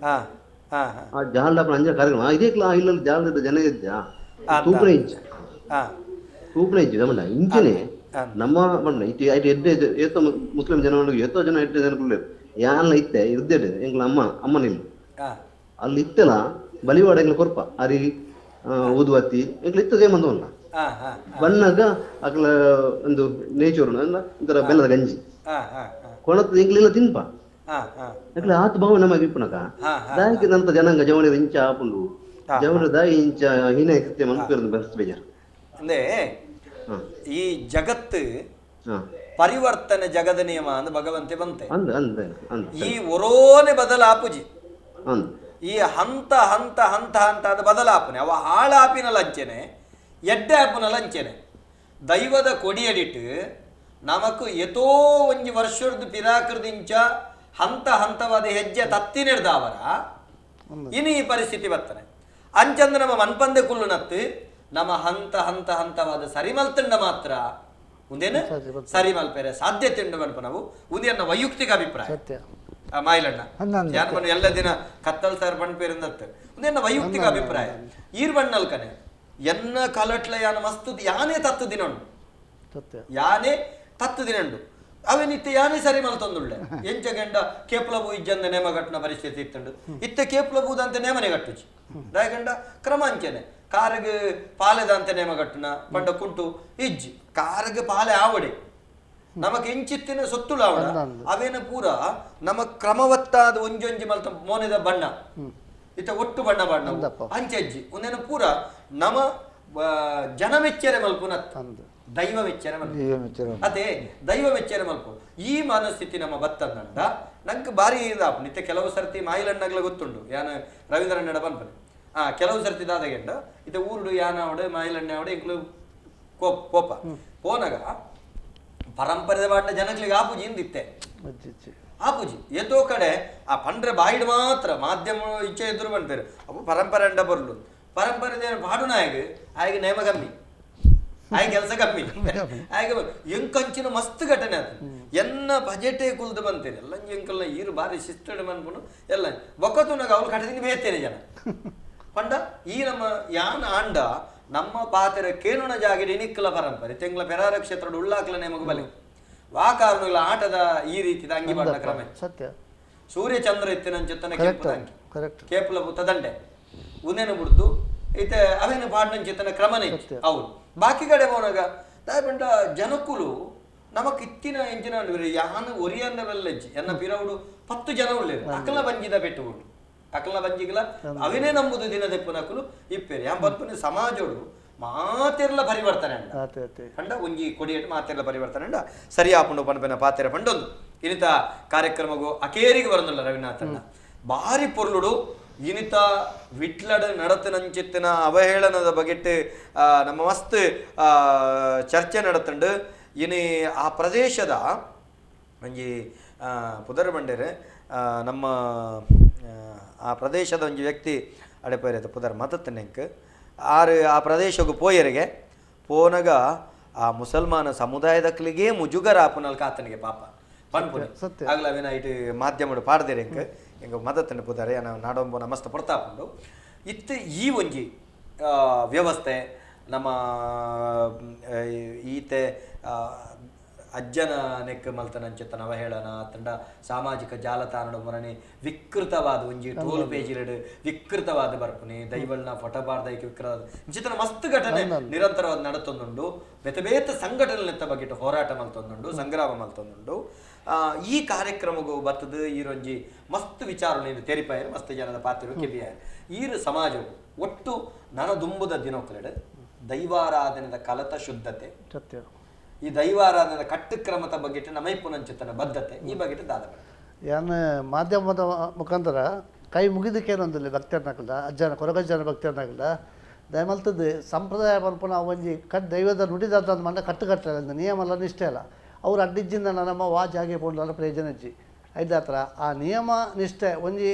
ಆ ಜಾಲ್ದ ಅಂಜ ಕಾರ್ಯಕ್ರಮ ಇದೇ ಕ್ಲಾ ಇಲ್ಲ ಜಾಲ್ದ ಜನ ಇದ್ದ ತೂಪನೆ ಇಜ್ಜು ಗಮನ ಇಂಚನೆ ನಮ್ಮ ಬಣ್ಣ ಇಟ್ಟು ಎಡ್ಡೆ ಏತೋ ಮುಸ್ಲಿಂ ಜನ ಎಷ್ಟೋ ಜನ ಎಡ್ಡೆ ಜನಗಳು ಯಾನ ಇತ್ತೆ ಇರ್ದೇಡು ಎಂಗ್ಲ ಅಮ್ಮನಿಲ್ಲ ಅಲ್ಲಿ ಇತ್ತಲ್ಲ ಬಲಿವಾಡ ಎಂಗ್ಲ ಕೊರ್ಪ ಅರಿ ಊದುವತ್ತಿ ಎಂಗ್ಲ ಇತ್ತದೇ ಮಂದವಲ್ಲ ಬಣ್ಣಗ ಅಕ್ಲ ಒಂದು ನೇಚೂರು ಒಂಥರ ಬೆಲ್ಲದ ಗಂಜಿ ಕೊಣದ ಎಂಗ್ಲೆಲ್ಲ ತಿನ್ಪ ಯಾಕಂದ್ರೆ ಆತ ಭಾವ ನಮಗೆ ಇಪ್ಪನಕ ದಾಯಿಗೆ ನಂತ ಜನಾಂಗ ಜವಣಿ ಇಂಚ ಆಪುಂಡು ಜವಣ ದಾಯಿ ಇಂಚ ಹೀನ ಕೃತ್ಯ ಮನ್ಪಿರೋದು ಬೆಸ್ಟ್ ಬೇಜಾರು ಅಂದ್ರೆ ಈ ಜಗತ್ತು ಪರಿವರ್ತನೆ ಜಗದ ನಿಯಮ ಅಂದ್ ಭಗವಂತೆ ಬಂತೆ ಈ ಒರೋನೆ ಬದಲಾಪುಜಿ ಈ ಹಂತ ಹಂತ ಹಂತ ಹಂತ ಅದ ಬದಲಾಪನೆ ಅವ ಹಾಳಾಪಿನ ಲಂಚನೆ ಎಡ್ಡೆ ಆಪಿನ ಲಂಚನೆ ದೈವದ ಕೊಡಿಯಡಿಟ್ಟು ನಮಕ್ ಎತೋ ಒಂಜಿ ವರ್ಷದ ಪಿರಾಕೃದಿಂಚ ಹಂತ ಹಂತವಾದ ಹೆಜ್ಜೆ ತತ್ತಿ ನಿರ್ದಾವರ ಇನ್ನು ಈ ಪರಿಸ್ಥಿತಿ ಬರ್ತನೆ ಅಂಚಂದ ನಮ್ಮ ಮನ್ಪಂದೆ ಕುಲ್ಲು ನತ್ತು ನಮ್ಮ ಹಂತ ಹಂತ ಹಂತವಾದ ಸರಿಮಲ್ತಂಡ ಮಾತ್ರ ಉಂದೇನು ಸರಿ ಮಲ್ಪೇರೆ ಸಾಧ್ಯತೆ ಉಂಡು ಮನ್ಪ ನಾವು ಉಂದೇನ ವೈಯಕ್ತಿಕ ಅಭಿಪ್ರಾಯ ಮಾಯಿಲಣ್ಣ ಯಾನ ಎಲ್ಲ ದಿನ ಕತ್ತಲ್ ಸರ್ ಪಣ್ಪೇರಿಂದತ್ತು ಉಂದೇನ ವೈಯಕ್ತಿಕ ಅಭಿಪ್ರಾಯ ಈರ್ ಬಣ್ಣಲ್ಕನೆ ಎನ್ನ ಕಲಟ್ಲ ಯಾನ ಮಸ್ತು ಯಾನೇ ತತ್ತು ದಿನ ಉಂಡು ಯಾನೇ ತತ್ತು ದಿನ ಉಂಡು ಅವೇನಿತ್ತೆ ಯಾನೇ ಸರಿ ಮಲ್ತೊಂದುಳ್ಳೆ ಎಂಚ ಗಂಡ ಕೇಪ್ಲಬು ಇಜ್ಜಂದ ನೇಮಗಟ್ಟನ ಪರಿಸ್ಥಿತಿ ಇತ್ತುಂಡು ಇತ್ತೆ ಕೇಪ್ಲಬೂದಂತ ನೇಮನೆ ಗಟ್ಟುಜಿ ದಾಯಗಂಡ ಕ್ರಮಾಂಚನೆ ಕಾರಿಗೆ ಪಾಲೆದಂತೆ ನೇಮಗಟ್ಟನ ಪಂಡ ಕುಂಟು ಇಜ್ಜಿ ಕಾರಿಗೆ ಪಾಲೆ ಆವಡೆ ನಮಕ್ ಎಂಚಿತ್ತಿನ ಸೊತ್ತುಳು ಆವಡ ಅವೇನ ಪೂರ ನಮ ಕ್ರಮವತ್ತಾದ ಒಂಜೊಂಜಿ ಮಲ್ತ ಮೋನೆದ ಬಣ್ಣ ಇತ್ತ ಒಟ್ಟು ಬಣ್ಣ ಬಣ್ಣ ಅಂಚಜ್ಜಿ ಒಂದೇನ ಪೂರ ನಮ ಜನ ಮೆಚ್ಚರೆ ಮಲ್ಪುನ ದೈವ ಮೆಚ್ಚರೆ ಮಲ್ಪು ಅದೇ ದೈವ ಮೆಚ್ಚರೆ ಮಲ್ಪು ಈ ಮನಸ್ಥಿತಿ ನಮ್ಮ ಬತ್ತಂದಂಡ ನಂಗೆ ಬಾರಿ ಇದಾಪು ನಿತ್ಯ ಕೆಲವು ಸರ್ತಿ ಮಾಯಿಲಣ್ಣಗ್ಲ ಗೊತ್ತುಂಡು ಯಾನ ರವೀಂದ್ರಣ್ಣ ಬಂದ್ಬನೆ ಕೆಲವು ಸರ್ತಿ ದಾದಗೆಂಡ ಇದು ಊರುಡು ಯಾನ ಅವಡೆ ಮಾಯಿಲಣ್ಣೆ ಅವಡೆ ಇಂಕ್ಲು ಕೋಪ ಪೋನಾಗ ಪರಂಪರೆ ಬಾಟ್ನ ಜನಗಳಿಗೆ ಆಪುಜಿ ಇಂದಿತ್ತೆ ಆಪುಜಿ ಎತ್ತೋ ಕಡೆ ಆ ಪಂಡ್ರೆ ಬಾಯಿಡ್ ಮಾತ್ರ ಮಾಧ್ಯಮ ಇಚ್ಛೆ ಎದುರು ಬಂತಾರೆ ಅವು ಪರಂಪರೆ ಅಂಡ ಬರ್ಲು ಪರಂಪರೆ ಪಾಡು ನಾಯಕ ಆಯ್ಗೆ ನೇಮ ಕಮ್ಮಿ ಆಯ್ಕೆ ಕೆಲಸ ಕಮ್ಮಿ ಆಯ್ಕೆ ಎಂಕಂಚಿನ ಮಸ್ತ್ ಘಟನೆ ಅದು ಎನ್ನ ಬಜೆಟೇ ಕುಲ್ದು ಬಂತೇನೆ ಎಲ್ಲ ಎಂಕಲ್ನ ಈರು ಬಾರಿ ಶಿಸ್ತಡೆ ಮನ್ಪುನು ಎಲ್ಲ ಬೊಕ್ಕತುನಾಗ ಅವ್ರು ಕಟ್ಟದಿನ ಬೇತೇನೆ ಜನ ಪಂಡ ಈ ನಮ್ಮ ಯಾನ ಆಂಡ ನಮ್ಮ ಪಾತ್ರ ಕೇನುಣ ಜಾಗಿಡ ನಿಕ್ಕಲ ಪರಂಪರೆ ತೆಂಗ್ಲ ಪೆರಾರ ಕ್ಷೇತ್ರ ಉಳ್ಳಾಕ್ಲ ನೇಮಗ ಬಲೆ ವಾ ಕಾರಣಗಳ ಆಟದ ಈ ರೀತಿದ ಅಂಗಿ ಬಣ್ಣ ಕ್ರಮ ಸತ್ಯ ಸೂರ್ಯ ಚಂದ್ರ ಎತ್ತಿನ ಕೇಪಲ ತದಂಡೆ ಉನ್ನೇನ ಬಿಡ್ದು ಇತ ಅವೇನು ಪಾಡ್ನ ಚಿತ್ತನ ಕ್ರಮನೇ ಅವ್ರು ಬಾಕಿ ಕಡೆ ಹೋನಾಗ ದಾಯಪಂಡ ಜನಕ್ಕುಲು ನಮಕ್ ಇತ್ತಿನ ಎಂಚಿನ ಯಾನು ಒರಿಯನ್ನವೆಲ್ಲಜ್ಜಿ ಎನ್ನ ಪಿರವುಡು 10 ಜನ ಉಳ್ಳೇರು ಅಕಲ ಬಂಜಿದ ಪೆಟ್ಟುಬಿಟ್ಟು ಅಕಲ ಬಂಜಿಗಲ ಅವನೇ ನಂಬುದು ದಿನದೆಪ್ಪು ನಕಲು ಇಪ್ಪೇರಿ ಯಾ ಬದುಕು ಸಮಾಜೋಡು ಮಾತೆರ್ಲ ಪರಿವರ್ತನೆ ಅಂಡ ಒಂಜಿ ಕೊಡಿಯಟ್ಟು ಮಾತೆರ್ಲ ಪರಿವರ್ತನೆ ಅಂಡ ಸರಿ ಆಪುಂಡು ಪನ್ಪೆನ ಪಾತೆರ ಪಂಡೊಂದು ಇನಿತ ಕಾರ್ಯಕ್ರಮಗೂ ಅಕೇರಿಗೆ ಬರಂದಿಲ್ಲ ರವಿನಾಥಣ್ಣ ಬಾರಿ ಪೊರ್ಲುಡು ಇನಿತ ವಿಟ್ಲಡ ನಡತನಂಚಿತ್ತಿನ ಅವಹೇಳನದ ಬಗೆಟ್ಟು ನಮ್ಮ ಮಸ್ತ್ ಚರ್ಚೆ ನಡತಂಡು ಇನಿ ಆ ಪ್ರದೇಶದ ಒಂಜಿ ಪುದರ್ ಬಂಡೇರೆ ನಮ್ಮ ಆ ಪ್ರದೇಶದ ಒಂಜಿ ವ್ಯಕ್ತಿ ಅಡೆಪೇರೆ ಪುದರ್ ಮತತ್ತನೆಂಕ್ ಆರು ಆ ಪ್ರದೇಶಕ್ಕೆ ಪೋಯರಿಗೆ ಪೋನಗ ಆ ಮುಸಲ್ಮಾನ ಸಮುದಾಯದಕ್ಲಿಗೆ ಮುಜುಗರ ಆಪುನಲ್ ಕಾತನಿಗೆ ಪಾಪ ಪನ್ಪುನಿ ಆಗ್ಲವೇನ ಇಟ್ಟು ಮಾಧ್ಯಮ ಪಾಡ್ದೇರೆ ಎಂಗ ಮದತ್ತನೆ ಪುದಾರೆ ನಾಡೊಂಬ ನಮಸ್ತ ಪಡ್ತಾಪುಂಡು ಇತ್ತು ಈ ಒಂಜಿ ವ್ಯವಸ್ಥೆ ನಮ್ಮ ಈತೆ ಅಜ್ಜನ ನೆಕ್ ಮಲ್ತನಂಚಿತ್ತನ ಅವಹೇಳನ ತಂಡ ಸಾಮಾಜಿಕ ಜಾಲತಾಣ ಮರಣಿ ವಿಕೃತವಾದ ಒಂಜಿ ಟೋಲ್ ಪೇಜಿಲಡು ವಿಕೃತವಾದ ಬರ್ಪುನಿ ದೈವಲ್ನ ಫಟಬಾರ್ದೈಕೆ ವಿಕೃತ ಇಂಚಿತನ ಮಸ್ತ್ ಘಟನೆ ನಿರಂತರವಾದ ನಡತೊಂದುಂಡು ಬೇತೆ ಬೇತೆ ಸಂಘಟನೆ ನೆತ್ತ ಬಗೆಟ್ ಹೋರಾಟ ಮಲ್ತೊಂದುಂಡು ಸಂಗ್ರಾಮ ಮಲ್ತೊಂದುಂಡು ಈ ಕಾರ್ಯಕ್ರಮಗೂ ಬರ್ತದೆ ಈರೊಂಜಿ ಮಸ್ತ್ ವಿಚಾರಗಳು ತೆರಿಪಾಯರು ಮಸ್ತ್ ಜನದ ಪಾತ್ರ ಕೆಬಿಯಾರು ಈರು ಸಮಾಜವು ಒಟ್ಟು ನನ ದುಂಬುದ ದಿನೊಕ್ಕಲೆಡೆ ದೈವಾರಾಧನೆದ ಕಲತ ಶುದ್ಧತೆ ಸತ್ಯ ಈ ದೈವಾರಾಧನೆದ ಕಟ್ಟುಕ್ರಮದ ಬಗ್ಗೆ ನಮೈಪುನಂಚಿತನ ಬದ್ಧತೆ ಈ ಬಗ್ಗೆ ದಾದ ಯಾನ್ ಮಾಧ್ಯಮದ ಮುಖಾಂತರ ಕೈ ಮುಗಿದಕ್ಕೇನೊಂದಿಲ್ಲ ಭಕ್ತಿಯರ್ನಾಗಲ್ಲ ಅಜ್ಜನ ಕೊರಗಜ್ಜನ ಭಕ್ತಿಯರ್ನಾಗಲ್ಲ ದಯಮಲ್ತದ್ದು ಸಂಪ್ರದಾಯ ಪನ್ಪುನ ಒಂಜಿ ದೈವದ ನುಡಿದಾದ ಮಂಡ ಕಟ್ಟುಕಟ್ಟಲ್ಲ ನಿಯಮ ನಿಷ್ಠೆ ಅಲ್ಲ ಅವ್ರು ಅಡ್ಡಿಜ್ಜಿಂದ ನಮ್ಮ ವಾಚ್ ಹಾಗೆ ಪೋಂಡ್ಲ ಪ್ರಯೋಜನ ಇಜ್ಜಿ ಐದಾತ್ರ ಆ ನಿಯಮ ನಿಷ್ಠೆ ಒಂಜಿ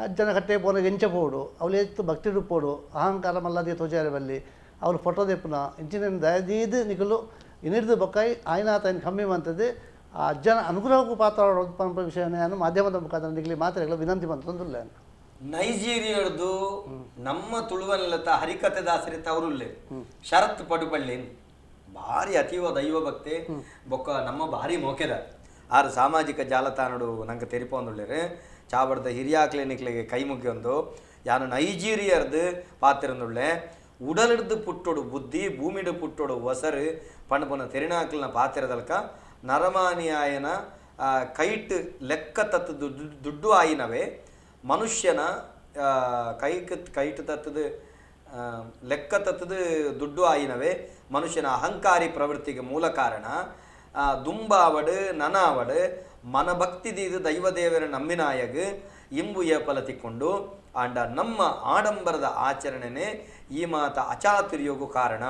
ಅಜ್ಜನ ಕಟ್ಟೆ ಪೋನ ಎಂಚಪೋಡು ಅವಳು ಎತ್ತು ಭಕ್ತಿ ರೂಪೋಡು ಅಹಂಕಾರ ಮಲ್ಲದೆ ತೋಜಾರ ಬಲ್ಲಿ ಅವ್ರು ಫೋಟೋ ದೆಪ್ಪುನ ಇಂಚಿನ ದಯದೀದು ನಿಗಲು ಇನ್ನಿಡ್ದು ಬೊಕ್ಕಾಯಿ ಆಯ್ನಾತ ಕಮ್ಮಿ ಮಂತದ್ದು ಆ ಅಜ್ಜನ ಅನುಗ್ರಹಕ್ಕೂ ಪಾತ್ರ ವಿಷಯವನ್ನು ಮಾಧ್ಯಮದ ಮುಖಾಂತರ ನಿಗಲಿ ಮಾತ್ರ ವಿನಂತಿ ಬಂತಂದಿಲ್ಲ ನೈಜೀರಿಯರ್ದು ನಮ್ಮ ತುಳುವಲ್ಲತ ಹರಿಕತೆ ದಾಸರಿತ ಅವರುಲ್ಲೇ ಶರತ್ ಪಡುಪಳ್ಳಿ ಭಾರಿ ಅತೀವ ದೈವ ಭಕ್ತಿ ಬೊಕ್ಕ ನಮ್ಮ ಭಾರಿ ಮೋಕೆದ ಆರು ಸಾಮಾಜಿಕ ಜಾಲತಾಣಡು ನಂಗೆ ತೆರಿಪೊಂದುಳ್ಳೇರು ಚಾವಡದ ಹಿರಿಯ ಕ್ಲಿನಿಕ್ಲಿಗೆ ಕೈ ಮುಗಿಯೊಂದು ಯಾನು ನೈಜೀರಿಯರ್ದು ಪಾತಿರಂದುಳ್ಳೆ ಉಡಲಿಡ್ದು ಪುಟ್ಟೋಡು ಬುದ್ಧಿ ಭೂಮಿಡು ಪುಟ್ಟೋಡು ಹೊಸರು ಪಣಪುನ ತೆರಿನಾಕ್ಲಿನ ಪಾತಿರದಲ್ಕ ನರಮಾನಿಯಾಯನ ಕೈಟ್ ಲೆಕ್ಕ ತತ್ತು ದುಡ್ಡು ಆಯಿನವೇ ಮನುಷ್ಯನ ಕೈಟ್ ತತ್ತದು ಲೆಕ್ಕ ತತ್ತದು ದುಡ್ಡು ಆಯಿನವೇ ಮನುಷ್ಯನ ಅಹಂಕಾರಿ ಪ್ರವೃತ್ತಿಗೆ ಮೂಲ ಕಾರಣ ದುಂಬಾವಡು ನನಾವಡು ಮನಭಕ್ತಿದೀದು ದೈವದೇವರ ನಂಬಿನಾಯಗ ಇಂಬು ಏಪಲ ತಿಕ್ಕೊಂಡು ಆಂಡ ನಮ್ಮ ಆಡಂಬರದ ಆಚರಣೆನೇ ಈ ಮಾತ ಅಚಾತುರ್ಯೋಗು ಕಾರಣ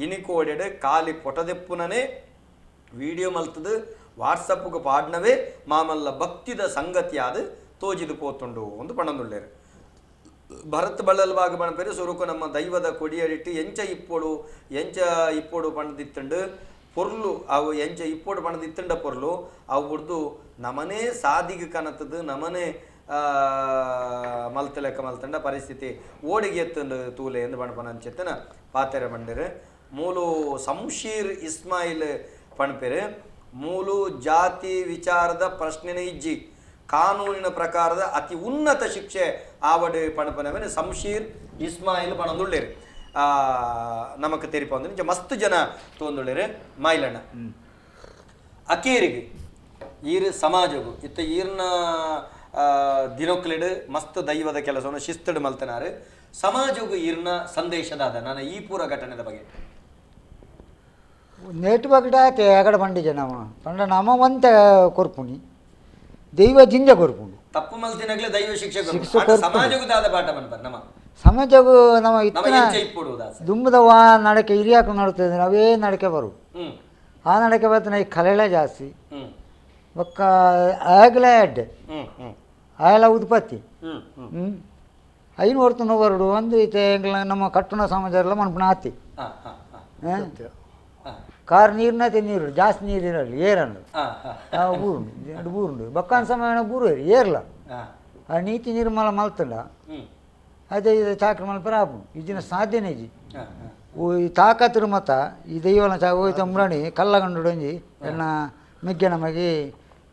ಇನಿಕೋಡೆಡ್ ಕಾಲಿ ಪೊಟದೆಪ್ಪುನನೇ ವಿಡಿಯೋ ಮಲ್ತದು ವಾಟ್ಸಪ್ಗೆ ಪಾಡ್ನವೇ ಮಾಮಲ್ಲ ಭಕ್ತಿದ ಸಂಗತಿಯಾದ ತೋಜಿದು ಪೋತುಂಡು ಒಂದು ಪಣಂದುಳ್ಳೇರು ಭರತ್ ಬಳ್ಳಲ್ ಬಾಗ ಬಣಪೇರು ಸುರುಕು ನಮ್ಮ ದೈವದ ಕೊಡಿಯಡಿಟ್ಟು ಎಂಚ ಇಪ್ಪೋಡು ಪಣದಿತ್ತಂಡು ಪೊರ್ಲು ಅವು ಎಂಚ ಇಪ್ಪೋಡು ಪಣದಿತ್ತಂಡ ಪೊರ್ಲು ಅವು ಬಿಡ್ದು ನಮನೇ ಸಾದಿಗೆ ಕನತದು ನಮನೇ ಮಲ್ತಲೆಕ್ಕ ಮಲ್ತಂಡ ಪರಿಸ್ಥಿತಿ ಓಡಿಗೆ ಎತ್ತಂಡು ತೂಲೆ ಎಂದು ಪಣಪನಂಚೆತ್ತನ ಪಾತೆರ ಬಂಡರು ಮೂಲು ಸಂಶೀರ್ ಇಸ್ಮಾಯಿಲ್ ಪಣಪೇರು ಮೂಲು ಜಾತಿ ವಿಚಾರದ ಪ್ರಶ್ನೆನೇ ಇಜ್ಜಿ ಕಾನೂನಿನ ಪ್ರಕಾರದ ಅತಿ ಉನ್ನತ ಶಿಕ್ಷೆ ಆವಡು ಪಣಪನವೇ ಸಂಶೀರ್ ಇಸ್ಮಾಯಿಲ್ ಪಣಂದುಳ್ಳೇರು ನಮಕ್ ತೆರಿಪಂದ್ರೆ ಮಸ್ತ್ ಜನ ತೊಂದುಳ್ಳೇರು ಮಾಯಿಲಣ್ಣ ಅಕೇರಿಗೆ ಈರು ಸಮಾಜಗು ಇತ್ತ ಈರ್ನ ದಿನೊಕ್ಲೆಡ್ ಮಸ್ತ್ ದೈವದ ಕೆಲಸವನ್ನು ಶಿಸ್ತಡು ಮಲ್ತನಾರು ಸಮಾಜಗು ಈರ್ನ ಸಂದೇಶದಾದ ನಾನು ಈ ಪೂರ ಘಟನೆದ ಬಗ್ಗೆ नेट बगडाके अगड पंडी जनम पंड नम वंत कोर्पुनी ದೈವ ಜಿಂಜ ಕೊರ್ಪುಂಡು ತಪ್ಪು ಮಲ್ತಿನಗ್ಲೆ ದೈವ ಶಿಕ್ಷೆ ಸಮಾಜಗು ದಾದ ಪಾಠ ಮನ್ಪರ್ ನಮ್ಮ ಸಮಾಜಗು ನಮ್ಮ ಇತ್ತನ ದುಂಬದ ವಾ ನಡಕೆ ಹಿರಿಯಾಕ ನಡುತ್ತದೆ ಅವೇ ನಡಕೆ ಬರು ಆ ನಡಕೆ ಬರ್ತನ ಈ ಕಲೆಳೆ ಜಾಸ್ತಿ ಒಕ್ಕ ಆಗಲೇ ಅಡ್ಡೆ ಆಯಲ ಉತ್ಪತ್ತಿ ಐನು ಹೊರ್ತನ ಬರುಡು ಒಂದು ಐತೆ ನಮ್ಮ ಕಟ್ಟುನ ಸಮಾಜ ಎಲ್ಲ ಮನ್ಪುನ ಆತಿ ಕಾರ್ ನೀರ್ನತೆ ನೀರು ಜಾಸ್ತಿ ನೀರು ಇರಲ್ಲ ಏರನ್ನು ಬೂರುಂಡು ಎರಡು ಬೂರುಂಡು ಬಕ್ಕಾನ್ ಸಮಯ ಬೂರು ಏರ್ಲ ಆ ನೀತಿ ನಿರ್ಮಲ ಮಲ್ತಂಡ ಅದೇ ಇದು ಚಾಕ್ರ ಮಲ್ಪರ ಆಪು ಇಜಿನ ಸಾಧ್ಯನೇ ಇಜಿ ಈ ತಾಕತ್ರ ಮತ ಈ ದೈವನ ಚಾ ಹೋಯ್ತು ಅಂಬ್ರಾಣಿ ಕಲ್ಲಗಂಡುಡೊಂಜಿ ಎನ್ನ ಮೆಗ್ಗೆ ನಮಗೆ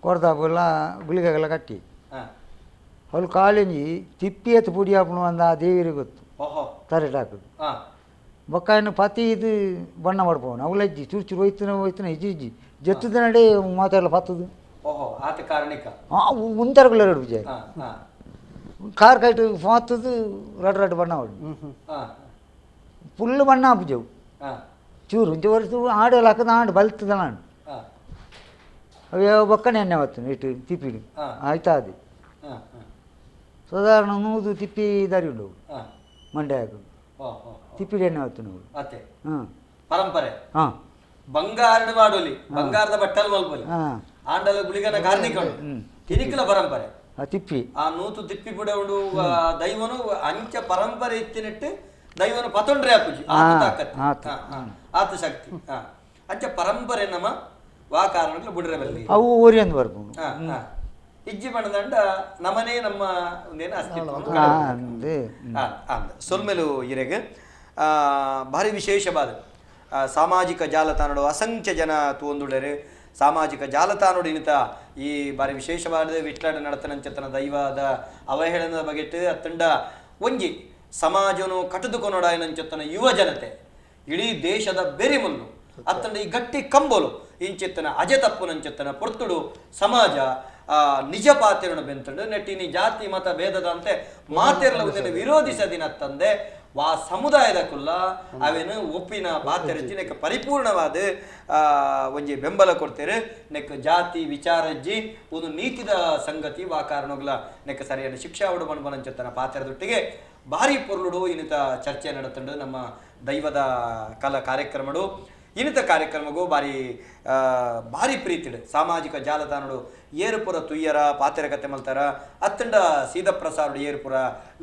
ಕೊಡ್ದಾಪೆಲ್ಲ ಗುಳಿಗೆಲ್ಲ ಕಟ್ಟಿ ಅವಳು ಕಾಲಿಂಜಿ ತಿಪ್ಪಿ ಎತ್ತು ಪುಡಿ ಹಾಪುನು ಅಂದ ಆ ದೇವಿರಿಗೆ ಗೊತ್ತು ತರೆಟ್ ಹಾಕುದು ಬೊಕ್ಕ ಪತಿ ಇದು ಬಣ್ಣ ಮಾಡ್ಬೋನು ಅವಲಜ್ಜಿ ಚೂರು ಚೂರು ಹೋಯ್ತಾನೆ ಇಜ್ಜಿ ಜತ್ತದ ನಡೆ ಮಾತೆಲ್ಲ ಪತ್ತದು ಮುಂತರಗಳು ಎರಡು ವಿಜಯ ಕಾರ್ ಕೈಟ್ ಮಾತದು ರಡ್ ರಡ್ ಬಣ್ಣ ಹೊಡು ಫುಲ್ ಬಣ್ಣ ಹಾಪುಜವು ಚೂರು ಇಂಚ ವರ್ಷ ಆಡೆಲ್ಲ ಹಾಕದ ಆಡು ಬಲ್ತದ ನಾನು ಅವೇ ಬೊಕ್ಕನೆ ಎಣ್ಣೆ ಹೊತ್ತು ಇಟ್ಟು ತಿಪ್ಪಿಡು ಆಯ್ತಾ ಅದು ಸಾಧಾರಣ ನೂದು ತಿಪ್ಪಿ ದಾರಿ ಉಂಡು ಮಂಡ್ಯ ಹಾಕೋದು ತಿಪ್ಪಿಡಿ ಎಣ್ಣೆ ಹೊತ್ತು ನಾವು ಪರಂಪರೆ ಬಂಗಾರದ ಮಾಡೋಲಿ ಬಂಗಾರದ ಬಟ್ಟಲು ಮಲ್ಪಲಿ ಆಂಡಲ ಗುಳಿಗನ ಕಾರ್ನಿಕಳು ತಿನಿಕಲ ಪರಂಪರೆ ತಿಪ್ಪಿ ಆ ನೂತು ತಿಪ್ಪಿ ಬಿಡ ಉಂಡು ದೈವನು ಅಂಚ ಪರಂಪರೆ ಇತ್ತಿನಿಟ್ಟು ದೈವನು ಪತೊಂಡ್ರೆ ಹಾಪುಜಿ ಆತ ಶಕ್ತಿ ಅಂಚ ಪರಂಪರೆ ನಮ್ಮ ವಾ ಕಾರಣಕ್ಕೆ ಬಿಡ್ರೆ ಬಲ್ಲಿ ಅವು ಊರಿಯಂದು ಬರ್ಬೋದು ಇಜ್ಜಿ ಬಣ್ಣದಂಡ ನಮನೇ ನಮ್ಮ ಒಂದೇನು ಅಸ್ತಿತ್ವ ಸೊಲ್ಮೆಲು ಇರೆಗೆ ಭಾರಿ ವಿಶೇಷವಾದ ಸಾಮಾಜಿಕ ಜಾಲತಾಣಡು ಅಸಂಖ್ಯ ಜನ ತೂಂದುಡರೆ ಸಾಮಾಜಿಕ ಜಾಲತಾಣಡು ಇನಿತ ಈ ಭಾರಿ ವಿಶೇಷವಾದ ವಿಟ್ಲಾಡ ನಡತನಂಚತನ ದೈವದ ಅವಹೇಳನದ ಬಗೆಟ್ಟು ಅತ್ತಂಡ ಒಂಜಿ ಸಮಾಜನು ಕಟುದುಕೊನೊಡಾಯನಂಚತನ ಯುವ ಜನತೆ ಇಡೀ ದೇಶದ ಬೆರಿಮುಲ್ಲು ಅತ್ತಂಡ ಈ ಗಟ್ಟಿ ಕಂಬೋಲು ಇಂಚಿತ್ತನ ಅಜೆ ತಪ್ಪುನಂಚಿತ್ತನ ಪೊರ್ತುಡು ಸಮಾಜ ನಿಜ ಪಾತೆರನ್ನು ಬೆಂತಂಡು ನೆಟ್ಟಿನಿ ಜಾತಿ ಮತ ಭೇದದ ಅಂತೆ ಮಾತೆರಲ ವಿರೋಧಿಸದಿನ ತಂದೆ ವಾ ಸಮುದಾಯದ ಕುಲ್ಲ ಅವೇನು ಒಪ್ಪಿನ ಪಾತೆರಜ್ಜಿ ನೆಕ್ ಪರಿಪೂರ್ಣವಾದ ಒಂಜಿ ಬೆಂಬಲ ಕೊಡ್ತೇವೆ ನೆಕ್ ಜಾತಿ ವಿಚಾರಜ್ಜಿ ಒಂದು ನೀತಿದ ಸಂಗತಿ ವಾ ಕಾರಣಗಳ ನೆಕ್ ಸರಿಯಾದ ಶಿಕ್ಷಾ ಉಡು ಮನ್ಬನಂಚತ್ತನ ಪಾತೆರದೊಟ್ಟಿಗೆ ಭಾರಿ ಪೊರ್ಲುಡು ಇನ್ನಿತ ಚರ್ಚೆ ನಡತಂಡು ನಮ್ಮ ದೈವದ ಕಲಾ ಕಾರ್ಯಕ್ರಮಡು ಇನ್ನಿತ ಕಾರ್ಯಕ್ರಮಗೂ ಭಾರಿ ಪ್ರೀತಿಡು ಸಾಮಾಜಿಕ ಜಾಲತಾಣಡು ಏರುಪುರ ತುಯ್ಯರ ಪಾತೆರ ಕತೆ ಮಲ್ತಾರ ಅತ್ತಂಡ ಸೀದಪ್ರಸಾರುಡು ಏರುಪುರ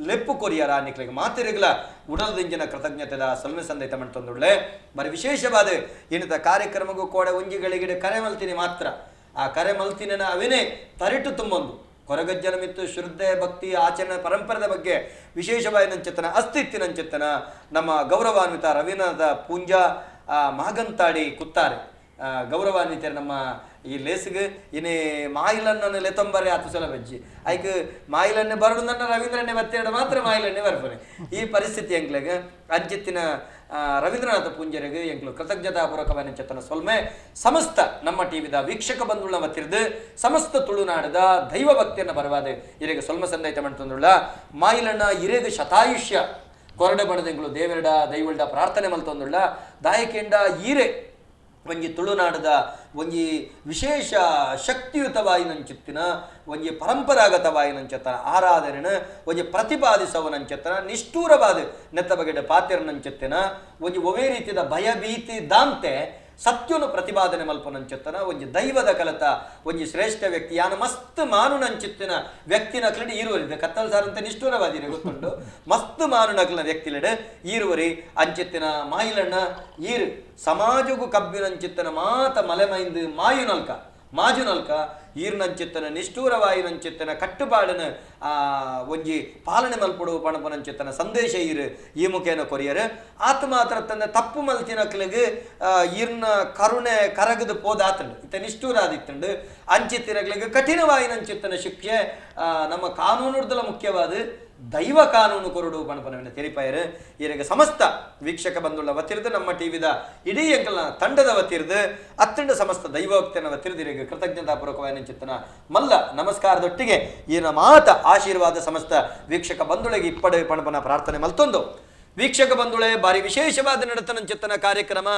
ಲೆಪ್ಪು ಕೊರಿಯರ ನಿಕ್ಲಿಗೆ ಮಾತೆರೆಗಳ ಉಡಲ್ದಿಂಜಿನ ಕೃತಜ್ಞತೆದ ಸೊಲ್ಮೆ ಸಂದೇತ ಮಾಡ್ತಂದುಳ್ಳೆ ಬಾರಿ ವಿಶೇಷವಾದ ಇನ್ನಿತ ಕಾರ್ಯಕ್ರಮಗೂ ಕೂಡ ಒಂಜಿಗಳಿಗೆ ಕರೆ ಮಲ್ತೀನಿ ಮಾತ್ರ ಆ ಕರೆ ಮಲ್ತಿನ ಅವೇನೇ ತರಿಟು ತುಂಬೊಂದು ಕೊರಗಜ್ಜನ ಮಿತ್ತು ಶ್ರದ್ಧೆ ಭಕ್ತಿ ಆಚರಣೆ ಪರಂಪರೆದ ಬಗ್ಗೆ ವಿಶೇಷವಾಗಿ ನಂಚಿತ್ತನ ಅಸ್ತಿತ್ವನಂಚಿತ್ತನ ನಮ್ಮ ಗೌರವಾನ್ವಿತ ರವೀನಾಥ ಪೂಂಜಾ ಮಹಗಂತಾಡಿ ಕುತ್ತಾರೆ ಗೌರವಾನ್ವಿತರು ನಮ್ಮ ಈ ಲೇಸಿಗೆ ಇನ್ನೇ ಮಾಯಿಲನ್ನ ಲೆತ್ತೊಂಬರೆ ಆತು ಸಲ ಬಜ್ಜಿ ಐಕ್ ಮಾಯಿಲನ್ನೇ ಬರಡು ನನ್ನ ರವೀಂದ್ರನ್ನೇ ಬತ್ತೆರಡು ಮಾತ್ರ ಮಾಯಿಲನ್ನೇ ಬರ್ಪನೆ ಈ ಪರಿಸ್ಥಿತಿ ಎಂಕ್ಲೆಗೆ ಅಂಚಿತ್ತಿನ ರವೀಂದ್ರನಾಥ ಪೂಂಜರಿಗೆ ಎಂಕ್ಲು ಕೃತಜ್ಞತಾಪೂರ್ವಕವಾಗಿ ಚತನ ಸೊಲ್ಮೆ ಸಮಸ್ತ ನಮ್ಮ ಟಿವಿದ ವೀಕ್ಷಕ ಬಂಧುಳ ಮತ್ತಿರ್ದು ಸಮಸ್ತ ತುಳುನಾಡದ ದೈವ ಭಕ್ತಿಯನ್ನು ಬರವಾದ ಇರೆಗೆ ಸೊಲ್ಮ ಸಂದೈತ ಮಾಡ್ತಂದುಳ್ಳ ಮಾಯಿಲಣ್ಣ ಇರೆಗೆ ಶತಾಯುಷ್ಯ ಕೊರಡೆ ಬಣದೆಂಗಳು ದೇವೆರಡ ದೈವಲ್ಡ ಪ್ರಾರ್ಥನೆ ಮಲ್ತಂದುಳ್ಳ ದಾಯಕೆಂಡ ಈರೆ ಒಂಜಿ ತುಳುನಾಡದ ಒಂಜಿ ವಿಶೇಷ ಶಕ್ತಿಯುತವಾಯಿನಂಚಿತ್ತಿನ ಒಂಜಿ ಪರಂಪರಾಗತವಾಯಿನಂಚತ್ತನ ಆರಾಧನೆನ ಒಂಜಿ ಪ್ರತಿಪಾದಿಸವನಂಚತ್ತನ ನಿಷ್ಠೂರವಾದ ನೆತ್ತ ಬಗೆಡ ಪಾತೆರನಂಚತ್ತಿನ ಒಂಜಿ ಒವೇ ರೀತಿಯ ಭಯಭೀತಿ ದಾಂತೆ ಸತ್ಯನು ಪ್ರತಿಪಾದನೆ ಮಲ್ಪನಂಚತ್ತನ ಒಂಜಿ ದೈವದ ಕಲತ ಒಂಜಿ ಶ್ರೇಷ್ಠ ವ್ಯಕ್ತಿ ಯಾನ ಮಸ್ತ್ ಮಾನುನಂಚಿತ್ತಿನ ವ್ಯಕ್ತಿ ನಕ್ಲಡೆ ಈರುವರಿದೆ ಕತ್ತಲ್ ಸಾರಂತೆ ನಿಷ್ಠೂರವಾದಿರೆ ಗೊತ್ತುಂಡು ಮಸ್ತ್ ಮಾನು ನಕ್ಲಿನ ವ್ಯಕ್ತಿಲೆಡೆ ಈರುವರಿ ಅಂಚಿತ್ತಿನ ಮಾಯಿಲಣ್ಣ ಈರು ಸಮಾಜಗೂ ಕಬ್ಬಿನಂಚಿತ್ತನ ಮಾತ ಮಲೆಮೈಂದು ಮಾಜುನಲ್ಕ ಈರ್ನಂಚಿತ್ತನ ನಿಷ್ಠೂರವಾಯಿನಂಚಿತ್ತನ ಕಟ್ಟುಪಾಡನ ಒಂಜಿ ಪಾಲನೆ ಮಲ್ಪಡು ಪಣಪನಂಚಿತ್ತನ ಸಂದೇಶ ಈರು ಈ ಮುಖೇನ ಕೊರಿಯರು ಆತ ಮಾತ್ರ ತನ್ನ ತಪ್ಪು ಮಲ್ತಿನಕ್ಲಿಗೆ ಈರ್ನ ಕರುಣೆ ಕರಗದು ಪೋದಾತಂಡು ಇತ್ತ ನಿಷ್ಠೂರಾದಿತ್ತಂಡು ಅಂಚಿತ್ತಿನಕ್ಲಿಗೆ ಕಠಿಣವಾಯಿನಂಚಿತ್ತನ ಶಿಕ್ಷೆ ನಮ್ಮ ಕಾನೂನುಡ್ದಲ ಮುಖ್ಯವಾದ ದೈವ ಕಾನೂನು ಕೊರಡು ಪಣಪನವನ್ನು ತೆರಿಪಾಯರು ಇವರಿಗೆ ಸಮಸ್ತ ವೀಕ್ಷಕ ಬಂಧುಳ್ಳ ವತ್ತಿರ್ದು ನಮ್ಮ ಟಿವಿದ ಇಡೀ ಎಂಕಲ್ನ ತಂಡದ ವತ್ತಿರ್ದು ಅತ್ತಂಡ ಸಮಸ್ತ ದೈವಭಕ್ತಿಯನ್ನು ವತ್ತಿರ್ದು ಇವರಿಗೆ ಕೃತಜ್ಞತಾಪೂರ್ವಕವಾಗಿ ಚಿತ್ತನ ಮಲ್ಲ ನಮಸ್ಕಾರದೊಟ್ಟಿಗೆ ಈನ ಮಾತ ಆಶೀರ್ವಾದ ಸಮಸ್ತ ವೀಕ್ಷಕ ಬಂಧುಳಿಗೆ ಇಪ್ಪಡೆ ಪಣಪನ ಪ್ರಾರ್ಥನೆ ಮಲ್ತೊಂದು ವೀಕ್ಷಕ ಬಂಧುಳೆ ಬಾರಿ ವಿಶೇಷವಾದ ನಡತನಂಚಿತ್ತನ ಕಾರ್ಯಕ್ರಮ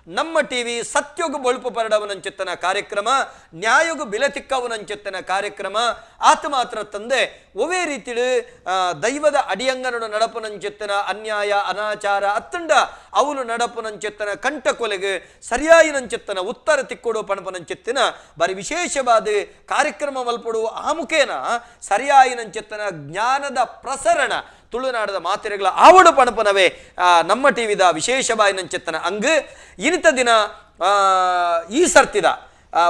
ನಮ್ಮ ಟಿವಿ ಸತ್ಯಗು ಬೊಳ್ಪು ಪರಡವನಂಚಿತ್ತನ ಕಾರ್ಯಕ್ರಮ ನ್ಯಾಯಗು ಬಿಲತಿಕ್ಕವನಂಚಿತ್ತನ ಕಾರ್ಯಕ್ರಮ ಆತ ಮಾತ್ರ ತಂದೆ ಒವೇ ರೀತಿಡು ದೈವದ ಅಡಿಯಂಗನಡು ನಡಪನಂಚಿತ್ತನ ಅನ್ಯಾಯ ಅನಾಚಾರ ಅತ್ತಂಡ ಅವನು ನಡಪನಂಚಿತ್ತನ ಕಂಠ ಕೊಲೆಗೆ ಸರಿಯಾಯಿನಂಚಿತ್ತನ ಉತ್ತರ ತಿಕ್ಕೊಡು ಪಣಪನಂಚಿತ್ತಿನ ಬಾರಿ ವಿಶೇಷವಾದ ಕಾರ್ಯಕ್ರಮ ಮಲ್ಪಡು ಆ ಮುಖೇನ ಸರಿಯಾಯಿನಂಚಿತ್ತನ ಜ್ಞಾನದ ಪ್ರಸರಣ ತುಳುನಾಡದ ಮಾತೆರೆಗಳ ಆವಡು ಪಣಪನವೇ ನಮ್ಮ ಟಿವಿದ ವಿಶೇಷವಾಯಿನಂಚಿತ್ತನ ಅಂಗ್ ಇನ್ನಿತ ದಿನ ಈ ಸರ್ತಿದ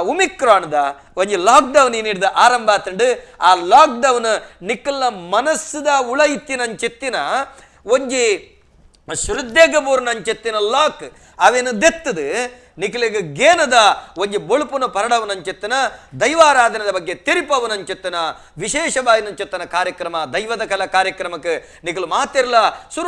ಒಮಿಕ್ರಾನ್ದ ಒಂಜಿ ಲಾಕ್ಡೌನ್ ಏನಿಡ್ದ ಆರಂಭ ಆತಂಡು ಆ ಲಾಕ್ಡೌನ್ ನಿಕ್ಕಲ್ನ ಮನಸ್ಸದ ಉಳ ಇತ್ತಿನಂಚೆತ್ತಿನ ಒಂಜಿ ಶ್ರದ್ಧೆಗಬೂರ್ನಂಚೆತ್ತಿನ ಲಾಕ್ ಅವೇನು ದೆತ್ತದು ನಿಖಿಲಿಗೆ ಗೇನದ ಒಂಜಿ ಬೊಳುಪುನ ಪರಡವನಂಚೆತ್ತನ ದೈವಾರಾಧನದ ಬಗ್ಗೆ ತೆರಿಪವನಂಚೆತ್ತನ ವಿಶೇಷವಾಯಿನಂಚೆತ್ತನ ಕಾರ್ಯಕ್ರಮ ದೈವದ ಕಲಾ ಕಾರ್ಯಕ್ರಮಕ್ಕೆ ನಿಖಲು ಮಾತೆರ್ಲ